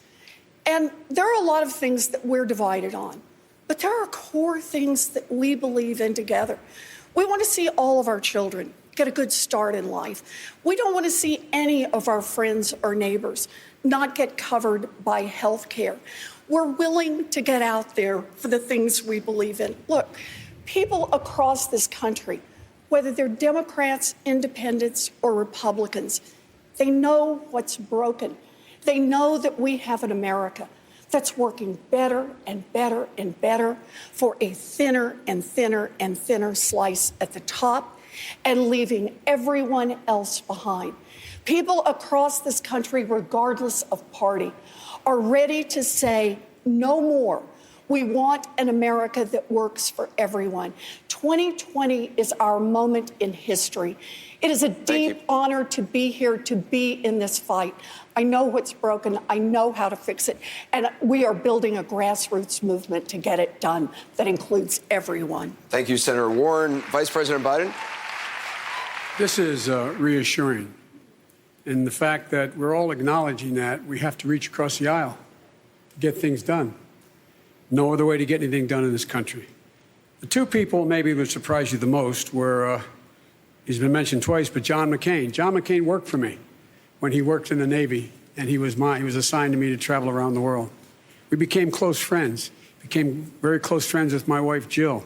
And there are a lot of things that we're divided on. But there are core things that we believe in together. We want to see all of our children get a good start in life. We don't want to see any of our friends or neighbors not get covered by health care. We're willing to get out there for the things we believe in. Look, people across this country, whether they're Democrats, independents, or Republicans, they know what's broken. They know that we have an America that's working better and better and better for a thinner and thinner and thinner slice at the top and leaving everyone else behind. People across this country, regardless of party, are ready to say no more. We want an America that works for everyone. 2020 is our moment in history. It is a deep honor to be here, to be in this fight. I know what's broken. I know how to fix it. And we are building a grassroots movement to get it done that includes everyone. Thank you, Senator Warren. Vice President Biden? This is reassuring. And the fact that we're all acknowledging that we have to reach across the aisle to get things done. No other way to get anything done in this country. The 2 people maybe would surprise you the most were, he's been mentioned twice, but John McCain. John McCain worked for me when he worked in the Navy, and he was assigned to me to travel around the world. We became close friends, became very close friends with my wife, Jill,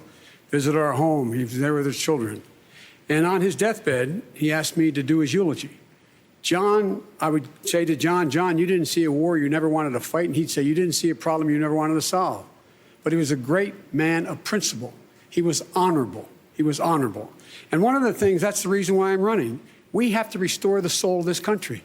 visited our home. He was there with his children. And on his deathbed, he asked me to do his eulogy. John, I would say to John, you didn't see a war you never wanted to fight, and he'd say, you didn't see a problem you never wanted to solve. But he was a great man of principle. He was honorable. He was honorable. And one of the things, that's the reason why I'm running, we have to restore the soul of this country.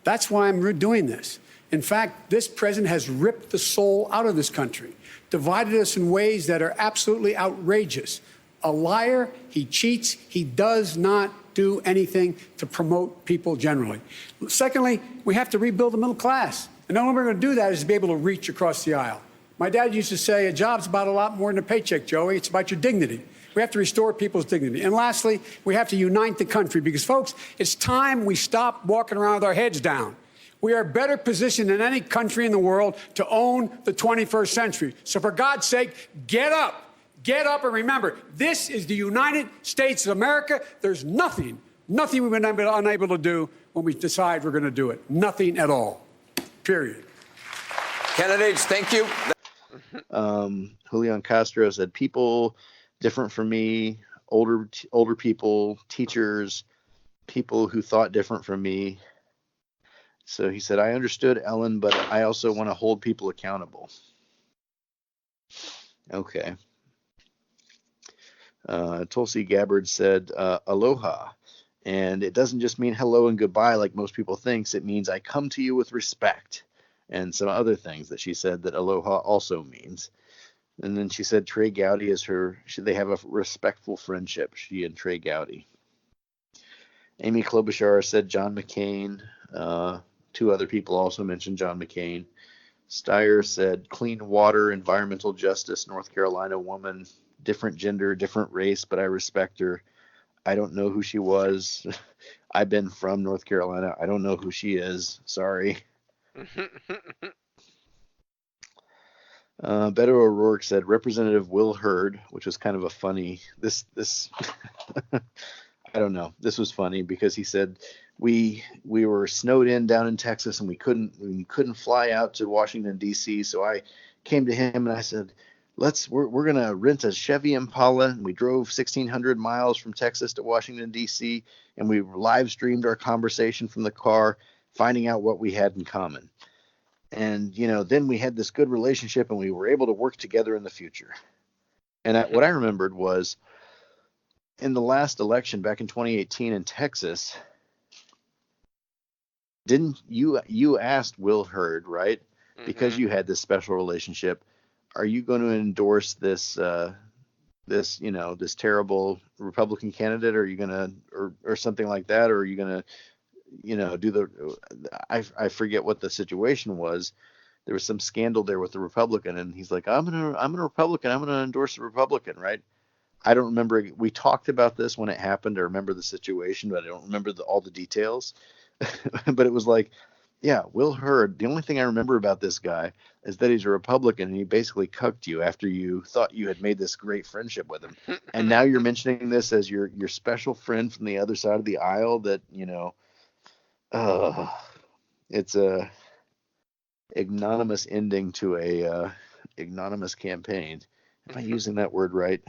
That's why I'm doing this. In fact, this president has ripped the soul out of this country, divided us in ways that are absolutely outrageous. A liar, he cheats, he does not do anything to promote people generally. Secondly, we have to rebuild the middle class. And the only way we're going to do that is to be able to reach across the aisle. My dad used to say, a job's about a lot more than a paycheck, Joey. It's about your dignity. We have to restore people's dignity. And lastly, we have to unite the country because, folks, it's time we stop walking around with our heads down. We are better positioned than any country in the world to own the 21st century. So for God's sake, get up. Get up and remember, this is the United States of America. There's nothing we've been unable to do when we decide we're going to do it. Nothing at all. Period. Candidates, thank you. Julian Castro said, people different from me, older people, teachers, people who thought different from me. So he said, I understood Ellen, but I also want to hold people accountable. Okay. Tulsi Gabbard said, aloha. And it doesn't just mean hello and goodbye like most people think. It means I come to you with respect, and some other things that she said that aloha also means. And then she said Trey Gowdy is they have a respectful friendship, she and Trey Gowdy. Amy Klobuchar said John McCain. Two other people also mentioned John McCain. Steyer said clean water, environmental justice, North Carolina woman, different gender, different race, but I respect her. I don't know who she was. I've been from North Carolina. I don't know who she is. Sorry. Beto O'Rourke said Representative Will Hurd, which was kind of a funny. This I don't know. This was funny because he said we were snowed in down in Texas and we couldn't fly out to Washington D.C. So I came to him and I said, we're gonna rent a Chevy Impala, and we drove 1,600 miles from Texas to Washington D.C. and we live streamed our conversation from the car, finding out what we had in common. And then we had this good relationship and we were able to work together in the future. And what I remembered was in the last election back in 2018 in Texas, didn't you asked Will Hurd, right? Because you had this special relationship, are you going to endorse this terrible Republican candidate? Or are you going to or something like that? Or are you going to do I forget what the situation was. There was some scandal there with the Republican, and he's like, I'm a Republican. I'm going to endorse a Republican, right? I don't remember. We talked about this when it happened. I remember the situation, but I don't remember all the details. But it was like, yeah, Will Hurd. The only thing I remember about this guy is that he's a Republican, and he basically cucked you after you thought you had made this great friendship with him. And now you're mentioning this as your special friend from the other side of the aisle that, it's a ignominious ending to a ignominious campaign. Am I using that word right?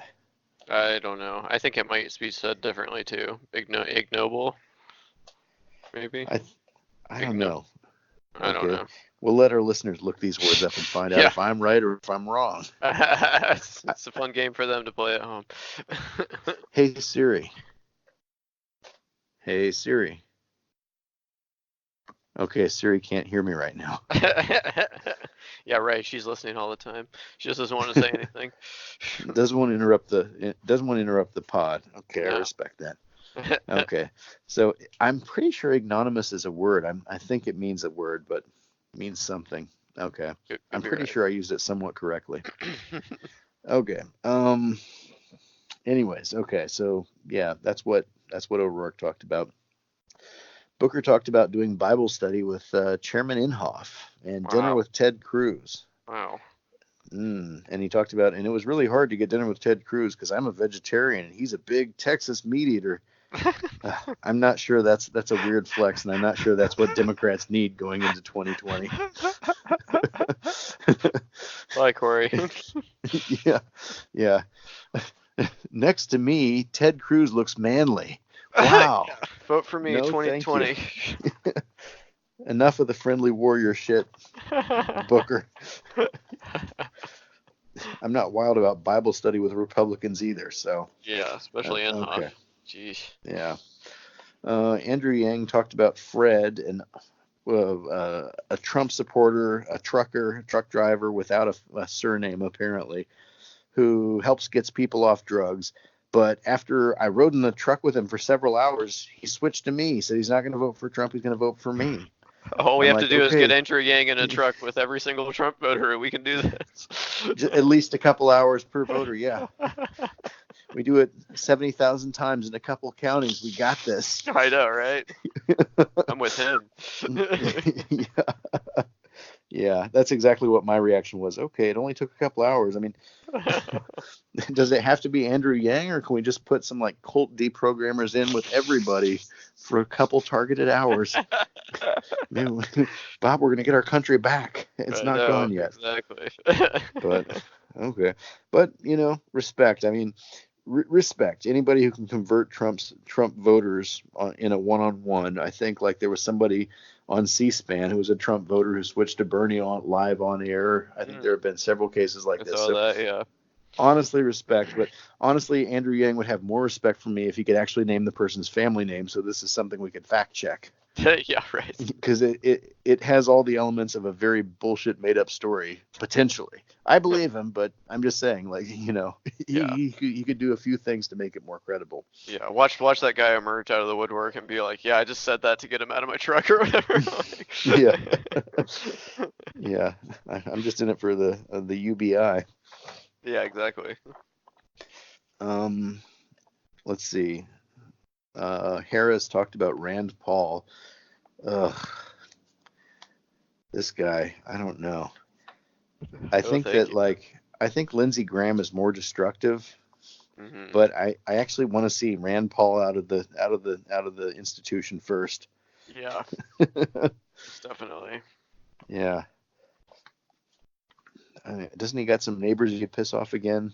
I don't know. I think it might be said differently too. Ignoble, maybe. I don't know. I don't know. We'll let our listeners look these words up and find out if I'm right or if I'm wrong. It's a fun game for them to play at home. Hey Siri. Hey Siri. Okay, Siri can't hear me right now. Yeah, right. She's listening all the time. She just doesn't want to say anything. Doesn't want to interrupt the pod. Okay, I respect that. Okay, so I'm pretty sure ignominious is a word. I think it means a word, but it means something. Okay, I'm pretty sure I used it somewhat correctly. Okay. Anyways, okay, so yeah, that's what O'Rourke talked about. Booker talked about doing Bible study with Chairman Inhofe and dinner with Ted Cruz. Wow. And he talked about, and it was really hard to get dinner with Ted Cruz because I'm a vegetarian and he's a big Texas meat eater. I'm not sure that's a weird flex, and I'm not sure that's what Democrats need going into 2020. Bye, Corey. Yeah. Next to me, Ted Cruz looks manly. Wow. Vote for me, 2020. Enough of the friendly warrior shit, Booker. I'm not wild about Bible study with Republicans either, so. Yeah, especially Inhofe. Okay. Jeez. Yeah. Andrew Yang talked about Fred, and a Trump supporter, a truck driver without a surname apparently, who gets people off drugs. But after I rode in the truck with him for several hours, he swithed to me. He said he's not going to vote for Trump. He's going to vote for me. All we have to do is get Andrew Yang in a truck with every single Trump voter, and we can do this. At least a couple hours per voter, yeah. We do it 70,000 times in a couple counties. We got this. I know, right? I'm with him. Yeah, that's exactly what my reaction was. Okay, it only took a couple hours. I mean, does it have to be Andrew Yang, or can we just put some cult deprogrammers in with everybody for a couple targeted hours? Bob, we're going to get our country back. It's not gone yet. Exactly. But okay. But, respect. I mean, respect anybody who can convert Trump voters in a one-on-one. I think there was somebody on C-SPAN who was a Trump voter who switched to Bernie live on air. I think there have been several cases like this. That, yeah. honestly respect, but honestly, Andrew Yang would have more respect for me if he could actually name the person's family name. So this is something we could fact check. Yeah, right. Because it has all the elements of a very bullshit made up story, potentially. I believe him, but I'm just saying, like, he could do a few things to make it more credible. Yeah, watch that guy emerge out of the woodwork and be like, yeah, I just said that to get him out of my truck or whatever. Yeah. Yeah. I'm just in it for the UBI. Yeah, exactly. Let's see. Harris talked about Rand Paul. Ugh. This guy, I don't know. I think Lindsey Graham is more destructive, but I actually want to see Rand Paul out of the institution first. Yeah. Definitely. Yeah. Doesn't he got some neighbors you piss off again?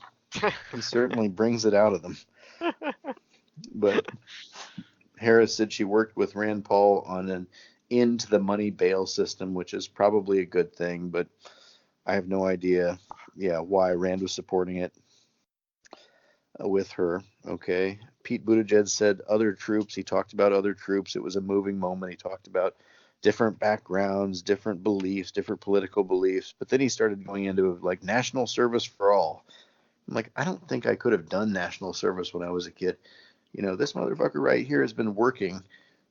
He certainly brings it out of them. But Harris said she worked with Rand Paul on an end to the money bail system, which is probably a good thing, but I have no idea, why Rand was supporting it with her. Okay. Pete Buttigieg said other troops. He talked about other troops. It was a moving moment. He talked about different backgrounds, different beliefs, different political beliefs. But then he started going into like national service for all. I'm like, I don't think I could have done national service when I was a kid. This motherfucker right here has been working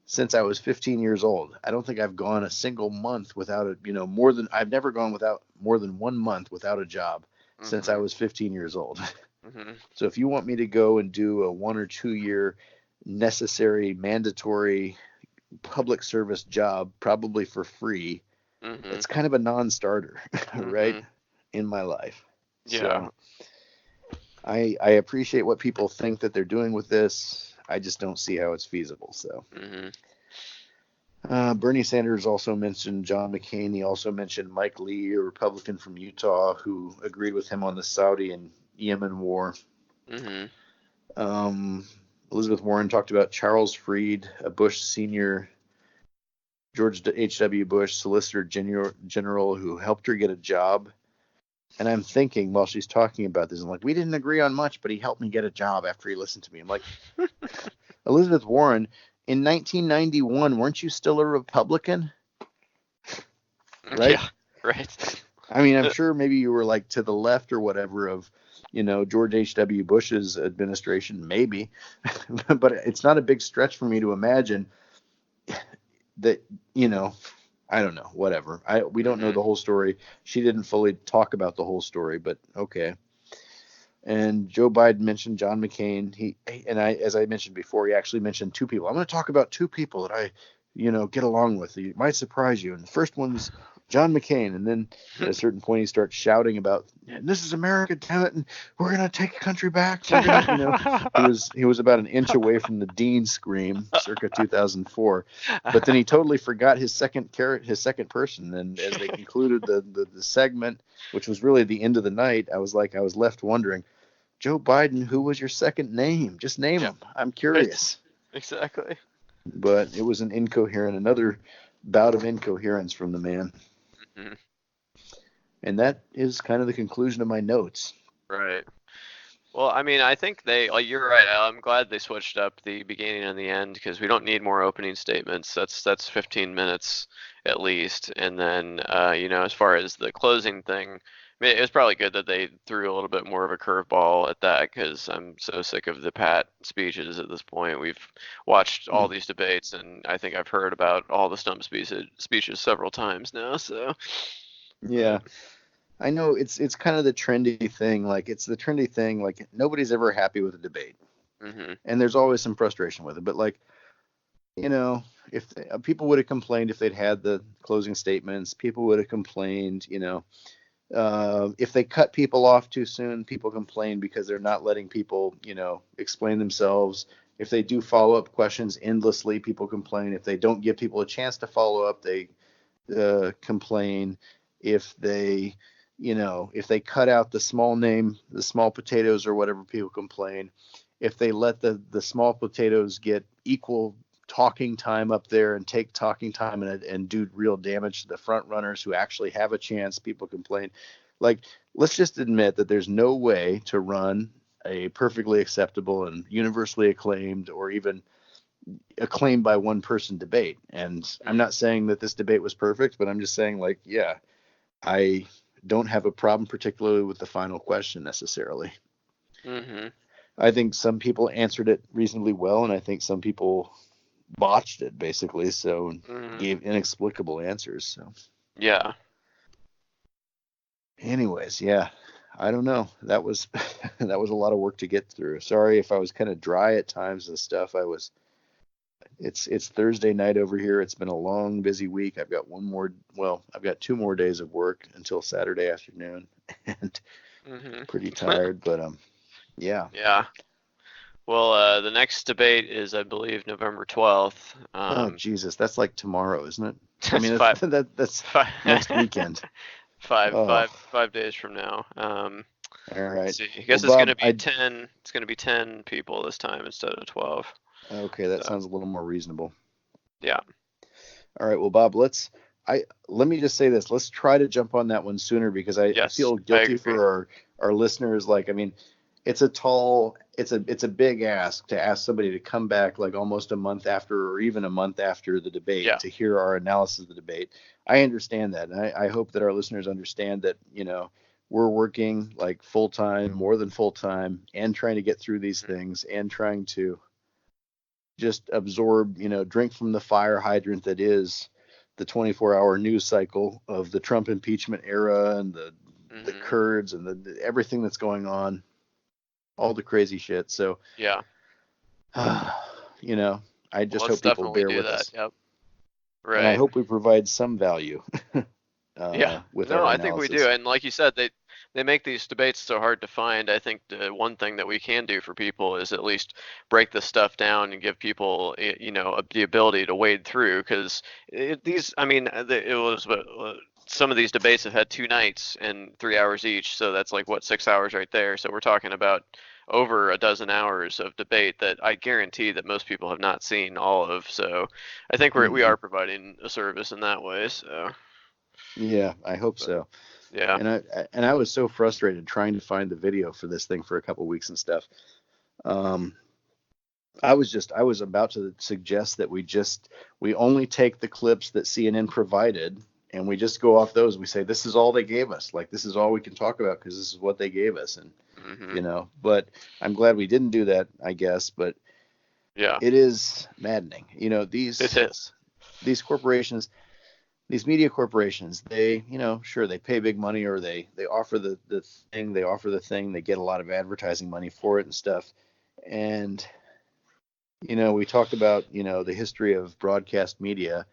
since I was 15 years old. I don't think I've gone a single month without I've never gone without more than 1 month without a job since I was 15 years old. So if you want me to go and do a 1 or 2 year necessary, mandatory public service job, probably for free, it's kind of a non-starter, right? In my life. Yeah. So I appreciate what people think that they're doing with this. I just don't see how it's feasible. So Bernie Sanders also mentioned John McCain. He also mentioned Mike Lee, a Republican from Utah, who agreed with him on the Saudi and Yemen war. Elizabeth Warren talked about Charles Freed, a Bush senior, George H.W. Bush solicitor general who helped her get a job. And I'm thinking while she's talking about this, I'm like, we didn't agree on much, but he helped me get a job after he listened to me. I'm like, Elizabeth Warren, in 1991, weren't you still a Republican? Right? Yeah, right. I mean, I'm sure maybe you were like to the left or whatever of, George H.W. Bush's administration, maybe. But it's not a big stretch for me to imagine that, I don't know, whatever. We don't know the whole story. She didn't fully talk about the whole story, but okay. And Joe Biden mentioned John McCain. As I mentioned before, he actually mentioned two people. I'm going to talk about two people that I, get along with. It might surprise you. And the first one's John McCain. And then at a certain point, he starts shouting about, this is America, damn it, and we're going to take the country back. He was about an inch away from the Dean scream, circa 2004. But then he totally forgot his second person. And as they concluded the segment, which was really the end of the night, I was left wondering, Joe Biden, who was your second name? Just name him. I'm curious. Exactly. But it was another bout of incoherence from the man. And that is kind of the conclusion of my notes. Right. Well, I mean, I think you're right. I'm glad they switched up the beginning and the end because we don't need more opening statements. That's 15 minutes at least. And then, as far as the closing thing, I mean, it was probably good that they threw a little bit more of a curveball at that because I'm so sick of the pat speeches at this point. We've watched all these debates, and I think I've heard about all the stump speeches several times now. So yeah, I know it's kind of the trendy thing. Like it's the trendy thing. Like nobody's ever happy with a debate, and there's always some frustration with it. But like, if people would have complained if they'd had the closing statements, people would have complained. If they cut people off too soon, people complain because they're not letting people, explain themselves. If they do follow-up questions endlessly, people complain. If they don't give people a chance to follow up, they complain. If they, if they cut out the small potatoes or whatever, people complain. If they let the small potatoes get equal talking time up there and take talking time and do real damage to the front runners who actually have a chance, people complain. Like let's just admit that there's no way to run a perfectly acceptable and universally acclaimed or even acclaimed by one person debate. And I'm not saying that this debate was perfect, but I'm just saying, like, yeah, I don't have a problem particularly with the final question necessarily. Mm-hmm. I think some people answered it reasonably well, and I think some people botched it basically, so gave inexplicable answers. So Yeah. anyways, yeah, I don't know. That was that was a lot of work to get through. Sorry if I was kind of dry at times and stuff. It's Thursday night over here. It's been a long, busy week. I've got I've got 2 more days of work until Saturday afternoon, and pretty tired, but yeah. Yeah. Well, the next debate is, I believe, November 12th. Oh Jesus, that's like tomorrow, isn't it? I mean, Five. that's next weekend. 5 days from now. All right. Let's see. I guess Well, it's Bob, gonna be 10. It's gonna be 10 people this time instead of 12. Okay, that sounds a little more reasonable. Yeah. All right. Well, Bob, let me just say this. Let's try to jump on that one sooner, because I feel guilty for our listeners. Like, I mean, it's a big ask to ask somebody to come back like almost a month after, or even a month after the debate, to hear our analysis of the debate. I understand that, and I hope that our listeners understand that, we're working like full time, more than full time, and trying to get through these things, and trying to just absorb, drink from the fire hydrant that is the 24-hour news cycle of the Trump impeachment era, and the Kurds, and everything that's going on, all the crazy shit. So yeah, I just Let's hope people bear definitely do with that. us. Yep. Right. And I hope we provide some value. With our I think we analysis. do. And like you said, they make these debates so hard to find. I think the one thing that we can do for people is at least break this stuff down and give people, the ability to wade through. Because some of these debates have had 2 nights and 3 hours each. So that's like, 6 hours right there. So we're talking about over a dozen hours of debate that I guarantee that most people have not seen all of. So I think we are providing a service in that way. So. Yeah, I hope so. Yeah. And I was so frustrated trying to find the video for this thing for a couple weeks and stuff. I was about to suggest that we only take the clips that CNN provided, and we just go off those. We say, this is all they gave us. Like, this is all we can talk about because this is what they gave us. And, but I'm glad we didn't do that, I guess. But yeah, it is maddening. These corporations, these media corporations, they, sure, they pay big money, or they offer the thing, they get a lot of advertising money for it and stuff. And, we talked about, the history of broadcast media.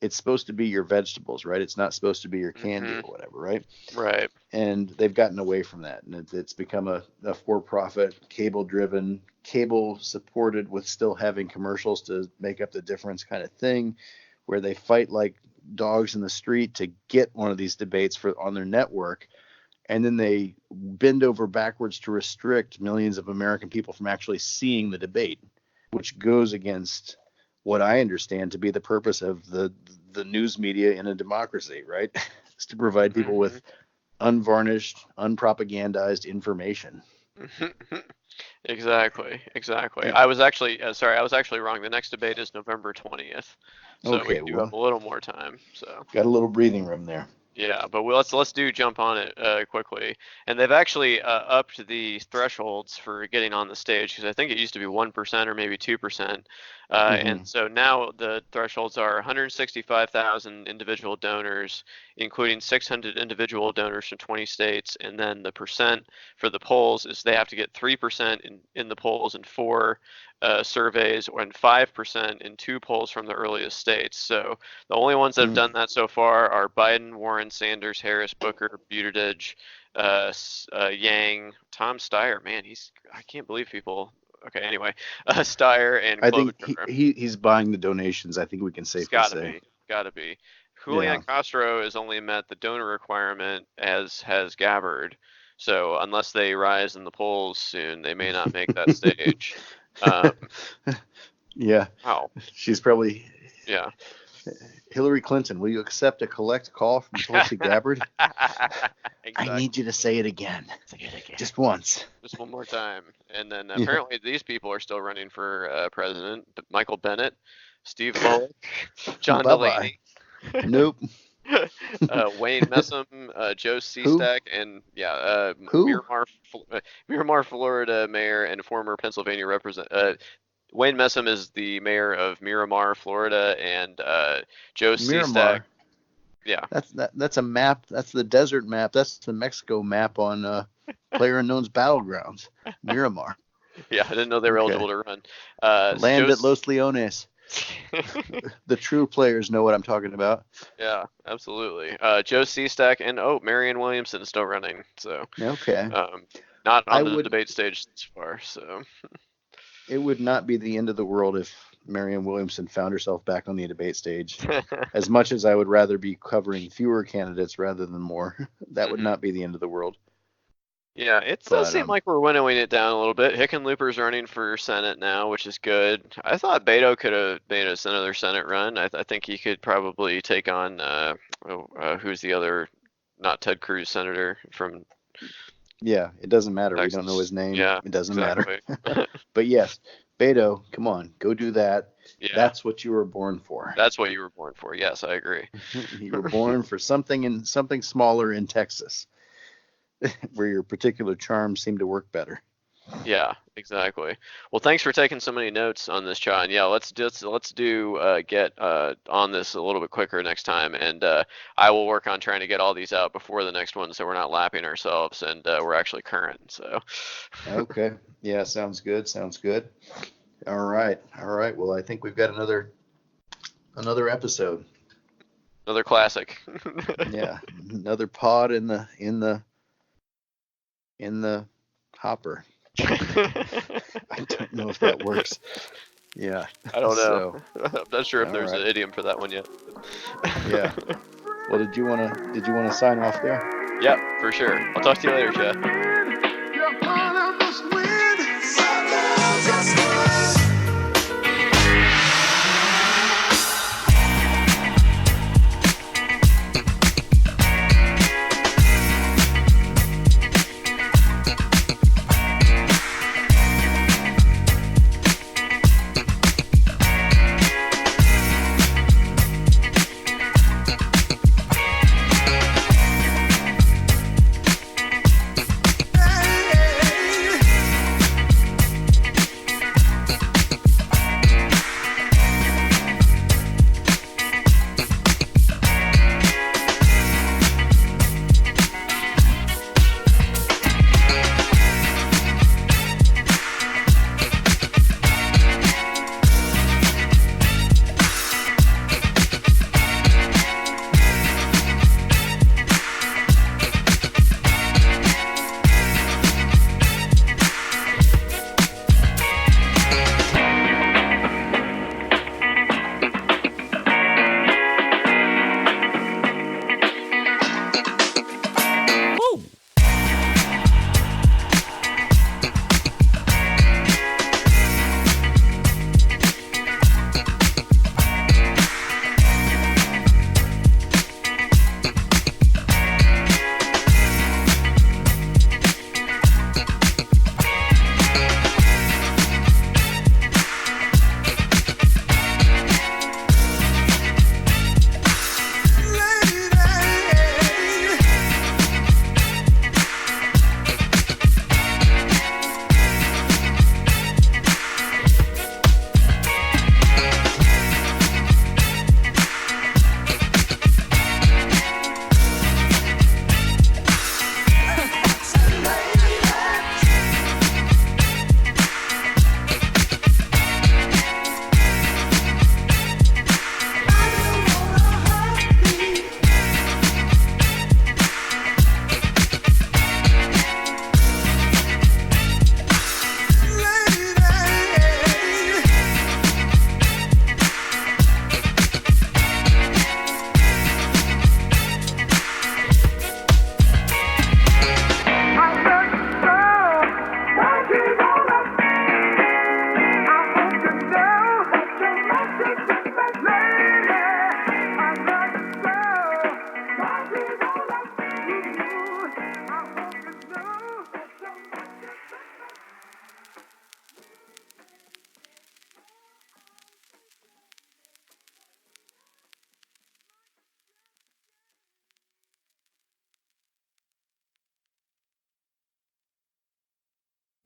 It's supposed to be your vegetables, right? It's not supposed to be your candy or whatever, right? Right. And they've gotten away from that. And it's become a for-profit, cable-driven, cable-supported with still having commercials to make up the difference kind of thing, where they fight like dogs in the street to get one of these debates on their network, and then they bend over backwards to restrict millions of American people from actually seeing the debate, which goes against what I understand to be the purpose of the news media in a democracy, right? It's to provide people with unvarnished, unpropagandized information. Exactly. Yeah. I was actually wrong. The next debate is November 20th, so Okay, we do have a little more time. So got a little breathing room there. yeah, but let's jump on it quickly. And they've actually upped the thresholds for getting on the stage, because I think it used to be 1% or maybe 2%. And so now the thresholds are 165,000 individual donors, including 600 individual donors from 20 states. And then the percent for the polls is they have to get 3% in the polls in 4 surveys, and 5% in 2 polls from the earliest states. So the only ones that have done that so far are Biden, Warren, Sanders, Harris, Booker, Buttigieg, Yang, Tom Steyer. Man, I can't believe people. Okay, anyway, Steyer and I think Klobuchar. he's buying the donations. I think we can safely say. Gotta be. Julian Castro has only met the donor requirement, as has Gabbard. So unless they rise in the polls soon, they may not make that stage. Yeah. Wow. She's probably. Yeah. Hillary Clinton, will you accept a collect call from Tulsi Gabbard? Exactly. I need you to say it again. Just once. Just one more time. And then apparently these people are still running for president. Michael Bennett, Steve Bullock, John Bye-bye. Delaney. Nope. Wayne Messam, Joe Seastack, and Miramar, Florida mayor and former Pennsylvania representative. Wayne Messam is the mayor of Miramar, Florida, and Joe Seastack. Yeah. That's a map. That's the desert map. That's the Mexico map on PlayerUnknown's Battlegrounds. Miramar. Yeah, I didn't know they were eligible to run. Land at Los Leones. The true players know what I'm talking about. Yeah, absolutely. Joe Seastack and Marianne Williamson is still running. So okay. Not on the debate stage this far. So it would not be the end of the world if Marianne Williamson found herself back on the debate stage. As much as I would rather be covering fewer candidates rather than more, that would not be the end of the world. Yeah, it does seem like we're winnowing it down a little bit. Hickenlooper's running for Senate now, which is good. I thought Beto could have made another Senate run. I think he could probably take on who's the other, not Ted Cruz senator from. Yeah, it doesn't matter. Texas. We don't know his name. Yeah, it doesn't exactly. matter. But yes, Beto, come on, go do that. Yeah. That's what you were born for. That's what you were born for. Yes, I agree. You were born for something smaller in Texas, where your particular charms seem to work better. Yeah, exactly. Well, thanks for taking so many notes on this, John. Yeah, let's get on this a little bit quicker next time, and I will work on trying to get all these out before the next one, so we're not lapping ourselves and we're actually current. So. Okay. Yeah, sounds good. Sounds good. All right. Well, I think we've got another episode. Another classic. Yeah, another pod in the hopper. I don't know if that works. Yeah. I don't know. So, I'm not sure if there's right. an idiom for that one yet. Yeah. Well, did you wanna sign off there? Yeah, for sure. I'll talk to you later, Chad.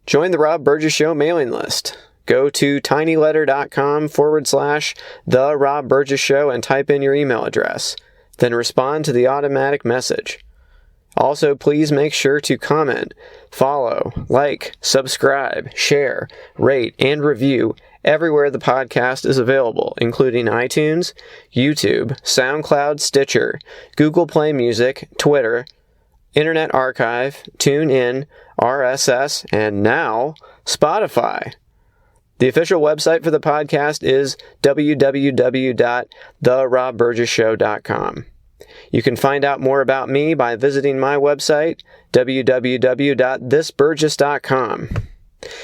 Join the Rob Burgess Show mailing list. Go to tinyletter.com/The Rob Burgess Show and type in your email address. Then respond to the automatic message. Also, please make sure to comment, follow, like, subscribe, share, rate, and review everywhere the podcast is available, including iTunes, YouTube, SoundCloud, Stitcher, Google Play Music, Twitter, Internet Archive, TuneIn, RSS, and now Spotify. The official website for the podcast is www.therobburgessshow.com. You can find out more about me by visiting my website, www.thisburgess.com.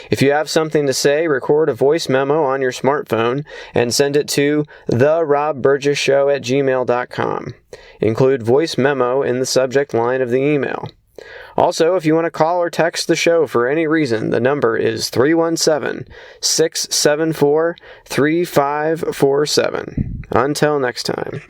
If you have something to say, record a voice memo on your smartphone and send it to therobburgessshow@gmail.com. Include voice memo in the subject line of the email. Also, if you want to call or text the show for any reason, the number is 317-674-3547. Until next time.